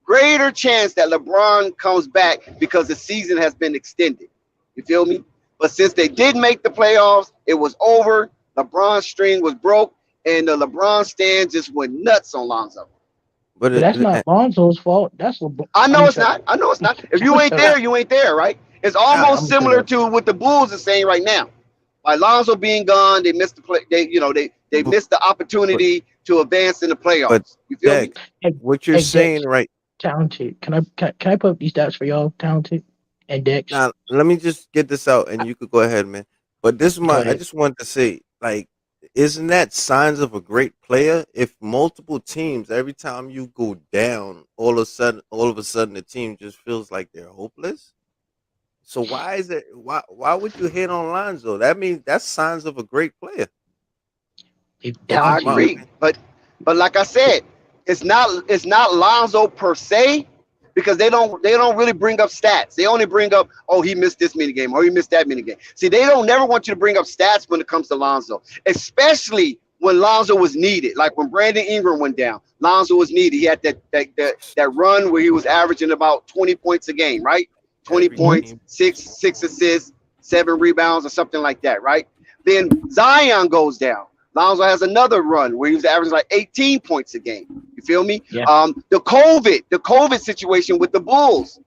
greater chance that LeBron comes back because the season has been extended. You feel me? But since they did make the playoffs, it was over. LeBron's string was broke, and the LeBron stand just went nuts on Lonzo. But that's not Lonzo's fault. That's LeBron. I know it's not. If you ain't there, you ain't there, right? It's almost similar to what the Bulls are saying right now. By Lonzo being gone, they missed the play. They missed the opportunity to advance in the playoffs. But you feel me? What you're saying, right? Talented. Can I put up these stats for y'all? Talented and Dex. Now, let me just get this out, and you could go ahead, man. But this is I just wanted to say, like, isn't that signs of a great player? If multiple teams, every time you go down, all of a sudden, the team just feels like they're hopeless. So why is it? Why would you hit on Lonzo? That means that's signs of a great player. I agree, but like I said, it's not Lonzo per se, because they don't really bring up stats. They only bring up, oh, he missed this many games, or he missed that many games. See, they don't never want you to bring up stats when it comes to Lonzo, especially when Lonzo was needed. Like when Brandon Ingram went down, Lonzo was needed. He had that run where he was averaging about 20 points a game, right? 20 points, six assists, 7 rebounds, or something like that, right? Then Zion goes down. Lonzo has another run where he was averaging like 18 points a game. You feel me? Yeah. The COVID situation with the Bulls,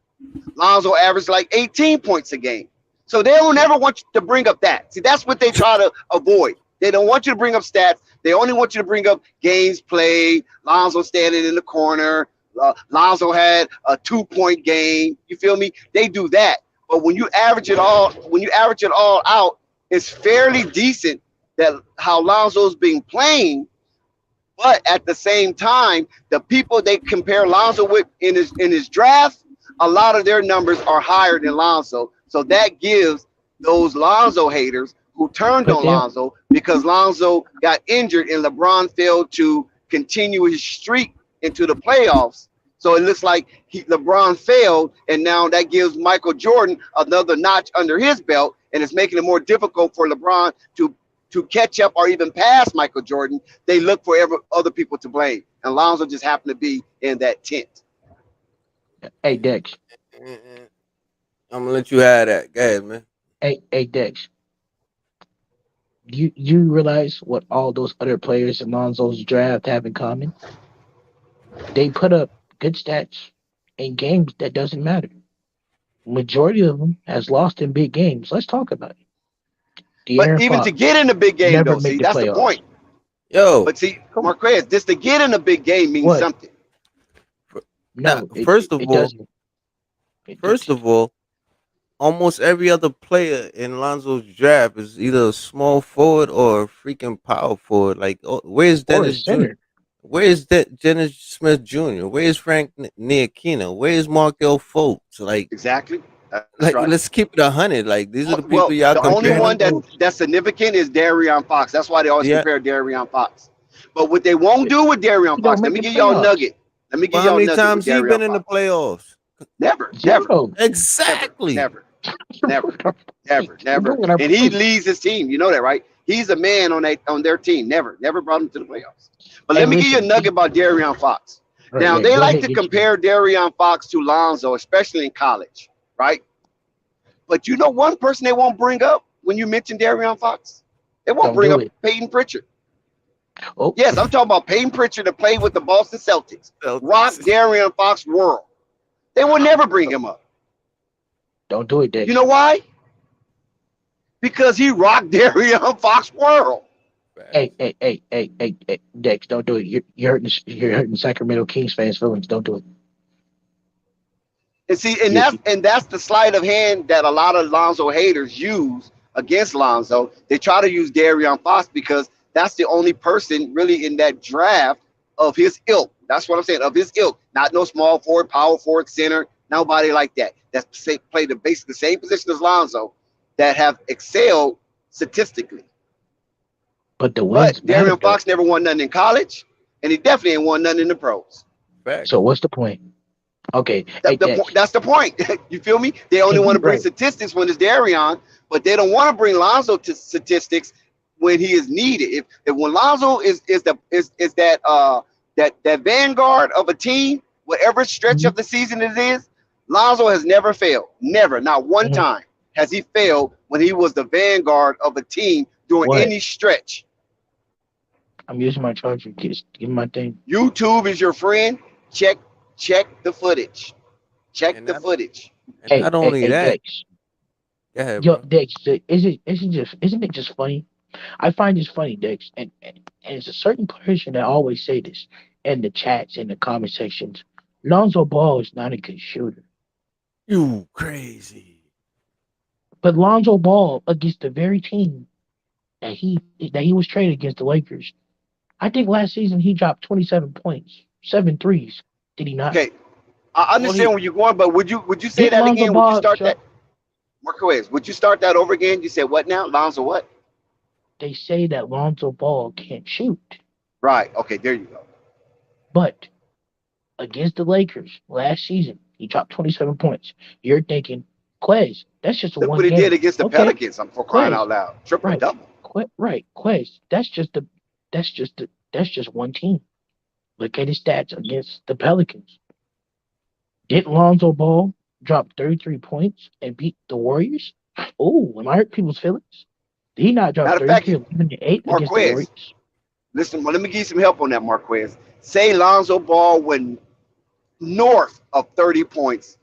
Lonzo averaged like 18 points a game. So they don't ever want you to bring up that. See, that's what they try to avoid. They don't want you to bring up stats. They only want you to bring up games played, Lonzo standing in the corner, Lonzo had a 2-point game. You feel me? They do that. But when you average it all out, it's fairly decent that how Lonzo's been playing. But at the same time, the people they compare Lonzo with in his draft, a lot of their numbers are higher than Lonzo. So that gives those Lonzo haters who turned on Lonzo because Lonzo got injured and LeBron failed to continue his streak into the playoffs. So it looks like LeBron failed, and now that gives Michael Jordan another notch under his belt, and it's making it more difficult for LeBron to catch up or even pass Michael Jordan. They look for other people to blame, and Lonzo just happened to be in that tent. Hey, Dex. I'm gonna let you have that. Go ahead, man. Hey, Dex. You realize what all those other players in Lonzo's draft have in common? They put up good stats in games that doesn't matter. Majority of them has lost in big games. Let's talk about it. But even to get in the big game, though, see, that's the point. Yo, but see, Marquez, just to get in a big game means something. No, first of all, almost every other player in Lonzo's draft is either a small forward or a freaking power forward. Like, where's Dennis Jr.? Where's Dennis Smith Jr.? Where's Frank Ntilikina? Where's Markel Fultz? Like, exactly. Like, right. Let's keep it 100. Like, these are the people y'all the only one that's significant is De'Aaron Fox. That's why they always compare De'Aaron Fox. But what they won't do with De'Aaron Fox, let me give y'all a nugget. Let me give y'all a nugget. How many times he been in the playoffs? Never. Exactly. Never. And he leads his team. You know that, right? He's a man on their team. Never brought him to the playoffs. But let me give you a nugget about De'Aaron Fox. Right, now, they like to compare De'Aaron Fox to Lonzo, especially in college. Right, but you know one person they won't bring up when you mention De'Aaron Fox? They won't bring up Peyton Pritchard. Oh. Yes, I'm talking about Peyton Pritchard that played with the Boston Celtics. Rock De'Aaron Fox world. They will never bring him up. Don't do it, Dex. You know why? Because he rocked De'Aaron Fox world. Hey, Dex, don't do it. You're hurting Sacramento Kings fans' feelings. Don't do it. And see, and that's the sleight of hand that a lot of Lonzo haters use against Lonzo. They try to use De'Aaron Fox because that's the only person really in that draft of his ilk. That's what I'm saying, of his ilk. Not no small forward, power forward, center, nobody like that. That's played basically the same position as Lonzo that have excelled statistically. But De'Aaron Fox never won nothing in college, and he definitely ain't won nothing in the pros. So what's the point? Okay, that's the point. You feel me? They only want to bring statistics when it's De'Aaron, but they don't want to bring Lonzo to statistics when he is needed. If when Lonzo is that vanguard of a team, whatever stretch of the season it is, Lonzo has never failed. Never, not one time has he failed when he was the vanguard of a team during any stretch. I'm using my charger. Give my thing. YouTube is your friend. Check the footage. Check the footage. And not only that. Dex. Go ahead, yo, Dex, isn't it just funny? I find this funny, Dex, and it's a certain person that always say this in the chats, in the comment sections. Lonzo Ball is not a good shooter. You crazy. But Lonzo Ball against the very team that he was traded against, the Lakers. I think last season he dropped 27 points, 7 threes. Did he not? Okay, I understand where you're going, but would you say that again? Would you start that? Marquez, would you start that over again? You said what now? Lonzo what? They say that Lonzo Ball can't shoot. Right. Okay, there you go. But against the Lakers last season, he dropped 27 points. You're thinking, Quez, that's just a Look one what game. He did against the Pelicans. I'm for crying out loud. Triple double. Right, Quez. That's just one team. Look at his stats against the Pelicans. Did Lonzo Ball drop 33 points and beat the Warriors? Oh, am I hurt people's feelings? Did he not drop 33 and 8 against the Warriors? Listen, well, let me give you some help on that, Marquez. Say Lonzo Ball went north of 30 points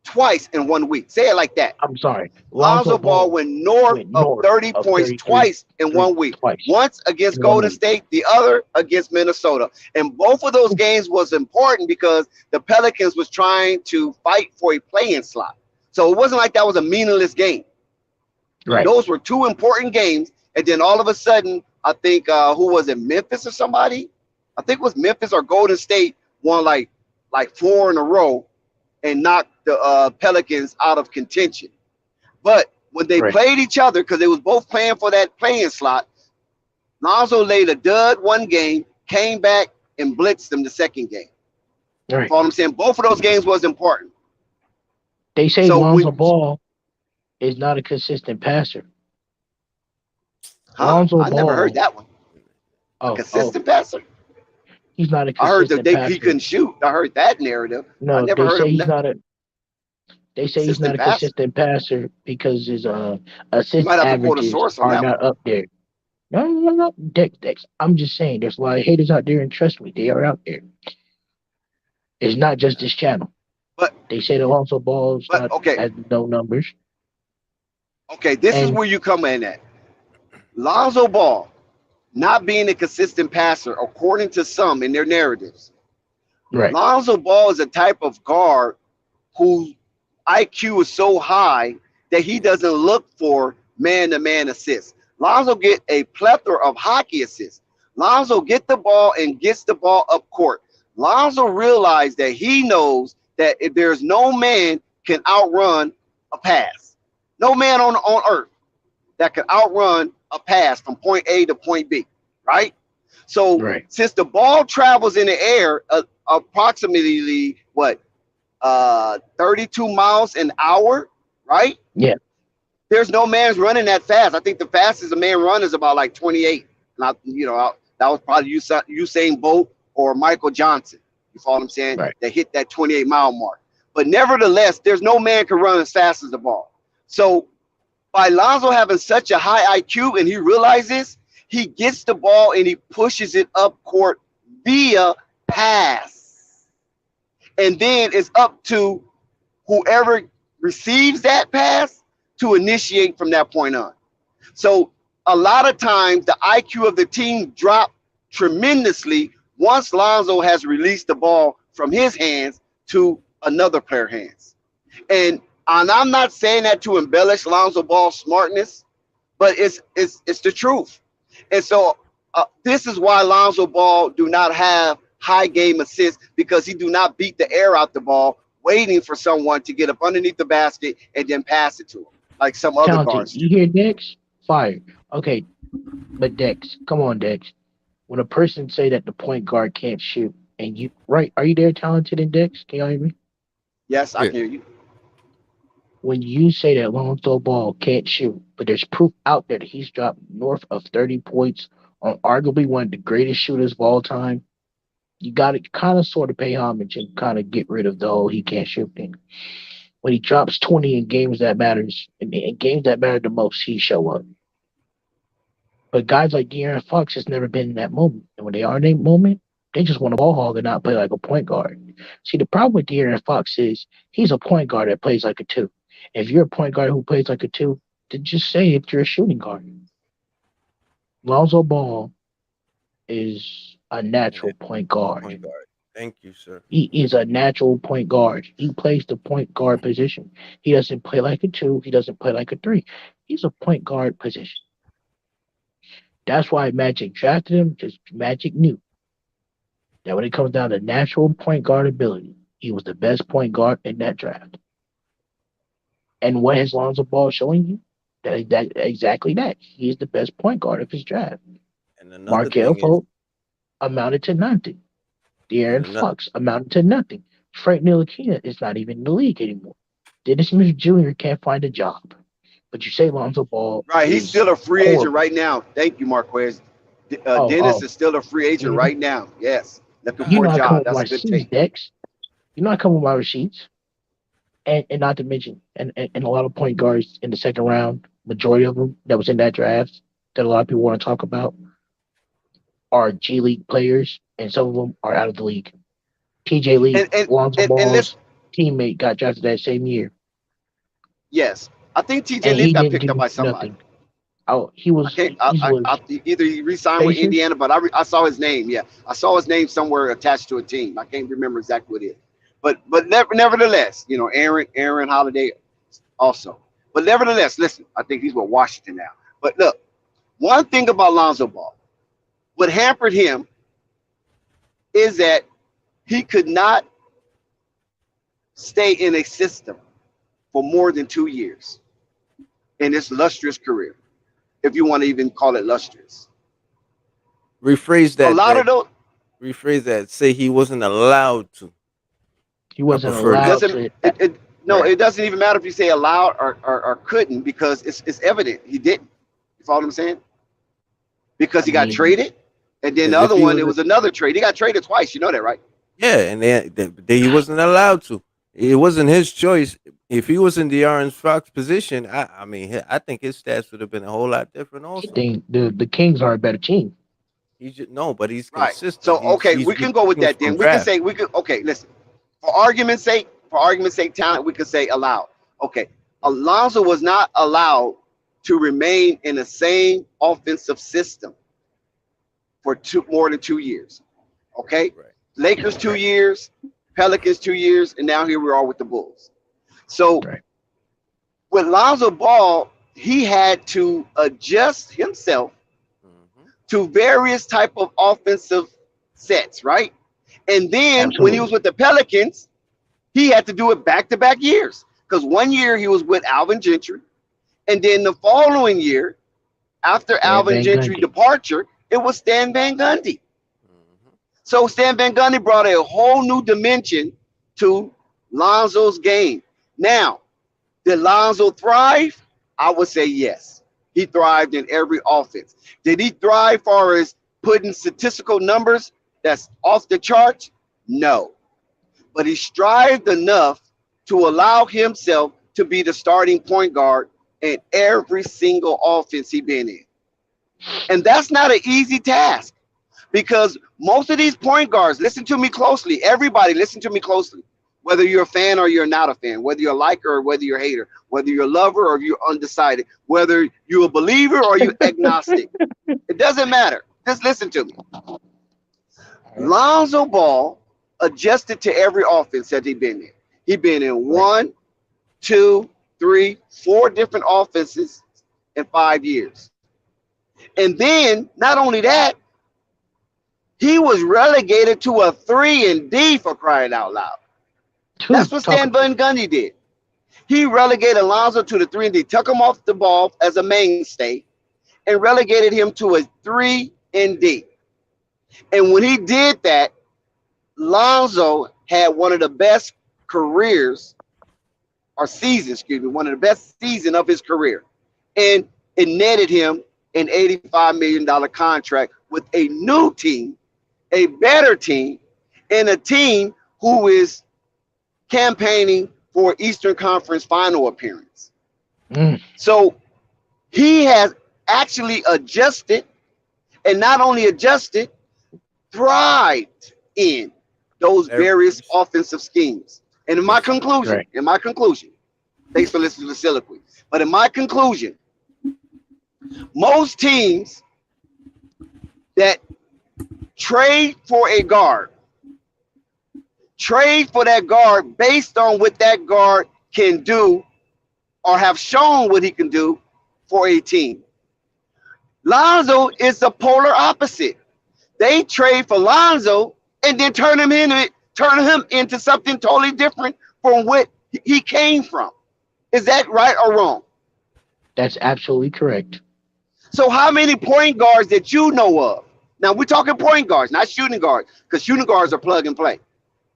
twice in 1 week. Say it like that. I'm sorry. Lonzo Ball went north of 30 points twice in 1 week. Once against Golden State, the other against Minnesota. And both of those games was important because the Pelicans was trying to fight for a play-in slot. So it wasn't like that was a meaningless game. Right. Those were two important games. And then all of a sudden, I think, who was it, Memphis or somebody? I think it was Memphis or Golden State won like 4 in a row and knocked the Pelicans out of contention. But when they played each other, because they was both playing for that playing slot, Lonzo laid a dud one game, came back and blitzed them the second game. Right. You know what I'm saying? Both of those games was important. They say Lonzo Ball is not a consistent passer. I never heard that one. A consistent passer? He's not a consistent I heard that passer. he couldn't shoot. I heard that narrative. No, I never heard he's not a. They say he's not a consistent passer because his assist averages are not up there. No. Dex. I'm just saying, there's a lot of haters out there, and trust me, they are out there. It's not just this channel. But they say that Lonzo Ball has no numbers. Okay, this is where you come in at. Lonzo Ball not being a consistent passer, according to some in their narratives. Right. Lonzo Ball is a type of guard whose IQ is so high that he doesn't look for man-to-man assists. Lonzo get a plethora of hockey assists. Lonzo get the ball and gets the ball up court. Lonzo realized that he knows that if there's no man can outrun a pass. No man on earth that can outrun a pass from point A to point B, right? So since the ball travels in the air approximately 32 miles an hour, right? Yeah. There's no man's running that fast. I think the fastest a man run is about like 28. That was probably Usain Bolt or Michael Johnson. You follow what I'm saying? Right. They hit that 28-mile mark. But nevertheless, there's no man can run as fast as the ball. So by Lonzo having such a high IQ and he realizes, he gets the ball and he pushes it up court via pass. And then it's up to whoever receives that pass to initiate from that point on. So a lot of times the IQ of the team drop tremendously once Lonzo has released the ball from his hands to another player's hands. And I'm not saying that to embellish Lonzo Ball's smartness, but it's the truth. And so this is why Lonzo Ball do not have high game assists, because he do not beat the air out the ball, waiting for someone to get up underneath the basket and then pass it to him, like some other guards. You hear Dex? Fire. Okay, but Dex, come on, Dex. When a person say that the point guard can't shoot, and you are you there, Talented and Dex? Can y'all hear me? Yes, I can hear you. When you say that Lonzo Ball can't shoot, but there's proof out there that he's dropped north of 30 points on arguably one of the greatest shooters of all time, you got to kind of sort of pay homage and kind of get rid of the whole he can't shoot thing. When he drops 20 in games that matters, in games that matter the most, he show up. But guys like De'Aaron Fox has never been in that moment. And when they are in that moment, they just want to ball hog and not play like a point guard. See, the problem with De'Aaron Fox is he's a point guard that plays like a two. If you're a point guard who plays like a two, then just say if you're a shooting guard. Lonzo Ball is a natural point guard. Thank you, sir. He is a natural point guard. He plays the point guard position. He doesn't play like a two. He doesn't play like a three. He's a point guard position. That's why Magic drafted him, because Magic knew that when it comes down to natural point guard ability, he was the best point guard in that draft. And what has Lonzo Ball showing you? That exactly that. He is the best point guard of his draft. And Markelle Fultz amounted to nothing. De'Aaron Fox amounted to nothing. Frank Ntilikina is not even in the league anymore. Dennis Smith Jr. can't find a job. But you say Lonzo Ball. Right, he's still a free agent right now. Thank you, Marquez. Dennis is still a free agent right now. Yes. Looking for a job. That's a good take. Dex. You're not coming with my receipts. And not to mention, and a lot of point guards in the second round, majority of them that was in that draft that a lot of people want to talk about are G League players, and some of them are out of the league. TJ Lee, Lonzo Ball's teammate, got drafted that same year. Yes. I think TJ Lee got picked up by somebody. Nothing. Oh, he was. Either he re-signed with Indiana, but I saw his name. Yeah, I saw his name somewhere attached to a team. I can't remember exactly what it is. But nevertheless, Aaron Holiday also. But nevertheless, listen, I think he's with Washington now. But look, one thing about Lonzo Ball, what hampered him is that he could not stay in a system for more than 2 years. in his lustrous career, if you want to even call it lustrous. Rephrase that. A lot of those. Rephrase that. Say he wasn't allowed to. He wasn't allowed to. It doesn't even matter if you say allowed or couldn't, because it's evident he didn't. You follow what I'm saying? Because he got traded, and then the other one, it was another trade. He got traded twice. You know that, right? Yeah, and then he wasn't allowed to. It wasn't his choice. If he was in De'Aaron Fox's position, I think his stats would have been a whole lot different. Also, I think the Kings are a better team. But he's right. consistent. So we can go with that. Then we can say listen. For argument's sake, talent, we could say allowed. Okay, Lonzo was not allowed to remain in the same offensive system for more than 2 years. Okay, right. Lakers 2 years, Pelicans 2 years, and now here we are with the Bulls. So with Lonzo Ball, he had to adjust himself to various type of offensive sets, right? And then when he was with the Pelicans, he had to do it back-to-back years, because 1 year he was with Alvin Gentry, and then the following year, after Alvin Gentry's departure, it was Stan Van Gundy. So Stan Van Gundy brought a whole new dimension to Lonzo's game. Now, did Lonzo thrive? I would say yes. He thrived in every offense. Did he thrive far as putting statistical numbers that's off the charts? No. But he strived enough to allow himself to be the starting point guard in every single offense he's been in. And that's not an easy task, because most of these point guards, listen to me closely. Everybody listen to me closely. Whether you're a fan or you're not a fan, whether you're a liker or whether you're a hater, whether you're a lover or you're undecided, whether you're a believer or you're agnostic. It doesn't matter. Just listen to me. Lonzo Ball adjusted to every offense that he's been in. He's been in 1, 2, 3, 4 different offenses in 5 years. And then, not only that, he was relegated to a 3-and-D, for crying out loud. That's what Stan Van Gundy did. He relegated Lonzo to the 3-and-D, took him off the ball as a mainstay, and relegated him to a 3-and-D. And when he did that, Lonzo had one of the best careers, or seasons, excuse me, one of the best seasons of his career. And it netted him an $85 million contract with a new team, a better team, and a team who is campaigning for Eastern Conference final appearance. So he has actually adjusted, and not only adjusted, thrived in those various offensive schemes. And in my conclusion, thanks for listening to the soliloquy, but in my conclusion, most teams that trade for a guard, trade for that guard based on what that guard can do or have shown what he can do for a team. Lonzo is the polar opposite. They trade for Lonzo and then turn him into something totally different from what he came from. Is that right or wrong? That's absolutely correct. So how many point guards that you know of? Now we're talking point guards, not shooting guards, because shooting guards are plug and play.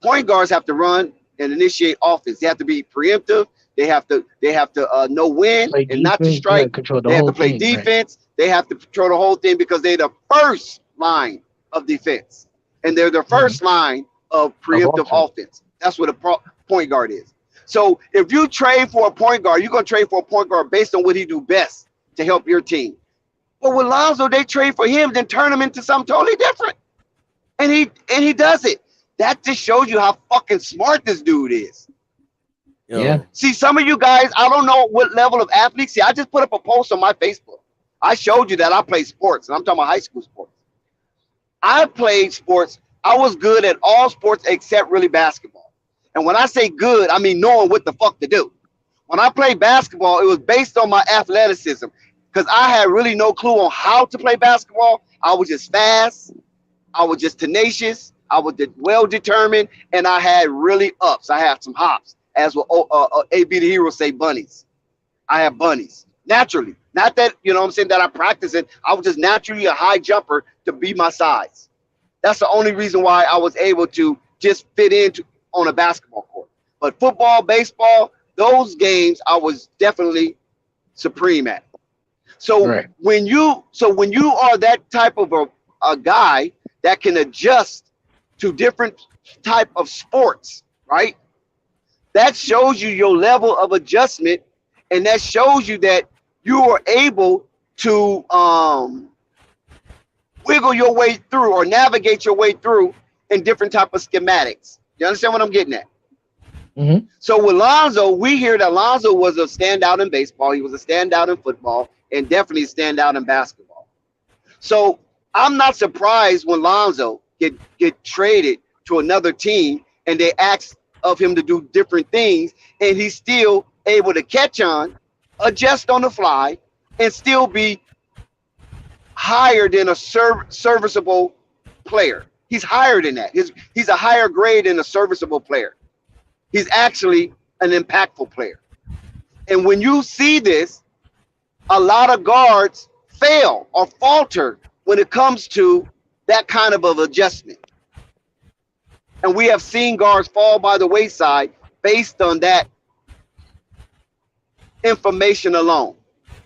Point guards have to run and initiate offense. They have to be preemptive. They have to know when and not to strike. They have to play defense. Right. They have to control the whole thing because they're the first line of defense, and they're the first line of preemptive offense. That's what a point guard is. So if you trade for a point guard, you're going to trade for a point guard based on what he do best to help your team. But with Lonzo, they trade for him, then turn him into something totally different. And he does it. That just shows you how fucking smart this dude is. Yeah. See, some of you guys, I don't know what level of athletes. See, I just put up a post on my Facebook. I showed you that I play sports, and I'm talking about high school sports. I played sports. I was good at all sports except really basketball. And when I say good, I mean knowing what the fuck to do. When I played basketball, it was based on my athleticism because I had really no clue on how to play basketball. I was just fast. I was just tenacious. I was well-determined, and I had really ups. I had some hops, as what AB the Hero say, bunnies. I have bunnies. naturally. Not that, you know what I'm saying, that I practice it. I was just naturally a high jumper to be my size. That's the only reason why I was able to just fit into on a basketball court. But football, baseball, those games I was definitely supreme at. So Right. when you are that type of a guy that can adjust to different type of sports, right? That shows you your level of adjustment, and that shows you that you are able to wiggle your way through or navigate your way through in different type of schematics. You understand what I'm getting at? Mm-hmm. So with Lonzo, we hear that Lonzo was a standout in baseball. He was a standout in football, and definitely a standout in basketball. So I'm not surprised when Lonzo get traded to another team and they ask of him to do different things, and he's still able to catch on, adjust on the fly, and still be higher than a serviceable player. He's higher than that. He's a higher grade than a serviceable player. He's actually an impactful player. And when you see this, a lot of guards fail or falter when it comes to that kind of adjustment. And we have seen guards fall by the wayside based on that information alone.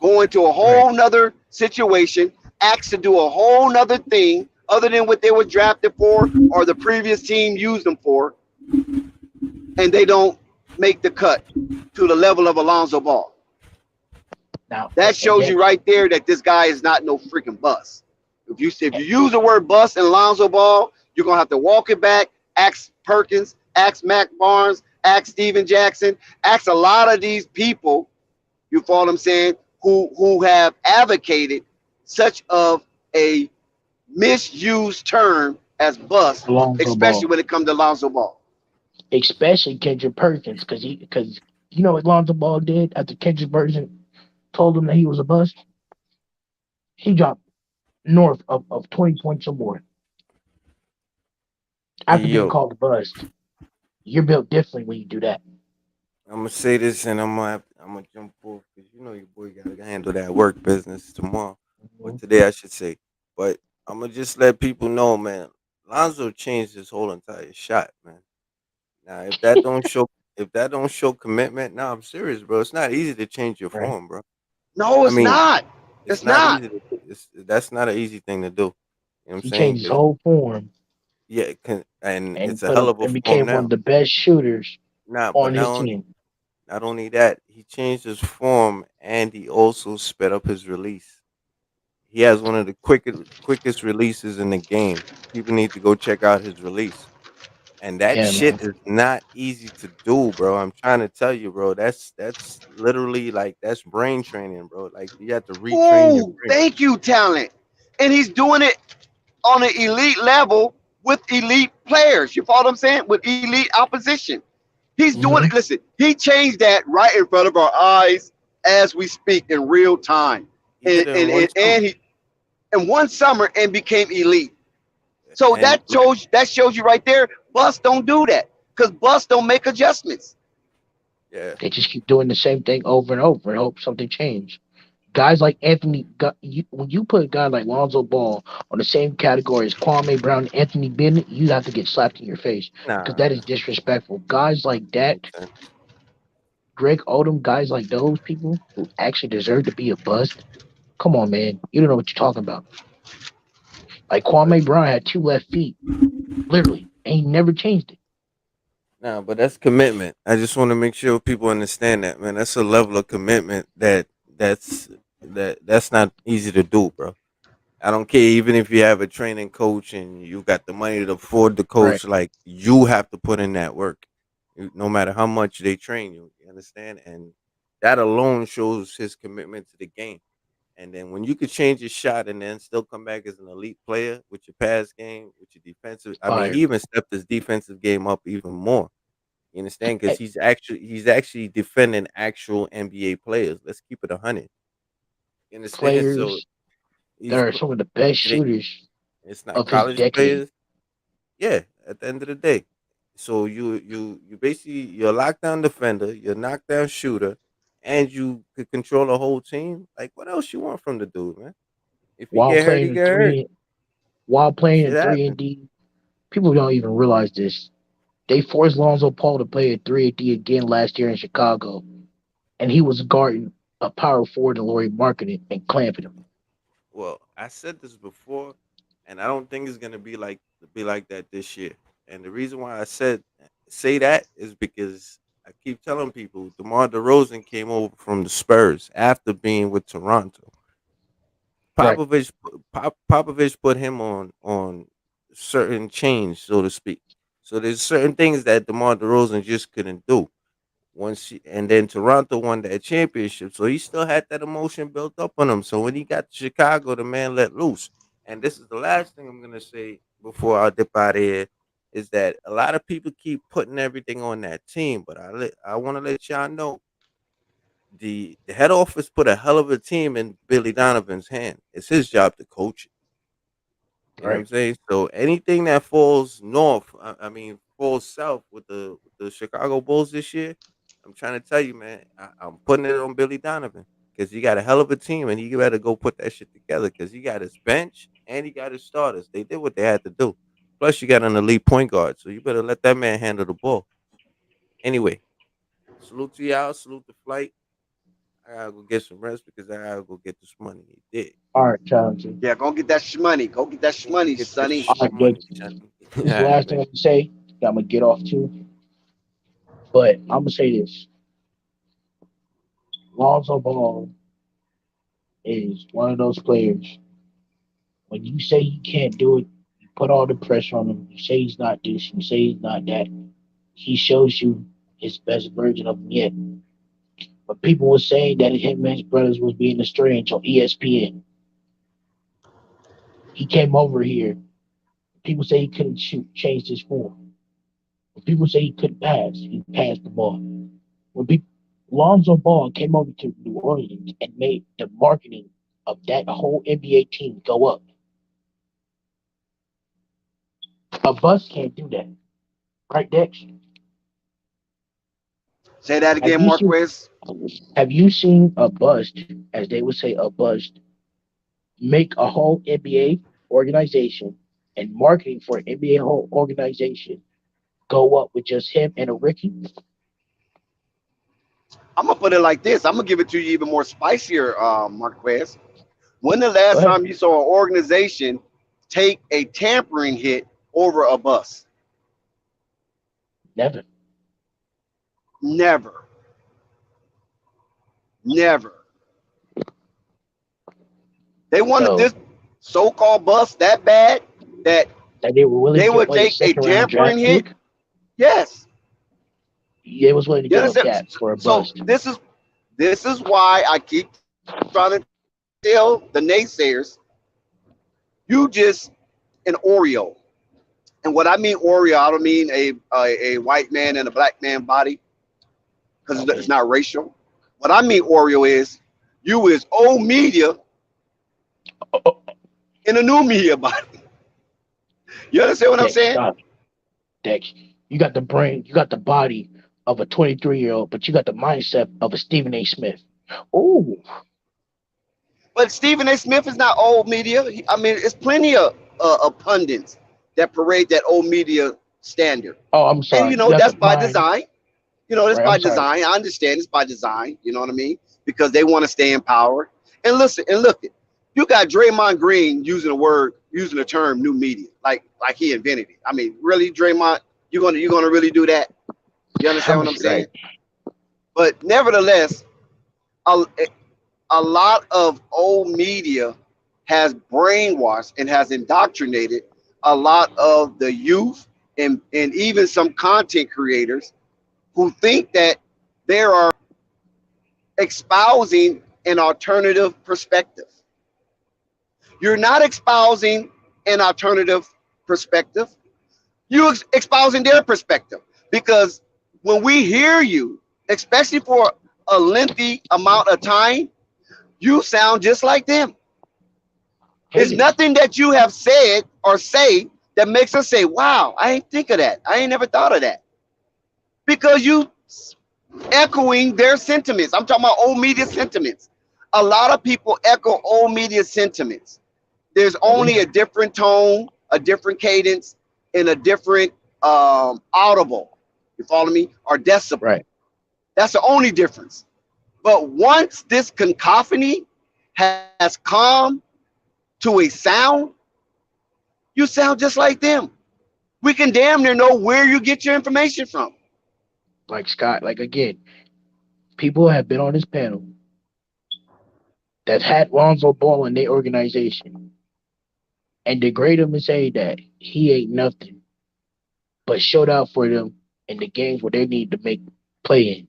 Going to a whole nother situation, asked to do a whole nother thing other than what they were drafted for or the previous team used them for, and they don't make the cut to the level of Lonzo Ball. Now, that shows you right there that this guy is not no freaking bust. If you use the word bust in Lonzo Ball, you're gonna have to walk it back. Ask Perkins, ask Mac Barnes, ask Steven Jackson, ask a lot of these people. You follow what I'm saying? Who have advocated such of a misused term as bust, especially when it comes to Lonzo Ball. Especially Kendrick Perkins, because you know what Lonzo Ball did after Kendrick Perkins told him that he was a bust? He dropped north of 20 points or more. After being called a bust. You're built differently when you do that. I'm gonna say this, and I'm gonna jump off because you know your boy gotta handle that work business tomorrow, or today I should say. But I'm gonna just let people know, man. Lonzo changed his whole entire shot, man. Now, if that don't show commitment, now I'm serious, bro. It's not easy to change your form, bro. No, it's not. It's not easy. That's not an easy thing to do. You know what I'm he saying? Changed his whole form. Yeah, and it's a hell of a and form became now. one of the best shooters on his team. Not only that, he changed his form and he also sped up his release. He has one of the quickest releases in the game. People need to go check out his release. And that shit is not easy to do, bro. I'm trying to tell you, bro. That's literally like that's brain training, bro. Like you have to retrain your brain. Thank you, talent. And he's doing it on an elite level with elite players. You follow what I'm saying? With elite opposition. He's doing it. Listen, he changed that right in front of our eyes as we speak in real time. And he in one summer and became elite. So that shows you right there. Bust don't do that because Bust don't make adjustments. Yeah, they just keep doing the same thing over and over and hope something change. Guys like Anthony, when you put a guy like Lonzo Ball on the same category as Kwame Brown and Anthony Bennett, you have to get slapped in your face because that is disrespectful. Guys like that, Greg Odom, guys like those people who actually deserve to be a bust. Come on, man, you don't know what you're talking about. Like Kwame Brown had 2 left feet, literally, and he never changed it. No, but that's commitment. I just want to make sure people understand that, man. That's a level of commitment that's not easy to do, bro. I don't care even if you have a training coach and you got the money to afford the coach. Like you have to put in that work, no matter how much they train you. You understand? And that alone shows his commitment to the game. And then when you could change your shot and then still come back as an elite player with your pass game, with your defensive, I mean, he even stepped his defensive game up even more. You understand? Because he's actually defending actual NBA players. Let's keep it 100. You understand? Players so that are some of the best shooters. It's not college players. Yeah, at the end of the day. So you basically you're a lockdown defender, you're a knockdown shooter, and you could control the whole team, like what else you want from the dude, man? If he while get hurt, he playing in get hurt. while playing Shit in 3 and happens. D. People don't even realize this. They forced Lonzo Ball to play at 3 and D again last year in Chicago, and he was guarding a power forward and Laurie marketing and clamping him. Well, I said this before, and I don't think it's gonna be like that this year. And the reason why I say that is because I keep telling people DeRozan came over from the Spurs after being with Toronto. Right. Popovich put him on certain chains, so to speak. So there's certain things that DeMar DeRozan just couldn't do. And then Toronto won that championship, so he still had that emotion built up on him. So when he got to Chicago, the man let loose. And this is the last thing I'm gonna say before I dip out of here is that a lot of people keep putting everything on that team, but I want to let y'all know the head office put a hell of a team in Billy Donovan's hand. It's his job to coach it. You know what I'm saying? So anything that falls north, I mean, falls south with the Chicago Bulls this year, I'm trying to tell you, man, I'm putting it on Billy Donovan because he got a hell of a team and he better go put that shit together because he got his bench and he got his starters. They did what they had to do. Plus, you got an elite point guard, so you better let that man handle the ball. Anyway, salute to y'all, salute the flight. I gotta go get some rest because I gotta go get this money. He did. All right, Challenge. Yeah, go get that shmoney. Go get that shmoney, Get that sonny. All right, money, this is the last thing I'm gonna say. I'm gonna get off too. But I'm gonna say this. Lonzo Ball is one of those players. When you say he can't do it, you put all the pressure on him. You say he's not this, you say he's not that. He shows you his best version of him yet. But people were saying that him and his brothers was being estranged on ESPN. He came over here. People say he couldn't shoot, changed his form. When people say he couldn't pass, he passed the ball. When Lonzo Ball came over to New Orleans and made the marketing of that whole NBA team go up. A bust can't do that. Right, Dex? Say that again, Marquez. Have you seen a bust, as they would say, a bust, make a whole NBA organization and marketing for an NBA whole organization go up with just him and a rookie? I'm gonna put it like this. I'm gonna give it to you even more spicier, Marquez. When the last time you saw an organization take a tampering hit over a bust? Never. Never. Never. They wanted this so-called bust that bad that they were willing to would take a tampering hit. Pick? Yes. They was willing to give up that for a bust. So this is why I keep trying to tell the naysayers, you just an Oreo. And what I mean Oreo, I don't mean a white man and a black man body, because it's not racial. What I mean Oreo is you is old media in a new media body. You understand what I'm saying? Dex, you got the brain, you got the body of a 23-year-old, but you got the mindset of a Stephen A. Smith. Oh. But Stephen A. Smith is not old media. I mean, it's plenty of pundits that parade that old media standard. Oh, I'm sorry. And, that's by design. It's by design. I understand it's by design. You know what I mean? Because they want to stay in power. And listen, and look, you got Draymond Green using the term new media, like he invented it. I mean, really, Draymond, you gonna really do that? You understand what I'm saying? But nevertheless, a lot of old media has brainwashed and has indoctrinated a lot of the youth and even some content creators who think that they are espousing an alternative perspective. You're not espousing an alternative perspective. You're espousing their perspective. Because when we hear you, especially for a lengthy amount of time, you sound just like them. There's nothing that you have said or say that makes us say, wow, I ain't think of that. I ain't never thought of that. Because you echoing their sentiments. I'm talking about old media sentiments. A lot of people echo old media sentiments. There's only a different tone, a different cadence, and a different audible. You follow me? Or decibel. Right. That's the only difference. But once this cacophony has come to a sound, you sound just like them. We can damn near know where you get your information from. Like Scott, like again, people have been on this panel that had Lonzo Ball in their organization and degrade him and say that he ain't nothing, but showed out for them in the games where they need to make play in.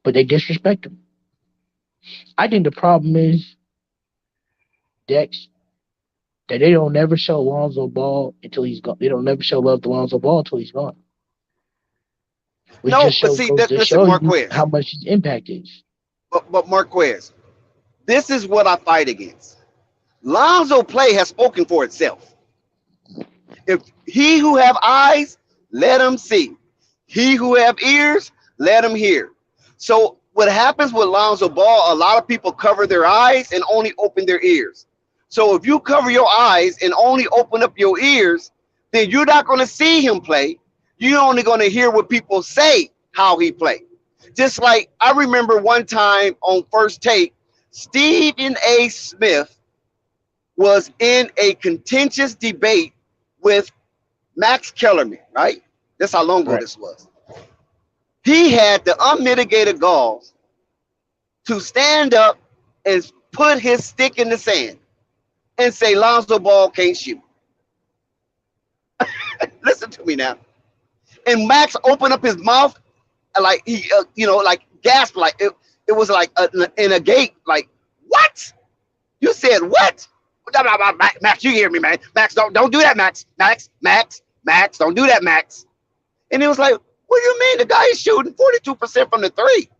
But they disrespect him. I think the problem is, Dex, that they don't never show Lonzo Ball until he's gone. They don't never show love to Lonzo Ball until he's gone. Which No, just but shows, see, goes to listen, show you Marquez. how much his impact is. But Marquez, this is what I fight against. Lonzo play has spoken for itself. If he who have eyes, let him see. He who have ears, let him hear. So what happens with Lonzo Ball, a lot of people cover their eyes and only open their ears. So if you cover your eyes and only open up your ears, then you're not going to see him play. You're only going to hear what people say how he played. Just like I remember one time on First Take, Stephen A. Smith was in a contentious debate with Max Kellerman, right? That's how long ago this was. He had the unmitigated gall to stand up and put his stick in the sand and say Lonzo Ball can't shoot. Listen to me now. And Max opened up his mouth like he, like gasped, like it was like in a gate, like, what? You said what? Max, you hear me, man. Max, don't do that, Max. Max, don't do that, Max. And it was like, what do you mean? The guy is shooting 42% from the three.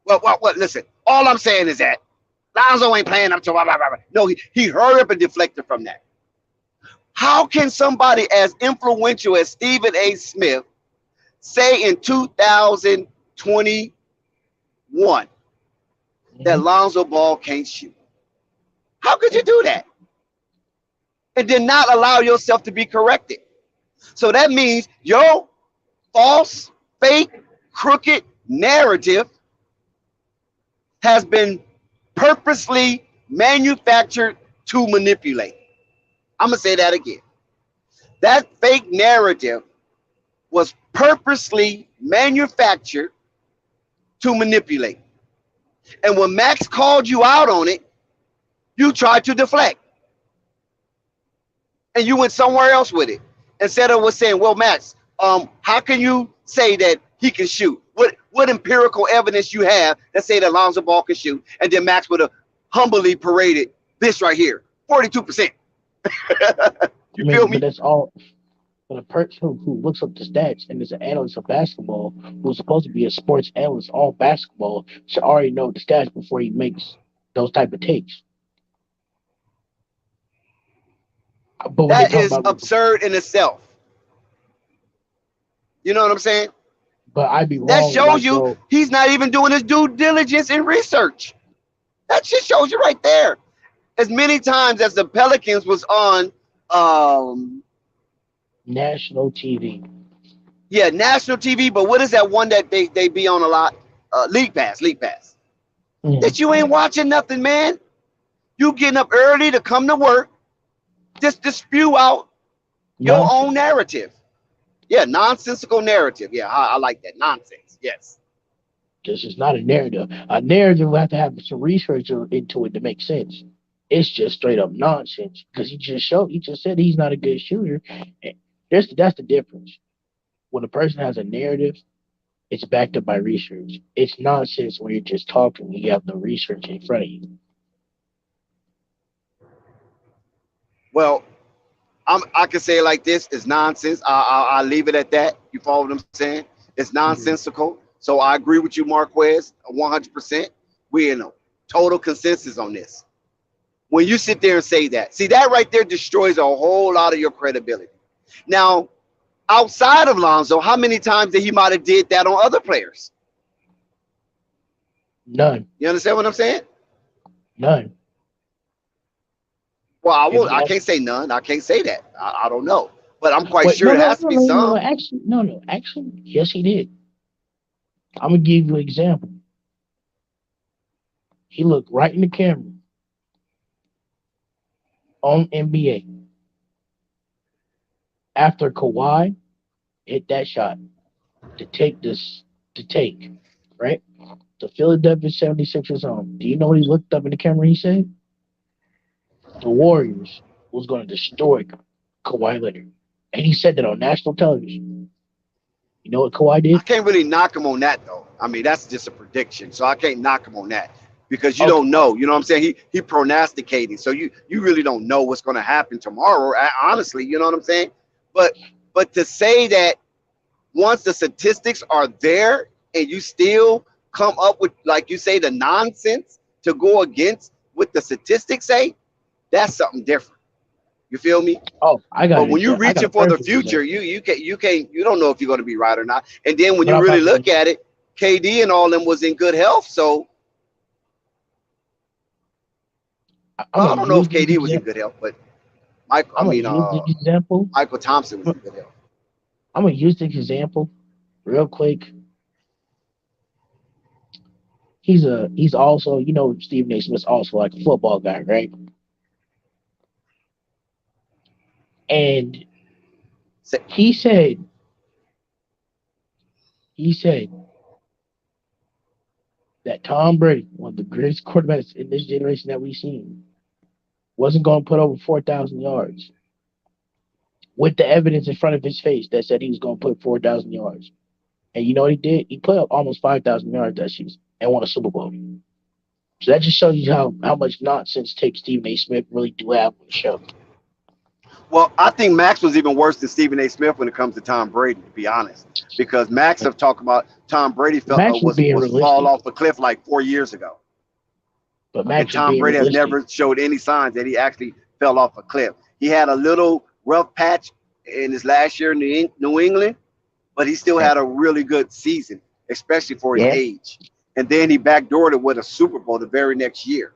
Well, listen, all I'm saying is that Lonzo ain't playing up to blah, blah, blah. No, he hurried up and deflected from that. How can somebody as influential as Stephen A. Smith say in 2021 that Lonzo Ball can't shoot? How could you do that? And then not allow yourself to be corrected. So that means your false, fake, crooked narrative has been purposely manufactured to manipulate. I'm going to say that again. That fake narrative was purposely manufactured to manipulate. And when Max called you out on it, you tried to deflect. And you went somewhere else with it. Instead of saying, well, Max, how can you say that he can shoot? What empirical evidence you have that say that Lonzo Ball can shoot? And then Max would have humbly paraded this right here, 42%. You feel me? But that's all. But a person who looks up the stats and is an analyst of basketball, who's supposed to be a sports analyst on basketball, should already know the stats before he makes those type of takes. But that is absurd in itself. You know what I'm saying? But I'd be wrong. That shows you he's not even doing his due diligence and research. That just shows you right there. As many times as the Pelicans was on national TV. Yeah, national TV. But what is that one that they be on a lot? League Pass. Mm-hmm. That you ain't watching nothing, man. You getting up early to come to work, just to spew out your own narrative. Yeah, nonsensical narrative. Yeah, I like that. Nonsense. Yes. This is not a narrative. A narrative will have to have some research into it to make sense. It's just straight up nonsense because he just said he's not a good shooter. That's the difference. When a person has a narrative, it's backed up by research. It's nonsense when you're just talking and you have no research in front of you. Well, I can say it like this: it's nonsense. I'll leave it at that. You follow what I'm saying? It's nonsensical. Mm-hmm. So I agree with you, Marquez, 100%. We're in a total consensus on this. When you sit there and say that, see that right there destroys a whole lot of your credibility. Now, outside of Lonzo, how many times that he might have did that on other players? None. You understand what I'm saying? None. Well, I can't say none. I can't say that. I don't know, but I'm quite sure no, there has to be some. Actually, yes, he did. I'm gonna give you an example. He looked right in the camera on NBA after Kawhi hit that shot to take, right? The Philadelphia 76ers home. Do you know what he looked up in the camera? He said the Warriors was going to destroy Kawhi Leonard, and he said that on national television. You know what Kawhi did? I can't really knock him on that though. I mean, that's just a prediction, so I can't knock him on that because you don't know. You know what I'm saying? He prognosticating, so you really don't know what's going to happen tomorrow. Honestly, you know what I'm saying? But to say that once the statistics are there and you still come up with, like you say, the nonsense to go against what the statistics say, that's something different. You feel me? Oh, I got it. But when you're reaching for the future, you don't know if you're going to be right or not. And then when you really look at it, KD and all them was in good health, so I don't know if KD was in good health, but Michael Thompson was in good health. I'm gonna use this example real quick. He's also, Stephen A. Smith's also like a football guy, right? And he said that Tom Brady, one of the greatest quarterbacks in this generation that we've seen, wasn't going to put over 4,000 yards with the evidence in front of his face that said he was going to put 4,000 yards. And you know what he did? He put up almost 5,000 yards that season and won a Super Bowl. So that just shows you how much nonsense take Stephen A. Smith really do have on the show. Well, I think Max was even worse than Stephen A. Smith when it comes to Tom Brady, to be honest, because Max have talked about Tom Brady was fall off a cliff like 4 years ago. But Max, and Tom Brady has never showed any signs that he actually fell off a cliff. He had a little rough patch in his last year in New England, but he still had a really good season, especially for his age. And then he backdoored it with a Super Bowl the very next year.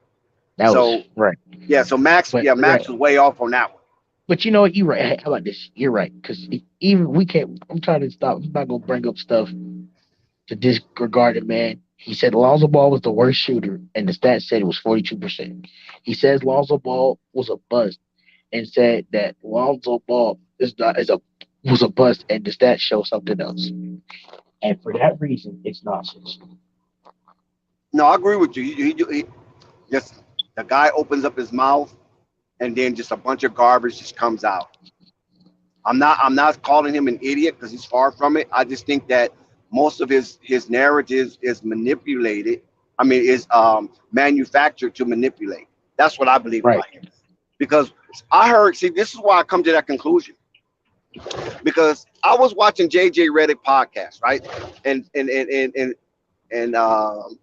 Right. Yeah, so Max was way off on that one. But you know what? You're right. How about this? You're right. Because even we can't, I'm trying to stop. I'm not going to bring up stuff to disregard it, man. He said Lonzo Ball was the worst shooter, and the stats said it was 42%. He says Lonzo Ball was a bust and said that Lonzo Ball was a bust, and the stats show something else. And for that reason, it's nonsense. No, I agree with you. He just the guy opens up his mouth, and then just a bunch of garbage just comes out. I'm not calling him an idiot because he's far from it. I just think that most of his narratives is manipulated. I mean, is manufactured to manipulate. That's what I believe about him. Because I heard, this is why I come to that conclusion. Because I was watching JJ Redick podcast, right? And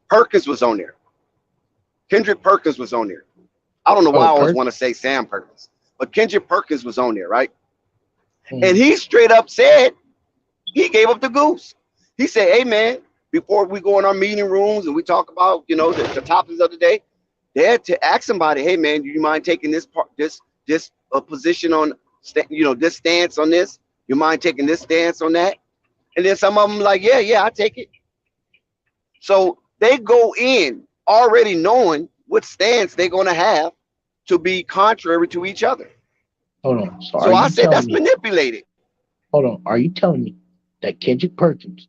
Perkins was on there. Kendrick Perkins was on there. I don't know why I always want to say Sam Perkins, but Kendrick Perkins was on there, right? And he straight up said he gave up the goose. He said, "Hey man, before we go in our meeting rooms and we talk about the topics of the day, they had to ask somebody, hey man, do you mind taking this position on this stance on this? You mind taking this stance on that?" And then some of them like, yeah, I take it. So they go in already knowing what stance they're going to have to be contrary to each other. Hold on. So I said that's manipulated. Hold on. Are you telling me that Kendrick Perkins,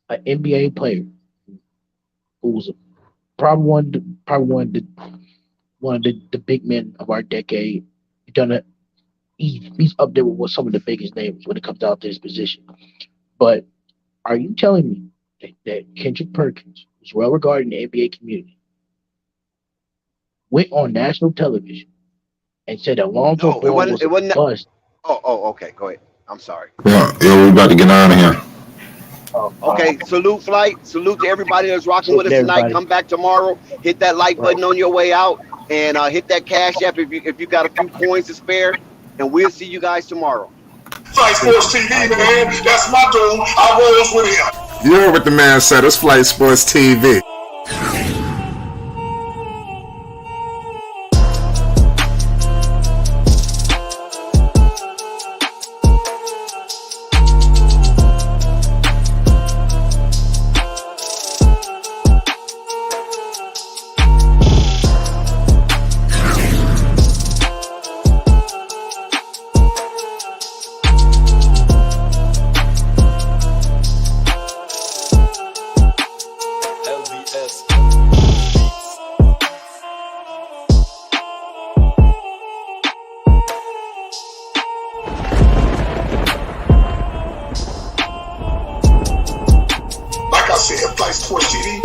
an NBA player, who's probably one of the big men of our decade, he's up there with some of the biggest names when it comes down to this position. But are you telling me that Kendrick Perkins, who's well regarded in the NBA community, went on national television and said that Lonzo Ball was a bust? Oh, okay. Go ahead. I'm sorry. Yeah, we about to get out of here. Okay, salute flight. Salute to everybody that's rocking with us tonight. Come back tomorrow. Hit that like button on your way out, and hit that Cash App if you got a few coins to spare. And we'll see you guys tomorrow. Flight Sports TV, man. That's my dude. I rolls with him. You heard what the man said. It's Flight Sports TV. Like I said, Flight Sports TV.